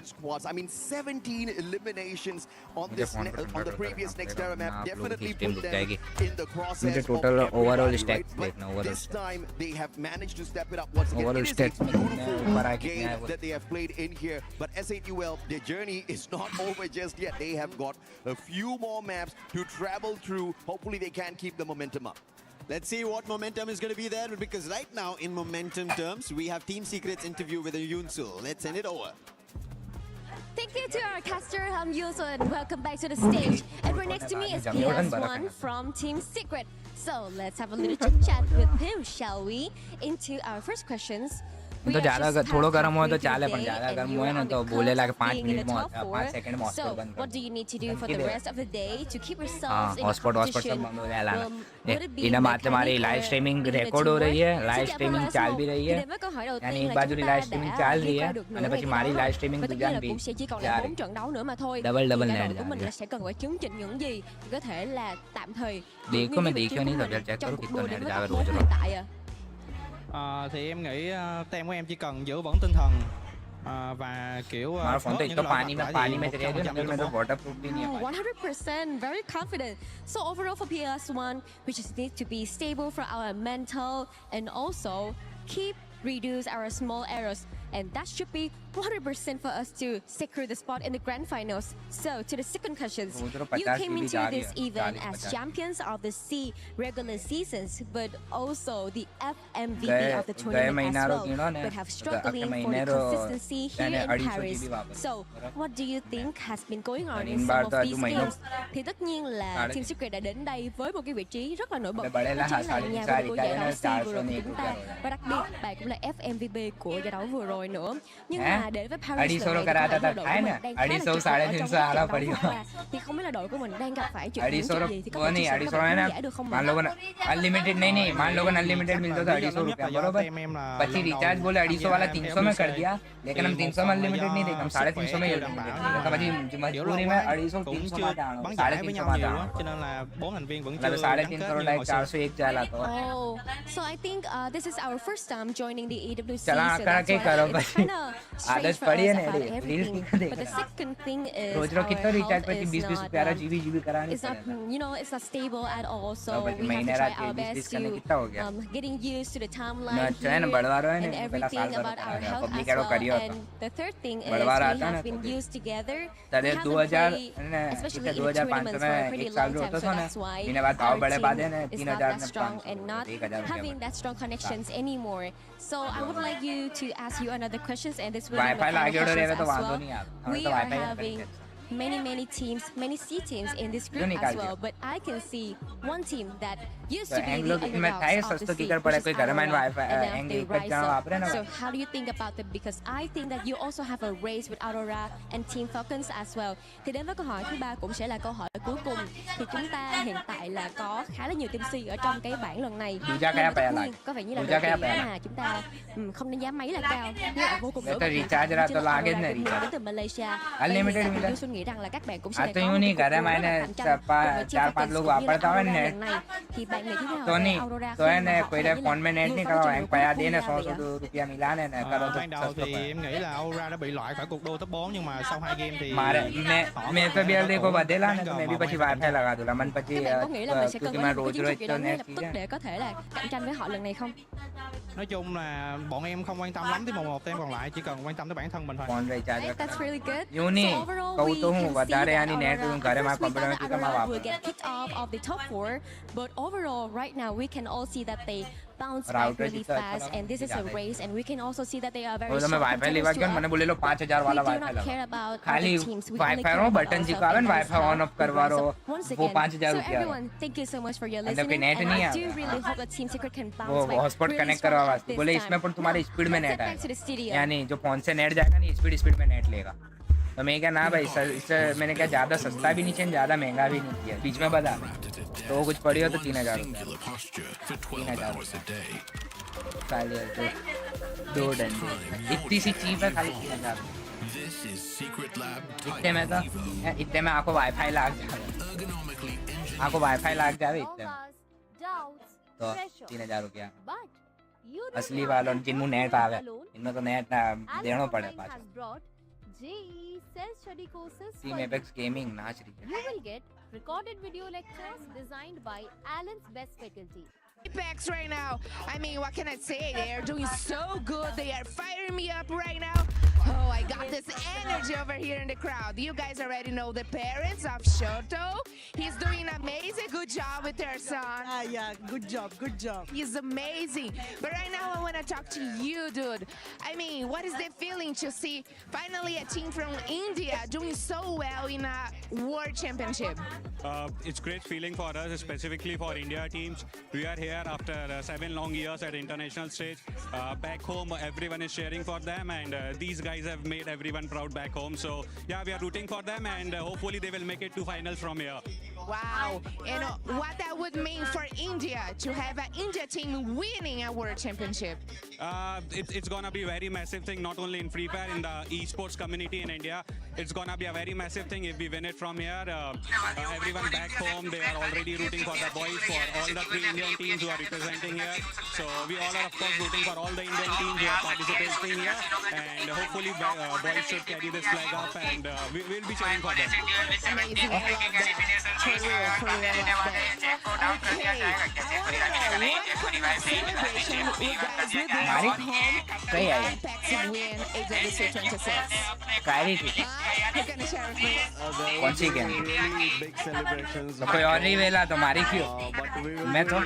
eliminations on this on the previous Nextera map definitely put them in the crosshairs. मुझे total overall stack but देखना overall this time they have managed to step it up once again. Overall It is a stats में beautiful game that they have played in here, but S8UL, their journey is not over just yet. They have got a few more maps to travel through. Hopefully they can keep the momentum up. Let's see what momentum is going to be there, because right now, in momentum terms, we have Team Secret's interview with Yunsul. Let's send it over. Thank you to our caster, Yunsul, and welcome back to the stage. And right next to me is PS1 from Team Secret. So let's have a little chit chat with him, shall we? Into our first questions. तो ज़्यादा थोड़ा गर्म हो तो चाले पर ज़्यादा गर्म हुए ना तो बोलेला कि 5 मिनट में 5 सेकंड में हॉटस्पॉट बंद कर what do you need to do for the rest of the day to keep yourselves in hotspot competition? सब बंद हो जाएगा इन्हें मात्र हमारी लाइव स्ट्रीमिंग रिकॉर्ड हो रही है लाइव स्ट्रीमिंग चाल भी रही है यानी एक बाजू लाइव स्ट्रीमिंग चाल रही है અને પછી મારી લાઈવ સ્ટ્રીમિંગ દુજાન भी trận đấu nữa mà thôi. Double double net của mình là sẽ cần phải chứng chỉnh những gì thì có thể là tạm thời देखो मैं देखियो नहीं तो चेक करो कितना नेट जाकर रोज रोज tại à. Thì em nghĩ team của em chỉ cần giữ vững tinh thần và kiểu हमारा phone तो एक तो पानी में चले गए अंदर में तो waterproof भी नहीं है 100% very confident. So overall for PS1, we just need to be stable for our mental and also reduce our small errors, and that should be 100% for us to secure the spot in the grand finals. So to the second questions, you came into this event as champions of the C regular seasons, but also the FMVP of the tournament as well, but have struggling for the consistency here in Paris. So what do you think has been going on in some of these games? Thì tất nhiên là Team Secret đã đến đây với một cái vị trí rất là nổi bật, đó chính là nhà vô địch của giải đấu C vừa rồi của chúng ta, và đặc biệt bạn cũng là FMVP của giải đấu vừa rồi nữa. Nhưng mà đến với Paris lần này thì đội của mình đang khá là chật vật trong trận đấu vừa qua. Thì không biết là đội của mình đang gặp phải những chuyện gì thì có thể chia sẻ với giải được không? मान लो unlimited नहीं मान लो unlimited मिलता तो 250 रुपया बरोबर 25 recharge बोले 250 वाला 300 में कर दिया लेकिन हम 300 में अनलिमिटेड नहीं देंगे हम 350 में तो मजबूरी में 250 300 में जाना 350 में जाना cho nên là 4 thành viên vẫn chưa 350 like 401 जाला तो So I think this is our first time joining the EWC. चला कर के करो बस आदत पड़ी है ना रील्स की देख But the second thing is रोज रोज कितना रिचार्ज पे 20-20 रुपया रा जीबी कराने it's not, you know, it's not stable at all, so we have to try our best to getting used to the timeline and everything about our health as well. And the third thing is we have been used together. We haven't played, especially in the tournaments for a pretty long time, so that's why our team is not that strong and not having that strong connections anymore. So I would like you to ask you another questions, and this will be my final questions as well. We are having many teams, many C teams in this group as well, but I can see one team that used to be the underdogs of the C, which is Aurora, and now they rise up. So how do you think about them? Because I think that you also have a race with Aurora and Team Falcons as well. Thì đến với câu hỏi thứ ba cũng sẽ là câu hỏi cuối cùng. Thì chúng ta hiện tại là có khá là nhiều team C ở trong cái bảng lần này. Nhưng mà tất nhiên có vẻ như là đội tuyển mà chúng ta không đánh giá mấy là cao, nhưng lại vô cùng nổi bật. Đến từ Malaysia. Unlimited nghĩ rằng là các bạn cũng sẽ có một cuộc đua rất là cạnh tranh với chiếc phần cũng như là Aurora lần này. Thì bạn nghĩ thế nào về Aurora तो है कोई रे phone में net नहीं करो bank पाया देने 100 रुपया मिला ने करो तो ban đầu thì em nghĩ là Aurora đã bị loại khỏi cuộc đua top 4 nhưng mà sau 2 game thì मैं तो BL देखो बदला ने तो मैं भी પછી वाईफाई लगा दूंगा मन પછી các bạn có nghĩ là mình sẽ cần có một chiến thuật gì đó ngay lập tức để có thể là cạnh tranh với họ lần này không? Nói chung là bọn em không quan tâm lắm tới một team còn lại, chỉ cần quan tâm tới bản thân mình thôi. That's really good. Uni câu तो हूँ बता रहे यानी net तुम करे मार computer में कितना मार will get kicked off of the top 4, but overall right now we can all see that they bounce back really fast, and this is a race, and we can also see that they are very strong. Wifi लेवा क्यों मैंने बोले लो 5000 वाला wifi लगा खाली wifi रो button चिपकावन wifi on off करवा रो वो 5000 रुपया everyone, thank you so much for your listening, and I do really hope that Team Secret can bounce back. वो हॉटस्पॉट कनेक्ट करवा वास्ते बोले इसमें पर तुम्हारी स्पीड में नेट है यानी जो फोन से नेट जाएगा नहीं स्पीड में नेट लेगा तो मैं क्या ना भाई इससे मैंने क्या ज़्यादा सस्ता भी नहीं चाहिए ज़्यादा महंगा भी नहीं किया बीच में बता तो कुछ पड़ी हो तो 3000 रुपया दो डंडे इतनी सी चीप है खाली 3000 इतने में तो इतने में आपको वाईफाई लाग जाए इतने तो 3000 रुपया असली वालों जिनमें नेट आवे इनमें तो नेट देना पड़े JEE self-study courses Team for Apex Gaming नाच रही है. you will get recorded video lectures designed by Allen's best faculty. Apex right now. I mean, what can I say? They are doing so good. They are firing me up right now. Oh, I got this energy over here in the crowd. You guys already know the parents of Shoto. He's doing amazing. Good job with their son. Yeah, good job, good job. He's amazing. But right now, I want to talk to you, dude. I mean, what is the feeling to see finally a team from India doing so well in a World Championship? It's great feeling for us, specifically for India teams. We are here after 7 long years at international stage. Back home, everyone is cheering for them, and these guys have made everyone proud back home. So yeah, we are rooting for them, and hopefully they will make it to finals from here. Wow, and what that would mean for India to have an India team winning a World Championship? It's gonna be a very massive thing, not only in Free Fire, in the esports community in India. It's gonna be a very massive thing if we win it from here. Everyone back home, they are already rooting for the boys, for all the 3 Indian teams who are representing here. So we all are, of course, rooting for all the Indian teams who are participating here. And hopefully boys should carry this flag up, and we'll be cheering for them. Amazing, I love that. For real, I love that. Okay, what kind of celebration you guys will do at home when Apex win EWC 26? Clarity. You're gonna share with me? कौन सी game? Really big celebrations. तो कोई और नहीं वेला तुम्हारी क्यों? But we will मैं तो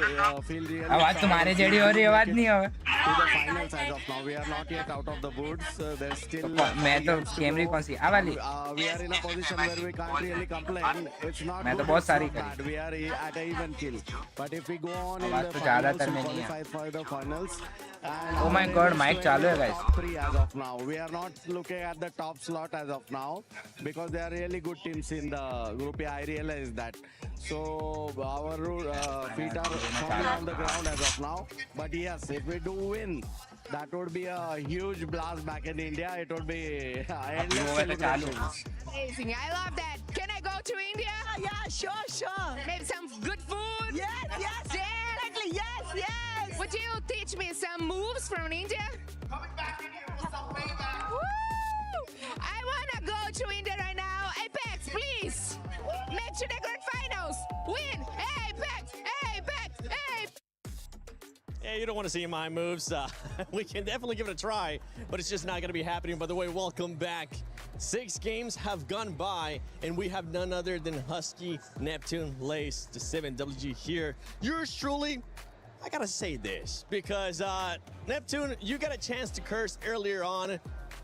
feel really आवाज तुम्हारे जेडी हो रही आवाज नहीं हो. to the finals as of now. We are not yet out of the woods. There's still. मैं तो कैमरे कौन सी? आ वाली. We are in a position where we can't really complain. It's not. मैं तो good, बहुत it's सारी not bad. We are at an even kill. But if we go on in आवाज the तो finals, ज़्यादातर we में नहीं है. qualify for the finals. And Oh my God, mic चालू है guys. top 3 as of now. We are not looking at the top slot as of now because there are really good teams in the group. Yeah, I realize that. So our feet are firmly on the ground as of now. But yes, if we do win, that would be a huge blast back in India. It would be endless celebrations. Amazing, I love that. Can I go to India? Yeah, sure. Maybe some good food? Yes. Exactly, yes. Would you teach me some moves from India? Woo! I wanna go to India right now. Apex, please. Make to the grand finals. Win. Apex. Yeah, you don't want to see my moves. We can definitely give it a try, but it's just not going to be happening. By the way, welcome back. 6 games have gone by, and we have none other than Husky, Neptune, Lace, the 7WG here. Yours truly, I got to say this, because Neptune, you got a chance to curse earlier on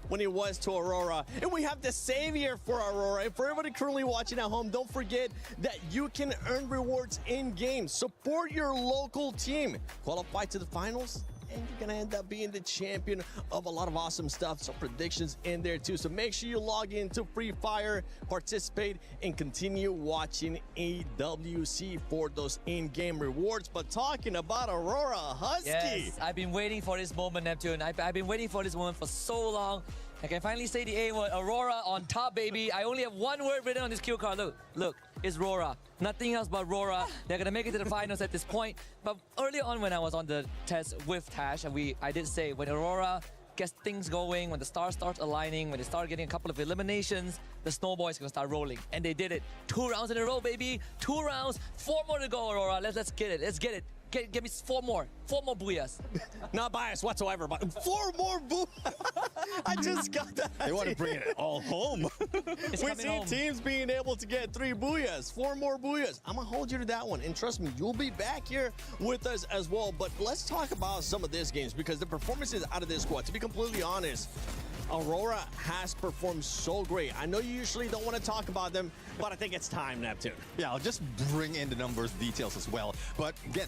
when it was to Aurora. And we have the savior for Aurora. And for everybody currently watching at home, don't forget that you can earn rewards in-game. Support your local team. Qualify to the finals, and you're gonna end up being the champion of a lot of awesome stuff. Some predictions in there too. So make sure you log into Free Fire, participate, and continue watching EWC for those in-game rewards. But talking about Aurora, Husky. Yes, I've been waiting for this moment, Neptune. I've been waiting for this moment for so long. I can finally say the A word, Aurora on top, baby. I only have one word written on this cue card. Look, it's Rora. Nothing else but Rora. They're gonna make it to the finals at this point. But earlier on when I was on the test with Tash, I did say when Aurora gets things going, when the stars start aligning, when they start getting a couple of eliminations, the snowball is gonna start rolling. And they did it. 2 rounds in a row, baby. 2 rounds, 4 more to go, Aurora. Let's get it. Let's get it. Give me 4 more. 4 more booyahs. Not biased whatsoever, but 4 more I just got that. They want to bring it all home. We've seen teams being able to get 3 booyahs, 4 more booyahs. I'm going to hold you to that one. And trust me, you'll be back here with us as well. But let's talk about some of these games because the performances out of this squad, to be completely honest, Aurora has performed so great. I know you usually don't want to talk about them, but I think it's time, Neptune. Yeah, I'll just bring in the numbers, details as well. But again,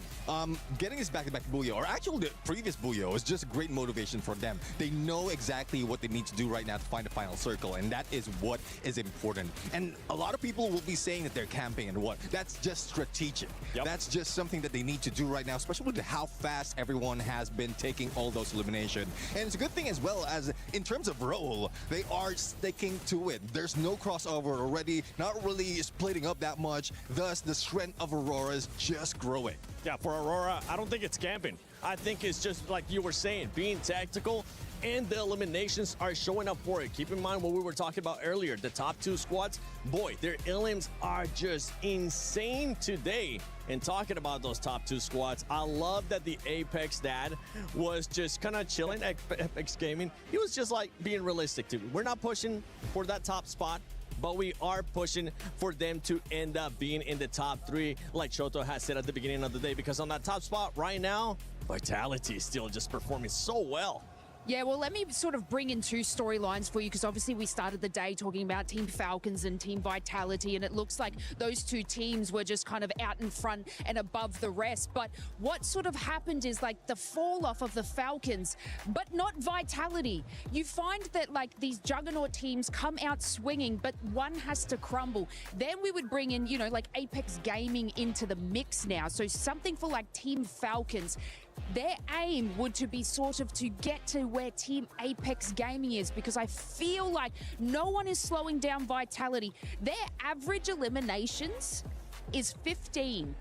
getting this back-to-back Booyah, or actually the previous Booyah, was just a great motivation for them. They know exactly what they need to do right now to find the final circle, and that is what is important. And a lot of people will be saying that they're camping and what. That's just strategic. Yep. That's just something that they need to do right now, especially with how fast everyone has been taking all those eliminations. And it's a good thing as well as in terms of role, they are sticking to it. There's no crossover already, not really splitting up that much. Thus, the strength of Aurora is just growing. Yeah, for Aurora, I don't think it's camping. I think it's just like you were saying, being tactical, and the eliminations are showing up for it. Keep in mind what we were talking about earlier. The top two squads, boy, their elims are just insane today. And talking about those top two squads, I love that the Apex dad was just kind of chilling at Apex Gaming. He was just like being realistic too. We're not pushing for that top spot, but we are pushing for them to end up being in the top three, like Shoto has said at the beginning of the day, because on that top spot right now, Vitality is still just performing so well. Yeah, well, let me sort of bring in two storylines for you, because obviously we started the day talking about Team Falcons and Team Vitality, and it looks like those two teams were just kind of out in front and above the rest. But what sort of happened is like the fall off of the Falcons, but not Vitality. You find that like these juggernaut teams come out swinging, but one has to crumble. Then we would bring in, you know, like Apex Gaming into the mix now. So something for like Team Falcons. Their aim would to be sort of to get to where Team Apex Gaming is, because I feel like no one is slowing down Vitality. Their average eliminations is 15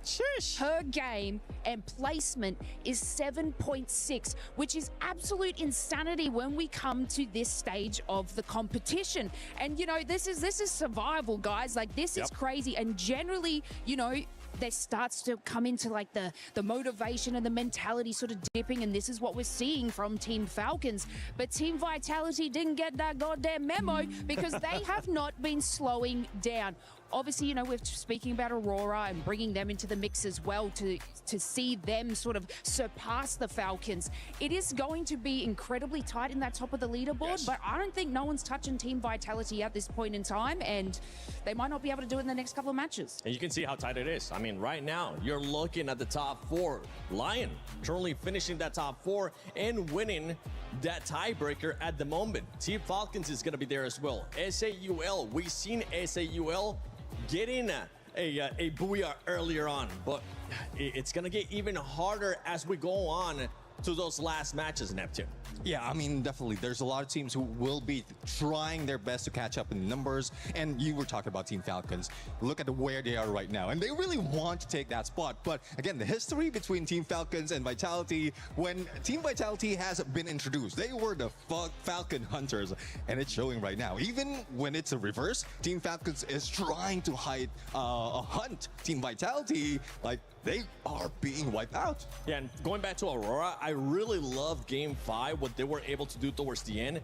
per game, and placement is 7.6, which is absolute insanity when we come to this stage of the competition. And you know, this is survival, guys. Like, this is crazy. And generally, you know, there starts to come into like the motivation and the mentality sort of dipping, and this is what we're seeing from Team Falcons. But Team Vitality didn't get that goddamn memo, because they have not been slowing down. Obviously, you know, we're speaking about Aurora and bringing them into the mix as well to see them sort of surpass the Falcons. It is going to be incredibly tight in that top of the leaderboard, but I don't think no one's touching Team Vitality at this point in time, and they might not be able to do it in the next couple of matches. And you can see how tight it is. I mean, right now, you're looking at the top four. Lion currently finishing that top four and winning that tiebreaker at the moment. Team Falcons is going to be there as well. SAUL, we've seen SAUL getting a booyah earlier on, but it's going to get even harder as we go on to those last matches, Neptune. Yeah, I mean, definitely. There's a lot of teams who will be trying their best to catch up in numbers. And you were talking about Team Falcons. Look at where they are right now. And they really want to take that spot. But again, the history between Team Falcons and Vitality, when Team Vitality has been introduced, they were the Falcon Hunters. And it's showing right now. Even when it's a reverse, Team Falcons is trying to hunt Team Vitality. Like, they are being wiped out. Yeah, and going back to Aurora, I really loved Game 5, what they were able to do towards the end.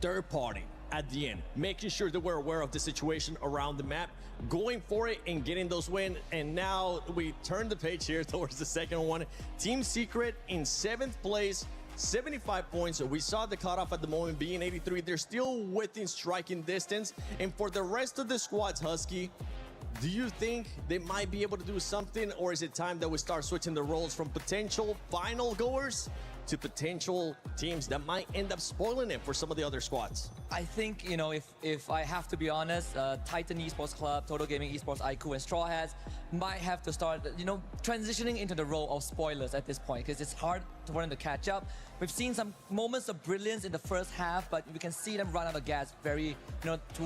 Third party at the end, making sure that we're aware of the situation around the map, going for it and getting those wins. And now we turn the page here towards the second one. Team Secret in 7th place, 75 points. We saw the cutoff at the moment being 83. They're still within striking distance. And for the rest of the squads, Husky, do you think they might be able to do something, or is it time that we start switching the roles from potential final goers to potential teams that might end up spoiling it for some of the other squads? I think, you know, if I have to be honest, Titan Esports Club, Total Gaming Esports, IQ, and Straw Hats might have to start, you know, transitioning into the role of spoilers at this point, because it's hard for them to catch up. We've seen some moments of brilliance in the first half, but we can see them run out of gas very,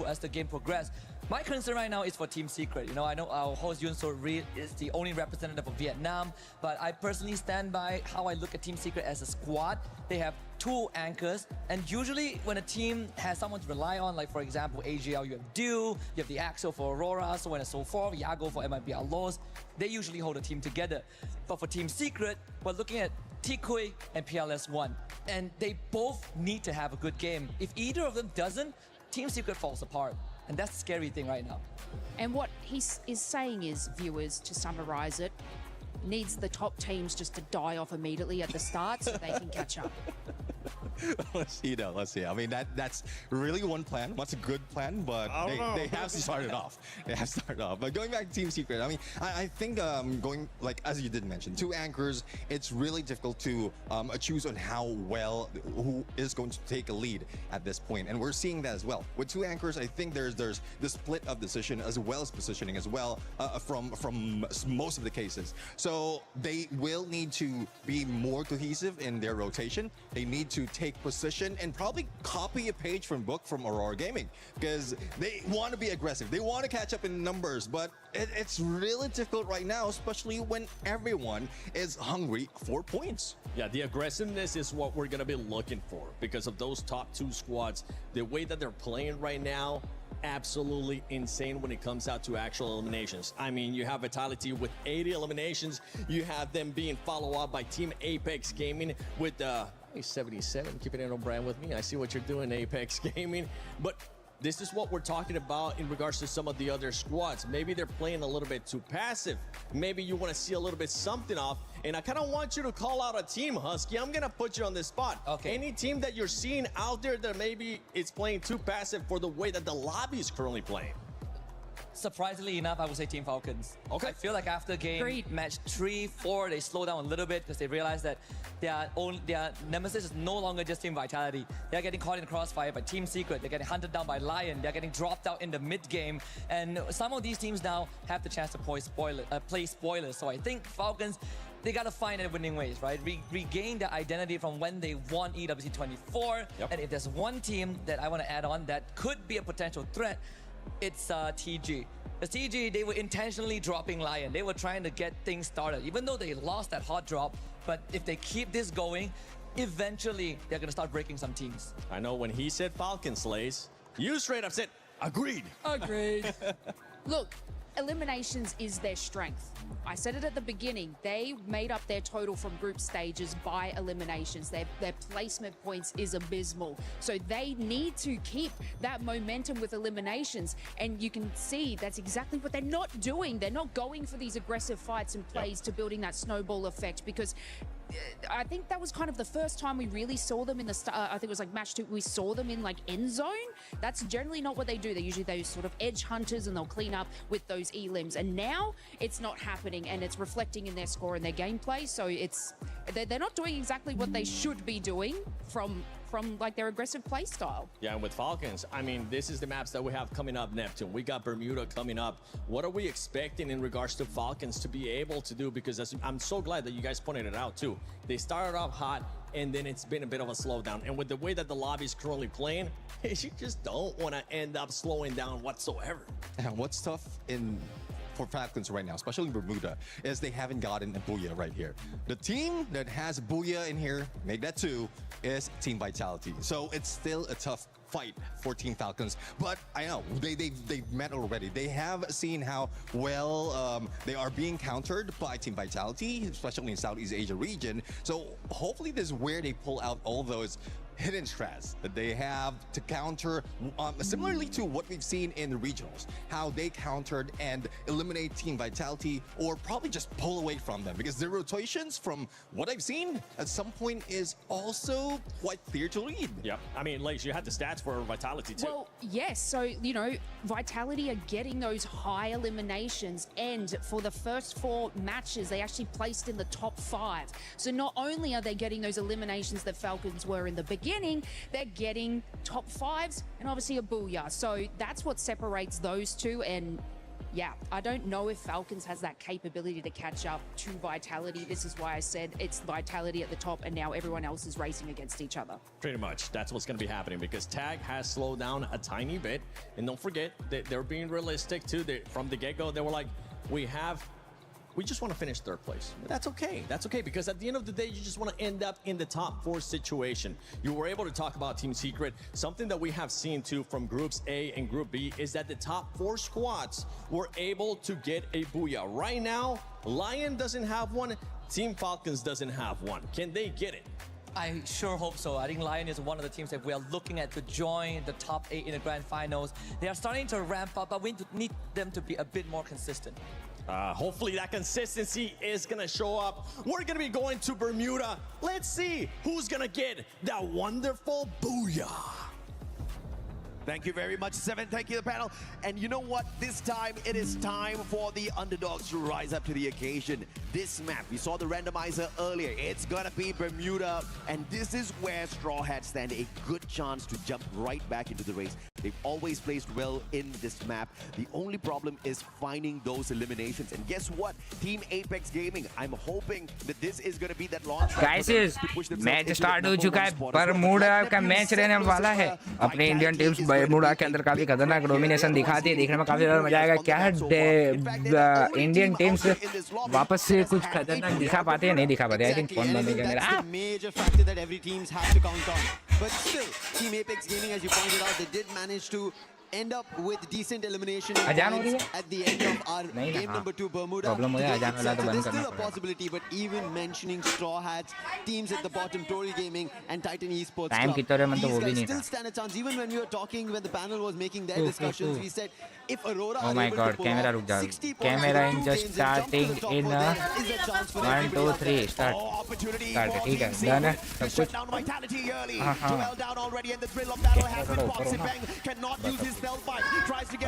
as the game progresses. My concern right now is for Team Secret. You know, I know our host Yun So Reed is the only representative of Vietnam, but I personally stand by how I look at Team Secret as a squad. They have 2 anchors, and usually when a team has someone to rely on, like for example AGL, you have Dew, you have the Axel for Aurora, so on and so forth, Yago for MIBR Lows, they usually hold a team together. But for Team Secret, we're looking at Tikui and PLS1, and they both need to have a good game. If either of them doesn't, Team Secret falls apart. And that's the scary thing right now. And what he is saying is, viewers, to summarize it, needs the top teams just to die off immediately at the start so they can catch up. Let's see though, let's see. I mean, that's really one plan. What's a good plan, but they have to start it off. They have to start it off. But going back to Team Secret, I mean, I think going, like, as you did mention, 2 anchors, it's really difficult to choose on how well, who is going to take a lead at this point. And we're seeing that as well. With 2 anchors, I think there's the split of decision as well as positioning as well from most of the cases. So they will need to be more cohesive in their rotation. They need to take position and probably copy a page from book from Aurora Gaming because they want to be aggressive. They want to catch up in numbers, but it's really difficult right now, especially when everyone is hungry for points. Yeah, the aggressiveness is what we're going to be looking for because of those top two squads. The way that they're playing right now, absolutely insane when it comes out to actual eliminations. I mean, you have Vitality with 80 eliminations. You have them being followed up by Team Apex Gaming with 77. Keeping it on brand with me. I see what you're doing, Apex Gaming. But this is what we're talking about in regards to some of the other squads. Maybe they're playing a little bit too passive. Maybe you want to see a little bit something off. And I kind of want you to call out a team, Husky. I'm going to put you on this spot. Okay. Any team that you're seeing out there that maybe it's playing too passive for the way that the lobby is currently playing. Surprisingly enough, I would say Team Falcons. Okay. I feel like after game match 3, 4, they slow down a little bit because they realize that their nemesis is no longer just Team Vitality. They're getting caught in the crossfire by Team Secret. They're getting hunted down by Lion. They're getting dropped out in the mid game. And some of these teams now have the chance to play spoilers. So I think Falcons, they got to find their winning ways, right? Regain their identity from when they won EWC 24. And if there's one team that I want to add on that could be a potential threat, it's TG. Because TG, they were intentionally dropping Lion. They were trying to get things started, even though they lost that hot drop. But if they keep this going, eventually they're going to start breaking some teams. I know when he said Falcon Slays, you straight up said, agreed. Agreed. Look, eliminations is their strength. I said it at the beginning. They made up their total from group stages by eliminations. Their placement points is abysmal. So they need to keep that momentum with eliminations. And you can see that's exactly what they're not doing. They're not going for these aggressive fights and plays to building that snowball effect, because I think that was kind of the first time we really saw them in the I think it was like match 2, we saw them in like end zone. That's generally not what they do. They're usually those sort of edge hunters and they'll clean up with those elims. And now it's not happening and it's reflecting in their score and their gameplay. So they're not doing exactly what they should be doing from like their aggressive play style. Yeah, and with Falcons, I mean, this is the maps that we have coming up, Neptune. We got Bermuda coming up. What are we expecting in regards to Falcons to be able to do? Because I'm so glad that you guys pointed it out too. They started off hot and then it's been a bit of a slowdown. And with the way that the lobby is currently playing, you just don't want to end up slowing down whatsoever. And what's tough for Falcons right now, especially Bermuda, is they haven't gotten a Booyah right here. The team that has Booyah in here, make that 2, is Team Vitality. So it's still a tough fight for Team Falcons, but I know they've met already. They have seen how well they are being countered by Team Vitality, especially in Southeast Asia region. So hopefully this is where they pull out all those hidden strats that they have to counter, similarly to what we've seen in the regionals, how they countered and eliminate Team Vitality, or probably just pull away from them, because their rotations, from what I've seen, at some point is also quite clear to read. Yep. I mean, Lace, you had the stats for Vitality too. Well, yes. So, you know, Vitality are getting those high eliminations, and for the first 4 matches, they actually placed in the top 5. So not only are they getting those eliminations that Falcons were in the beginning, they're getting top 5s and obviously a Booyah. So that's what separates those two. And yeah, I don't know if Falcons has that capability to catch up to Vitality. This is why I said it's Vitality at the top and now everyone else is racing against each other. Pretty much. That's what's going to be happening, because Tag has slowed down a tiny bit. And don't forget that they're being realistic too. From the get-go, they were like, we just want to finish 3rd place. But that's okay. That's okay, because at the end of the day, you just want to end up in the top 4 situation. You were able to talk about Team Secret. Something that we have seen too from Groups A and Group B is that the top 4 squads were able to get a Booyah. Right now, Lion doesn't have one. Team Falcons doesn't have one. Can they get it? I sure hope so. I think Lion is one of the teams that we are looking at to join the top 8 in the grand finals. They are starting to ramp up, but we need them to be a bit more consistent. Hopefully that consistency is going to show up. We're going to be going to Bermuda. Let's see who's going to get that wonderful Booyah. Thank you very much, Seven. Thank you, the panel. And you know what? This time, it is time for the underdogs to rise up to the occasion. This map, we saw the randomizer earlier. It's gonna be Bermuda. And this is where Straw Hats stand a good chance to jump right back into the race. They've always placed well in this map. The only problem is finding those eliminations. And guess what? Team Apex Gaming, I'm hoping that this is gonna be that launch. Guys, match start हो चुका है। Bermuda का match रहने वाला है। अपने Indian teams Bermuda के अंदर काफी खतरनाक डोमिनेशन दिखाती है। देखने में काफी ज्यादा मजा आएगा। क्या इंडियन टीम्स वापस से कुछ खतरनाक दिखा पाते हैं? नहीं दिखा पाते। आई थिंक फोन बंद हो गया मेरा। Major factor that every teams have to count on. But still, Team Apex Gaming, as you pointed out, they did manage to end up with decent elimination at the end of our game number 2 Bermuda. Problem हो जाए वाला तो बंद There's still करना a possibility, but even mentioning Straw Hats, teams at the bottom, Total Gaming and Titan Esports Time Club, कितना रहे मतलब वो भी these नहीं guys still था। stand a chance. Even when we were talking, when the panel was making their discussions, we said if Aurora Oh my God, camera रुक जा। Camera in just starting in 1 2 3 start ठीक है done है सब कुछ।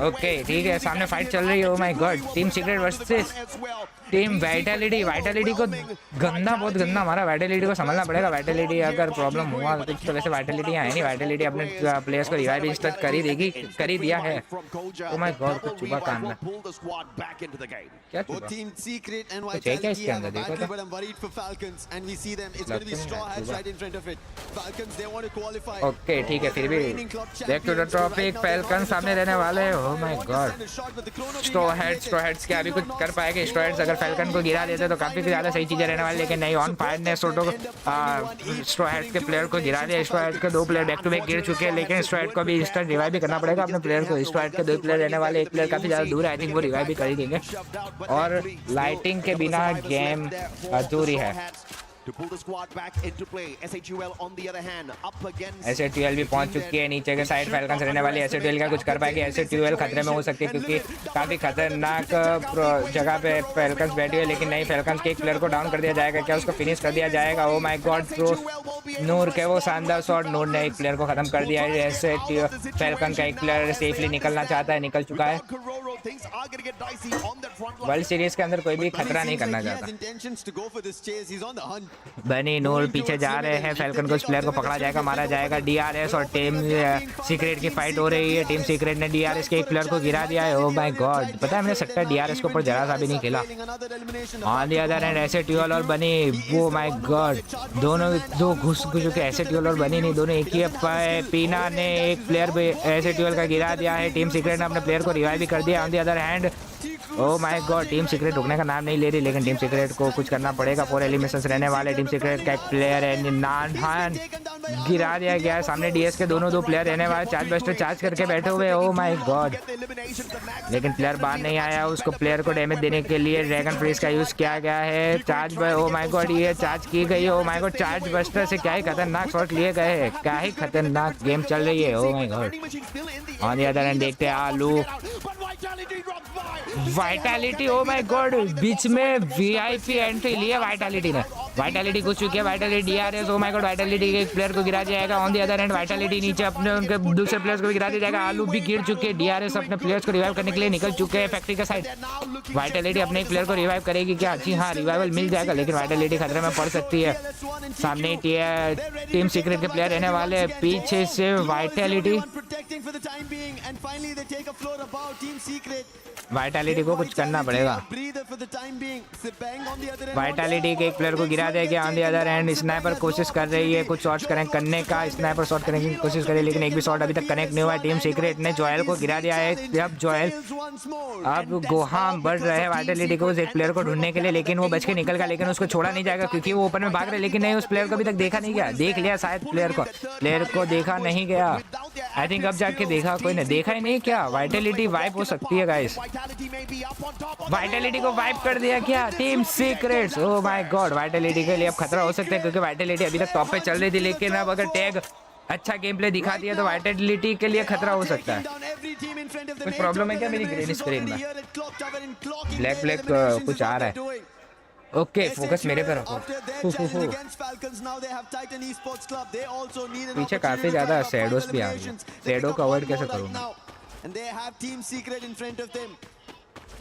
Okay ठीक है सामने फाइट चल रही है। Oh my god team secret versus team Vitality. Vitality को गंदा बहुत गंदा मारा। वाइटलिटी को संभालना पड़ेगा। वाइटलिटी अगर प्रॉब्लम हुआ तो वैसे वाइटलिटी है नहीं। वाइटलिटी अपने प्लेयर्स को रिवाइव इंस्टेंट कर ही दिया है। ओ माय गॉड कुछ चुबा कान में। क्या चुबा? कुछ है क्या इसके अंदर? देखो तो ओके ठीक है फिर भी back to the topic. Falcon सामने रहने वाले हैं। Oh my god straw heads क्या अभी कुछ कर पाएंगे? स्ट्रॉ हेड्स अगर फैल्कन को गिरा देते तो काफी ज्यादा सही चीजें रहने वाली, लेकिन नहीं। ऑन फायर ने स्ट्रॉ हेड्स के प्लेयर को गिरा दिया। स्ट्रॉ हेड्स के 2 प्लेयर बैक टू बैक गिर चुके हैं, लेकिन स्ट्रॉ हेड को भी इंस्टेंट रिवाइव भी करना पड़ेगा अपने प्लेयर को। स्ट्रॉ हेड के 2 प्लेयर रहने वाले, एक प्लेयर काफी ज्यादा दूर है। आई थिंक वो रिवाइव भी कर ही देंगे। और लाइटिंग के बिना गेम अधूरी है। SATL भी पहुंच चुकी है। नीचे के साइड फैल्कन रहने वाली। SATL का कुछ कर पाएगी? SATL खतरे में हो सकती है क्योंकि काफी खतरनाक जगह पे फैल्कन बैठी है, लेकिन नहीं। फैल्कन के एक प्लेयर को डाउन कर दिया जाएगा। क्या उसको फिनिश कर दिया जाएगा? ओ माय गॉड नूर के वो शानदार शॉट। नूर ने एक प्लेयर को खत्म कर दिया है। फैल्कन का एक प्लेयर सेफली निकलना चाहता है, निकल चुका है। वर्ल्ड सीरीज के अंदर कोई भी खतरा नहीं करना चाहता। बनी नूर पीछे जा रहे हैं। फैल्कन को उस प्लेयर को पकड़ा जाएगा, मारा जाएगा। DRS और टीम सीक्रेट की फाइट हो रही है। टीम सीक्रेट ने DRS के एक प्लेयर को गिरा दिया है। ओ माय गॉड पता है मैंने सकता DRS के ऊपर जरा सा भी नहीं खेला। On the other hand SATL और बनी, ओ माय गॉड दोनों दो घुस के SATL और बनी नहीं, दोनों एक ही पीना ने एक प्लेयर भी SATL का गिरा दिया है। टीम सीक्रेट ने अपने प्लेयर को रिवाइव भी कर दिया। On the other hand O my god team secret रुकने का नाम नहीं ले रही, लेकिन टीम सीक्रेट को कुछ करना पड़ेगा। 4 एलिमिनेशंस रहने वाले। टीम सीक्रेट का एक प्लेयर है नान गिरा दिया गया है। सामने DS के दो प्लेयर रहने वाले। चार्ज बस्टर चार्ज करके बैठे हुए। ओ माय गॉड लेकिन प्लेयर बाहर नहीं आया। उसको प्लेयर को डैमेज देने के लिए ड्रैगन फ्रीज का यूज किया गया है। चार्ज ओ माय गॉड ये चार्ज की गई है। Oh my God charge buster से क्या ही खतरनाक शॉट लिए गए हैं। क्या ही खतरनाक गेम चल रही है। Oh my God on the other hand देखते हैं आलू वाइटलिटी। ओ माय गॉड बीच में VIP एंट्री लिया वाइटलिटी ने। वाइटलिटी घुस चुकी है। Vitality DRS। O my God Vitality के एक प्लेयर को गिरा जाएगा। On the other hand Vitality नीचे अपने उनके दूसरे प्लेयर्स को भी गिरा दिया जाएगा। आलू भी गिर चुके हैं। DRS अपने प्लेयर्स को रिवाइव करने के लिए निकल चुके हैं फैक्ट्री का साइड। वाइटलिटी अपने एक प्लेयर को रिवाइव करेगी क्या? जी हाँ रिवाइवल मिल जाएगा, लेकिन वाइटलिटी खतरे में पड़ सकती है। सामने टीम सीक्रेट के प्लेयर रहने वाले। पीछे से वाइटलिटी वाइटलिटी को कुछ करना पड़ेगा। वाइटलिटी के एक प्लेयर को गिरा दिया गया। On the other hand sniper कोशिश कर रही है कुछ शॉट्स कनेक्ट करने का। स्नाइपर शॉट करने की कोशिश करी, लेकिन एक भी शॉट अभी तक कनेक्ट नहीं हुआ है। टीम सीक्रेट ने जोएल को गिरा दिया है। अब जोएल अब गोहाम बढ़ रहे हैं वाइटलिटी को एक प्लेयर को ढूंढने के लिए, लेकिन वो बच के निकल गया। लेकिन उसको छोड़ा नहीं जाएगा क्योंकि वो ओपन में भाग रहे, लेकिन नहीं उस प्लेयर को अभी तक देखा नहीं गया। देख लिया शायद प्लेयर को देखा नहीं गया। आई थिंक अब जाके देखा कोई ने देखा ही नहीं क्या? वाइटलिटी वाइप हो सकती है गाइस। वाइटलिटी को वाइप कर दिया क्या team secrets? Oh my God Vitality के लिए अब खतरा हो सकता है क्योंकि वाइटलिटी अभी तक टॉप पे चल रही थी, लेकिन अब अगर टैग अच्छा गेम प्ले दिखा दिया तो वाइटलिटी के लिए खतरा हो सकता है। कुछ प्रॉब्लम है क्या मेरी ग्रीन स्क्रीन में? ब्लैक कुछ आ रहा है। ओके फोकस मेरे पे रखो। पीछे काफी ज्यादा शैडोज भी आ रही है, शैडो को अवॉइड कैसे करूँ मैं? And they have Team Secret in front of them.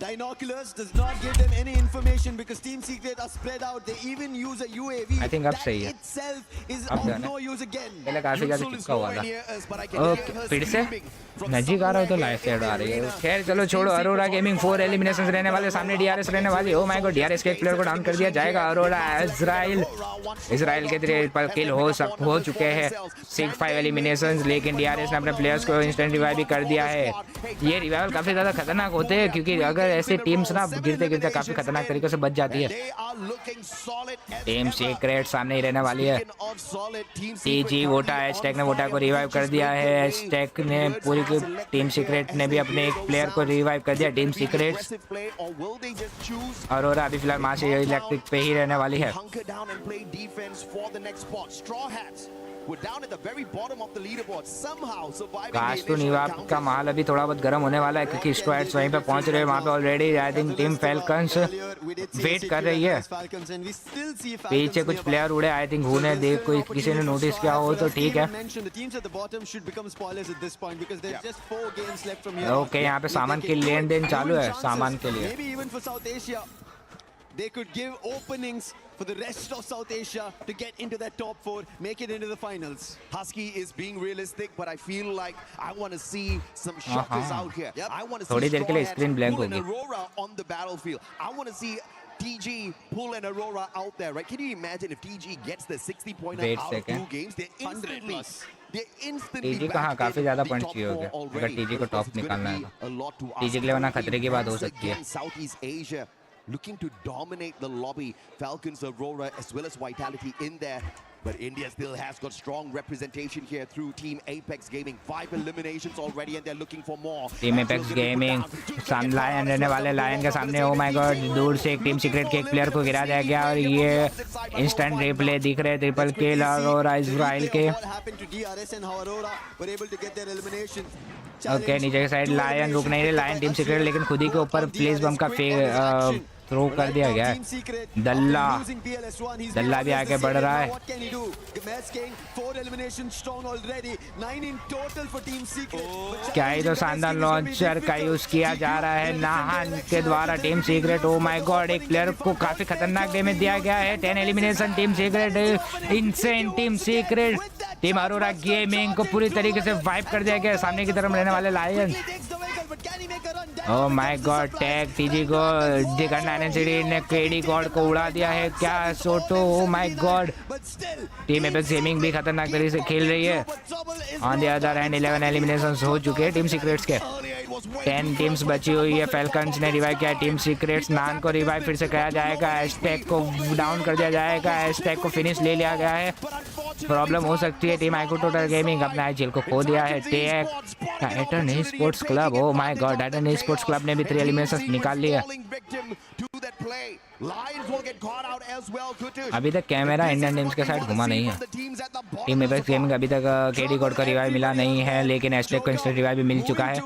Binoculars does not give them any information because Team Secret are spread out. They even use a UAV. I think अब सही है। Itself is अब of no use again. पहले काफी ज्यादा चिपका हुआ था। ओके फिर से नजीक आ रहा हो तो लाइव शैडो आ रही है। खैर चलो छोड़ो। अरोरा गेमिंग 4 एलिमिनेशंस रहने वाले, सामने डीआरएस रहने वाली। ओ माय गॉड, डीआरएस के एक प्लेयर को डाउन कर दिया जाएगा। अरोरा इजराइल के ट्रिपल किल हो चुके हैं। 6-5 एलिमिनेशंस, लेकिन डीआरएस ने अपने प्लेयर्स को इंस्टेंट रिवाइव भी कर दिया है। ये रिवाइवल काफी ज्यादा खतरनाक होते हैं क्योंकि अगर ऐसे टीम्स ना गिरते गिरते काफी खतरनाक तरीके से बच जाती है। टीम सीक्रेट सामने ही रहने वाली है। टीजी वोटा हैशटैग ने वोटा को रिवाइव कर दिया है। हैशटैग ने पूरी टीम सीक्रेट ने भी अपने एक प्लेयर को रिवाइव कर दिया। टीम सीक्रेट और अभी फिलहाल माशी इलेक्ट्रिक पे ही रहने वाली है। काश तो निवाब का माहौल अभी थोड़ा बहुत गर्म होने वाला है क्योंकि स्क्वाड्स वहीं पे पहुंच रहे हैं। वहाँ पे already I think team Falcons wait कर रही है। पीछे कुछ प्लेयर उड़े, आई थिंक होने दे, कोई किसी ने नोटिस किया हो तो ठीक है। ओके यहाँ पे सामान की लेन देन चालू है सामान के लिए। They could give openings for the rest of South Asia to get into that top 4, make it into the finals. Husky is being realistic, but I feel like I want to see some shockers out here. I want to see थोड़ी देर के लिए screen blank Pull and होगी। Aurora on the battlefield. I want to see TG Pull and Aurora out there, right? Can you imagine if TG gets the 60 pointer out of 2 games? They're instantly TG का हाँ काफी ज्यादा point चाहिए होगा अगर TG को top निकालना है तो। टीजी के लिए वरना खतरे की बात हो सकती है। Southeast Asia looking to dominate the lobby. Falcons, Aurora, as well as Vitality in there. But India still has got strong representation here through Team Apex Gaming. 5 eliminations already and they're looking for more. Team Apex gaming सामने lion रहने वाले। Lion के सामने ओ my God दूर से एक team secret के एक प्लेयर को गिरा दिया गया और ये इंस्टेंट रिप्ले दिख रहे ट्रिपल किल और इजराइल के। ओके नीचे की साइड लायन रुक नहीं रहे। लायन टीम सीक्रेट लेकिन खुद ही के ऊपर प्लेस बम का थ्रो कर दिया गया है। दल्ला भी आगे बढ़ रहा है। क्या ही तो शानदार लॉन्चर का यूज किया जा रहा है नाहन के द्वारा। Team secret O my god एक प्लेयर को काफी खतरनाक डैमेज दिया गया है। 10 elimination team secret insane. Team secret team Arora gaming को पूरी तरीके से वाइप कर दिया गया। सामने की तरफ रहने वाले Lion. Oh my god tag TG को ने केडी गॉड को उड़ा दिया है। क्या सोटो oh my god. Team Apex Gaming भी खतरनाक तरीके से खेल रही है। On the other hand 11 eliminations हो चुके हैं टीम सीक्रेट्स के। 10 टीम्स बची हुई है। फैल्कन्स ने रिवाइव किया टीम सीक्रेट्स। नान को रिवाइव फिर से किया जाएगा। हैशटैग को डाउन कर दिया जाएगा। हैशटैग को फिनिश ले लिया गया है। प्रॉब्लम हो सकती है। टीम आइको टोटल गेमिंग अपने आईजीएल को खो दिया है। Tag Titan sports club O my God Titan sports club ने भी 3 एलिमिनेशंस निकाल लिए। अभी तक कैमरा इंडियन टीम्स के साइड घुमा नहीं है। टीम एपेक्स गेमिंग अभी तक केडी गॉड का रिवाइव मिला नहीं है लेकिन हैशटैग को इंस्टेंट रिवाइव भी मिल चुका है।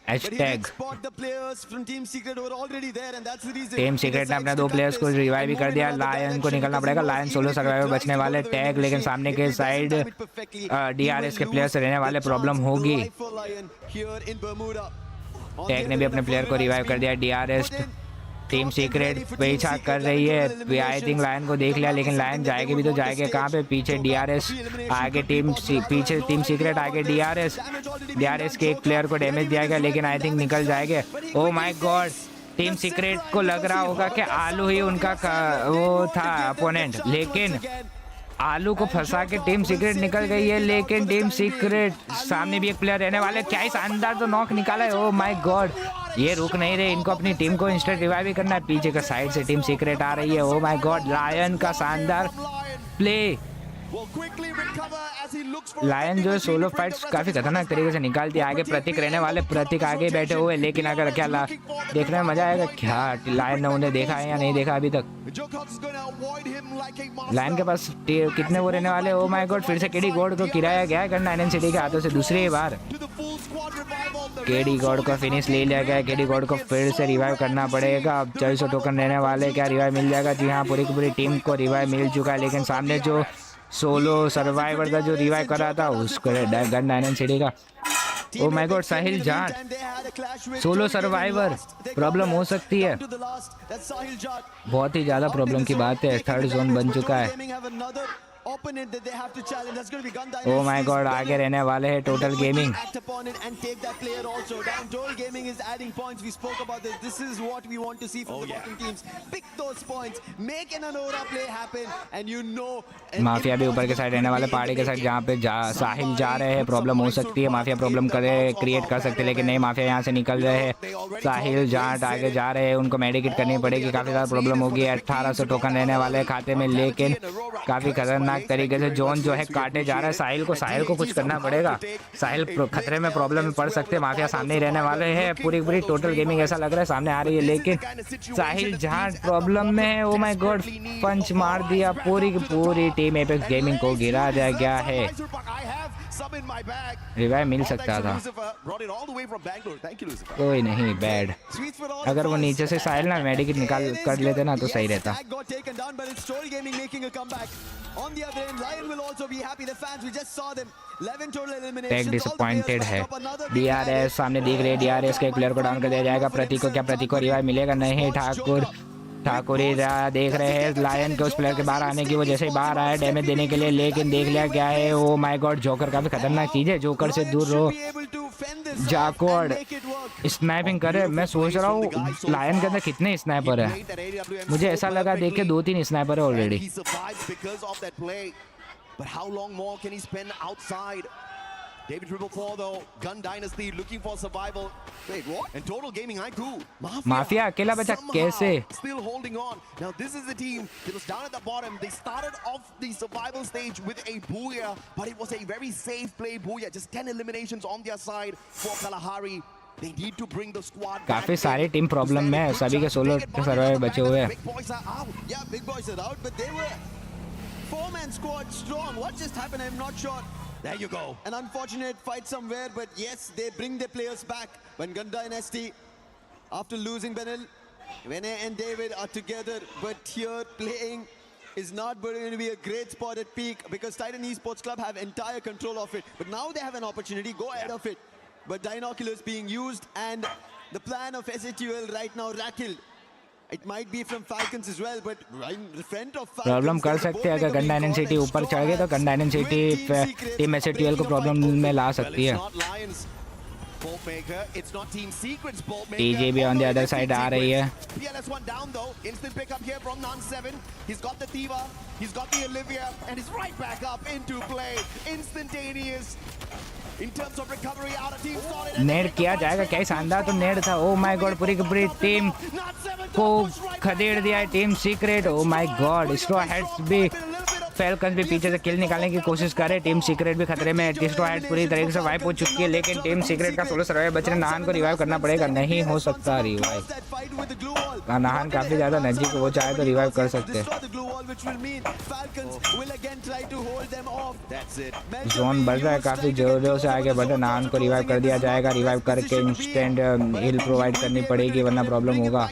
हैशटैग टीम सीक्रेट ने अपने 2 प्लेयर्स को रिवाइव भी कर दिया। लायन को निकलना पड़ेगा। लायन सोलो सर्वाइवर बचने वाले। टैग लेकिन सामने के साइड डीआरएस के प्लेयर्स रहने वाले। प्रॉब्लम होगी। टैग ने भी अपने प्लेयर को रिवाइव कर दिया। डीआरएस टीम सीक्रेट पीछा कर रही है। आई थिंक लायन को देख लिया लेकिन लायन जाएगी भी तो जाएगी कहाँ पे। पीछे डीआरएस आगे पीछे टीम सीक्रेट आगे डीआरएस के एक प्लेयर को डैमेज दिया गया लेकिन आई थिंक निकल जाएंगे। ओह माय गॉड टीम सीक्रेट को लग रहा होगा कि आलू ही उनका वो था अपोनेंट लेकिन आलू को फंसा के टीम सीक्रेट निकल गई है। लेकिन टीम सीक्रेट सामने भी एक प्लेयर रहने वाले। क्या ही शानदार तो नॉक निकाला है। ओह माय गॉड ये रुक नहीं रहे। इनको अपनी टीम को इंस्टेंट रिवाइव भी करना है। पीछे का साइड से टीम सीक्रेट आ रही है। ओह माय गॉड लायन का शानदार प्ले। लायन जो है सोलो फाइट्स काफी खतरनाक तरीके से निकालती है। आगे प्रतीक रहने वाले। प्रतीक आगे बैठे हुए लेकिन अगर क्या देखने में मजा आएगा क्या लायन ने उन्हें देखा है या नहीं देखा अभी तक। लायन के पास कितने वो रहने वाले। ओ माय गॉड फिर से केडी गॉड को गिराया गया है करना सिटी के हाथों से दूसरी बार। केडी गॉड का फिनिश ले लिया गया। केडी गॉड को फिर से रिवाइव करना पड़ेगा। अब 2400 टोकन रहने वाले, क्या रिवाइव मिल जाएगा? जी हाँ, पूरी की पूरी टीम को रिवाइव मिल चुका है, लेकिन सामने जो सोलो सर्वाइवर था जो रिवाइव कर रहा था उसको गन डायनेसिटी का। ओ my god, Sahil Jat solo survivor, problem हो सकती है, बहुत ही ज़्यादा प्रॉब्लम की बात है। थर्ड जोन बन चुका है। ओ माय गॉड, आगे रहने वाले हैं टोटल गेमिंग। माफिया भी ऊपर के साइड रहने वाले, पहाड़ी के साइड जहाँ पे साहिल जा रहे हैं, प्रॉब्लम हो सकती है। माफिया प्रॉब्लम क्रिएट कर सकते हैं, लेकिन नहीं, माफिया यहाँ से निकल रहे हैं। साहिल जाट आगे जा रहे हैं, उनको मेडिकेट करनी पड़ेगी, काफ़ी ज़्यादा प्रॉब्लम होगी। 1800 टोकन रहने वाले खाते में, लेकिन काफ़ी खतरनाक तरीके से जोन जो है काटे जा रहा है। साहिल को कुछ करना पड़ेगा। साहिल खतरे में, प्रॉब्लम में पड़ सकते हैं। माफिया सामने ही रहने वाले हैं। पूरी पूरी टोटल गेमिंग ऐसा लग रहा है सामने आ रही है, लेकिन साहिल जहां प्रॉब्लम में है। ओ माय गॉड, पंच मार दिया, पूरी की पूरी टीम एपेक्स गेमिंग को गिरा दिया गया है। रिवाइव मिल सकता था, कोई नहीं, बैड। अगर वो नीचे से साहिल ना मेडिकेट निकाल कर लेते ना तो सही रहता। टेक डिसअपॉइंटेड है। डीआरएस सामने दिख रही है, डीआरएस के एक प्लेयर को डाउन कर दिया जाएगा। प्रतीक को क्या, प्रतीक को रिवाइव मिलेगा? नहीं, ठाकुर ही देख रहे हैं लायन के उस प्लेयर के बाहर आने की। वो जैसे ही बाहर आया डैमेज देने के लिए, लेकिन देख लिया क्या है। ओ माय गॉड, जोकर काफी खतरनाक चीज है, जोकर से दूर रहो। जाकॉर्ड स्नाइपिंग करे, मैं सोच रहा हूँ लायन के अंदर कितने स्नाइपर है। मुझे ऐसा लगा देख के 2-3 स्नाइपर है already. David 444 though, Gun Dynasty looking for survival. Wait, what? And Total Gaming I too. Mafia अकेला बचा कैसे? Still holding on. Now this is the team that was down at the bottom. They started off the survival stage with a booyah, but it was a very safe play booyah. Just 10 eliminations on their side for Kalahari. They need to bring the squad. काफी सारी team problem में है, सभी के solo survivor बचे हुए हैं। Big boys are out. Yeah, big boys are out, but they were 4-man squad strong. What just happened? I'm not sure. There you go. An unfortunate fight somewhere, but yes, they bring their players back. When Gun Dynasty, after losing Benel, Vene and David are together, but here playing is not going to be a great spot at peak because Titan Esports Club have entire control of it. But now they have an opportunity, go ahead of it. But Dinoculus being used and the plan of SATUL right now rattled. It might be from Falcons as well, but in front of Falcons, problem कर सकते हैं। अगर gun dynasty ऊपर चढ़ गए तो gun dynasty team एसएटीएल को problem में ला सकती है। टीजेबी ऑन द अदर साइड आ रही है। PLS1 down though. Instant pickup here from Non7. He's got the Tiva, he's got the Olivia, and he's right back up into play. Instantaneous. In terms of recovery, out of team started. नेड किया जाएगा, क्या शानदार तो नेड था। ओ my god, पूरी की पूरी team को खदेड़ दिया है team secret. O my god, straw heads भी, फैल्कन्स भी पीछे से किल निकालने की कोशिश कर रहे। टीम सीक्रेट भी खतरे में है। स्ट्रॉ हेड पूरी तरीके से वाइप हो चुकी है, लेकिन टीम सीक्रेट का सोलो सर्वाइवर बच रहे। नाहन को रिवाइव करना पड़ेगा, नहीं हो सकता रिवाइव। नाहन काफी ज्यादा नजदीक, वो चाहे तो रिवाइव कर सकते हैं। जोन बढ़ रहा है, काफी जोरों से आगे बढ़ रहा है। नाहन को रिवाइव कर दिया जाएगा, रिवाइव करके इंस्टेंट हील प्रोवाइड करनी पड़ेगी, वरना प्रॉब्लम होगा।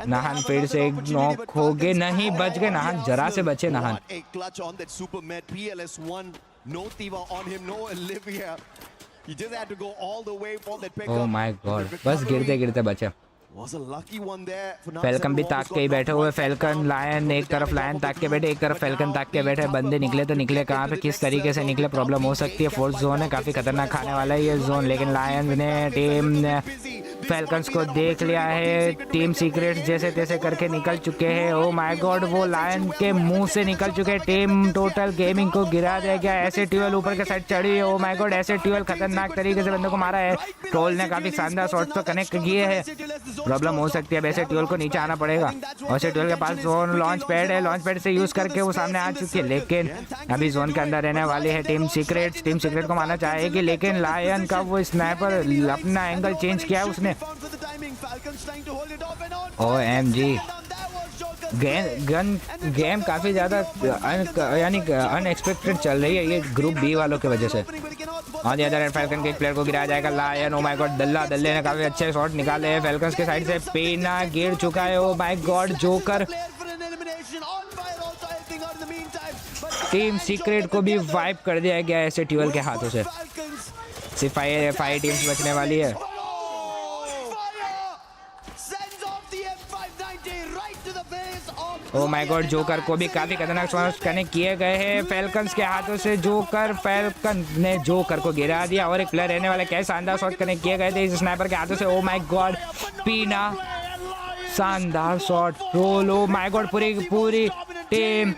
नाहन फिर से एक नॉक हो गए, नहीं बच गए नाहन, जरा से बचे Nahan. Clutch on that super med. PLS1, no Tiva on him, no Olivia. He just had to go all the way for that pickup. Oh my god, बस गिरते गिरते बचे। Was a lucky one there for falcon भी ताक के ही बैठे हुए। Falcon lion, एक तरफ लायन ताक के बैठे, एक तरफ फैल्कन ताक के बैठे। बंदे निकले तो निकले कहाँ पे, किस तरीके से निकले, प्रॉब्लम हो सकती है। फोर्थ जोन है, काफी खतरनाक खाने वाला है ये जोन, लेकिन लायन ने टीम फैल्कन्स को देख लिया है। टीम सीक्रेट्स जैसे तैसे करके निकल चुके हैं। ओ माय गॉड, वो लायन के मुंह से निकल चुके। टीम टोटल गेमिंग को गिरा दिया गया। ऐसे ट्वेल्व ऊपर के साइड चढ़ी है। ओ माय गॉड, ऐसे ट्वेल्व खतरनाक तरीके से बंदे को मारा है। ट्रोल ने काफी शानदार शॉट्स तो कनेक्ट किए हैं, प्रॉब्लम हो सकती है। वैसे ट्वेल्व को नीचे आना पड़ेगा। वैसे ट्वेल्व के पास जोन लॉन्च पैड है, लॉन्च पैड से यूज करके वो सामने आ चुकी है, लेकिन अभी जोन के अंदर रहने वाली है टीम सीक्रेट्स। टीम सीक्रेट को मारना चाहेगी, लेकिन लायन का वो स्नाइपर अपना एंगल चेंज किया है उसने। OMG, गेम काफी ज्यादा यानी अनएक्सपेक्टेड चल रही है ये ग्रुप बी वालों की वजह से। On the other and falcon के एक प्लेयर को गिराया जाएगा लायन। ओ माय गॉड, दल्ले ने काफी अच्छे शॉट निकाले हैं फैल्कन्स के साइड से। पीना गिर चुका है। Oh my God, joker team secret को भी वाइप कर दिया गया ऐसे ट्यूएल के हाथों से। सिर्फ 5 टीम्स बचने वाली है। ओ माय गॉड, जोकर को भी काफी खतरनाक शॉट्स कनेक्ट किए गए हैं फैल्कन्स के हाथों से। फैल्कन ने जोकर को गिरा दिया और एक प्लेयर रहने वाला। क्या शानदार शॉट कनेक्ट किए गए थे इस स्नाइपर के हाथों से। ओ माय गॉड, पीना शानदार शॉट रोल। ओ माय गॉड, पूरी टीम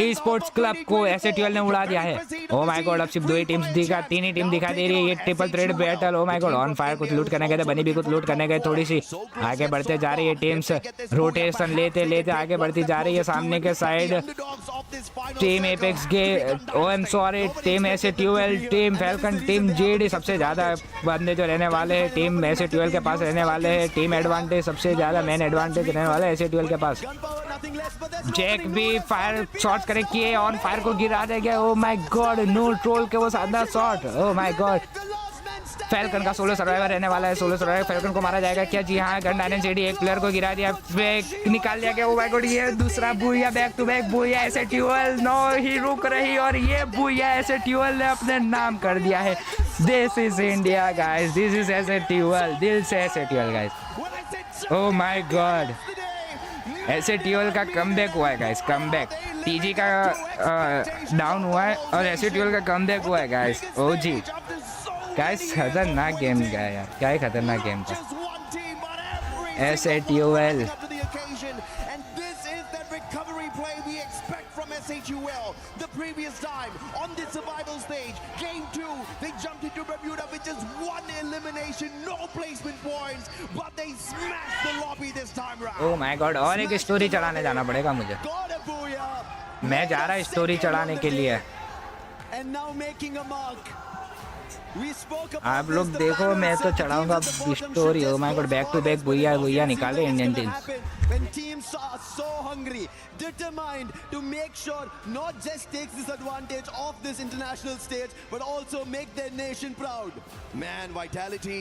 ई स्पोर्ट्स क्लब को ऐसे ट्यूएल ने उड़ा दिया है। ओ माय गॉड, अब सिर्फ 2 ही टीम्स तीन ही टीम दिखाई दे रही है। ये triple thread battle. O my God, on fire कुछ लूट करने गए थे, बनी भी कुछ लूट करने गए। थोड़ी सी आगे बढ़ते जा रही है टीम्स, रोटेशन लेते आगे बढ़ती जा रही है। सामने के साइड टीम एपेक्स के, ओ एम सॉरी, टीम ऐसे ट्यूएल, टीम फैल्कन, टीम जेडी सबसे ज्यादा बंदे जो रहने वाले हैं टीम ऐसे ट्यूएल के पास रहने वाले हैं। टीम एडवांटेज सबसे ज्यादा मेन एडवांटेज रहने वाला है ऐसे ट्यूएल के पास। जैक भी फायर शॉट्स करेक्ट किए, ऑन फायर को गिरा दे गया। Oh my god, no troll के वो शानदार shot. Oh my god, Falcon का सोलो सर्वाइवर रहने वाला है। सोलो सर्वाइवर फैल्कन को मारा जाएगा क्या? जी हाँ, गन डायनेंस जेडी एक प्लेयर को गिरा दिया, निकाल दिया गया। ओ माय गॉड, ये दूसरा बुया, बैक टू बैक बुया ऐसे ट्यूएल। नो ही रुक रही और ये बुया ऐसे ट्यूएल ने अपने नाम कर दिया है। This is India guys, this is ऐसे ट्यूएल, दिल से ऐसे ट्यूएल गाइस। ओ माय गॉड, ऐसे ट्यूएल का कमबैक हुआ है गाइस, कमबैक। टीजी का डाउन हुआ है और ऐसे ट्यूएल का कमबैक हुआ है गाइस। ओ जी गाइस, खतरनाक गेम गया यार, क्या ही खतरनाक गेम था ऐसे ट्यूएल। The previous time on the survival stage, game 2, they jumped into Bermuda with just 1 elimination, no placement points, but they smashed the lobby this time round. Oh my god, और एक story चढ़ाने जाना पड़ेगा मुझे। मैं जा रहा स्टोरी चढ़ाने के लिए। And now making a mark. आप लोग देखो, मैं तो चढ़ाऊंगा story. Oh my god, back to back booyah निकाले Indian teams. When teams are so hungry, determined to make sure not just takes this advantage of this international stage, but also make their nation proud. Man, Vitality,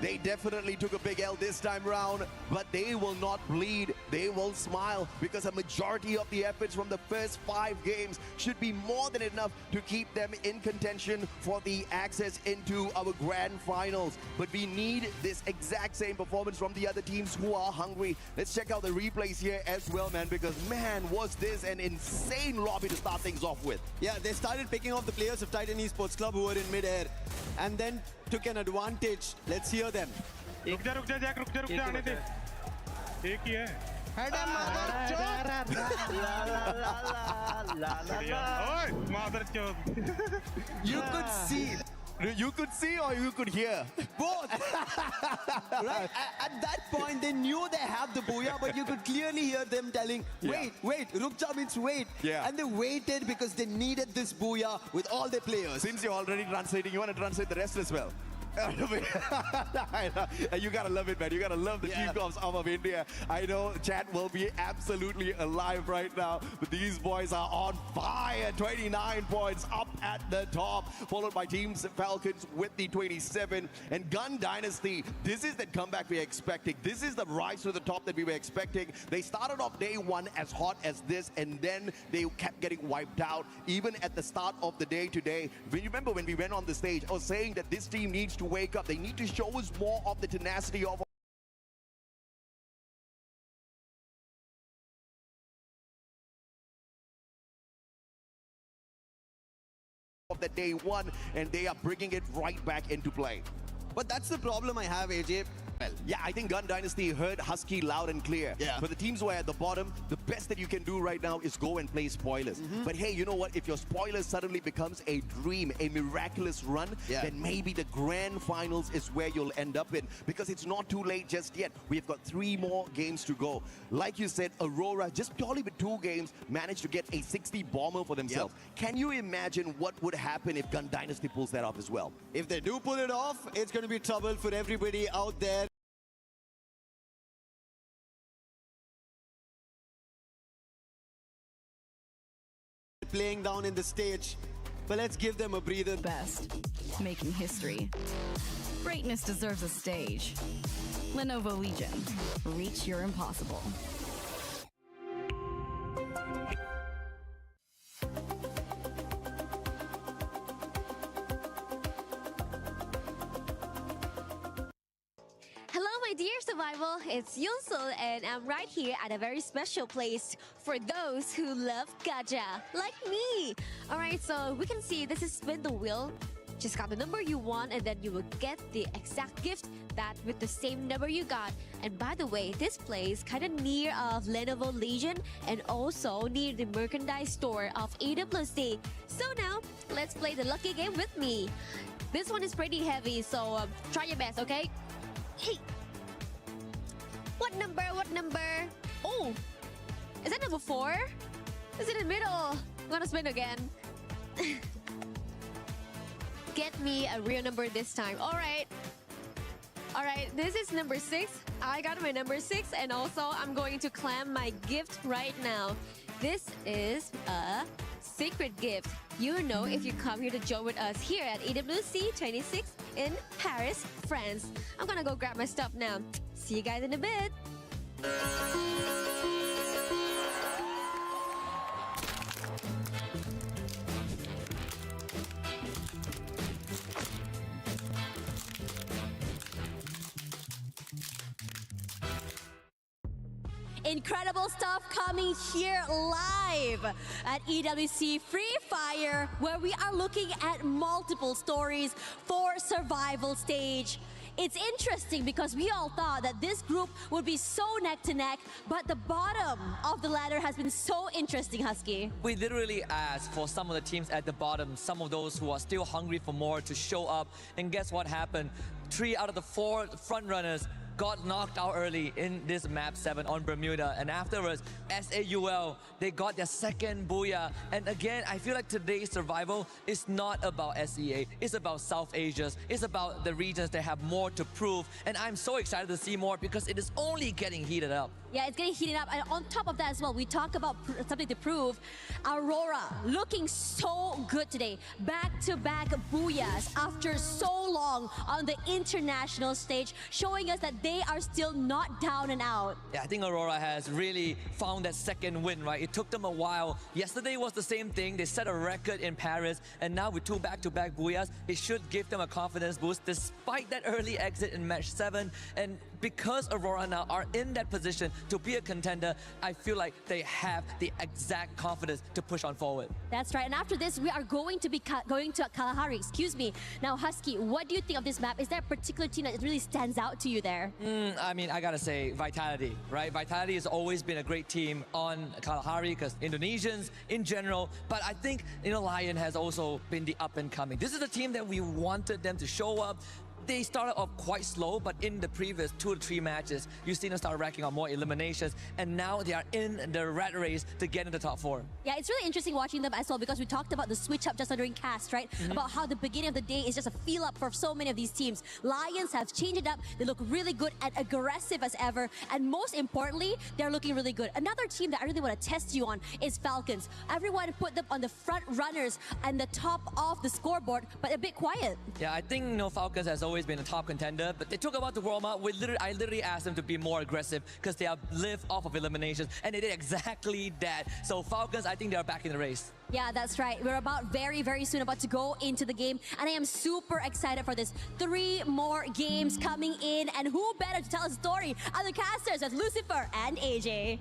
they definitely took a big L this time round, but they will not bleed. They will smile because a majority of the efforts from the first 5 games should be more than enough to keep them in contention for the access into our grand finals. But we need this exact same performance from the other teams who are hungry. Let's check out the replays here as well, man, because man, was this an insane lobby to start things off with. Yeah, they started picking off the players of Titan Esports Club who were in mid-air and then took an advantage. Let's hear them. रुक जा Jack, रुक जा आने दे। एक ही है। You could see or you could hear? Both. Right? At that point, they knew they have the booyah, but you could clearly hear them telling, wait, Rukja means wait. Yeah. And they waited because they needed this booyah with all their players. Since you're already translating, you want to translate the rest as well? You gotta love it, man. You gotta love the team comps of India. I know chat will be absolutely alive right now, but these boys are on fire. 29 points up at the top, followed by teams Falcons with the 27. And Gun Dynasty, this is the comeback we're expecting. This is the rise to the top that we were expecting. They started off day 1 as hot as this, and then they kept getting wiped out. Even at the start of the day today, when you remember when we went on the stage, I was saying that this team needs to wake up. They need to show us more of the tenacity of the day 1, and they are bringing it right back into play. But that's the problem I have, AJ. Yeah, I think Gun Dynasty heard Husky loud and clear. Yeah. For the teams who are at the bottom, the best that you can do right now is go and play spoilers. But hey, you know what? If your spoilers suddenly becomes a dream, a miraculous run, then maybe the grand finals is where you'll end up in, because it's not too late just yet. We've got 3 more games to go. Like you said, Aurora, just purely with 2 games, managed to get a 60 bomber for themselves. Can you imagine what would happen if Gun Dynasty pulls that off as well? If they do pull it off, it's going to be trouble for everybody out there. Playing down in the stage. but let's give them a breather. Best, making history. Greatness deserves a stage. Lenovo Legion, reach your impossible. Hello, my dear Survival. It's Yunsul, and I'm right here at a very special place for those who love gacha, like me. All right, so we can see this is spin the wheel. Just got the number you want, and then you will get the exact gift that with the same number you got. And by the way, this place kind of near of Lenovo Legion and also near the merchandise store of EWC. So now, let's play the lucky game with me. This one is pretty heavy, so try your best, okay? Hey! What number? What number? Oh! Is that number 4? It's in the middle. I'm gonna spin again. Get me a real number this time. Alright. Alright, this is number 6. I got my number 6, and also I'm going to claim my gift right now. This is a secret gift. You know if you come here to join with us here at EWC 26 in Paris, France. I'm gonna go grab my stuff now. See you guys in a bit. Incredible stuff coming here live at EWC Free Fire, where we are looking at multiple stories for survival stage. It's interesting because we all thought that this group would be so neck to neck, but the bottom of the ladder has been so interesting, Husky. We literally asked for some of the teams at the bottom, some of those who are still hungry for more, to show up. And guess what happened? 3 out of the 4 front runners got knocked out early in this map 7 on Bermuda, and afterwards SAUL, they got their second booyah. And again, I feel like today's survival is not about SEA, it's about South Asia, it's about the regions that have more to prove, and I'm so excited to see more because it is only getting heated up. Yeah, it's getting heated up. And on top of that as well, we talk about something to prove. Aurora looking so good today. Back-to-back booyahs after so long on the international stage, showing us that they are still not down and out. Yeah, I think Aurora has really found that second win, right? It took them a while. Yesterday was the same thing. They set a record in Paris, and now with 2 back-to-back booyahs, it should give them a confidence boost despite that early exit in match 7. And because Aurora now are in that position to be a contender, I feel like they have the exact confidence to push on forward. That's right. And after this, we are going to be going to Kalahari. Excuse me. Now, Husky, what do you think of this map? Is there a particular team that really stands out to you there? I mean, I gotta say Vitality, right? Vitality has always been a great team on Kalahari because Indonesians in general, but I think, Lion has also been the up and coming. This is the team that we wanted them to show up. They started off quite slow, but in the previous 2 to 3 matches, you've seen them start racking on more eliminations, and now they are in the rat race to get in the top 4. Yeah, it's really interesting watching them as well because we talked about the switch up just during cast, right? About how the beginning of the day is just a feel up for so many of these teams. Lions have changed it up. They look really good and aggressive as ever, and most importantly, they're looking really good. Another team that I really want to test you on is Falcons. Everyone put them on the front runners and the top of the scoreboard, but a bit quiet. Yeah, I think Falcons has always been a top contender, but they took about to warm up. I literally asked them to be more aggressive because they have lived off of eliminations, and they did exactly that. So Falcons, I think they're back in the race. Yeah, that's right. We're very, very soon about to go into the game, and I am super excited for this. 3 more games coming in, and who better to tell a story on the casters with Lucifer and AJ.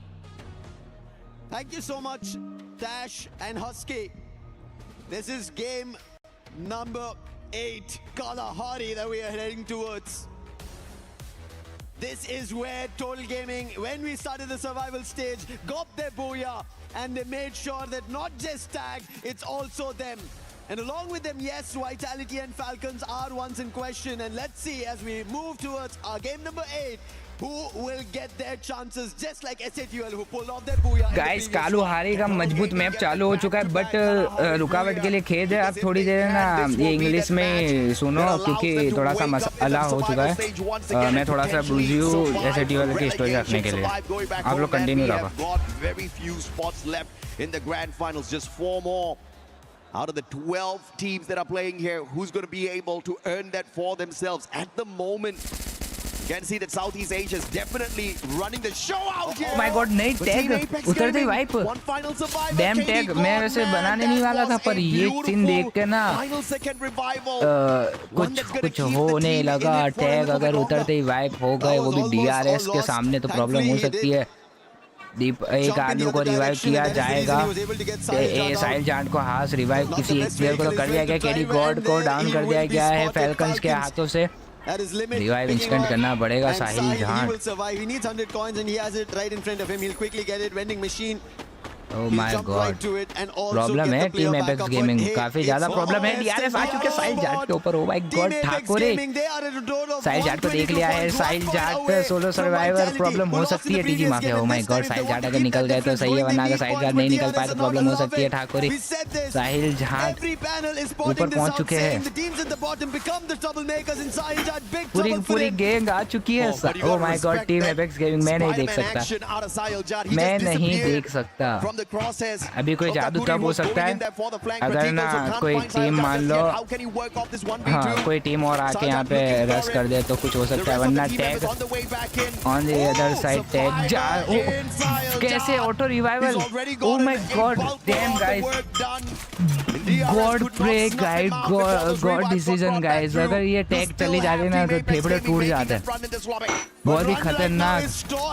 Thank you so much, Dash and Husky. This is game number 8, Kalahari, that we are heading towards. This is where Total Gaming, when we started the survival stage, got their booyah, and they made sure that not just Tag, it's also them. And along with them, yes, Vitality and Falcons are ones in question. And let's see, as we move towards our game number 8, who will get their chances, just like SATUL, who pulled off their booyah. Guys Kalahari का मजबूत map चालू हो चुका है, but रुकावट के लिए खेद है। आप थोड़ी देर ना ये इंग्लिश में सुनो क्योंकि थोड़ा सा मसला हो चुका है। मैं थोड़ा सा बिजी हूँ SATUL की स्टोरी रखने के लिए। आप लोग कंटिन्यू रखो। Very few spots left in the grand finals, just 4 more. Out of the 12 teams that are playing here, who's going to be able to earn that for themselves? At the moment, you can see that Southeast Asia is definitely running the show out here. Oh my god, नहीं tag उतरते ही wipe dam tag मैं वैसे बनाने नहीं वाला था पर ये सीन देख के ना कुछ होने लगा टैग अगर उतरते ही वाइप हो गए वो भी DRS के सामने तो प्रॉब्लम हो सकती है दीप एक आदमी को रिवाइव किया जाएगा साहिल जाट को हास रिवाइव किसी एक प्लेयर को तो कर दिया गया केडी गॉड को डाउन कर दिया गया है फैल्कन्स के हाथों से रिवाइव इंस्टेंट करना पड़ेगा Sahil Jat Oh my god, problem है टीम एपेक्स गेमिंग काफी ज्यादा प्रॉब्लम है DRS आ चुके साहिल जाट के ऊपर। Oh my god Thakure Sahil Jat को देख लिया है Sahil Jat solo survivor problem हो सकती है TG Mafia. Oh my god Sahil Jat अगर निकल गए तो सही है वरना अगर साहिल जाट नहीं निकल पाए तो प्रॉब्लम हो सकती है ठाकुरे। साहिल जाट ऊपर पहुंच चुके हैं पूरी गैंग आ चुकी है। Oh my god team Apex gaming मैं नहीं देख सकता अभी कोई जादू तब हो सकता है अगर ना कोई टीम मान लो हाँ कोई टीम और आके यहाँ पे रश कर दे तो कुछ हो सकता है वरना tag on the other side tag कैसे auto revival. Oh my god damn guys god break guys god decision guys अगर ये टैग चली जाती है ना तो फेफड़े टूट जाते हैं बहुत ही खतरनाक।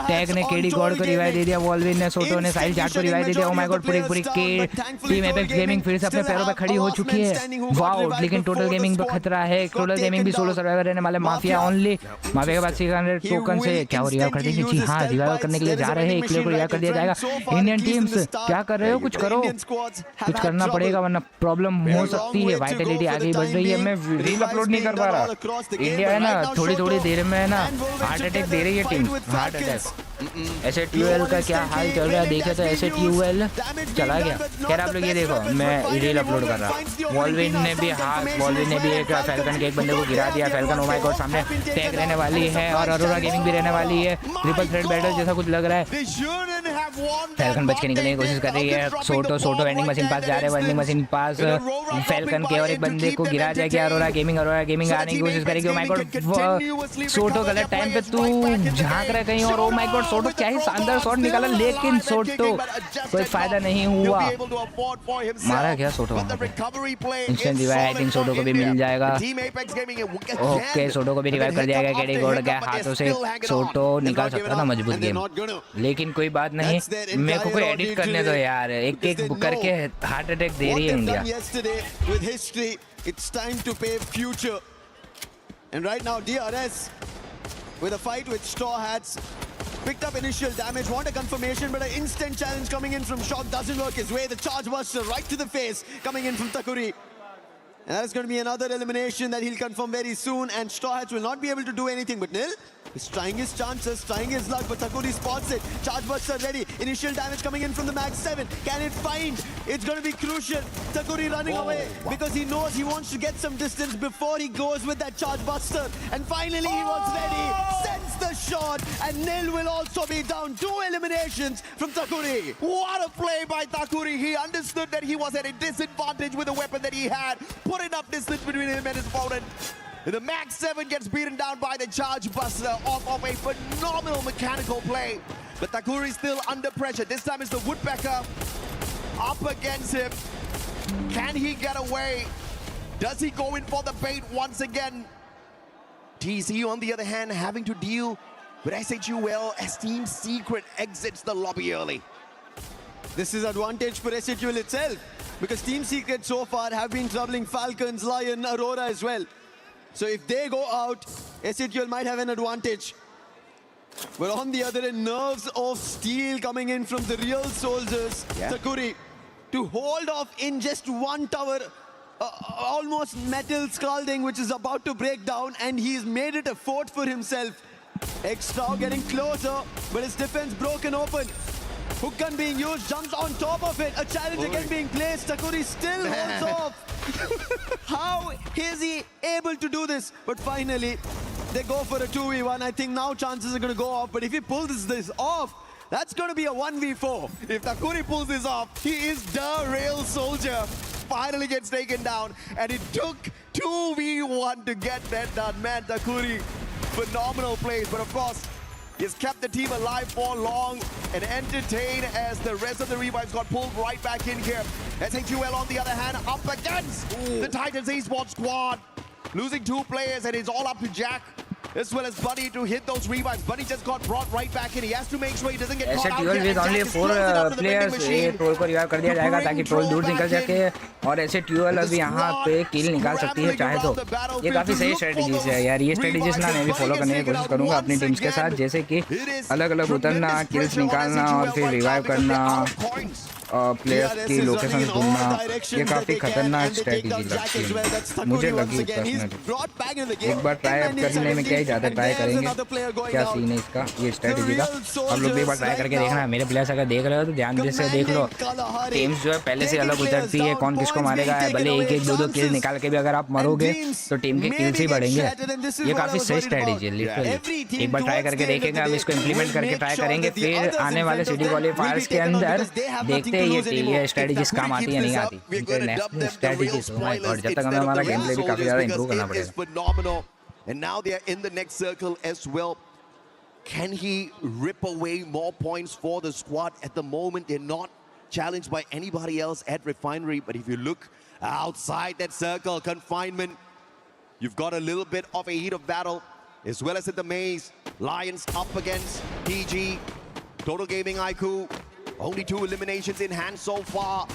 टैग ने केडी गॉड को रिवाइव दे दिया वॉल्विन ने सोटो ने साहिल जाट को रिवाइव दे दिया। ओ माय गॉड पूरी के टीम एपेक्स गेमिंग फिर से अपने पैरों पे खड़ी हो चुकी है वाओ। लेकिन टोटल गेमिंग पे खतरा है टोटल गेमिंग भी सोलो सर्वाइवर रहने वाले माफिया ओनली माफिया के बाद 600 टोकन से क्या वो रिवाइव कर देंगे। जी हाँ रिवाइव करने के लिए जा रहे हैं एक प्लेयर को रिवाइव कर दिया जाएगा। इंडियन टीम्स क्या कर रहे हो कुछ करो कुछ करना पड़ेगा वरना प्रॉब्लम हो सकती है। वाइटलिटी आगे बढ़ रही है मैं रील अपलोड नहीं कर पा रहा। इंडिया है ना थोड़ी देर में है ना हार्ट अटैक दे रही है टीम हार्ट अटैक। SATUL का क्या हाल चल रहा है देखे तो SATUL चला गया। खैर आप लोग ये देखो मैं रील अपलोड कर रहा। वॉल्विन ने भी एक फैल्कन के एक बंदे को गिरा दिया। फैल्कन ओ माय गॉड सामने टैग रहने वाली है और अरोरा गेमिंग भी रहने वाली है। ट्रिपल थ्रेट बैटल जैसा कुछ लग रहा है। फैल्कन बच के निकलने की कोशिश कर रही है। सोटो वेंडिंग मशीन पास जा रहे हैं वेंडिंग मशीन पास फैल्कन के और एक बंदे को गिरा जाएगा। अरोरा गेमिंग आने की कोशिश करेगी। ओ माय गॉड सोटो गलत टाइम पे तू झांक रहा है कहीं और। ओ माय गॉड सोटो क्या ही शानदार शॉट निकाला लेकिन सोटो कोई फायदा नहीं हुआ मारा गया सोटो। इंस्टेंट रिवाइव आई थिंक सोटो को भी मिल जाएगा। ओके सोटो को भी रिवाइव कर दिया गया केडी गॉड के हाथों से। सोटो निकाल सकता था मजबूत गेम लेकिन कोई बात नहीं मेरे को कोई एडिट करने दो यार एक करके हार्ट अटैक दे रही है India. It's time to pay future. And right now DRS with a fight with Straw Hats picked up initial damage, want a confirmation but an instant challenge coming in from Shock doesn't work his way. The charge buster right to the face coming in from Takuri. And that is going to be another elimination that he'll confirm very soon and Straw Hats will not be able to do anything but Nil is trying his chances, trying his luck, but Takuri spots it. Charge buster ready. Initial damage coming in from the Mag 7. Can it find? It's going to be crucial. Takuri running away because he knows he wants to get some distance before he goes with that charge buster. And finally he was ready. Sends the shot and Nil will also be down. 2 eliminations from Takuri. What a play by Takuri. He understood that he was at a disadvantage with the weapon that he had. Put enough distance between him and his opponent. The Max 7 gets beaten down by the Charge Buster off of a phenomenal mechanical play. But Takuri is still under pressure. This time it's the Woodpecker up against him. Can he get away? Does he go in for the bait once again? TC, on the other hand, having to deal with SHUL as Team Secret exits the lobby early. This is advantage for SHUL itself because Team Secret so far have been troubling Falcons, Lion, Aurora as well. So if they go out, SHUL might have an advantage. But on the other end, nerves of steel coming in from the real soldiers. Yeah. Takuri to hold off in just one tower, almost metal scalding, which is about to break down, and he's made it a fort for himself. Extra getting closer, but his defense broken open. Hook gun being used, jumps on top of it. A challenge again being placed. Takuri still holds off. How is he able to do this? But finally, they go for a 2v1. I think now chances are going to go off. But if he pulls this off, that's going to be a 1v4. If Takuri pulls this off, he is the real soldier. finally gets taken down, and it took 2v1 to get that done. Man, Takuri, phenomenal plays, but of course, he's kept the team alive for long and entertained as the rest of the revives got pulled right back in here. SHUL on the other hand, up against the Titans Esports squad. Losing 2 players, and it's all up to Jack as well as Buddy to hit those revives. Buddy just got brought right back in. He has to make sure he doesn't get caught out here. with only 4 players ये troll को revive कर दिया जाएगा ताकि troll दूर निकल सके और SHUL अभी यहाँ पे किल निकाल सकती है चाहे तो। ये काफी सही स्ट्रेटजीज है यार, ये स्ट्रेटजीज ना मैं भी फॉलो करने की कोशिश करूंगा अपनी टीम्स के साथ, जैसे कि अलग अलग उतरना, किल्स निकालना और फिर रिवाइव करना, प्लेयर्स की लोकेशन ढूंढना, ये काफी खतरनाक स्ट्रेटजी लगती है मुझे लगी पर्सनली। एक बार ट्राई करने में क्या ही ज़्यादा ट्राई करेंगे, क्या सीन है इसका ये स्ट्रेटजी का, आप लोग भी एक बार ट्राई करके देखना। मेरे प्लेयर्स अगर देख रहे हो तो ध्यान से देख लो, टीम्स जो है पहले से अलग उतरती है, कौन किसको मारेगा, भले 1-1, 2-2 किल निकाल के भी अगर आप मरोगे तो टीम के किल्स ही बढ़ेंगे। ये काफी सही स्ट्रेटजी है लिटरली, एक बार ट्राई करके देखेंगे, अब इसको इम्प्लीमेंट करके ट्राई करेंगे, फिर आने वाले सिटी क्वालिफायर्स के अंदर देखते ये स्ट्रेटजीज काम आती है नहीं आती, स्ट्रेटजीज ओह माय गॉड, जब तक हमें हमारा गेम प्ले भी काफी ज्यादा इंप्रूव करना पड़ेगा। And now they are in the next circle as well. Can he rip away more points for the squad? At the moment, they're not challenged by anybody else at Refinery. But if you look outside that circle, confinement, you've got a little bit of a heat of battle, as well as at the maze. Lions up against PG. Total Gaming IQ. Only 2 eliminations in hand so far.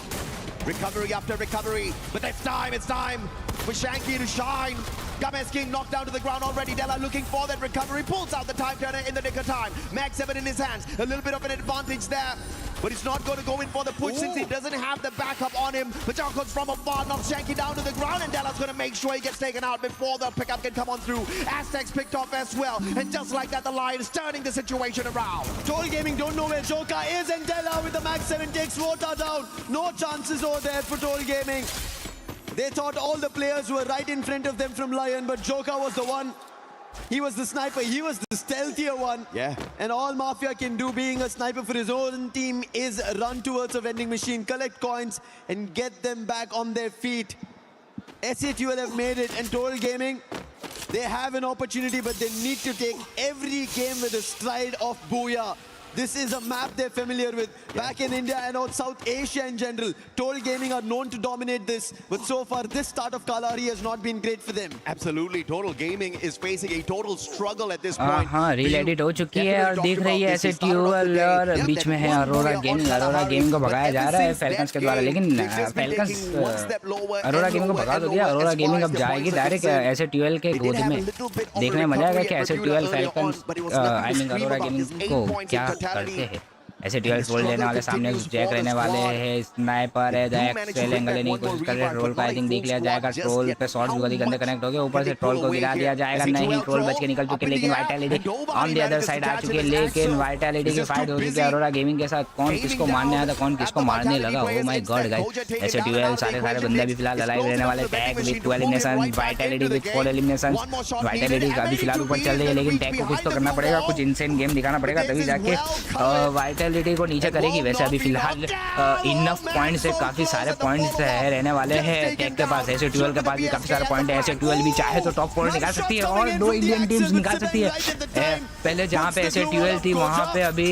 Recovery after recovery. But it's time for Shanky to shine. Games King knocked down to the ground already. Della looking for that recovery. Pulls out the time turner in the nick of time. Max 7 in his hands. A little bit of an advantage there. But he's not going to go in for the push since he doesn't have the backup on him. Pachar comes from afar, knocks Shanky down to the ground, and Della's going to make sure he gets taken out before the pickup can come on through. Aztecs picked off as well. And just like that, the Lions turning the situation around. Total Gaming don't know where Joka is, and Della with the Max 7 takes Rota down. No chances over there for Total Gaming. They thought all the players were right in front of them from Lion, but Joka was the one. He was the sniper, he was the stealthier one. Yeah. And all Mafia can do being a sniper for his own team is run towards a vending machine, collect coins, and get them back on their feet. SATUL have made it, and Total Gaming, they have an opportunity, but they need to take every game with a stride of Booyah. This is a map they're familiar with. Back in India and out South Asia in general, Total Gaming are known to dominate this. But so far, this start of Kalahari has not been great for them. Absolutely. Total Gaming is facing a total struggle at this point. हाँ, reel हो चुकी है और देख रही है SATUL और बीच में है अरोरा गेमिंग को भगाया जा रहा है फैल्कन्स के द्वारा, लेकिन फैल्कन्स अरोरा गेमिंग को भगा तो दिया। अरोरा गेमिंग अब जाएगी डायरेक्ट SATUL के गोद में। देखने में मजा आएगा कि SATUL falcons I mean Arora gaming को क्या करते हैं। SATUL रोल लेने वाले सामने जैक रहने वाले हैं, स्नाइपर है, जैक स्ट्रेल एंगल लेने की कोशिश कर रहे हैं। ट्रोल का आई थिंक देख लिया जाएगा, ट्रोल पे शॉट भी गंदे कनेक्ट हो गए, ऊपर से ट्रोल को गिरा दिया जाएगा। नहीं, ट्रोल बच के निकल चुके, लेकिन Vitality on the other side आ चुकी है, लेकिन वाइटैलिटी की फाइट हो चुकी है अरोरा गेमिंग के साथ। कौन किसको मारने आया था, कौन किसको मारने लगा, ओह माय गॉड गाइस। SATUL सारे बंदे भी फिलहाल अलाइव रहने वाले। Tag with 2 elimination, vitality with 4 elimination. Vitality अभी फिलहाल ऊपर चल रही है, लेकिन टैग को कुछ तो करना पड़ेगा, कुछ इनसेन गेम दिखाना पड़ेगा, तभी जाके वाइटैलिटी को नीचे करेगी। वैसे अभी फिलहाल इनफ पॉइंट्स है, काफी सारे पॉइंट्स है रहने वाले हैं टैग के पास। SATUL के पास भी काफी सारे पॉइंट है। SATUL भी चाहे तो टॉप 4 निकाल सकती है और 2 इंडियन टीम्स निकाल सकती है। पहले जहाँ पे SATUL थी वहाँ पे अभी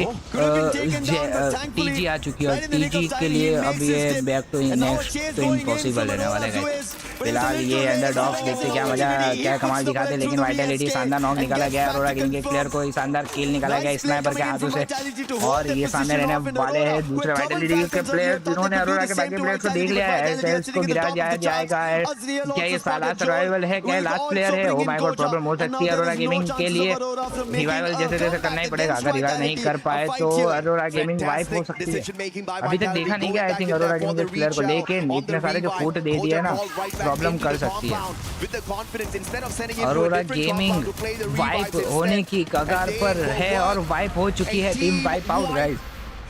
TG आ चुकी है, और TG के लिए अब ये बैक टू नेक्स्ट तो इम्पॉसिबल रहने वाले हैं। फिलहाल ये अंडरडॉग्स देखते क्या कमाल दिखाते, लेकिन वाइटैलिटी शानदार नॉक निकाला गया। अरोरा गेमिंग के प्लेयर को शानदार किल निकाला गया स्नाइपर के हाथों से, और ये सामने रहने वाले हैं दूसरे वाइटैलिटी के प्लेयर जिन्होंने अरोरा के बाकी प्लेयर्स को देख लिया है। सेल्स को गिरा जाएगा। क्या ये साला सर्वाइवल है, क्या लास्ट प्लेयर है? ओह माय गॉड, प्रॉब्लम हो सकती है अरोरा गेमिंग के लिए। रिवाइवल जैसे करना ही पड़ेगा, अगर रिवाइव नहीं कर पाए तो अरोरा गेमिंग वाइप हो सकती है। अभी तक देखा नहीं गया आई थिंक अरोरा गेमिंग के प्लेयर को, लेकिन इतने सारे जो फूट दे दिए ना, प्रॉब्लम कर सकती है। अरोरा गेमिंग वाइप होने की कगार पर है और वाइप हो चुकी है, team wipe out guys.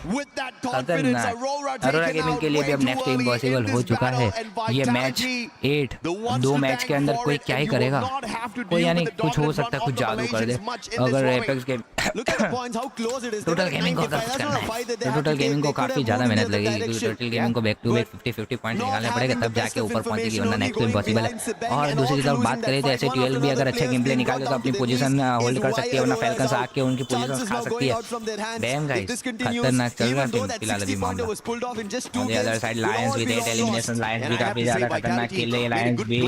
with that confidence. Aurora Arora taken gaming out के लिए भी way अब too next early impossible in हो this चुका है। battle, and ये match Vitality, 8 the ones 2 to match thank के अंदर for कोई it, क्या ही and you will करेगा, not have to कोई deal यानी with the कुछ हो dominant सकता है, run कुछ of the जादू कर दे Malaysians much in this अगर drawing. Apex game Look at the points, how close it is. They total were at gaming को 95. अगर That's करना not a है fight that they तो had to total take. Gaming को They could काफ़ी have ज़्यादा moved in मेहनत the other लगेगी, क्योंकि direction. टोटल गेमिंग को बैक टू बैक 50-50 पॉइंट निकालने पड़ेगा, तब जाके ऊपर पहुंचेगी, वरना नेक्स्ट तो इम्पॉसिबल है। और दूसरी तरफ बात करें तो ऐसे 12 भी अगर अच्छा गेम प्ले निकाल तो अपनी पोजीशन होल्ड कर सकती है, वरना फैल्कन्स आके उनकी पोजीशन खा सकती है। डैम गाइस, खतरनाक चल रहा है फिलहाल अभी मामला। On the other side, Lions with 8 eliminations, Lions भी काफी ज्यादा खतरनाक खेल रही है, Lions भी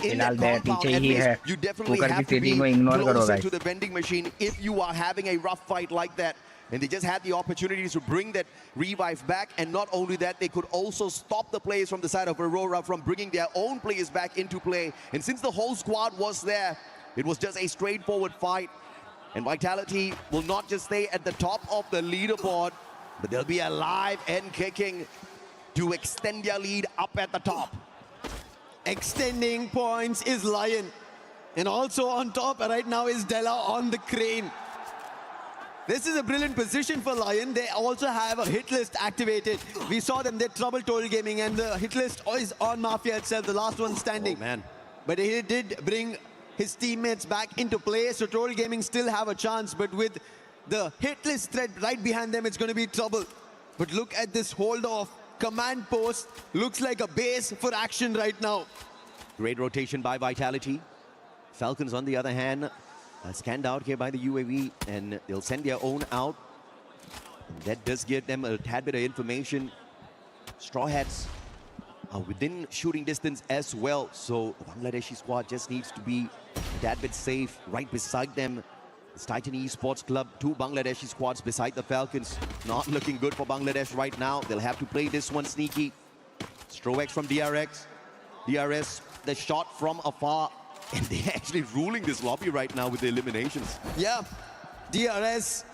फिलहाल पीछे ही है, कुकर की तेजी को इग्नोर करो guys. to the vending machine if you are having a rough fight like that. And they just had the opportunities to bring that revive back, and not only that, they could also stop the players from the side of Aurora from bringing their own players back into play. And since the whole squad was there, it was just a straightforward fight. And Vitality will not just stay at the top of the leaderboard, but they'll be alive and kicking to extend their lead up at the top. Extending points is Lion. And also on top right now is Della on the crane. This is a brilliant position for Lion. They also have a hit list activated. We saw them, they troubled Total Gaming, and the hit list is on Mafia itself, the last one standing. Oh, man. But he did bring his teammates back into play, so Total Gaming still have a chance, but with the hit list threat right behind them, it's going to be trouble. But look at this hold off. Command post looks like a base for action right now. Great rotation by Vitality. Falcons, on the other hand, scanned out here by the UAV, and they'll send their own out. And that does give them a tad bit of information. Straw Hats are within shooting distance as well, so the Bangladeshi squad just needs to be a tad bit safe right beside them. It's Titan Esports Club, 2 Bangladeshi squads beside the Falcons. Not looking good for Bangladesh right now. They'll have to play this one sneaky. Stroex from DRX. DRS, the shot from afar. And they're actually ruling this lobby right now with the eliminations. Yeah, DRS,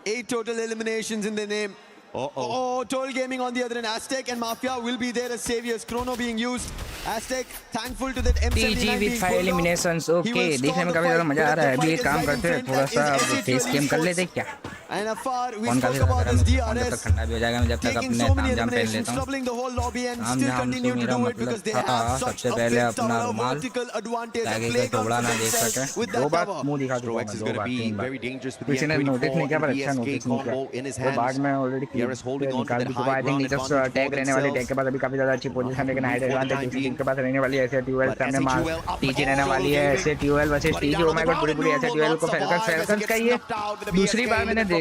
8 total eliminations in the name. Oh, Total Gaming on the other end. Aztec and Mafia will be there as saviors. Chrono being used. Aztec thankful to that M79 TG being with 5 pulled off. eliminations. Okay, देखने में काफी ज़्यादा मजा आ रहा है। अभी एक काम करते हैं, थोड़ा सा फेस गेम कर लेते हैं क्या? And afar, we कौन spoke काफी about ज़्यादा this गर्म है, जब तक DRS ठंडा भी हो जाएगा, मैं जब तक taking अपने so many तामझाम पहन eliminations, लेता हूँ। troubling the whole lobby and still तामझाम continue से to मेरा do it because they have such सबसे a पहले big अपना tower, रुमाल, vertical advantage. ताकि The कोई play टुकड़ा ना comes देख themselves सके। with दो that बार tower. मुंह दिखा चुका Stroex हूँ, is दो going to bar, be 3 bar. very dangerous with the किसी ने नोटिस नहीं M24 किया, पर and अच्छा the नोटिस SK नहीं किया। combo in his तो बाद hands. में already DRS holding on to निकाल that भी चुका। high I think ground नीचस advantage tag for रहने वाली, टैग themselves. के पास अभी काफी ज़्यादा अच्छी पोजीशन, लेकिन हाइड एडवांटेज दूसरी टीम के पास रहने वाली है। ऐसे ट्यूएल सामने मार टीजी रहने वाली है, ऐसे duel versus TG. Oh my god, पूरी ऐसे ट्यूएल को फैल्कन्स का ये दूसरी बार मैंने देखा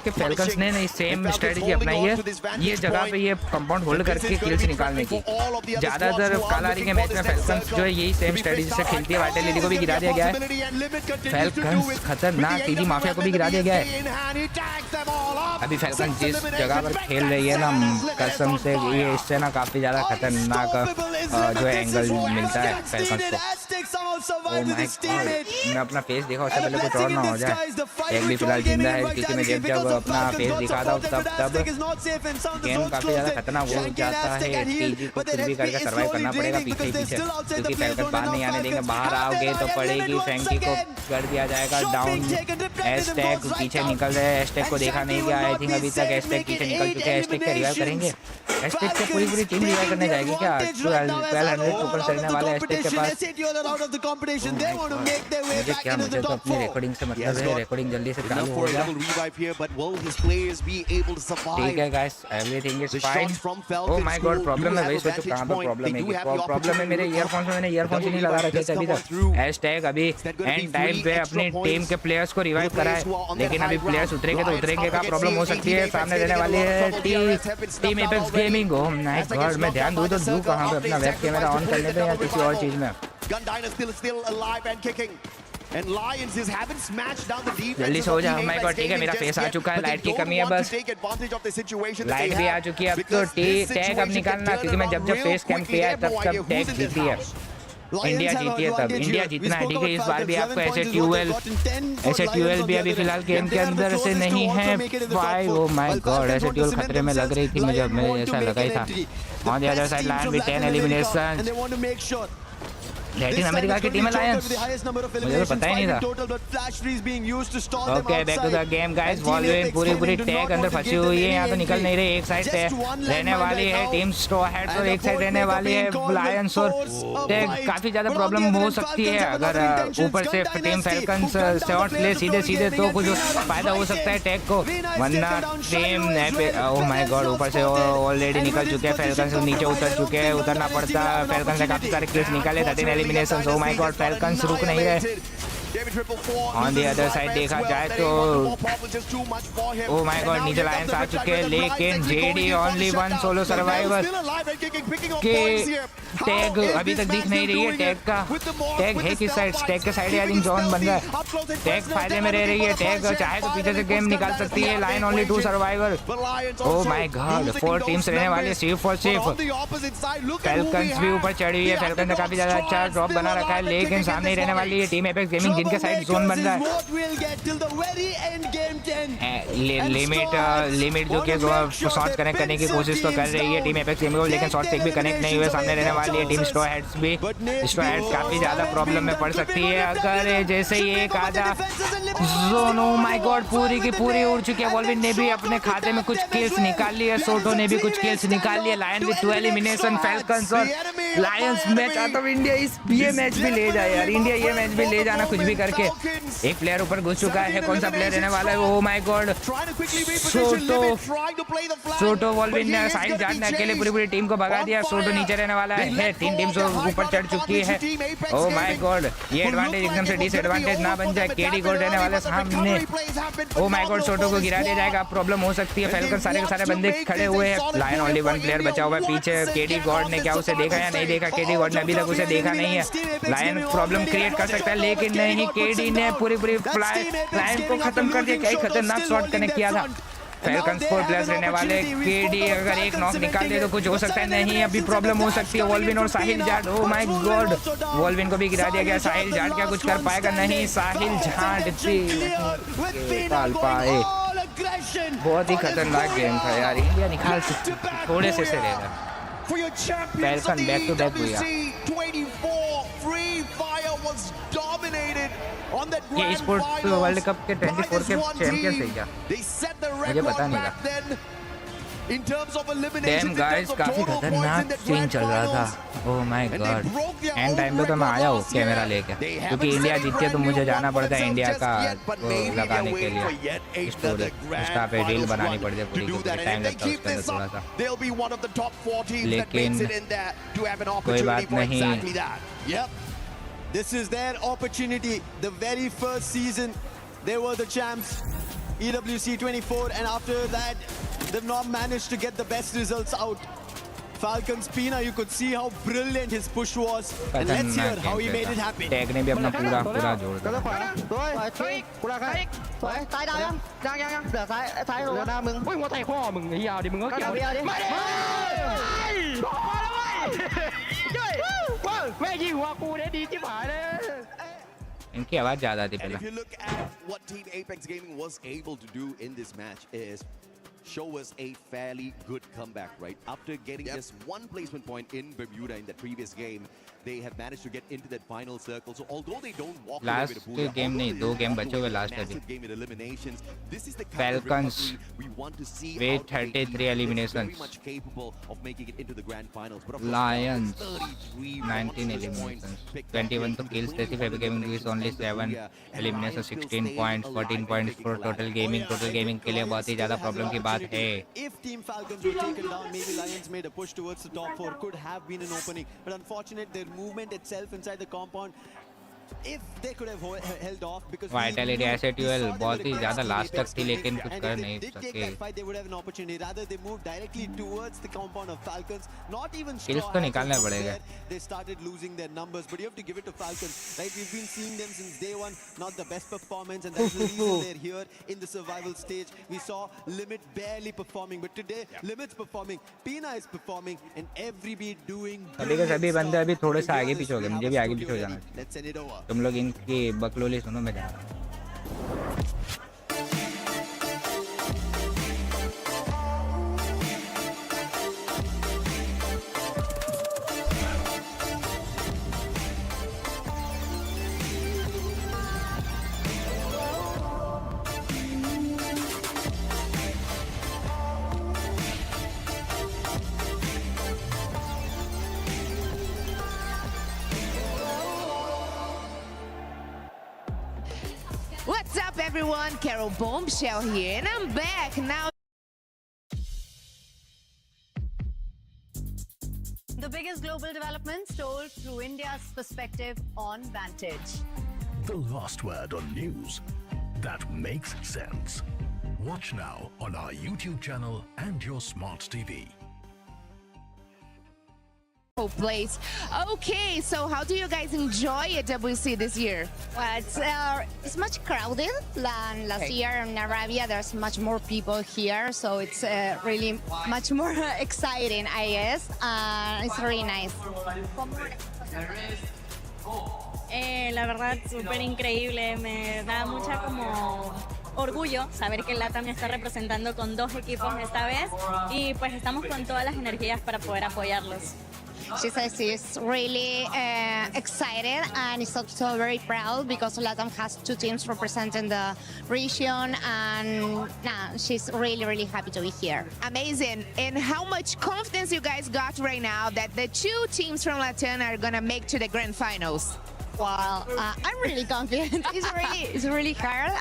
कि फैल्कन्स ने नहीं सेम स्ट्रेटजी अपनाई है, ये जगह पे ये कंपाउंड होल्ड करके किल्स निकालने की। ज़्यादातर कालारी के मैच में फैल्कन्स जो है यही सेम स्ट्रेटजी से खेलती है। वाइटलिटी को भी गिरा दिया गया है, फैल्कन्स खतरनाक, टीजी माफिया को भी गिरा दिया गया है। अभी फैल्कन्स जिस जगह पर खेल रही है ना, कसम से ये इससे ना काफ़ी ज़्यादा खतरनाक जो है एंगल मिलता है फैल्कन्स को। ओह माय गॉड, मैं अपना फेस देखा उससे पहले कुछ और ना हो जाए। एक भी फिलहाल जिंदा है, क्योंकि मैं जब अपना फेस दिखा था तब गेम काफ़ी ज़्यादा खतरनाक हो जाता है। टीजी को कुछ भी करके सर्वाइव करना पड़ेगा पीछे पीछे, क्योंकि फैल्कन्स बाहर नहीं आने देंगे। बाहर आओगे तो पड़ेगी, फ्रैंकी को कर दिया जाएगा डाउन। एस्टेक पीछे निकल रहे हैं, एस्टेक को देखा नहीं गया। आई थिंक अभी तक एस्टेक पीछे निकल चुके हैं। एस्टेक के रिवाइव करेंगे, एस्टेक से पूरी टीम रिवाइव करने जाएगी क्या? 1200 टोकन चलने वाले एस्टेक के पास। मुझे क्या, मुझे तो अपनी रिकॉर्डिंग से मतलब है, रिकॉर्डिंग जल्दी से चालू हो जाए। ठीक है guys, everything is fine. Oh my God, problem है, वही सोचो कहां पर प्रॉब्लम है। प्रॉब्लम है मेरे ईयरफोन्स में, मैंने ईयरफोन्स ही नहीं लगा रखे थे अभी तक। हैशटैग अभी एंड टाइम पे अपनी टीम के प्लेयर्स को रिवाइव करा है, लेकिन अभी प्लेयर्स उतरेंगे तो उतरेंगे का प्रॉब्लम हो सकती है। सामने रहने वाली है team Apex gaming. Oh my God, मैं ध्यान दूं तो दूं कहां पे, अपना वेब कैमरा ऑन करने पे या किसी और चीज में? जल्दी से हो जाओ। माय गॉड, ठीक है, मेरा फेस आ चुका है, लाइट की कमी है बस। लाइट भी आ चुकी है, अब तो टैग अब निकालना, क्योंकि मैं जब फेस कैम किया है तब टैग जीती है, इंडिया जीती है तब। इंडिया जीतना है, ठीक है। इस बार भी आपको ऐसे ट्यूएल भी अभी फिलहाल गेम के अंदर से नहीं है। भाई ओ माय गॉड, ऐसे ट्यूएल खतरे में लग रही थी मुझे, मैं ऐसा लगा ही था। On the other side Lion with 10 eliminations. Latin America की टीम है लायंस, मुझे तो पता ही नहीं था। Okay back to the game guys, वॉल्विन पूरी टैग अंदर फंसी हुई है, यहाँ तो निकल नहीं रही। एक साइड रहने वाली है टीम स्ट्रॉ हैट्स और एक साइड रहने वाली है लायंस और टैग। काफी ज्यादा प्रॉब्लम हो सकती है अगर ऊपर से टीम फैल्कन्स शॉट्स ले सीधे तो कुछ फायदा हो सकता है टैग को, वरना टीम ओह माय गॉड ऊपर से ऑलरेडी निकल चुके हैं फैल्कन्स, नीचे उतर चुके हैं, उतरना पड़ता है। फैल्कन्स ने काफी सारे किल्स निकाले, 13 eliminations. Oh my God falcons रुक नहीं रहे। ऑन दी अदर साइड देखा जाए तो ओह माय गॉड नीचे लायंस आ चुके हैं, लेकिन JD only one solo survivor के टैग अभी तक दिख नहीं रही है। टैग है किस साइड? टैग के साइड आई थिंक जोन बन रहा है, टैग फायदे में रह रही है। टैग चाहे तो पीछे से गेम निकाल सकती है। Lion only 2 survivor. Oh my god 4 teams रहने वाली है, सिर्फ और सिर्फ। फैल्कन्स भी ऊपर चढ़ी हुई है, फैल्कन्स ने काफी ज्यादा अच्छा ड्रॉप बना रखा है, लेकिन सामने ही रहने वाली है टीम एपेक्स गेमिंग जिनके साइड जोन बन रहा है। लिमिट जो कि शॉट कनेक्ट करने की कोशिश तो कर रही है टीम एपेक्स गेमिंग को, लेकिन शॉट एक भी कनेक्ट नहीं हुए। सामने रहने वाली है टीम स्ट्रॉ हैट्स भी। स्ट्रॉ हैट्स काफी ज्यादा प्रॉब्लम में पड़ सकती है अगर जैसे ही एक आधा जोन। ओह माय गॉड पूरी की पूरी उड़ चुकी है। वॉल्विन ने भी अपने खाते में कुछ किल्स निकाल ली है, सोटो ने भी कुछ किल्स निकाल लिए। लायन विद 2 एलिमिनेशन, फैल्कन्स और लायंस मैच आता है। इंडिया ये मैच भी ले जाए यार, इंडिया ये मैच भी ले जाना कुछ भी करके। एक प्लेयर ऊपर घुस चुका है, कौन सा प्लेयर रहने वाला है? ओह माय गॉड सोटो वॉल्विन ने साइड जाट ने अकेले पूरी टीम को भगा दिया। सोटो नीचे रहने वाला है, 3 टीम्स ऊपर चढ़ चुकी है। ओह माय गॉड ये एडवांटेज एकदम से डिसएडवांटेज ना बन जाए। केडी गॉड रहने वाले सामने। ओह माय गॉड सोटो को गिरा दिया जाएगा, प्रॉब्लम हो सकती है। फैल्कन सारे के सारे बंदे खड़े हुए हैं, लायन ओनली 1 प्लेयर बचा हुआ है पीछे। केडी गॉड ने क्या उसे देखा या नहीं देखा? केडी गॉड ने अभी तक उसे देखा नहीं है। लायन प्रॉब्लम क्रिएट कर सकता है, लेकिन नहीं, केडी ने पूरी लायन को खत्म कर दिया। क्या ही खतरनाक शॉट कनेक्ट किया था। फैल्कन्स 4 प्लेयर्स रहने वाले, केडी अगर एक नॉक निकाल दे तो कुछ हो सकता है, नहीं अभी प्रॉब्लम हो सकती है। वॉल्विन और साहिल जाट, ओह माय गॉड वॉल्विन को भी गिरा दिया गया। साहिल जाट क्या कुछ कर पाएगा? नहीं, साहिल जाट निकाल पाए। बहुत ही खतरनाक गेम था यार, इंडिया निकाल सकती थोड़े से रहेगा। फैल्कन बैक टू बैक हुआ। ये स्पोर्ट्स वर्ल्ड कप के 24 के चैंपियंस है क्या? मुझे पता नहीं था। डैम गाइस काफी खतरनाक सीन चल रहा था। Oh my God and time पे तो मैं आया हूँ कैमरा लेके, क्योंकि इंडिया जीतती है तो मुझे जाना पड़ता है इंडिया का लगाने के लिए स्टोरी। इंस्टा पे रील बनानी पड़ती है पूरी, टाइम लगता है उसके अंदर थोड़ा सा, लेकिन कोई बात नहीं। This is their opportunity. The very first season, they were the champs, EWC 24, and after that, they've not managed to get the best results out. Falcons Pina, you could see how brilliant his push was, and let's hear how he made it happen. Tag ने भी अपना पूरा जोड़ दिया. ตายดาวยังเหลือซ้ายลงหน้ามึงโอ้ยหัวไต่ข้อมึงยาวดิมึงก็เกี่ยวดิไม่ได้มาแล้วเว้ยว้าวแม่ยิงหัวกูได้ดีจิ๋วหายเลย इनकी आवाज ज्यादा थी पहले. If you look at what Team Apex Gaming was able to do in this match is show us a fairly good comeback, right? After getting just 1 placement point in Bermuda in that previous game, they have managed to get into that final circle. So although they don't walk away with a booyah, game नहीं, 2 game बचे हुए last अभी. Falcons with 33 eliminations. Lions 19 eliminations. 21 तो kills थे. Epic Gaming is only 7 eliminations, 16 points, 14 points for total gaming. Total gaming के लिए बहुत ही ज़्यादा प्रॉब्लम की बात है. If Team Falcons were taken down, maybe Lions made a push towards the top 4, could have been an opening, but unfortunately their movement itself inside the compound, if they could have held off, because Vitality Asset UL बहुत ही ज़्यादा last तक थी, लेकिन कुछ कर नहीं सके. they would have an opportunity. Rather they moved directly towards the compound of Falcons. Not even kills तो निकालना पड़ेगा. They started losing their numbers, but you have to give it to Falcons. Right, we've been seeing them since day one. Not the best performance, and that's the reason they're here in the survival stage. We saw Limit barely performing, but today Limit's performing, Pina is performing, and everybody doing. अभी के सभी बंदे अभी थोड़े से आगे पीछे हो गए. मुझे भी आगे पीछे हो जाना. Let's send it over. तुम लोग इनकी बकलोली सुनो, मैं जा रहा हूँ. everyone, Carol Bombshell here, and I'm back now. The biggest global developments told through India's perspective on Vantage. The last word on news that makes sense. Watch now on our YouTube channel and your smart TV. Place. Okay, so how do you guys enjoy EWC this year? Well, it's much crowded than last Okay. year in Arabia. There's much more people here, so it's really much more exciting, I guess. It's really nice. La verdad, súper increíble. Me da mucha como orgullo saber que el LATAM me está representando con 2 equipos esta vez y pues estamos con todas las energías para poder apoyarlos. She says she's really excited and is also very proud because Latam has 2 teams representing the region, and she's really, really happy to be here. Amazing. And how much confidence you guys got right now that the 2 teams from Latin are gonna make to the grand finals? Well, I'm really confident. It's really hard.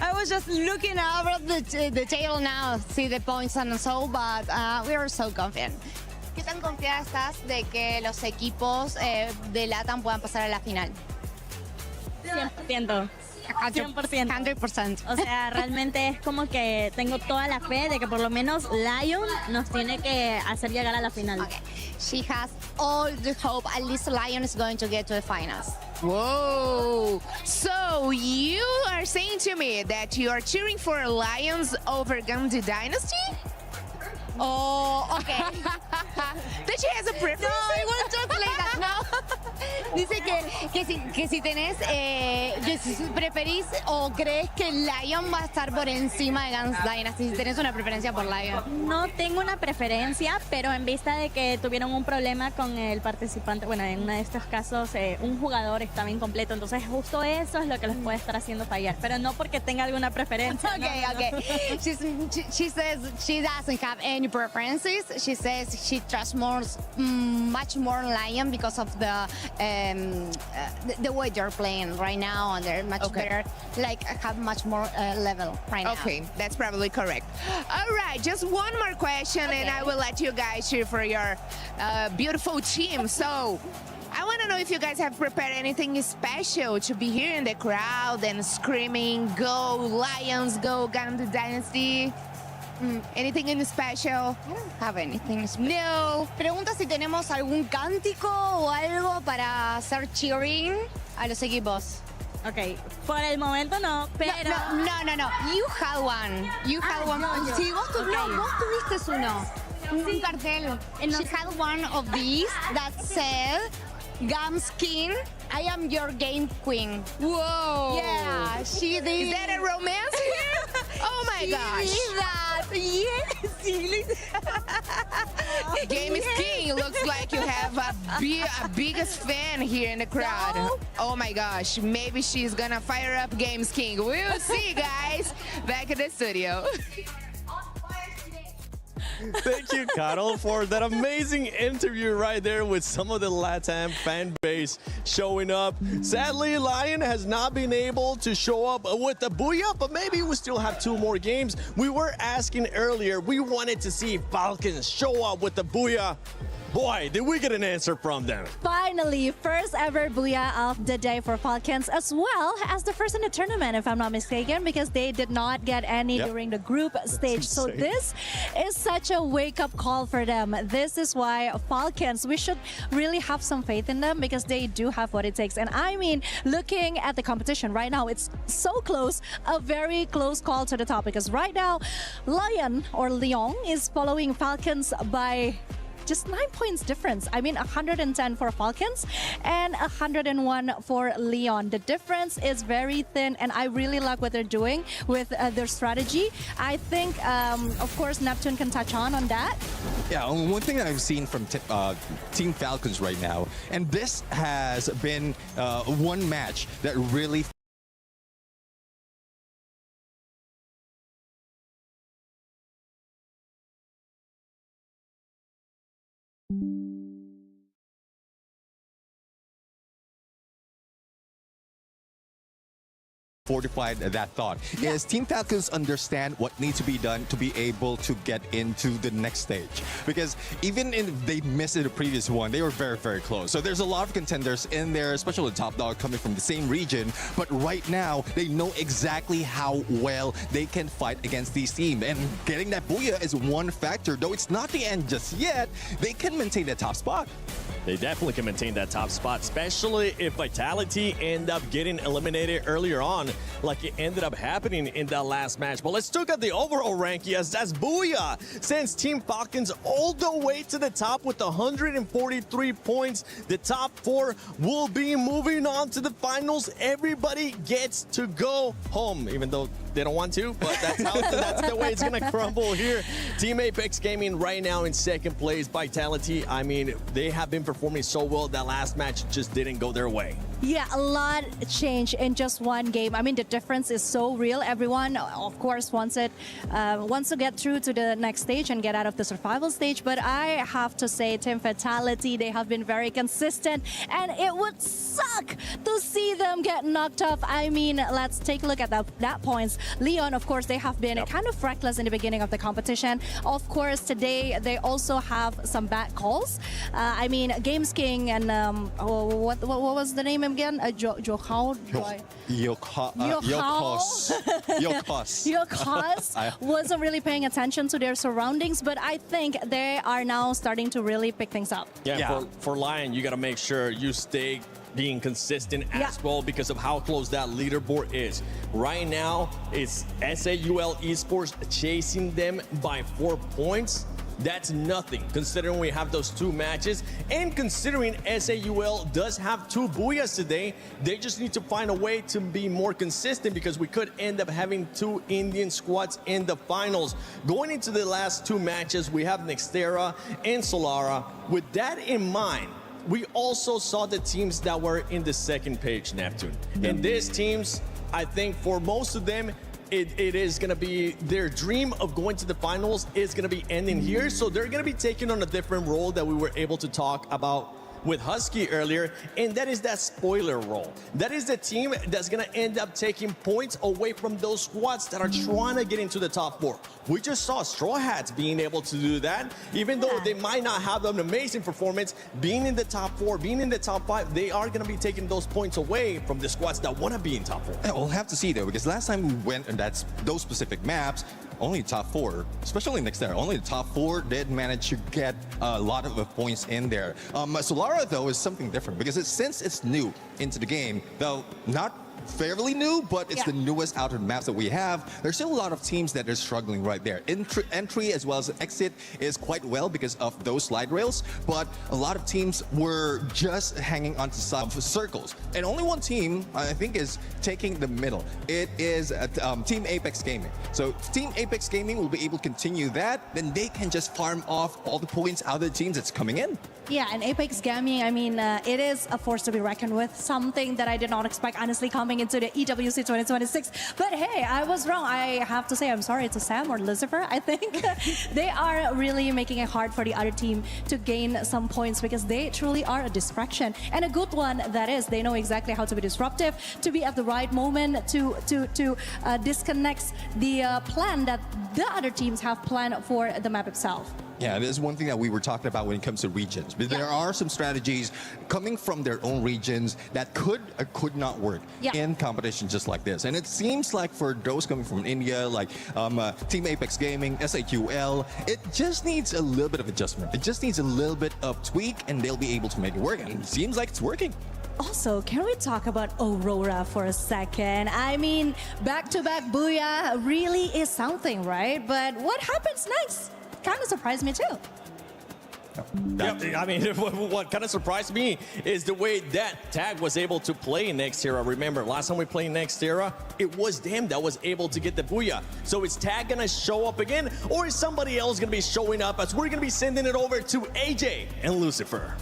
I was just looking over the table now, see the points and so, but we are so confident. ¿Qué tan confiada estás de que los equipos de LATAM puedan pasar a la final? 100%. 100%. O sea, realmente es como que tengo toda la fe de que por lo menos Lion nos tiene que hacer llegar a la final. Okay. She has all the hope at least Lion is going to get to the finals. Whoa! So you are saying to me that you are cheering for Lions over Gandhi Dynasty? Oh, okay. That she has a preference? No, I won't translate that, no. Dice que si tenés, que si preferís o crees que Lion va a estar por encima de Guns Dynasty, si tenés una preferencia por Lion. No tengo una preferencia, pero en vista de que tuvieron un problema con el participante, bueno, en uno de estos casos un jugador estaba incompleto, entonces justo eso es lo que les puede estar haciendo fallar, pero no porque tenga alguna preferencia. Okay, no, okay. No. She says she doesn't have any preferences. She says she trusts much more Lion because of the way they're playing right now, and they're much better, like have much more level right now. Okay, that's probably correct. All right, just one more question, and I will let you guys cheer for your beautiful team. So, I want to know if you guys have prepared anything special to be here in the crowd and screaming, "Go Lions, go Gandhi Dynasty." Anything in special? I don't have anything special. No. Pregunta si tenemos algún cántico o algo para hacer cheering a los equipos. Ok, por el momento no, pero... No. You had one. You had one. Yo. Sí, vos tuviste uno. Un cartel. She had one of these that said, Gams King, I am your game queen. Whoa. Yeah, she did. Is that a romance here? Oh my gosh. She did that. Yes. Game is king. Looks like you have a biggest fan here in the crowd. No. Oh my gosh. Maybe she's gonna fire up Games King. We'll see, guys. Back in the studio. Thank you, Carol, for that amazing interview right there with some of the LATAM fan base showing up. Sadly, Lion has not been able to show up with the Booyah, but maybe we still have 2 more games. We were asking earlier, we wanted to see Falcons show up with the Booyah. Boy, did we get an answer from them. Finally, first ever Booyah of the day for Falcons, as well as the first in the tournament, if I'm not mistaken, because they did not get any during the group stage. So this is such a wake-up call for them. This is why Falcons, we should really have some faith in them because they do have what it takes. And I mean, looking at the competition right now, it's so close, a very close call to the top, because right now, Lion is following Falcons by just 9 points difference. I mean, 110 for Falcons and 101 for Leon. The difference is very thin, and I really like what they're doing with their strategy. I think, of course, Neptune can touch on that. Yeah, one thing that I've seen from Team Falcons right now, and this has been one match that really fortified that thought is Team Falcons understand what needs to be done to be able to get into the next stage. Because even if they missed the previous one, they were very, very close. So there's a lot of contenders in there, especially Top Dog coming from the same region. But right now, they know exactly how well they can fight against these teams. And getting that Booyah is one factor. Though it's not the end just yet, they can maintain that top spot. They definitely can maintain that top spot, especially if Vitality end up getting eliminated earlier on, like it ended up happening in that last match. But let's look at the overall ranking, as that's Booyah sends Team Falcons all the way to the top with 143 points. The top 4 will be moving on to the finals. Everybody gets to go home, even though they don't want to, but that's the way it's gonna crumble here. Team Apex Gaming right now in second place. Vitality, I mean, they have been performing so well. That last match just didn't go their way. Yeah, a lot changed in just one game. I mean, the difference is so real. Everyone, of course, wants to get through to the next stage and get out of the survival stage. But I have to say, Team Vitality, they have been very consistent, and it would suck to see them get knocked off. I mean, let's take a look at that points. Leon, of course, they have been kind of reckless in the beginning of the competition. Of course, today they also have some bad calls. I mean, Games King and what was the name again? Yokos wasn't really paying attention to their surroundings, but I think they are now starting to really pick things up. Yeah. For Lion, you got to make sure you stay being consistent as well because of how close that leaderboard is. Right now, it's SAUL Esports chasing them by 4 points. That's nothing, considering we have those 2 matches, and considering SAUL does have 2 Booyahs today. They just need to find a way to be more consistent, because we could end up having 2 Indian squads in the finals. Going into the last 2 matches, we have Nextera and Solara. With that in mind, we also saw the teams that were in the second page, Neptune. And these teams, I think for most of them, it is going to be their dream of going to the finals is going to be ending here. So they're going to be taking on a different role that we were able to talk about with Husky earlier, and that is that spoiler role. That is the team that's going to end up taking points away from those squads that are trying to get into the top 4. We just saw Straw Hats being able to do that. Even though they might not have an amazing performance, being in the top 4, being in the top 5, they are going to be taking those points away from the squads that want to be in top 4. Yeah, we'll have to see, though, because last time we went and those specific maps, only top 4, especially Nextera, only the top 4 did manage to get a lot of points in there. Solara, though, is something different, because since it's new into the game, though not fairly new, but it's the newest out of the maps that we have. There's still a lot of teams that are struggling right there. Entry as well as exit is quite well because of those slide rails, but a lot of teams were just hanging onto some circles. And only one team, I think, is taking the middle. It is Team Apex Gaming. So if Team Apex Gaming will be able to continue that, then they can just farm off all the points out of the teams that's coming in. Yeah, and Apex Gaming, I mean, it is a force to be reckoned with. Something that I did not expect, honestly, coming into the EWC 2026. But hey, I was wrong. I have to say I'm sorry to Sam or Lucifer. I think they are really making it hard for the other team to gain some points, because they truly are a distraction. And a good one, that is. They know exactly how to be disruptive, to be at the right moment, to disconnect the plan that the other teams have planned for the map itself. Yeah, this is one thing that we were talking about when it comes to regions. But there are some strategies coming from their own regions that could or could not work in competition just like this. And it seems like for those coming from India, like Team Apex Gaming, SAQL, it just needs a little bit of adjustment. It just needs a little bit of tweak, and they'll be able to make it work. And it seems like it's working. Also, can we talk about Aurora for a second? I mean, back-to-back Booyah really is something, right? But what happens next? Kind of surprised me too. I mean, what kind of surprised me is the way that Tag was able to play Nextera. Remember, last time we played Nextera, it was them that was able to get the Booyah. So is Tag going to show up again, or is somebody else going to be showing up, as we're going to be sending it over to AJ and Lucifer?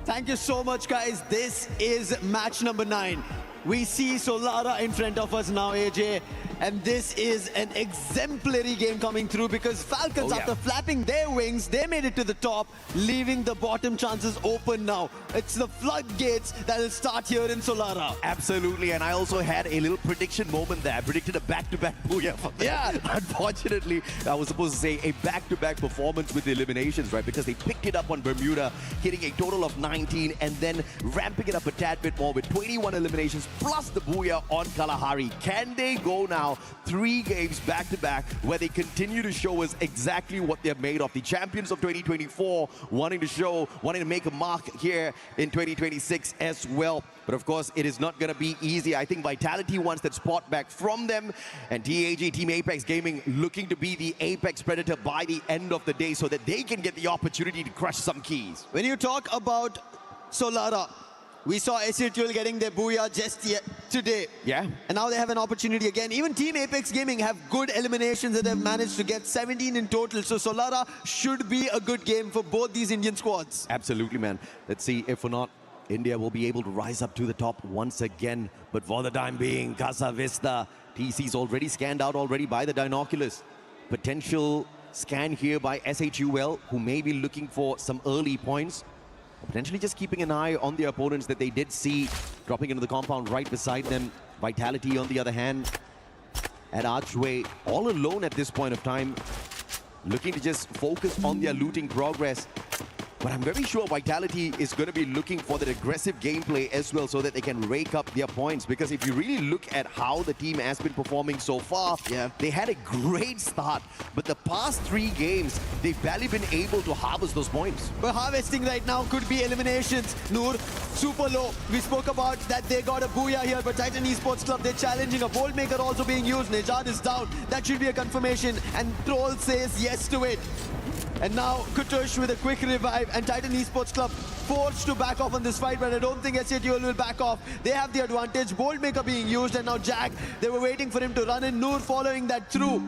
Thank you so much, guys. This is match number 9. We see Solara in front of us now, AJ. And this is an exemplary game coming through because Falcons, after flapping their wings, they made it to the top, leaving the bottom chances open now. It's the floodgates that will start here in Solara. Absolutely, and I also had a little prediction moment there. I predicted a back-to-back booyah for them. Yeah. Unfortunately, I was supposed to say a back-to-back performance with the eliminations, right? Because they picked it up on Bermuda, hitting a total of 19, and then ramping it up a tad bit more with 21 eliminations plus the booyah on Kalahari. Can they go now 3 games back-to-back where they continue to show us exactly what they're made of? The champions of 2024 wanting to make a mark here in 2026 as well. But of course, it is not going to be easy. I think Vitality wants that spot back from them. And TAG, Team Apex Gaming, looking to be the Apex Predator by the end of the day so that they can get the opportunity to crush some keys. When you talk about Solara, we saw SATL getting their booyah just today. Yeah. And now they have an opportunity again. Even Team Apex Gaming have good eliminations that they've managed to get 17 in total. So Solara should be a good game for both these Indian squads. Absolutely, man. Let's see if or not India will be able to rise up to the top once again. But for the time being, Casa Vista, TC's already scanned out already by the Dinoculus. Potential scan here by SHUL, who may be looking for some early points. Potentially just keeping an eye on the opponents that they did see dropping into the compound right beside them. Vitality, on the other hand, at Archway, all alone at this point of time, looking to just focus on their looting progress. But I'm very sure Vitality is going to be looking for that aggressive gameplay as well so that they can rake up their points. Because if you really look at how the team has been performing so far, they had a great start. But the past 3 games, they've barely been able to harvest those points. But harvesting right now could be eliminations. Noor, super low. We spoke about that they got a booyah here, but Titan Esports Club, they're challenging. A Bolt Maker also being used. Nejad is down. That should be a confirmation. And Troll says yes to it. And now Kutush with a quick revive, and Titan Esports Club forced to back off on this fight, but I don't think SATL will back off. They have the advantage. Bolt Maker being used, and now Jack, they were waiting for him to run in. Noor following that through.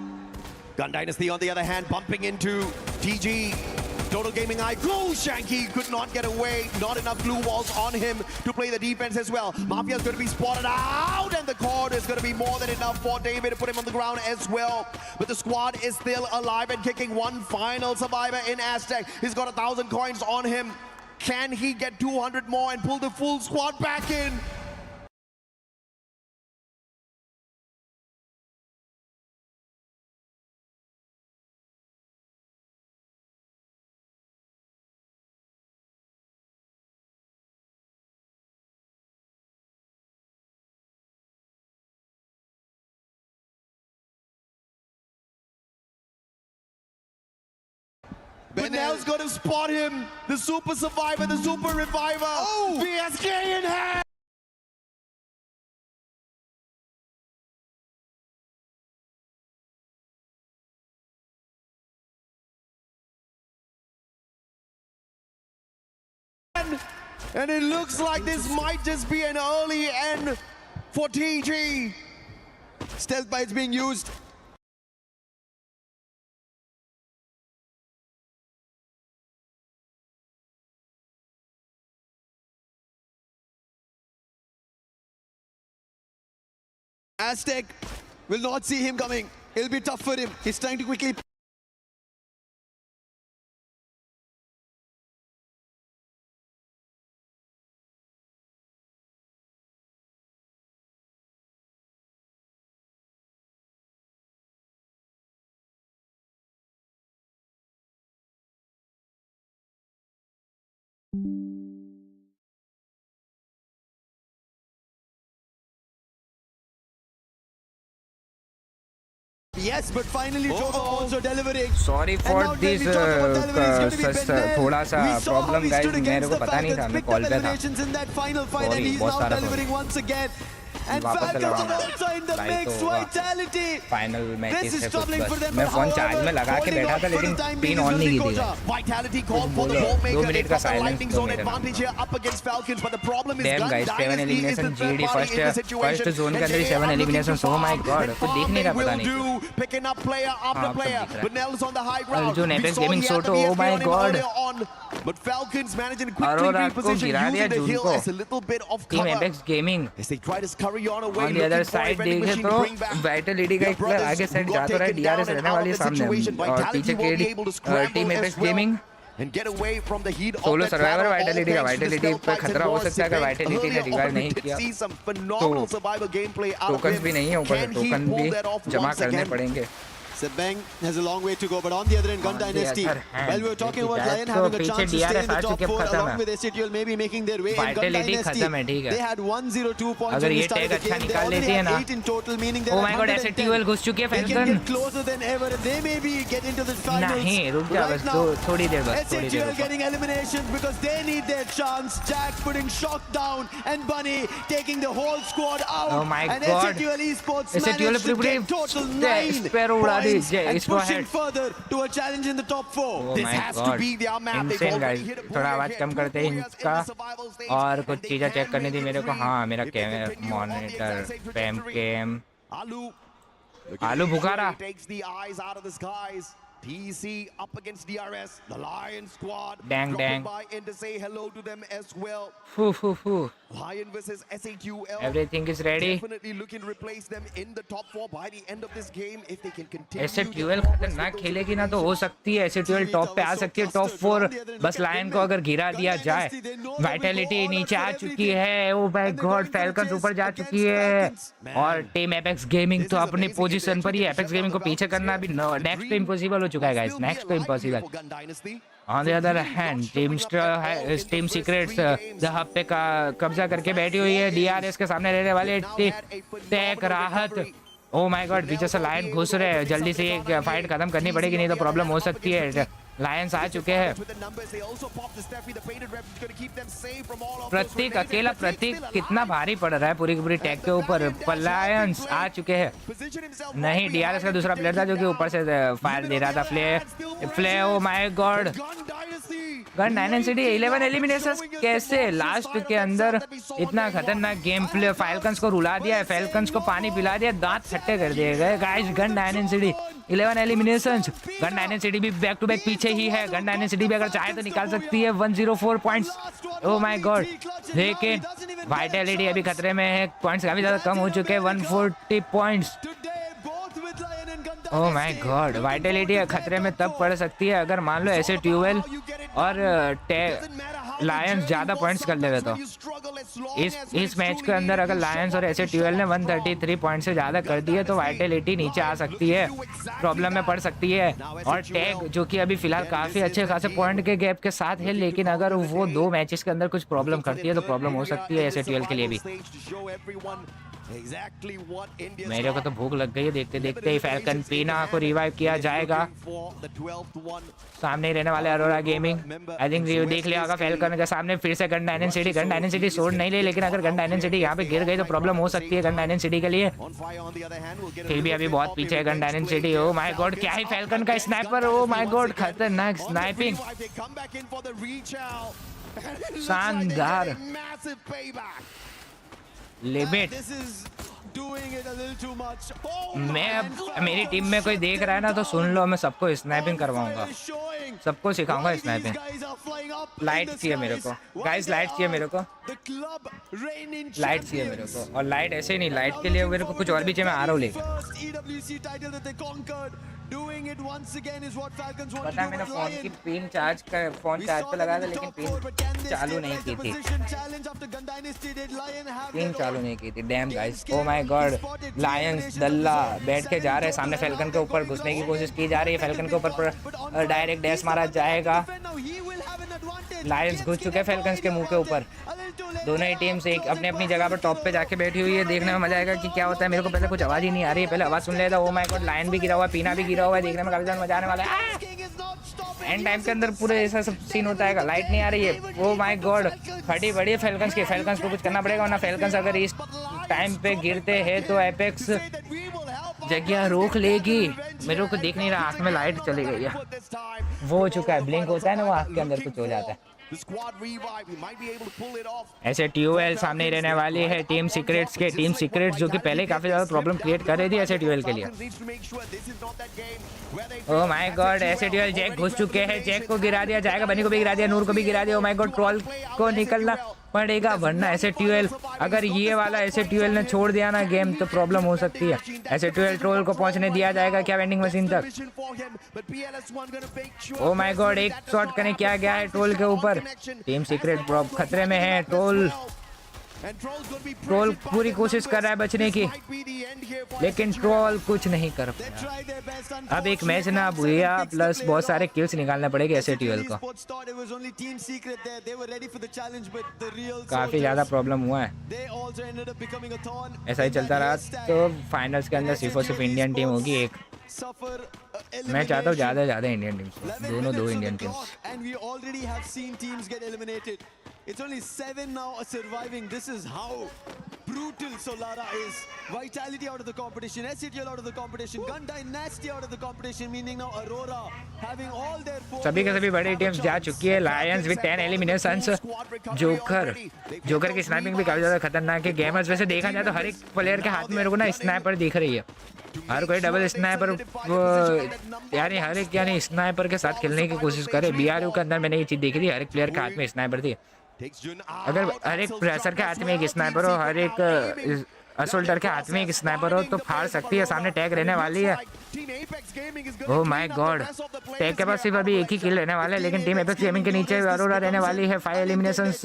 Gun Dynasty, on the other hand, bumping into TG. Total Gaming Eye, Glue Shanky could not get away. Not enough glue walls on him to play the defense as well. Mafia's going to be spotted out, and the cord is going to be more than enough for David to put him on the ground as well. But the squad is still alive and kicking. One final survivor in Aztec. He's got 1,000 coins on him. Can he get 200 more and pull the full squad back in? Benel's going to spot him. The super survivor, the super reviver. Oh! VSK in hand! And it looks like this might just be an early end for TG. Stealth bites being used. Aztec will not see him coming. It'll be tough for him. He's trying to quickly... Yes, but finally Joker also delivering. Sorry for this थोड़ा सा problem guys, मेरे को पता नहीं था, मैं call पे था. Sorry, बहुत सारा problem. And Falcons are also in the mix. Vitality. Final match this is troubling for them. मैं फोन चार्ज में लगा के बैठा था लेकिन पिन ऑन नहीं की थी. Vitality called for the Bolt Maker. They've got the lightning zone advantage here up against Falcons, but the problem is Gun Dynasty is the third party in the situation. First zone के अंदर 7 eliminations. Oh my god, कुछ देख नहीं रहा पता नहीं. Picking up player after player. Benel's on the high ground. Arjun Apex Gaming Soto. Oh my god. But Falcons managing to quickly Aurora को reposition गिरा दिया using the जून hill को। as a little bit of Team cover. Apex Gaming As they try to scurry on away, on the other looking for a side vending देखे machine तो to bring back Vitality का their एक player brothers आगे who side got जा तो रहा है, taken DRS down and रहने out वाली of है the सामने situation. और Vitality पीछे won't be के able to scramble Team as Apex well Gaming and get away from the heat of solo that survivor battle. Vitality का All thanks to the Vitality stealth पे fights खतरा and हो wars. सकता है अगर Sibeng Vitality ने earlier revive on, नहीं we did किया see some phenomenal survival gameplay out of tokens him. भी नहीं है ऊपर से Can he टोकन pull भी that off जमा once करने again? पड़ेंगे Sibeng has a long way to go, but on the other end, Gun Dynasty. Well, we were talking about Lion having a chance to stay in the top 4 along with SATL maybe making their way. And Gun Dynasty, they had 102 points when we started the game. They already have 8 in total, meaning they're Oh my god, 110. SATL घुस चुकी है They can falcon get closer than ever. They maybe get into the finals. नहीं रुक जा Right बस now, थोड़ी देर बस थोड़ी देर SATL रुको। getting eliminations because they need their chance. Jack putting shock down and Bunny taking the whole squad out. Oh my and god, SATL Esports SATL managed to पूरी get total 9 sparrow उड़ा दी points and इसको pushing head further to a challenge in the top 4. Oh This my has to god, be their map. They've insane already guys, hit a थोड़ा point आवाज here. कम करते हैं इनका और कुछ चीज़ें चेक करनी थी मेरे को। हाँ मेरा कैमरा मॉनिटर पैम कैम आलू बुखारा Takes the eyes out of the skies. TC up against DRS. The Lion squad. Dang, dropping dang. by in to say hello to them as well. फू Lion versus SATL. Everything is ready. Definitely looking to replace them in the top 4 by the end of this game if they can continue. SATL खतरनाक खेलेगी ना तो हो सकती है SATL top पे आ सकती है, टॉप 4 बस लायन को अगर गिरा दिया जाए। वाइटलिटी नीचे आ चुकी है, ओ माय गॉड फैल्कन्स ऊपर जा चुकी है और टीम एपेक्स गेमिंग तो अपनी पोजीशन पर ही। एपेक्स गेमिंग को पीछे करना भी नेक्स्ट टू इम्पॉसिबल हो चुका है guys, next to impossible. On the other hand, team secrets the hub पे कब्जा करके बैठी हुई है। DRS के सामने रहने वाले टेक राहत, ओ माय गॉड पीछे से लायन घुस रहे हैं, जल्दी से एक फाइट खत्म करनी पड़ेगी नहीं तो प्रॉब्लम हो सकती है। लायंस आ चुके हैं, प्रतीक अकेला प्रतीक कितना भारी पड़ रहा है पूरी की पूरी टैग के ऊपर। लायंस आ चुके हैं, नहीं DRS का दूसरा प्लेयर था जो कि ऊपर से फायर दे रहा था। फ्ले ओ my God gun dynasty 11 eliminations कैसे लास्ट के अंदर इतना खतरनाक गेम प्ले। फैल्कन्स को रुला दिया है, फैल्कन्स को पानी पिला दिया, दांत खट्टे कर दिए गए guys. Gun dynasty 11 eliminations, gun dynasty भी बैक टू बैक पीछे ही है। गन डायनेसिटी भी अगर चाहे तो निकाल सकती है 104 पॉइंट्स। ओ माय गॉड, लेकिन वाइटलिटी अभी खतरे में है, पॉइंट्स काफी ज्यादा कम हो चुके हैं, 140 points. Oh my God, Vitality खतरे में तब पड़ सकती है अगर मान लो ऐसे ट्यूबवेल और लायंस ज्यादा पॉइंट्स कर लेवे तो। इस मैच के अंदर अगर लायंस और ऐसे ट्यूबवेल ने 133 पॉइंट से ज्यादा कर दिए तो वाइटलिटी नीचे आ सकती है, प्रॉब्लम में पड़ सकती है। और टैग जो कि अभी फिलहाल काफी अच्छे खासे पॉइंट के गैप के साथ है, लेकिन अगर वो 2 मैचेस के अंदर कुछ प्रॉब्लम करती है तो प्रॉब्लम हो सकती है ऐसे ट्यूबवेल के लिए भी। मेरे को तो भूख लग गई है, देखते देखते ही फैल्कन पीना को रिवाइव किया जाएगा। सामने ही रहने वाले अरोरा गेमिंग, आई थिंक देख लिया होगा फैल्कन के सामने फिर से गन डायनेसिटी सोड नहीं ले, लेकिन अगर गन डायनेसिटी यहाँ पे गिर गई तो प्रॉब्लम हो सकती है गन डायनेसिटी के लिए। फिर भी अभी बहुत पीछे है gun dynasty. O my god, क्या ही फैल्कन का स्नाइपर, ओ माय गॉड खतरनाक स्नाइपिंग, शानदार लिमिट। मैं मेरी टीम में कोई देख रहा है ना तो सुन लो, मैं सबको स्नाइपिंग करवाऊंगा, सबको सिखाऊंगा स्नाइपिंग। लाइट चाहिए मेरे को गाइस, लाइट चाहिए मेरे को, लाइट चाहिए मेरे को। और लाइट ऐसे नहीं, लाइट के लिए मेरे को कुछ और भी चाहिए, मैं आ रहा हूँ लेके। पता मैंने फोन चार्ज पे लगा था लेकिन पिन चालू नहीं की थी, पिन चालू नहीं की थी। Damn guys, oh my god, Lions दल्ला बैठ के जा रहे हैं सामने, फैल्कन के ऊपर घुसने की कोशिश की जा रही है, फैल्कन के ऊपर डायरेक्ट डैश मारा जाएगा। लायंस घुस चुके हैं फैल्कन्स के मुंह के ऊपर। दोनों ही टीम्स एक अपनी अपनी जगह पर टॉप पे जाके बैठी हुई है, देखने में मजा आएगा कि क्या होता है। मेरे को पहले कुछ आवाज ही नहीं आ रही है, पहले आवाज सुन लेता। ओ माय गॉड, लायन भी गिरा हुआ है, पीना भी गिरा हुआ है, देखने में काफी ज्यादा मजा आने वाला है। एंड टाइम के अंदर पूरे ऐसा सब सीन होता है, लाइट नहीं आ रही है। ओ माय गॉड, फटी बड़ी है फैल्कन्स की, फैल्कन्स को कुछ करना पड़ेगा वरना फैल्कन्स अगर इस टाइम पे गिरते हैं तो एपेक्स जगह रोक लेगी। मेरे को देख नहीं रहा, आंख में लाइट चली गई है, वो हो चुका है, ब्लिंक होता है ना वो आंख के अंदर कुछ हो जाता है। ऐसे ट्यूएल सामने रहने वाली है टीम सीक्रेट्स के। टीम सीक्रेट्स जो कि पहले काफी ज्यादा प्रॉब्लम क्रिएट कर रही थी ऐसे ट्यूएल के लिए। ओह माय गॉड, ऐसे ट्यूएल जैक घुस चुके हैं। जैक को गिरा दिया जाएगा, बनी को भी गिरा दिया, नूर को भी गिरा दिया। ओह माय गॉड, ट्रोल को निकलना पड़ेगा वरना ऐसे ट्यूएल, अगर ये वाला ऐसे ट्यूएल ने छोड़ दिया ना गेम तो प्रॉब्लम हो सकती है। ऐसे ट्यूएल ट्रोल को पहुंचने दिया जाएगा क्या वेंडिंग मशीन तक? ओह माय गॉड, एक शॉट कनेक्ट किया गया है ट्रोल के ऊपर। टीम सीक्रेट खतरे में है। ट्रोल पूरी कोशिश कर रहा है बचने की, लेकिन ट्रोल कुछ नहीं कर पाया। अब एक मैच ना भूया, प्लस बहुत सारे किल्स निकालने पड़ेंगे ऐसे ट्यूएल को। काफी ज्यादा प्रॉब्लम हुआ है। ऐसा ही चलता रहा तो फाइनल्स के अंदर सिर्फ इंडियन टीम होगी एक। मैं चाहता हूँ ज्यादा इंडियन टीम्स, दोनों दो Indian teams. It's only 7 now are surviving. This is how brutal Solara is. Vitality out of the competition, SCTL out of the competition, Gun Dynasty out of the competition, meaning now Aurora having all their सभी के सभी बड़ी teams जा चुकी है। Lions with 10 eliminations. Joker की sniping भी काफी ज्यादा खतरनाक है। गेमर्स वैसे देखा जाए तो हर एक प्लेयर के हाथ में मेरे को ना स्नाइपर दिख रही है। हर कोई डबल स्नाइपर यानी हर एक यानी स्नाइपर के साथ खेलने की कोशिश करे। BRU के अंदर मैंने ये चीज देखी थी, हर एक प्लेयर के हाथ में स्नाइपर थी। अगर हर एक प्रेशर के हाथ में एक स्नाइपर हो, हर एक असोल्टर के हाथ में एक स्नाइपर हो तो फाड़ सकती है। सामने टैग रहने वाली है। ओह माय गॉड, टैग के पास सिर्फ अभी एक ही किल रहने वाला है, लेकिन टीम एपेक्स गेमिंग के नीचे अरोरा रहने वाली है। 5 एलिमिनेशंस,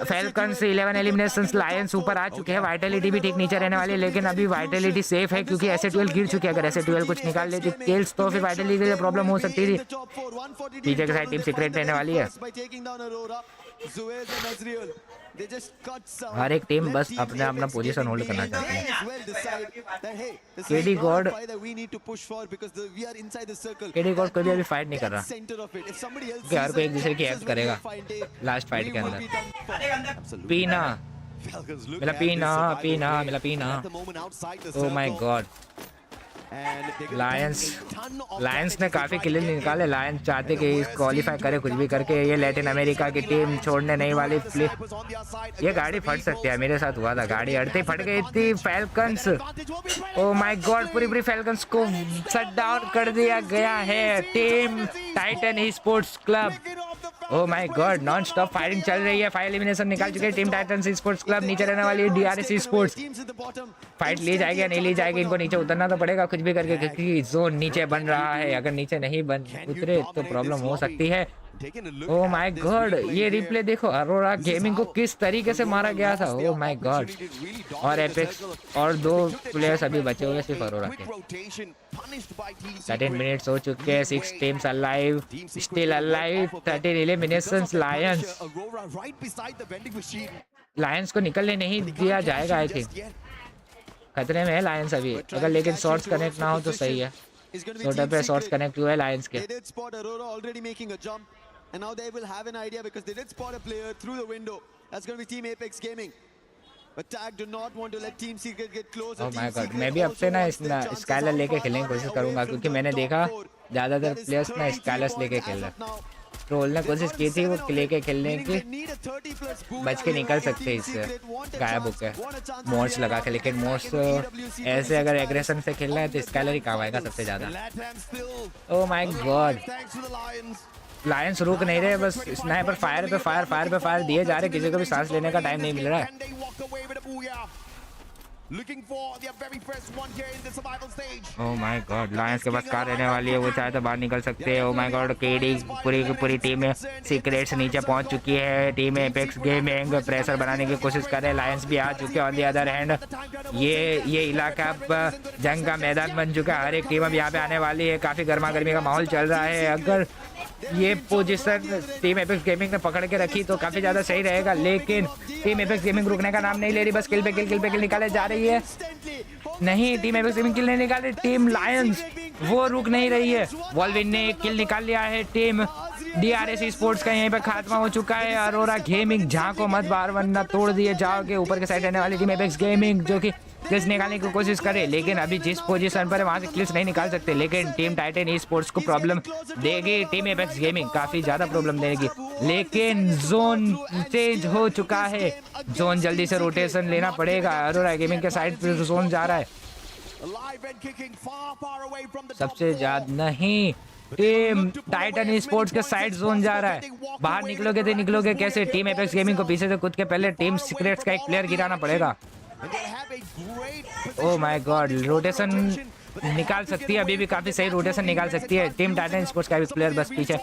फैल्कन्स 11 एलिमिनेशंस, लायंस ऊपर आ चुके हैं। वाइटलिटी भी ठीक नीचे रहने वाली है, लेकिन अभी वाइटलिटी सेफ है क्योंकि ऐसे 12 गिर चुके हैं। अगर ऐसे 12 कुछ निकाल लेती किल्स तो फिर वाइटलिटी के लिए प्रॉब्लम हो सकती थी। पीछे के साइड टीम सीक्रेट रहने वाली है। हर एक टीम बस अपना पोजीशन होल्ड करना चाहती है। केडी गॉड कोई भी अभी फाइट नहीं कर रहा कि हर कोई एक दूसरे की हेल्प करेगा लास्ट फाइट के अंदर। पीना मिला पीना। ओह माय गॉड, लायंस ने काफी किल निकाले। लायंस चाहते कि क्वालिफाई करे कुछ भी करके। ये लैटिन अमेरिका की टीम छोड़ने नहीं वाली। ये गाड़ी फट सकती है, मेरे साथ हुआ था, गाड़ी अड़ते ही फट गई थी। फैल्कन्स, ओह माय गॉड, पूरी फैल्कन्स को शट डाउन कर दिया गया है। Team Titan esports club, oh my God, non stop firing चल रही है। 5 एलिमिनेशन निकाल चुके हैं टीम टाइटन ई-स्पोर्ट्स क्लब। नीचे रहने वाली है DRS स्पोर्ट्स। फाइट ली जाएगी या नहीं ली जाएगी, इनको नीचे उतरना तो पड़ेगा कुछ भी करके क्योंकि जोन नीचे बन रहा है। अगर नीचे नहीं उतरे तो प्रॉब्लम हो सकती है। ओह माय गॉड, ये रिप्ले देखो, अरोरा गेमिंग को किस तरीके से मारा गया था। ओह माय गॉड, और एपेक्स और 2 प्लेयर्स अभी बचे हुए सिर्फ अरोरा के। 13 मिनट्स हो चुके हैं। 6 teams alive, still alive, 13 eliminations. Lions को निकलने नहीं दिया जाएगा। आई थिंक खतरे में है लायंस अभी, अगर लेकिन शॉट्स कनेक्ट ना हो तो सही है। छोटे पे शॉट्स कनेक्ट हुए लायंस के। And now they will have an idea because they did spot a player through the window. That's going to be Team Apex Gaming. But Tag do not want to let Team Secret get closer. Oh my God, मैं भी अब से ना Skyler लेके खेलने की कोशिश करूंगा क्योंकि मैंने देखा ज़्यादातर प्लेयर्स ना स्काइलर्स लेके खेल रहे। ट्रोल ने कोशिश की थी वो लेके खेलने की, बच के निकल सकते इससे, गायब होकर मोर्स लगा के, लेकिन मोर्स ऐसे अगर एग्रेशन से खेलना है तो स्काइलर ही काम आएगा सबसे ज़्यादा। ओह माय गॉड, लायंस रुक नहीं रहे, बस स्नाइपर फायर पे फायर दिए जा रहे, किसी को भी सांस लेने का टाइम नहीं मिल रहा है। ओह माय गॉड, लायंस के पास कार रहने वाली है, वो चाहे तो बाहर निकल सकते हैं। ओह माय गॉड, केडी पूरी की पूरी टीम में सीक्रेट्स नीचे पहुंच चुकी है। टीम एपेक्स गेमिंग प्रेशर बनाने की कोशिश कर रहे हैं। लायंस भी आ चुके हैं। ऑन दी अदर हैंड ये इलाका अब जंग का मैदान बन चुका है। हर एक टीम अब यहाँ पे आने वाली है। काफ़ी गर्मा गर्मी का माहौल चल रहा है। अगर ये पोजीशन टीम एपेक्स गेमिंग ने पकड़ के रखी तो काफ़ी ज़्यादा सही रहेगा, लेकिन टीम एपेक्स गेमिंग रुकने का नाम नहीं ले रही, बस किल पे किल निकाले जा रही है। नहीं, टीम एपेक्स गेमिंग किल नहीं निकाल रही, टीम लायंस वो रुक नहीं रही है। वॉल्विन ने एक किल निकाल लिया है। टीम DRS स्पोर्ट्स का यहीं पे खात्मा हो चुका है। अरोरा गेमिंग झांको मत बाहर वरना तोड़ दिए जाओगे। ऊपर के साइड रहने वाली टीम एपेक्स गेमिंग जो कि किल्स निकालने की कोशिश करे, लेकिन अभी जिस पोजीशन पर है वहां से किल्स नहीं निकाल सकते। लेकिन टीम टाइटन ई स्पोर्ट्स को प्रॉब्लम देगी, टीम एपेक्स गेमिंग काफी ज्यादा प्रॉब्लम देगी। लेकिन जोन चेंज हो चुका है, जोन जल्दी से रोटेशन लेना पड़ेगा। अरोरा गेमिंग के साइड पे जोन जा रहा है सबसे ज्यादा, नहीं टीम टाइटन ई स्पोर्ट्स के साइड जोन जा रहा है। बाहर निकलोगे तो निकलोगे कैसे? टीम एपेक्स गेमिंग को पीछे से कूद के पहले टीम सीक्रेट्स का एक प्लेयर गिराना पड़ेगा। ओह माय गॉड, रोटेशन निकाल सकती है, अभी भी काफी सही रोटेशन निकाल सकती है टीम टाइटन स्पोर्ट्स का भी प्लेयर बस पीछे।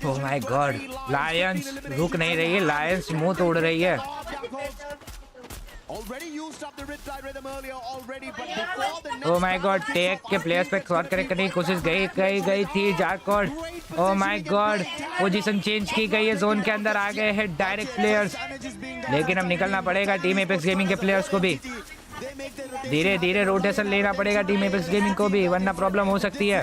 ओह माय गॉड, लायंस रुक नहीं रही है, लायंस मुंह तोड़ रही है। ओह माय गॉड, टेक के प्लेयर्स पे शॉट करने की कोशिश गई थी जारकॉर्ड। Oh my god, position change की गई है, जोन के अंदर आ गए हैं डायरेक्ट प्लेयर्स, लेकिन अब निकलना पड़ेगा टीम एपेक्स गेमिंग के प्लेयर्स को भी। धीरे धीरे रोटेशन लेना पड़ेगा टीम एपेक्स गेमिंग को भी, वरना प्रॉब्लम हो सकती है।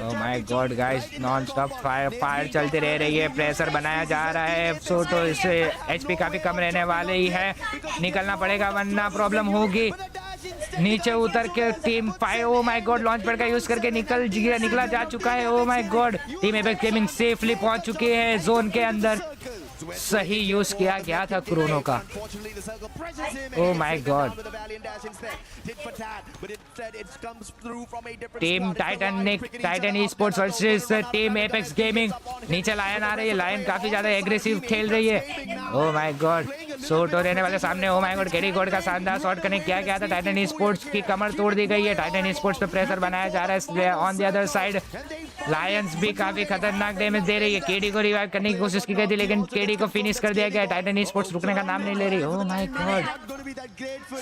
Oh my god guys, non stop fire चलती रह रही है, प्रेशर बनाया जा रहा है। सोटो इससे एचपी काफी कम रहने वाले ही है, निकलना पड़ेगा वरना प्रॉब्लम होगी। नीचे उतर के team fire, oh my God, launch pad का यूज करके निकला जा चुका है। Oh my god, team Apex gaming safely पहुंच चुकी है जोन के अंदर। सही यूज किया गया था क्रोनो का। ओह my god, team Titan e sports versus team Apex gaming. नीचे लायन आ रही है, लायन काफी ज्यादा एग्रेसिव खेल रही है। ओह माय गॉड, शॉट हो रहने वाले सामने। ओह माय गॉड, कैरी गॉड का शानदार शॉट कनेक्ट किया गया था, टाइटन ई स्पोर्ट्स की कमर तोड़ दी गई है। टाइटन ई स्पोर्ट्स पे प्रेशर बनाया जा रहा है। On the other side Lions भी काफी खतरनाक डैमेज दे रही है। केडी को रिवाइव करने की कोशिश की गई थी, लेकिन केडी को फिनिश कर दिया गया। टाइटन ई स्पोर्ट्स रुकने का नाम नहीं ले रही। ओह माय गॉड,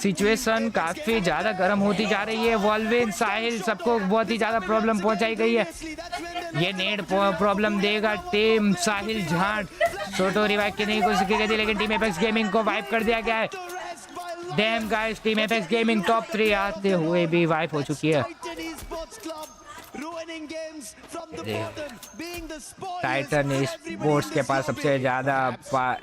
सिचुएशन काफी ज्यादा गर्म होती जा रही है। वॉल्विन, साहिल, सबको बहुत ही ज्यादा प्रॉब्लम पहुंचाई गई है। ये नेड प्रॉब्लम देगा टीम साहिल झाट। सोटो रिवाइव करने की कोशिश की गई थी, लेकिन टीम एपेक्स गेमिंग को वाइप कर दिया गया है। Dam guys, team Apex gaming top 3 आते हुए भी वाइप हो चुकी है। टाइटन स्पोर्ट्स के पास सबसे ज्यादा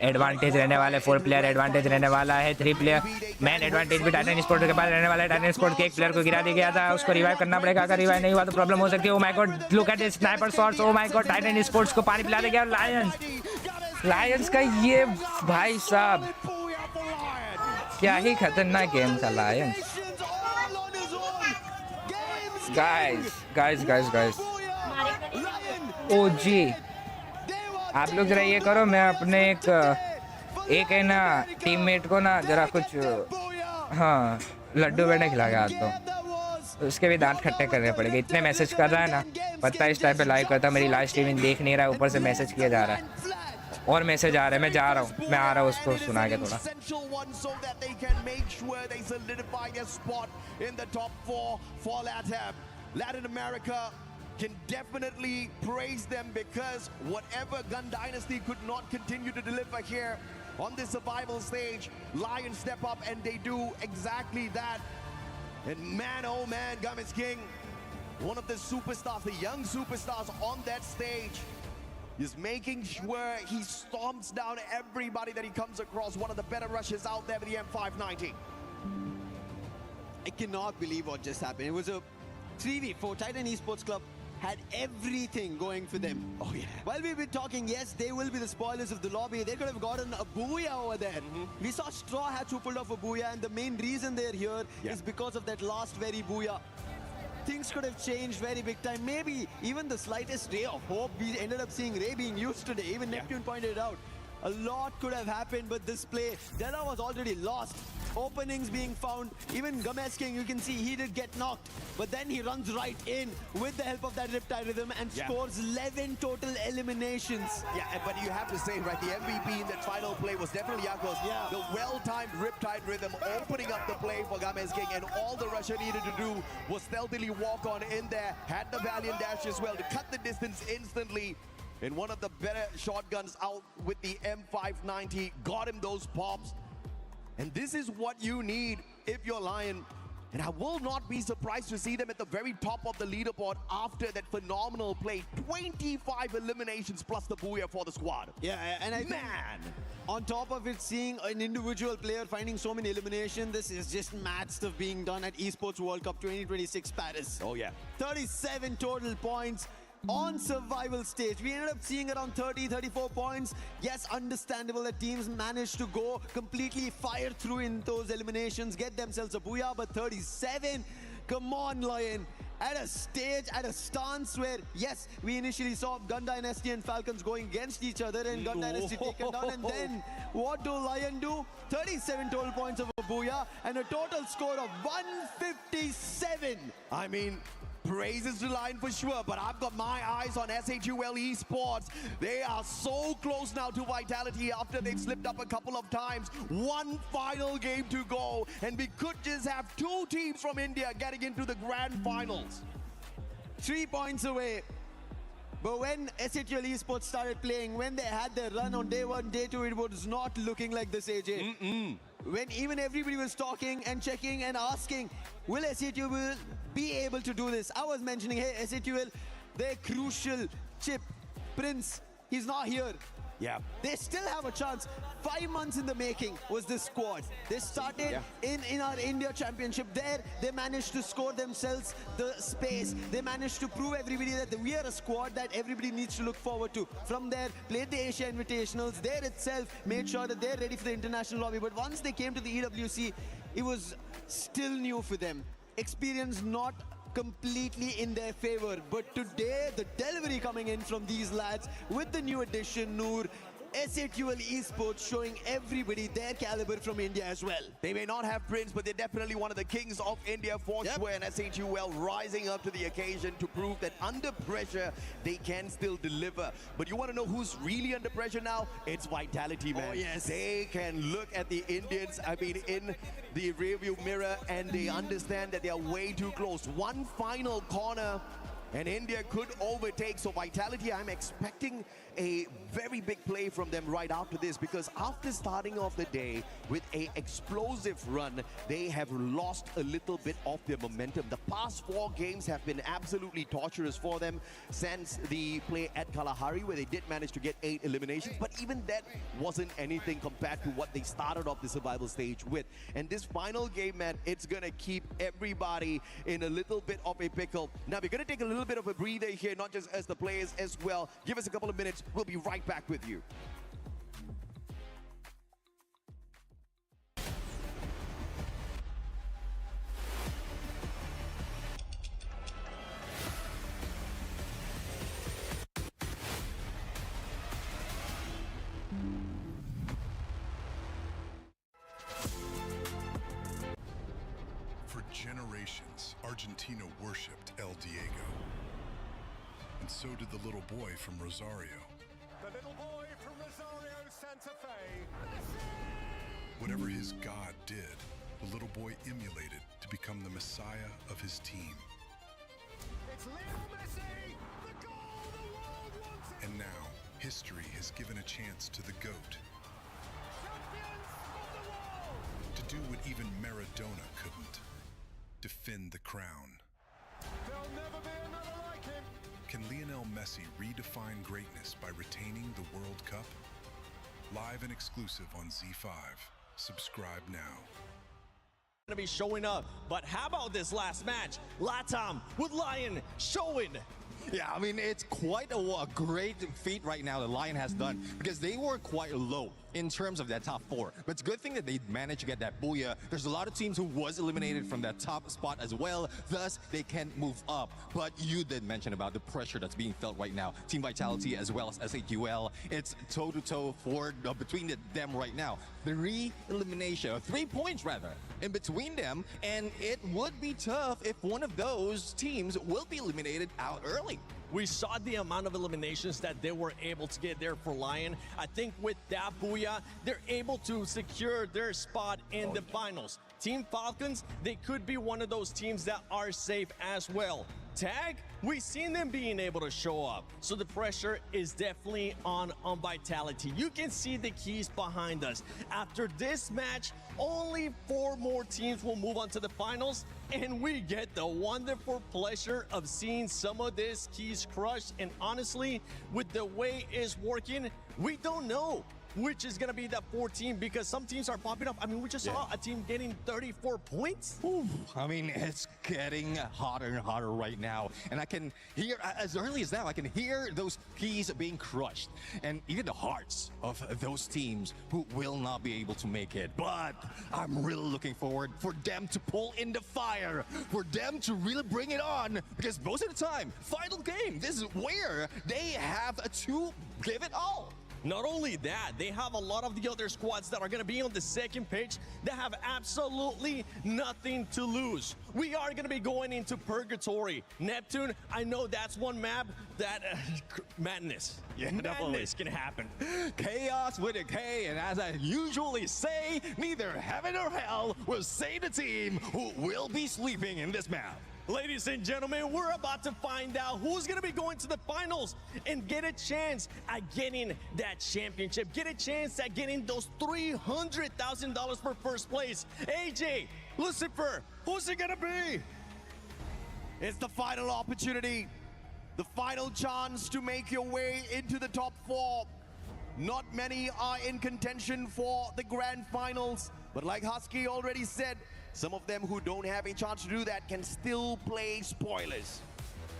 एडवांटेज रहने वाला है, 4 प्लेयर एडवांटेज रहने वाला है। 3 प्लेयर मैन एडवांटेज भी टाइटन स्पोर्ट्स के पास रहने वाला है। टाइटन स्पोर्ट्स के एक प्लेयर को गिरा दिया गया था, उसको रिवाइव करना पड़ेगा। अगर रिवाइव नहीं हुआ तो प्रॉब्लम हो सकती है। Oh my God, look at this sniper shots. Oh my God, Titan sports को पानी पिला दिया गया। लायंस का ये भाई साहब क्या ही खतरनाक गेम था लायंस। गाइस ओ जी, आप लोग जरा ये करो, मैं अपने एक है ना टीममेट को ना जरा कुछ हाँ लड्डू बेटे खिला के आता हूँ, उसके भी दांत खट्टे करने पड़ेंगे। इतने मैसेज कर रहा है ना, पता है इस टाइम पे लाइव करता, मेरी लाइव स्ट्रीमिंग देख नहीं रहा है, ऊपर से मैसेज किया जा रहा है और मैसेज आ रहा है। मैं जा रहा हूँ, मैं आ रहा हूँ, उसको सुना के थोड़ा। Latin America can definitely praise them, because whatever Gun Dynasty could not continue to deliver here on this survival stage, Lions step up and they do exactly that. And man, oh man, Gummies King, one of the superstars, the young superstars on that stage, is making sure he stomps down everybody that he comes across. One of the better rushes out there with the M590. I cannot believe what just happened. It was a 3v4. Titan Esports Club had everything going for them. Oh yeah. While we've been talking, yes, they will be the spoilers of the lobby. They could have gotten a booyah over there. We saw Straw Hats who pulled off a booyah, and the main reason they're here is because of that last very booyah. Things could have changed very big time. Maybe even the slightest ray of hope. We ended up seeing Ray being used today. Even Neptune pointed it out. A lot could have happened, but this play, Della was already lost. Openings being found. Even Gomez King, you can see he did get knocked, but then he runs right in with the help of that Riptide Rhythm and scores 11 total eliminations. Yeah, but you have to say, right, the MVP in that final play was definitely Yakos. The well-timed Riptide Rhythm opening up the play for Gomez King, and all the Russia needed to do was stealthily walk on in there, had the Valiant dash as well to cut the distance instantly. And one of the better shotguns out with the M590 got him those pops. And this is what you need if you're Lion. And I will not be surprised to see them at the very top of the leaderboard after that phenomenal play. 25 eliminations plus the booyah for the squad. Yeah, and I think, On top of it, seeing an individual player finding so many eliminations, this is just mad stuff being done at Esports World Cup 2026 Paris. Oh yeah. 37 total points on survival stage. We ended up seeing around 30, 34 points. Yes, understandable that teams managed to go completely fire through in those eliminations, get themselves a booyah, but 37, come on, Lion. At a stage, at a stance where, yes, we initially saw Gun Dynasty and Falcons going against each other and Gun Dynasty taken down. And then what do Lion do? 37 total points of a booyah and a total score of 157. I mean, praises to Lion for sure, but I've got my eyes on SHUL Esports. They are so close now to Vitality after they've slipped up a couple of times. One final game to go, and we could just have two teams from India getting into the grand finals. 3 points away. But when SHUL Esports started playing, when they had their run on day 1, day 2, it was not looking like this, AJ. When even everybody was talking and checking and asking, will SHUL be able to do this? I was mentioning, hey, SHUL, their crucial chip, Prince, he's not here. Yeah. They still have a chance. 5 months in the making was this squad. They started in our India Championship there. They managed to score themselves the space. They managed to prove everybody that we are a squad that everybody needs to look forward to. From there, played the Asia Invitationals. There itself made sure that they're ready for the international lobby. But once they came to the EWC, it was still new for them. Experience not completely in their favor. But today, the delivery coming in from these lads with the new addition, Noor, SHUL Esports showing everybody their caliber from India as well. They may not have Prince, but they're definitely one of the kings of India for sure, and SHUL rising up to the occasion to prove that under pressure, they can still deliver. But you want to know who's really under pressure now? It's Vitality, man. Oh, yes. They can look at the Indians, I mean, in the rearview mirror, and they understand that they are way too close. One final corner, and India could overtake. So Vitality, I'm expecting a very big play from them right after this, because after starting off the day with a explosive run, they have lost a little bit of their momentum. The past 4 games have been absolutely torturous for them since the play at Kalahari, where they did manage to get 8 eliminations, but even that wasn't anything compared to what they started off the survival stage with. And this final game, man, it's gonna keep everybody in a little bit of a pickle. Now we're gonna take a little bit of a breather here, not just as the players as well. Give us a couple of minutes. We'll be right back with you. For generations, Argentina worshipped El Diego. And so did the little boy from Rosario. The little boy from Rosario, Santa Fe. Whatever his God did, the little boy emulated to become the messiah of his team. It's Lionel Messi! The goal the world wants it! And now, history has given a chance to the GOAT. Champions of the world! To do what even Maradona couldn't. Defend the crown. There'll never be another like him! Can Lionel Messi redefine greatness by retaining the World Cup? Live and exclusive on Z5. Subscribe now. Gonna be showing up, but how about this last match? Latam with Lion showing. Yeah, I mean, it's quite a great feat right now the Lion has done, because they were quite low in terms of that top 4. But it's a good thing that they managed to get that booyah. There's a lot of teams who was eliminated from that top spot as well, thus they can move up. But you did mention about the pressure that's being felt right now. Team Vitality as well as SHUL, it's toe-to-toe for between them right now. 3 points rather, in between them, and it would be tough if one of those teams will be eliminated out early. We saw the amount of eliminations that they were able to get there for Lion. I think with that booyah, they're able to secure their spot in the finals. Team Falcons, they could be one of those teams that are safe as well. Tag, we've seen them being able to show up. So the pressure is definitely on Vitality. You can see the keys behind us. After this match, only 4 more teams will move on to the finals, and we get the wonderful pleasure of seeing some of these keys crushed. And honestly, with the way it's working, we don't know which is going to be that 14, because some teams are popping up. I mean, we just saw a team getting 34 points. Ooh, I mean, it's getting hotter and hotter right now. And I can hear, as early as now, I can hear those keys being crushed. And even the hearts of those teams who will not be able to make it. But I'm really looking forward for them to pull in the fire, for them to really bring it on. Because most of the time, final game, this is where they have to give it all. Not only that, they have a lot of the other squads that are going to be on the second page that have absolutely nothing to lose. We are going to be going into Purgatory. Neptune, I know that's one map that madness. Yeah, madness can happen. Chaos with a K, and as I usually say, neither heaven or hell will save the team who will be sleeping in this map. Ladies and gentlemen, we're about to find out who's going to be going to the finals and get a chance at getting that championship, get a chance at getting those $300,000 for first place. AJ, Lucifer, who's it going to be? It's the final opportunity, the final chance to make your way into the top 4. Not many are in contention for the grand finals, but like Husky already said, some of them who don't have a chance to do that can still play spoilers.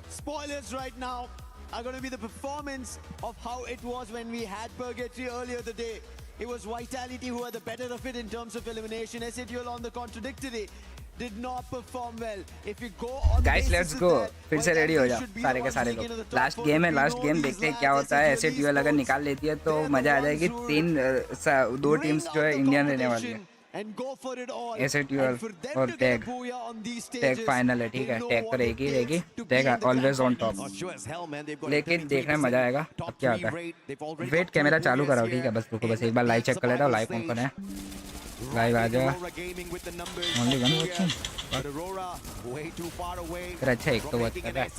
Spoilers right now are going to be the performance of how it was when we had Purgatory earlier the day. It was Vitality who had the better of it in terms of elimination. SATL on the contradictory did not perform well. If you go on guys, let's go. फिर से ready हो जाओ सारे के सारे लोग. Last game है, last game देखते हैं क्या होता है. SATL अगर निकाल लेती है तो मजा आ जाएगी. दो टीम्स जो है इंडियन रहने वाली है. SATL और टैग फाइनल है, ठीक है. टैग तो रहेगी. टैग ऑलवेज ऑन टॉप, लेकिन देखने में मजा आएगा. अब क्या होता है, वेट कैमरा चालू कराओ, ठीक है. बस एक बार लाइव चेक कर लेता हूँ. लाइव कौन कौन है, लाइव आ जाओ. Only one watching. फिर अच्छा एक तो वॉच कर रहा है.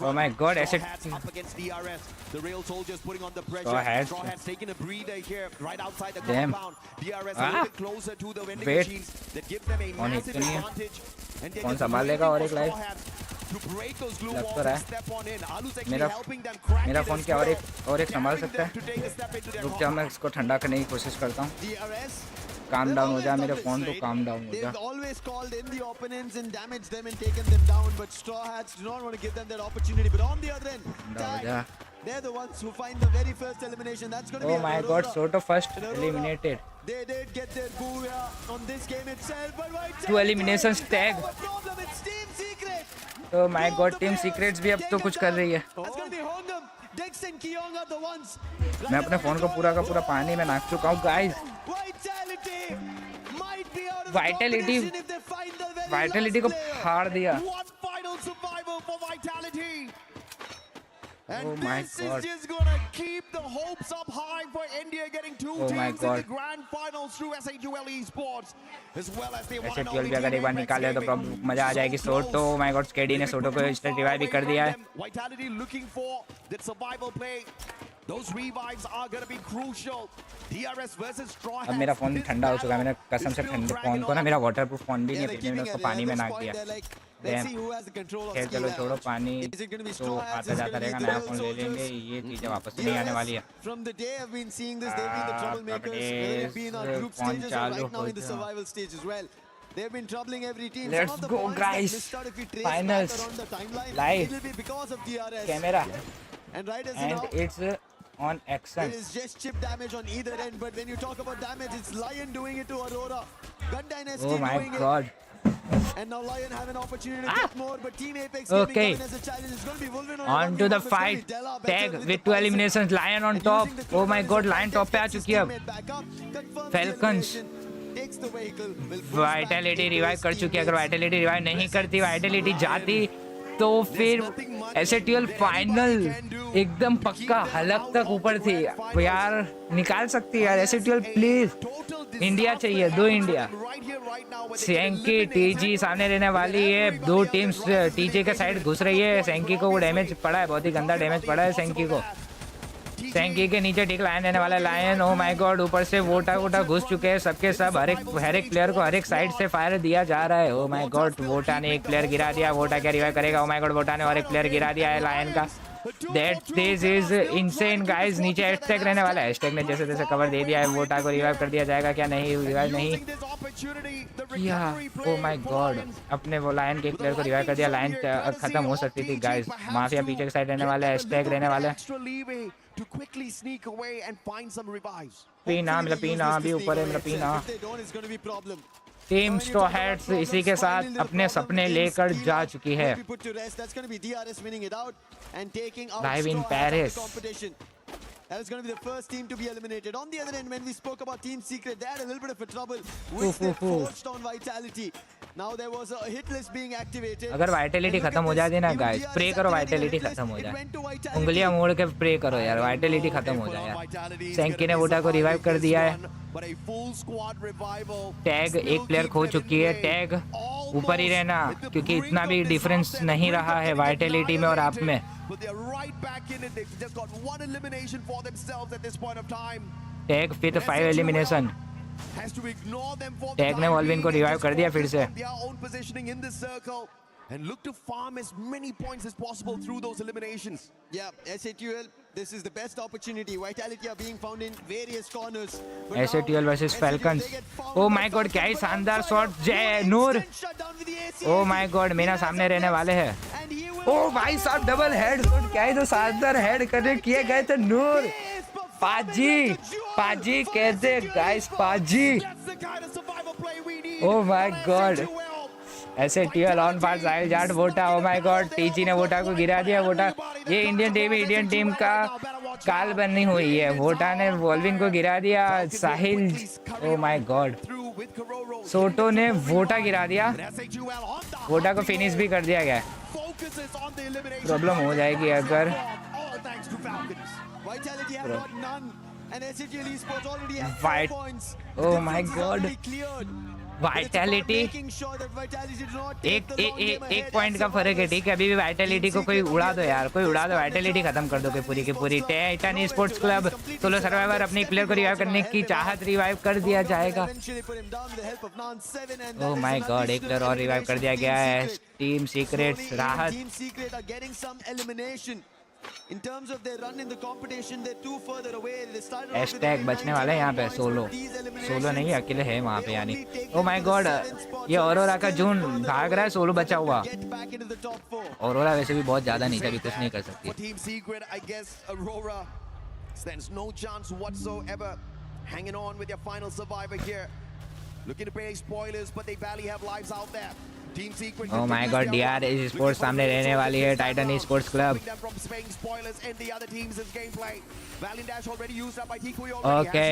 ओह माय गॉड, ऐसे डैम. वेट ऑन हिट तो नहीं है. कौन संभाल लेगा और एक लाइव लग तो रहा है. मेरा फोन क्या और एक संभाल सकता है. रुक जाओ, मैं इसको ठंडा करने की कोशिश करता हूँ. काम डाउन हो जा मेरे फोन, तो काम डाउन हो जा. always called in the opponents and damaged them and taken them down, but Straw Hats do not want to give them that opportunity. But on the other end, they're the ones who find the very first elimination. That's going to be oh my god, Soto first eliminated. They did get their Guya on this game itself, but 2 eliminations tag. Oh my god, Team Secrets भी अब तो कुछ कर रही है. मैं अपने phone को पूरा का पूरा पानी में नाक चुका हूँ गाइस. वाइटलिटी को फाड़ दिया. And this is just gonna keep the hopes up high for India getting 2 teams in the grand finals through SATL Esports, as well as they want SATL भी अगर एक बार निकाले तो मजा आ जाएगी. सोटो, oh my god, स्केडी ने सोटो को रिवाइव भी कर दिया है. Vitality looking for that survival play. Those revives are gonna be crucial. DRS versus Straw Hats. अब मेरा फोन ठंडा हो चुका है. मैंने कसम से ठंडे फोन को ना, मेरा वाटरप्रूफ फोन भी नहीं है, मैंने उसको पानी में नाक दिया. खैर चलो छोड़ो, पानी तो आता जाता रहेगा. नया फोन ले लेंगे, ये चीजें वापस नहीं आने वाली है. From the day I've been seeing this, they've been the troublemakers, whether it be in our group stages or right now in the survival stage as well. They've been troubling every team. Let's go guys. Finals live. It will be because of DRS. Camera. And right as and it's on action. It is just chip damage on either end, but when you talk about damage, it's Lion doing it to Aurora. Gun Dynasty oh my doing god. It. And now Lion have an opportunity to get more, but Team Apex okay. as a challenge. It's going to be Wolverine on to the fight. Tag with 2 eliminations. Lion on top. Oh my god, Lion top पे आ चुकी है अब. Falcons. Vitality revive कर चुकी है. अगर Vitality revive नहीं करती, Vitality जाती, तो फिर SATL फाइनल एकदम पक्का हलक तक ऊपर थी यार. निकाल सकती है यार SATL प्लीज. इंडिया चाहिए, 2 इंडिया. सेंकी टीजी सामने रहने वाली है. 2 टीम्स टीजे के साइड घुस रही है. सेंकी को डैमेज पड़ा है, बहुत ही गंदा डैमेज पड़ा है सेंकी को. सेंकी के नीचे ठीक लायन रहने वाला है. लायन, ओ माय गॉड, ऊपर से वोटा घुस चुके हैं. सबके सब हर एक प्लेयर को हर एक साइड से फायर दिया जा रहा है. ओ माय गॉड, वोटा ने एक प्लेयर गिरा दिया. वोटा क्या रिवाइव करेगा? ओ माय गॉड, वोटा ने और एक प्लेयर गिरा दिया है लायन का. That this is insane guys. नीचे हैशटैग रहने वाला है. हैशटैग ने जैसे तैसे कवर दे दिया है. वोटा को रिवाइव कर दिया जाएगा क्या? नहीं, रिवाइव नहीं किया. Oh my god. अपने वो लायन के प्लेयर को रिवाइव कर दिया. लायन खत्म हो सकती थी गाइस. माफिया पीछे की साइड रहने वाला है. हैशटैग रहने वाला है. पीना मतलब पीना अभी ऊपर है. मतलब पीना टीम स्ट्रॉ हैट्स इसी के साथ अपने सपने लेकर जा चुकी है. Live in Paris. That is going to be the first team to be eliminated. On the other end, when we spoke about Team Secret, they had a little bit of a trouble with their forced on Vitality. Now there was a hit list being activated. अगर Vitality खत्म हो जाती ना guys, pray करो Vitality खत्म हो जाए. उंगलियां मोड़ के प्रे करो यार, वाइटलिटी खत्म हो जाए यार. सेंकी ने वोटा को रिवाइव कर दिया है. टैग एक प्लेयर खो चुकी है. टैग ऊपर ही रहना क्योंकि इतना भी डिफरेंस नहीं रहा है वाइटलिटी में और आप में. But they're right back in it. They've just got one elimination for themselves at this point of time. Tag फिर 5 एलिमिनेशन. टैग ने वॉल्विन को रिवाइव कर दिया फिर से. Their own positioning in this circle and look to farm as many points as possible through those eliminations. Yeah, SATUL, this is the best opportunity. Vitality are being found in various corners. SATUL versus Falcons. Oh my god, क्या ही शानदार shot. जय नूर. Oh my god, मेरा सामने रहने वाले हैं. ओ भाई साहब डबल हेड शॉट. क्या ही तो शानदार हेड करने किए गए थे. नूर पाजी कहते गाइस. पाजी. Oh my god. SATUL on पार साहिल जाट वोटा. ओ माय गॉड, टीजी ने वोटा को गिरा दिया. वोटा ये इंडियन टीम का काल बनी हुई है. वोटा ने वॉल्विन को गिरा दिया. साहिल, ओ माय गॉड, सोटो ने वोटा गिरा दिया. वोटा को फिनिश भी कर दिया गया. प्रॉब्लम हो जाएगी अगर ओ माय गॉड. वाइटलिटी एक पॉइंट का फर्क है. ठीक है, अभी भी वाइटलिटी को कोई उड़ा दो यार, कोई उड़ा दो. वाइटलिटी खत्म कर दो कोई पूरी की पूरी. Titan sports club solo survivor अपने प्लेयर को रिवाइव करने की चाहत. रिवाइव कर दिया जाएगा. ओह माय गॉड, एक प्लेयर और रिवाइव कर दिया गया है. टीम सीक्रेट्स राहत. In terms of their run in the competition, they're too further away. They started hashtag बचने वाले हैं यहाँ पे. सोलो नहीं, अकेले है वहाँ पे यानी. ओ माय गॉड, ये ऑरोरा का जून भाग रहा है. सोलो बचा हुआ. ऑरोरा वैसे भी बहुत ज्यादा नीचे, अभी कुछ नहीं कर सकती. Team Secret, I guess Aurora stands no chance whatsoever. Hanging on with their final survivor here. Looking to pay spoilers, but they barely have lives out there. Oh my god, DR Esports सामने रहने वाली है. Titan Esports club. Okay,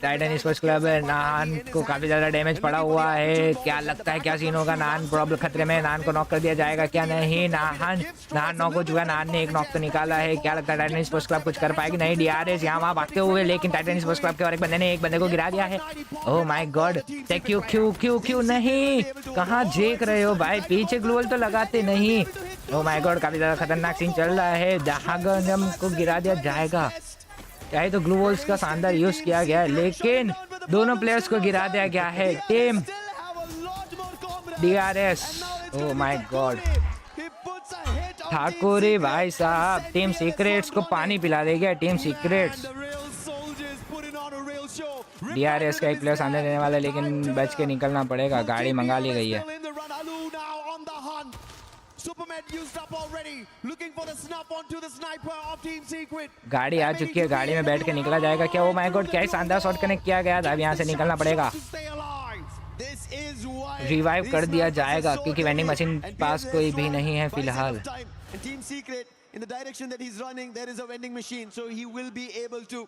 Titan Esports club. नान को काफी ज्यादा damage पड़ा हुआ है. क्या लगता है क्या सीन होगा? नान प्रॉब्लम खतरे में. नान को नॉक कर दिया जाएगा क्या? नहीं, नान नॉक हो चुका. नान ने एक नॉक तो निकाला है. क्या लगता है टाइटन Esports क्लब कुछ कर पाएगी? नहीं, DRS यहाँ वहाँ भागते हुए, लेकिन टाइटन Esports क्लब के और एक बंदे ने एक बंदे को गिरा दिया है. ओह माय गॉड, क्यों नहीं, कहाँ जेक रहे हो भाई? पीछे ग्लूवल तो लगाते नहीं. ओह माय गॉड, काफी ज्यादा खतरनाक सीन चल रहा है. जहागम को गिरा दिया जाएगा. क्या है तो ग्लूवल्स का शानदार यूज किया गया है, लेकिन दोनों प्लेयर्स को गिरा दिया गया है. Team DRS. Oh my god, Thakuri भाई साहब. टीम सीक्रेट्स को पानी पिला देगा. Team secrets. DRS का एक प्लेयर सामने रहने वाला है, लेकिन बच के निकलना पड़ेगा. गाड़ी मंगा ली गई है. गाड़ी आ चुकी है. गाड़ी में बैठ के निकला जाएगा क्या? ओ माय गॉड, क्या ही शानदार शॉट कनेक्ट किया गया था. अब यहाँ से निकलना पड़ेगा. रिवाइव कर दिया जाएगा क्योंकि वेंडिंग मशीन पास कोई भी नहीं है फिलहाल. In the direction that he's running, there is a vending machine, so he will be able to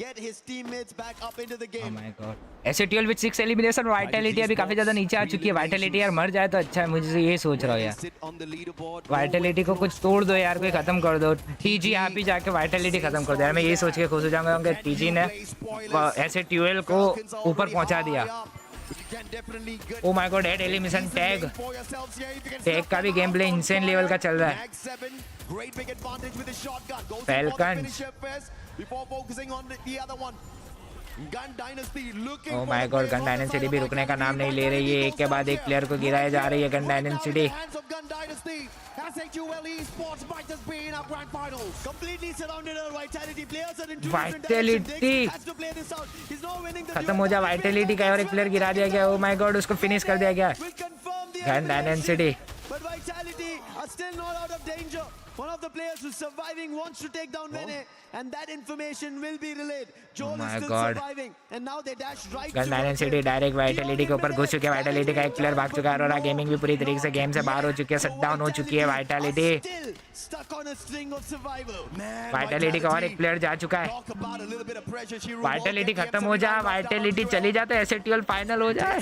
get his teammates back up into the game. Oh my god. SATUL with 6 elimination. Vitality अभी काफी ज्यादा नीचे आ चुकी है. Vitality यार मर जाए तो अच्छा है. मुझे ये सोच रहा हूँ यार, Vitality को कुछ तोड़ दो यार, कोई खत्म कर दो. TG आप ही जाके Vitality खत्म कर दो यार. मैं ये सोच के खुश हो जाऊंगा कि TG ने SATUL को ऊपर पहुंचा दिया. Oh my god, head elimination. Tag का भी गेम प्ले इंसेन लेवल का चल रहा है. Falcons O my God, gun dynasty भी रुकने का नाम नहीं ले रही है, एक के बाद एक प्लेयर को गिराया जा रही है गन डायनेसिटी। वाइटलिटी खत्म हो जा, वाइटलिटी का और एक प्लेयर गिरा दिया गया। ओ माय गॉड, उसको फिनिश कर दिया गया gun dynasty. But Vitality are still not out of danger. One of the players who's surviving wants to take down Rene, and that information will be relayed. Joel is still surviving, and now they dash right to gun dynasty direct Vitality के ऊपर घुस चुके हैं। Vitality का एक player भाग चुका है। अरोरा गेमिंग भी पूरी तरीके से गेम से बाहर हो चुकी है, शट डाउन हो चुकी है वाइटलिटी। वाइटलिटी का और एक प्लेयर जा चुका है। वाइटलिटी खत्म हो जा, वाइटलिटी चली जाते, एसएटीएल फाइनल हो जाए।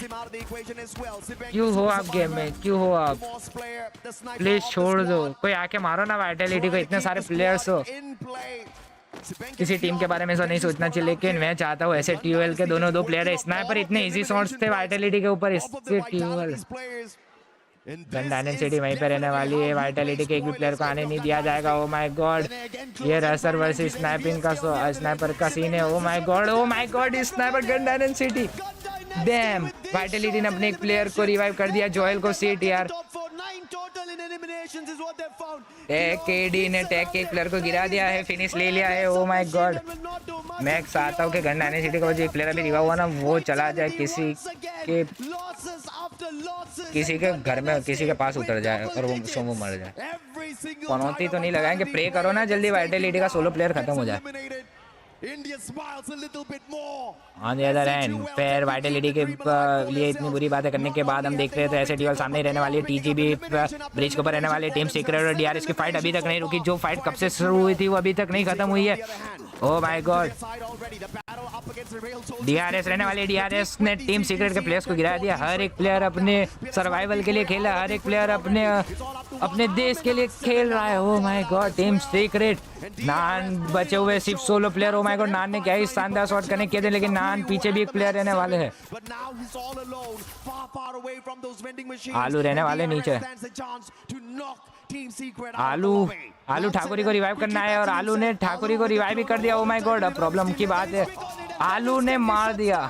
क्यों हो आप गेम में, क्यों हो आप? प्लीज छोड़ दो, कोई आके मारो ना वाइटलिटी को, इतने सारे प्लेयर्स हो। किसी टीम के बारे में ऐसा नहीं सोचना चाहिए, लेकिन मैं चाहता हूँ ऐसे टीयूएल के दोनों दो प्लेयर है। स्नाइपर इतने इजी शॉट्स थे वाइटलिटी के ऊपर, इससे टीयूएल गन डायनेसिटी वहीं पे रहने वाली है। वाइटलिटी के एक भी प्लेयर को आने नहीं दिया जाएगा। ओ माय गॉड, ये रसर वर्सेस स्नाइपिंग का स्नाइपर का सीन है। Oh my God, sniper gun dynasty. Dam, Vitality ने अपने एक प्लेयर को रिवाइव कर दिया, जोएल को सीट यार। केडी ने टैग के एक प्लेयर को गिरा दिया है, फिनिश ले लिया है। ओ माय गॉड, मैं चाहता हूँ कि गन डायनेसिटी का जो एक प्लेयर अभी रिवाइव हुआ ना, वो चला जाए किसी के घर में, किसी के पास उतर जाए और वो सोमो मर जाए। पनौती तो नहीं लगाएंगे, प्रे करो ना जल्दी वाइटलिटी का सोलो प्लेयर खत्म हो जाए। ऑन द अदर एंड फिर वाइटलिटी के लिए इतनी बुरी बातें करने के बाद हम देख रहे थे ऐसे टीएल सामने रहने वाली है। टीजीबी ब्रिज के ऊपर रहने वाली टीम सीक्रेट और डीआरएस की फाइट अभी तक नहीं रुकी। जो फाइट कब से शुरू हुई थी वो अभी तक नहीं खत्म हुई है। ओह माय गॉड, डीआरएस रहने वाली, डीआरएस ने टीम सीक्रेट के प्लेयर्स को गिरा दिया। हर एक प्लेयर अपने सर्वाइवल के लिए खेला, हर एक प्लेयर अपने देश के लिए खेल रहा है। Oh my god, team Secret, नान बचे हुए सिर्फ solo player. Oh my god, नान ने क्या ही शानदार शॉट कनेक्ट किए थे, लेकिन नान पीछे भी एक प्लेयर रहने वाले हैं। आलू रहने वाले नीचे। आलू ठाकुरी को रिवाइव करना है और आलू ने ठाकुरी को रिवाइव भी कर दिया। ओह माय गॉड, अब प्रॉब्लम की बात है, आलू ने मार दिया,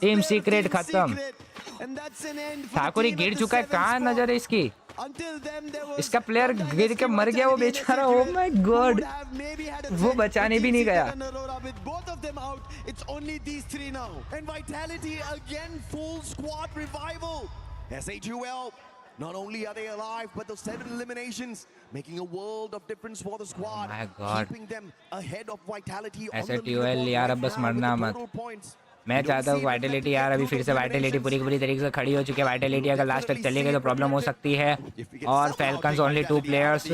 टीम सीक्रेट खत्म। ठाकुरी गिर चुका है, कहाँ नजर है इसकी? इसका प्लेयर गिर के मर गया वो बेचारा। ओह माय गॉड, वो बचाने भी नहीं गया। Not only are they alive, but those 7 eliminations making a world of difference for the squad. My God. Keeping them ahead of Vitality on ऐसे the टीयूएल यार अब बस मरना मत। मैं चाहता हूँ वाइटलिटी यार अभी फिर से वाइटलिटी पूरी की पूरी तरीके से खड़ी हो चुकी है। वाइटलिटी अगर लास्ट तक चली गई तो प्रॉब्लम हो सकती है। और फैल्कन्स ओनली 2 प्लेयर्स।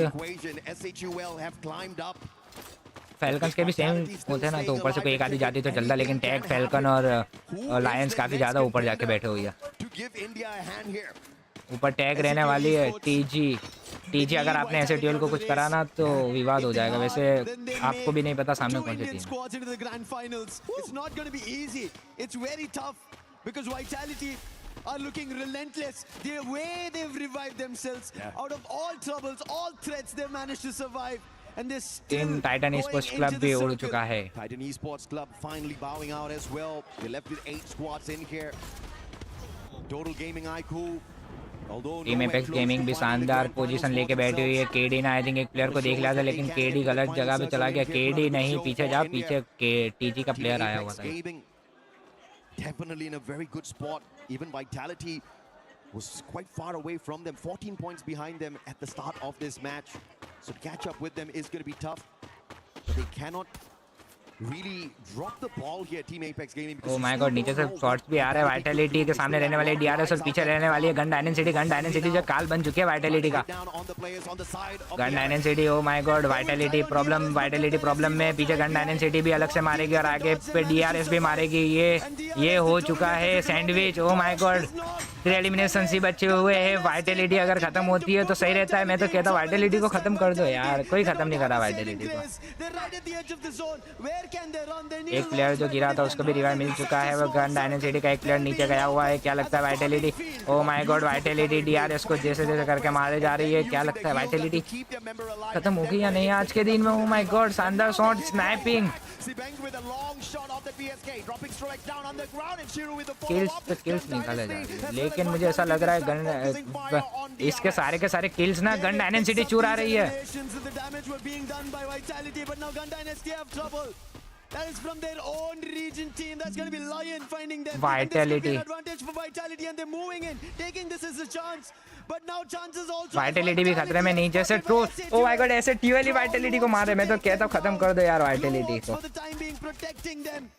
फैल्कन्स के भी सेम होते ना, तो ऊपर से कोई एक आधी जाती तो चलता, लेकिन टैग फैल्कन और लायंस काफी ज्यादा ऊपर जाके बैठे हुई है। ऊपर टैग रहने वाली है टीजी अगर आपने ऐसे टीएल को कुछ करा ना तो विवाद हो जाएगा। वैसे आपको भी नहीं पता सामने कौन सी team are looking relentless. The way they've revived themselves out of all troubles, all threats, they've managed to survive. And this team Titan esports club भी उड़ चुका है। Titan Esports Club finally bowing out as well. They left with 8 squads in here. Total Gaming IQ. Team Apex Gaming भी शानदार position लेके बैठी हुई है। केडी ने आई थिंक एक प्लेयर को देख लिया था, लेकिन केडी गलत जगह पे चला गया। केडी नहीं, पीछे जाओ, पीछे टीजी का प्लेयर आया हुआ था। Definitely in a very good spot. Even Vitality was quite far away from them, 14 points behind them at the start of this match. So to catch up with them is going to be tough. But they cannot really drop the ball here, Team Apex Gaming. Oh my God, नीचे से shots भी आ रहे हैं। Vitality के सामने रहने वाले DRS और पीछे रहने वाली है गन डायनेसिटी जो काल बन चुकी है वाइटलिटी का। Gun dynasty, O my God, Vitality problem में पीछे गन डायनेसिटी भी अलग से मारेगी और आगे पे डीआरएस भी मारेगी। ये हो चुका है sandwich. Oh my god, elimination ही बचे हुए हैं। वाइटलिटी अगर खत्म होती है तो सही रहता है। मैं तो कहता हूँ वाइटलिटी को खत्म कर दो यार, कोई खत्म नहीं करा वाइटलिटी को। एक प्लेयर जो गिरा था उसको भी रिवाइव मिल चुका है। वो गन डायनेसिटी का एक प्लेयर नीचे गया हुआ है। क्या लगता है Vitality? O my God, Vitality DRS को जैसे जैसे करके मारे जा रही है। क्या लगता है वाइटलिटी खत्म होगी या नहीं आज के दिन में? ओ माय गॉड, शानदार शॉट, स्नाइपिंग, किल्स निकाले जा रही है। लेकिन मुझे ऐसा लग रहा है गन इसके सारे के सारे किल्स ना गन डायनेसिटी चुरा रही है। That is from their own region team. That's going to be Lion finding them. Vitality. Advantage for Vitality and they're moving in, taking this as a chance. But now chances also. Vitality भी खतरे में नहीं, जैसे true. O my God, ऐसे ट्यूअली Vitality को मारे। मैं तो कहता हूँ खत्म कर दो यार Vitality को। For the time being, protecting them.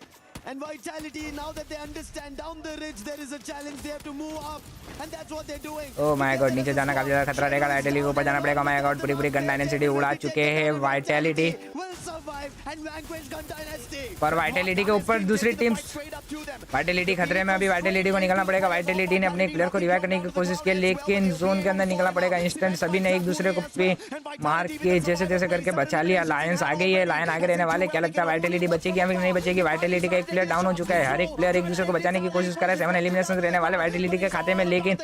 And Vitality, now that they understand down the ridge there is a challenge, they have to move up, and that's what they're doing. O my God, नीचे जाना काफी ज्यादा खतरा रहेगा। Vitality को ऊपर जाना पड़ेगा। माय गॉड, पूरी गन डायनेसिटी उड़ा चुके हैं Vitality। पर Vitality के ऊपर दूसरी टीम, Vitality खतरे में। अभी Vitality को निकलना पड़ेगा। Vitality ने अपने प्लेयर को रिवाइव करने की कोशिश की, लेकिन जोन के अंदर निकलना पड़ेगा इंस्टेंट। सभी ने एक दूसरे को पे मार के जैसे जैसे करके बचा लिया। लायंस आ गई है, लायन आगे रहने वाले। क्या लगता है Vitality बचेगी या फिर नहीं बचेगी? Vitality का एक प्लेयर डाउन हो चुका है। हर एक प्लेयर एक दूसरे को बचाने की कोशिश कर रहा है। 7 एलिमिनेशन रहने वाले Vitality के खाते में, लेकिन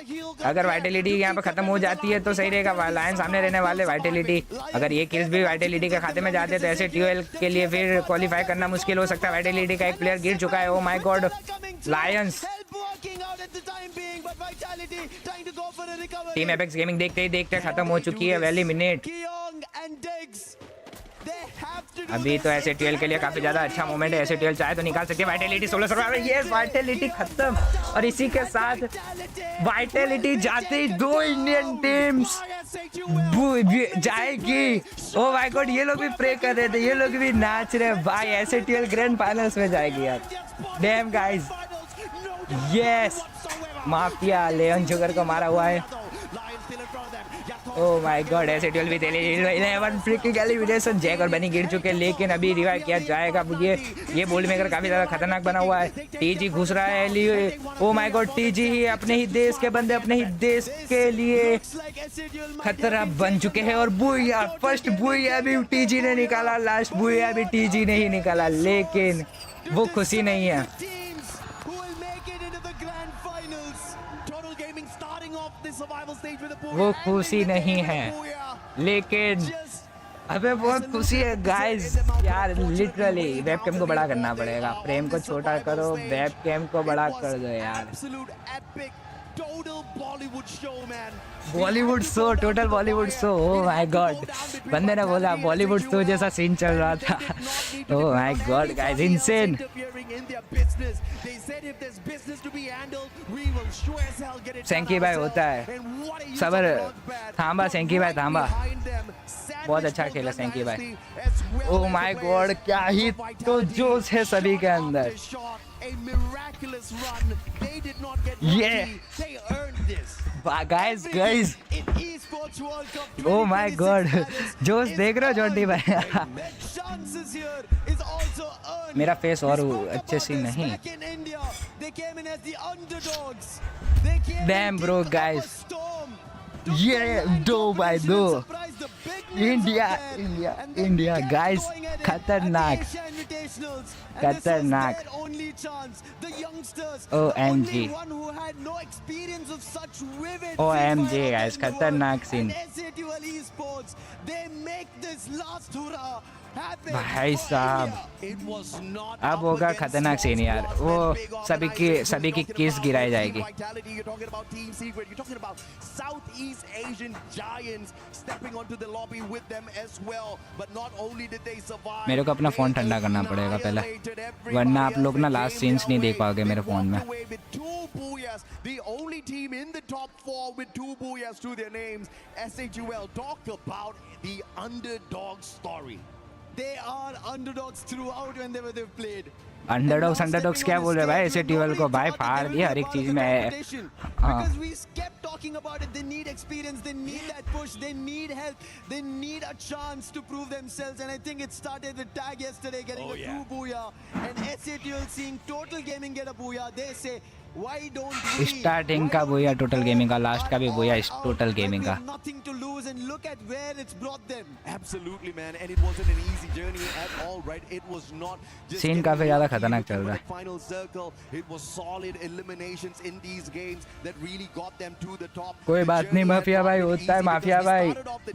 अगर Vitality यहाँ पर खत्म हो जाती है तो सही रहेगा। लायन सामने रहने वाले Vitality, अगर ये किल्स भी Vitality के खाते में जाते हैं तो ऐसे ट्यूएल के लिए फिर क्वालिफाई करना मुश्किल हो सकता है। Vitality का एक प्लेयर गिर चुका है। Oh my god, Lions team Apex gaming देखते ही देखते खत्म हो चुकी है। वैली मिनट अभी तो ऐसे ट्वेल्व के लिए काफी ज्यादा अच्छा मोमेंट है। ऐसे ट्वेल्व चाहे तो निकाल सकते हैं। Vitality 16 सर्वाइवर, ये Vitality खत्म। और इसी के साथ Vitality जाती 2 इंडियन टीम्स जाएगी। ओ माय गॉड, ये लोग भी प्रे कर रहे थे, ये लोग भी नाच रहे भाई। ऐसे ट्वेल्व ग्रैंड फाइनल्स में जाएगी यार। डैम गाइस, यस, माफिया लेयन जुगर को मारा हुआ है। ओह माय गॉड, ऐसे 12 भी तेले 11 फ्रीकिंग एलिमिनेशन। जैक और बनी गिर चुके, लेकिन अभी रिवाइव किया जाएगा। ये बोल्ड मेकर काफी ज्यादा खतरनाक बना हुआ है। टीजी घुस रहा है। ओह माय गॉड, टीजी ही अपने ही देश के बंदे अपने ही देश के लिए खतरा बन चुके हैं। और बुया, फर्स्ट बुया भी टीजी ने निकाला, लास्ट बुया भी टीजी ने ही निकाला, लेकिन वो खुशी नहीं है। वो खुशी नहीं है, लेकिन अबे बहुत खुशी है गाइस यार। लिटरली वेबकैम को बड़ा करना पड़ेगा। फ्रेम को छोटा करो, वेबकैम को बड़ा कर दो यार। Bollywood show, total Bollywood show. Oh my God, बंदे ने बोला बॉलीवुड शो जैसा सीन चल रहा था। Oh my god guys, insane. सेंकी भाई होता है सबर, थांबा सेंकी भाई, थांबा। बहुत अच्छा खेला सेंकी भाई। ओह माय गॉड, क्या ही तो जोश है सभी के अंदर। गाइस ओह माय गॉड, जोश देख रहे हो जोटी भाई। मेरा फेस और अच्छे से नहीं। डैम ब्रो गाइस, ये 2-2 इंडिया गाइस, खतरनाक खतरनाक। OMG गाइस, खतरनाक सीन भाई साहब। अब होगा खतरनाक सीन यार। वो सभी की किस गिराई जाएगी। मेरे को अपना फोन ठंडा करना पड़ेगा पहले, वरना आप लोग ना लास्ट सीन्स नहीं देख पाओगे मेरे फोन में। The only team in the top 4 with 2 booyahs to their names. SHUL, talk about the underdog story. They are underdogs throughout whenever they've played. Underdogs क्या बोल रहे हैं भाई? ऐसे ट्वेल्व को भाई फाड़ दिया हर एक चीज में। Because we kept talking about it, they need experience, they need that push, they need help, they need a chance to prove themselves, and I think it started with Tag yesterday getting a true booyah, and SATL seeing Total Gaming get a booyah. They say Why don't we? Starting का बोया total gaming का, last का भी बोया total gaming का. Nothing to lose, and look at where it's brought them. Absolutely, man, and it wasn't an easy journey at all, right? It was not just scene काफी ज़्यादा खतरनाक चल रहा है. final circle. It was solid eliminations in these games that really got them to the top. कोई बात नहीं mafia भाई, होता है माफिया भाई.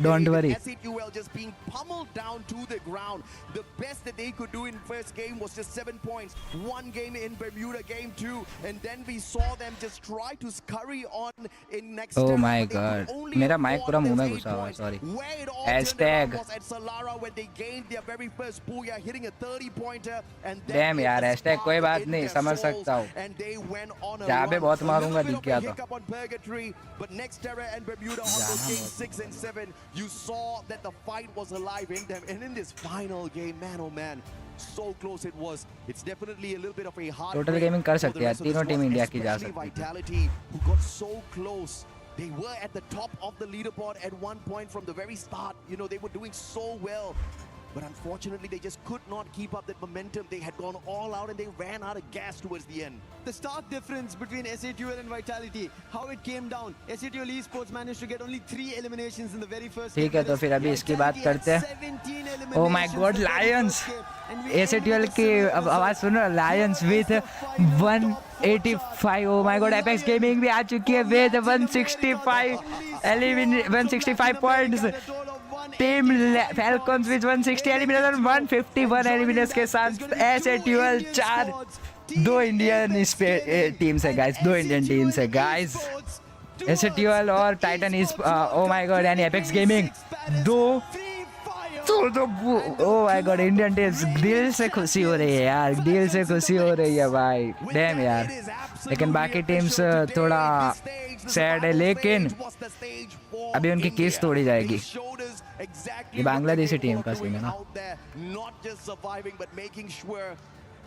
Don't worry. SATUL just being pummeled down to the ground. The best that they could do in first game was just 7 points. One game in Bermuda, game 2, and then we saw them just try to scurry on in next. Oh my god, मेरा mic पूरा मुंह में घुसा हुआ है. Sorry. Hashtag. Damn यार, hashtag कोई बात नहीं, समझ सकता हूँ. जहाँ पे बहुत मारूंगा दिख गया था. But next Terra and Bermuda on those games 6 and 7, you saw that the fight was alive in them, and in this final game, man, oh man. So close it was. It's definitely a little bit of a hard. Total gaming कर सकते हैं, तीनों team India की जा सकती है. Vitality, who got so close. They were at the top of the leaderboard at one point from the very start. You know, they were doing so well. But unfortunately, they just could not keep up that momentum. They had gone all out and they ran out of gas towards the end. The stark difference between SATUL and Vitality, how it came down. SATUL Esports managed to get only 3 eliminations in the very first. ठीक है, तो फिर अभी इसकी बात करते हैं. Oh my God, Lions! SATUL की अब आवाज सुनो. Lions with 185. Oh my God, Apex Gaming भी आ चुकी है with 165 points. Team Falcons with 160 elimination, 151 elimination के साथ SATUL 4. 2 इंडियन टीम्स है गाइस, 2 इंडियन टीम्स है गाइस. SATUL और Titan is oh my God, यानी Apex Gaming 2. oh my God, Indian teams दिल से खुशी हो रही है यार, दिल से खुशी हो रही है भाई. डैम यार, लेकिन बाकी टीम्स थोड़ा सैड है, लेकिन अभी उनकी केस तोड़ी जाएगी. ये बांग्लादेशी टीम का सीन है ना.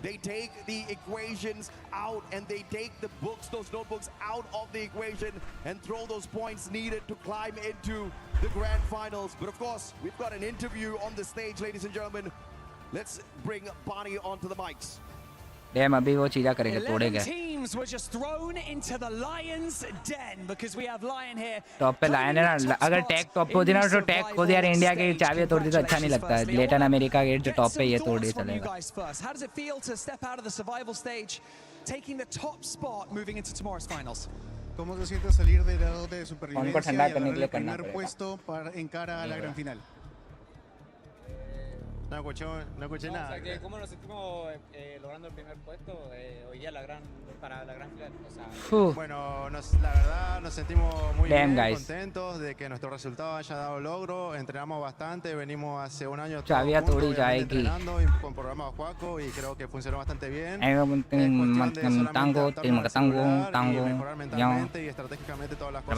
They take the equations out and they take the books, those notebooks out of the equation and throw those points needed to climb into the grand finals. But of course, we've got an interview on the stage, ladies and gentlemen. Let's bring Barney onto the mics. Dam अभी वो चीज़ा करेंगे, तोड़ेंगे. Top पे lion है ना. अगर tag top पे होती ना तो टैग खुद यार इंडिया की चाबियां तोड़ दी तो अच्छा नहीं लगता है. लेटिन अमेरिका के जो टॉप पे ये तोड़ दिया चलेगा. ¿Cómo se siente salir del lado de supervivencia उनको ठंडा y करने के लिए agarrar el करना primer पड़ेगा. puesto para encara a la gran final? No escuché nada. ¿Cómo nos sentimos logrando el primer puesto hoy día para la gran final? O sea, bueno, la verdad nos sentimos muy bien, guys. contentos de que nuestro resultado haya dado logro. Entrenamos bastante, venimos hace un año चाबियां तोड़ी जाएगी. entrenando y con programa Juaco y creo que funcionó bastante bien. Tango, mejorar mentalmente y estratégicamente todas las cosas.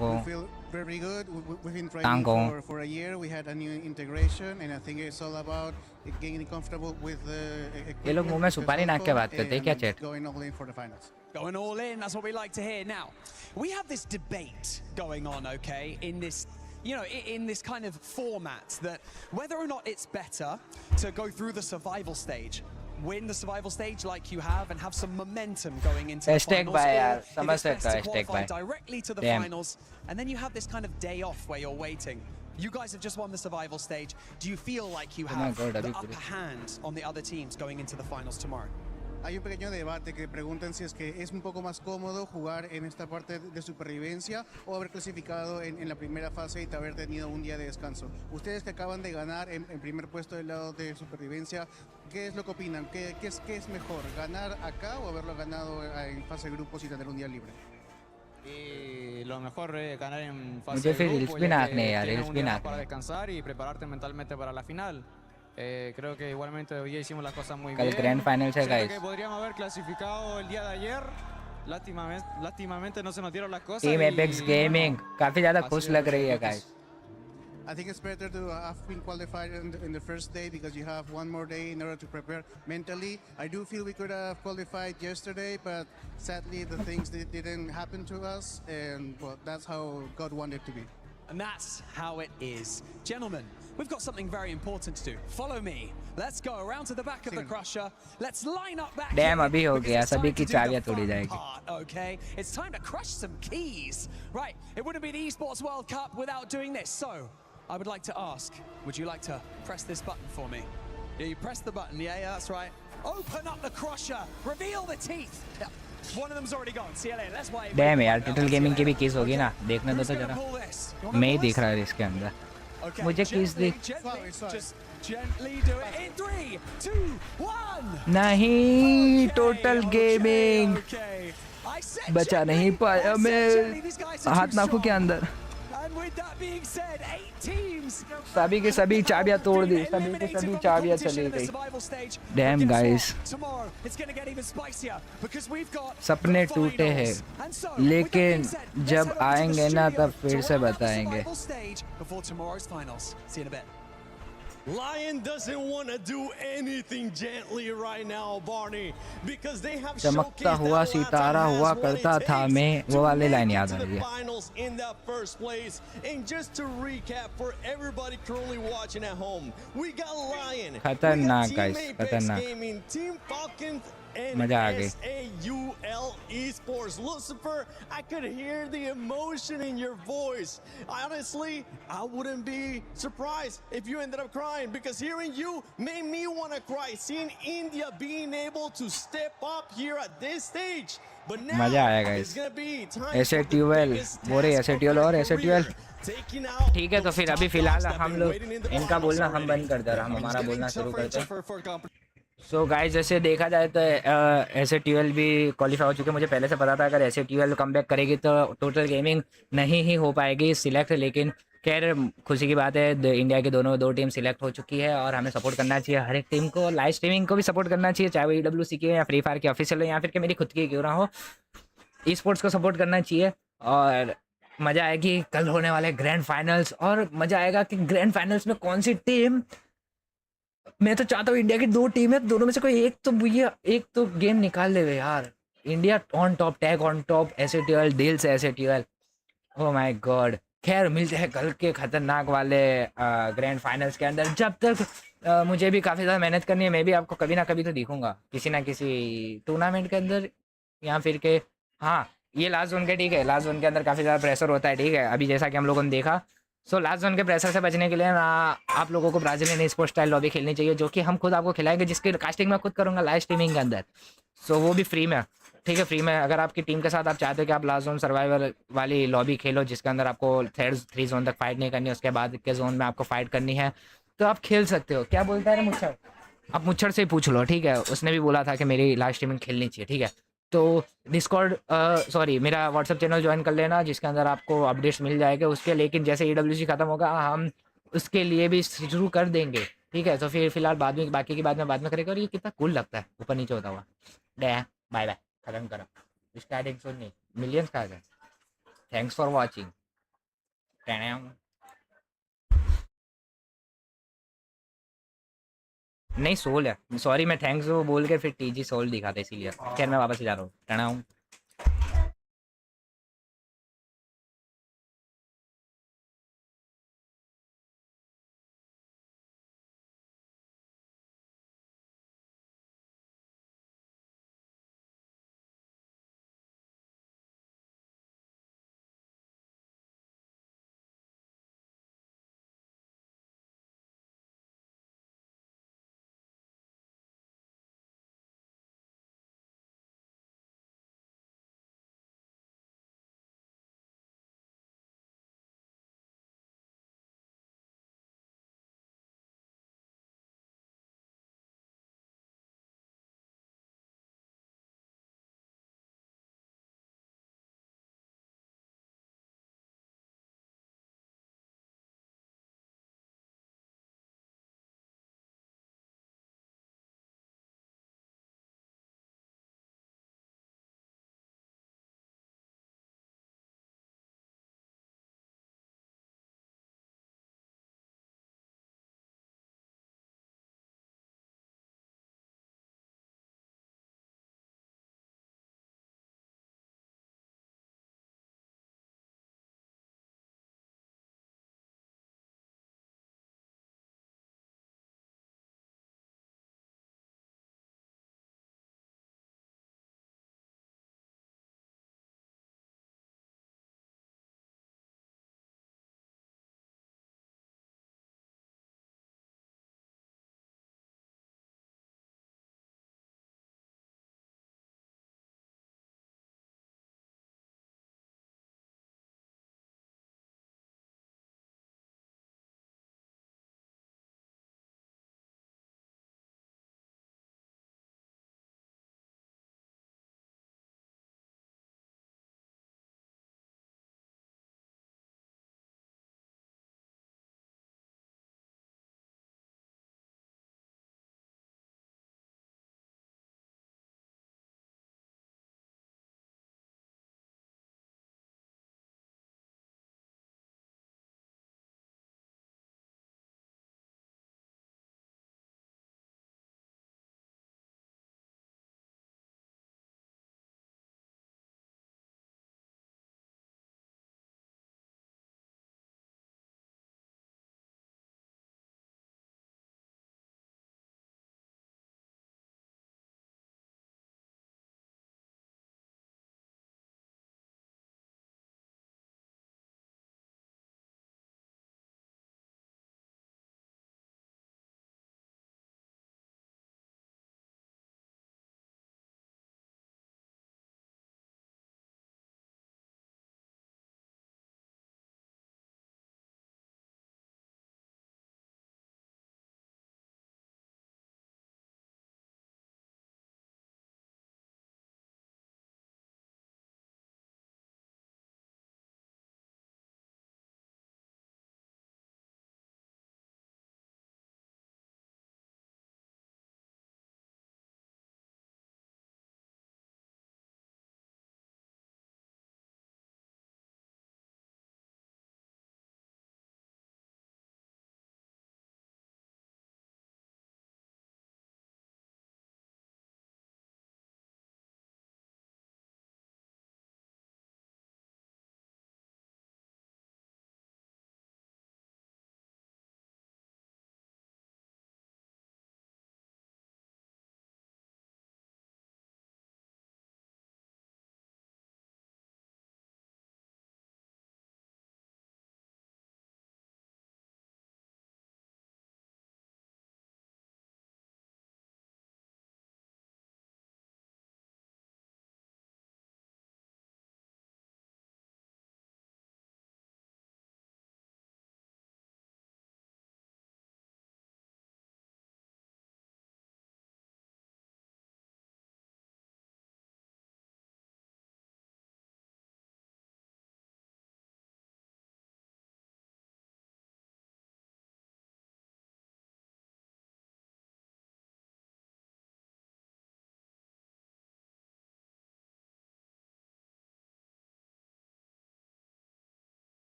We feel very good. We've been training for a year. We had a new integration, and I think it's all about getting comfortable with the ये लोग मुंह में सुपारी नाक के बात करते हैं क्या chat? going all in for the finals. Going all in, that's what we like to hear. Now, we have this debate going on, okay, in this, you know, in this kind of format, that whether or not it's better to go through the survival stage, win the survival stage like you have, and have some momentum going into the finals, or if it's best to qualify directly to the finals, and then you have this kind of day off where you're waiting. You guys have just won the survival stage. Do you feel like you have the upper hand on the other teams going into the finals tomorrow? Hay un pequeño debate que preguntan si es que es un poco más cómodo jugar en esta parte de supervivencia o haber clasificado en la primera fase y haber tenido un día de descanso. Ustedes que acaban de ganar en primer puesto del lado de supervivencia, ¿qué es lo que opinan? ¿Qué es mejor, ganar acá o haberlo ganado en fase de grupos y tener un día libre? Y lo mejor es ganar en fase मुझे de फिर grupo, reels भी ya नाकने que यार, tienes reels un भी día más para नाकने. descansar y prepararte mentalmente para la final. Creo que igualmente hoy día hicimos las cosas muy कल bien. Grand final है Siento guys. que podríamos haber clasificado el día de ayer. Lástimamente no se nos dieron las cosas. Team Apex Gaming काफी ज्यादा खुश लग रही है guys. I think it's better to have been qualified in the first day because you have one more day in order to prepare mentally. I do feel we could have qualified yesterday, but sadly the things that didn't happen to us, and well, that's how God wanted it to be. And that's how it is. Gentlemen, we've got something very important to do. Follow me. Let's go around to the back of the crusher. Let's line up back Damn, here, अभी हो because गया, it's सभी time की to do the चाबियां तोड़ी fun जाएगी. part, okay? It's time to crush some keys. Right, it wouldn't be the Esports World Cup without doing this. So, I would like to ask, would you like to press this button for me? Yeah, you press the button. Yeah, that's right. Open up the crusher. Reveal the teeth. Yeah. One of them's already gone. See you later. Let's wait. Dam यार, total gaming की भी keys होगी ना, देखने दो तो जरा. मैं ही दिख रहा है इसके अंदर. मुझे कीज दिख. Just gently do it in 3, 2, 1. नहीं, टोटल गेमिंग बचा नहीं पाया मैं. हाथ नाखूं के अंदर. And with that being said, 8 teams. सभी के सभी चाबियां तोड़ दी. सभी के सभी चाबियां चली गई. Damn guys. सपने टूटे हैं, लेकिन जब आएंगे ना तब फिर से बताएंगे. Lion doesn't want to do anything gently right now, Barney, because they have चमकता हुआ सितारा हुआ करता था मैं, वो वाली लाइन याद आ रही है. finals in that first place. And just to recap for everybody currently watching at home, we got Lion, खतरनाक guys, खतरनाक. Gaming, Team Falcons, and मजा आ गई. SAUL Esports. Lucifer, I could hear the emotion in your voice. Honestly, I wouldn't be surprised if you ended up crying, because hearing you made me want to cry. Seeing India being able to step up here at this stage. But now मजा आया guys. SATUL, बोरे SATUL और SATUL. ठीक है, तो फिर अभी फिलहाल हम लोग इनका बोलना हम बंद कर दे रहे, हम हमारा बोलना शुरू करते हैं. सो गाइस, जैसे देखा जाए तो SATUL भी क्वालिफाई हो चुके हैं. मुझे पहले से पता था अगर SATUL कमबैक करेगी तो टोटल गेमिंग नहीं ही हो पाएगी सिलेक्ट. लेकिन खैर खुशी की बात है, इंडिया की दो टीम सिलेक्ट हो चुकी है और हमें सपोर्ट करना चाहिए हर एक टीम को. लाइव स्ट्रीमिंग को भी सपोर्ट करना चाहिए, चाहे वो EWC की हो या फ्री फायर की ऑफिशियल हो या फिर कि मेरी खुद की क्यों ना हो. ई स्पोर्ट्स को सपोर्ट करना चाहिए और मज़ा आएगी कल होने वाले ग्रैंड फाइनल्स. और मज़ा आएगा कि ग्रैंड फाइनल्स में कौन सी टीम. मैं तो चाहता हूँ इंडिया की 2 टीम है, दोनों में से कोई एक तो गेम निकाल ले यार. India on top, tag on top, SATUL दिल से SATUL. Oh my God. खैर मिलते हैं कल के खतरनाक वाले ग्रैंड फाइनल्स के अंदर. जब तक मुझे भी काफ़ी ज़्यादा मेहनत करनी है, मैं भी आपको कभी ना कभी तो दिखूंगा किसी ना किसी टूर्नामेंट के अंदर, या फिर के हाँ ये लास्ट जोन के. ठीक है, लास्ट जोन के अंदर काफ़ी ज़्यादा प्रेशर होता है. ठीक है, अभी जैसा कि हम लोगों ने देखा. सो लास्ट जोन के प्रेशर से बचने के लिए ना आप लोगों को ब्राज़ीलियन स्पोर्ट्स स्टाइल लॉबी खेलनी चाहिए, जो कि हम खुद आपको खिलाएंगे, जिसकी कास्टिंग मैं खुद करूँगा लाइव स्ट्रीमिंग के अंदर. सो वो भी फ्री में. ठीक है, फ्री में. अगर आपकी टीम के साथ आप चाहते हो कि आप लास्ट जोन सर्वाइवल वाली लॉबी खेलो, जिसके अंदर आपको 3 जोन तक फाइट नहीं करनी है, उसके बाद के जोन में आपको फाइट करनी है, तो आप खेल सकते हो. क्या बोलता है मुच्छर? आप मुच्छर से ही पूछ लो. ठीक है, उसने भी बोला था कि मेरी लाइव स्ट्रीमिंग खेलनी चाहिए. ठीक है, तो डिस्कॉर्ड मेरा व्हाट्सअप चैनल ज्वाइन कर लेना, जिसके अंदर आपको अपडेट्स मिल जाएंगे उसके. लेकिन जैसे EWC ख़त्म होगा हम उसके लिए भी शुरू कर देंगे. ठीक है, तो फिर फिलहाल बाद में बाकी की बाद में करेंगे. और ये कितना कूल लगता है ऊपर नीचे होता हुआ. बाय बाय, खत्म करो. स्टार्टिंग सुननी मिलियंस का है. Thanks for watching. नहीं सोल है, सॉरी मैं थैंक्स वो बोल के फिर TG सोल दिखा था इसीलिए. खैर मैं वापस जा रहा हूँ.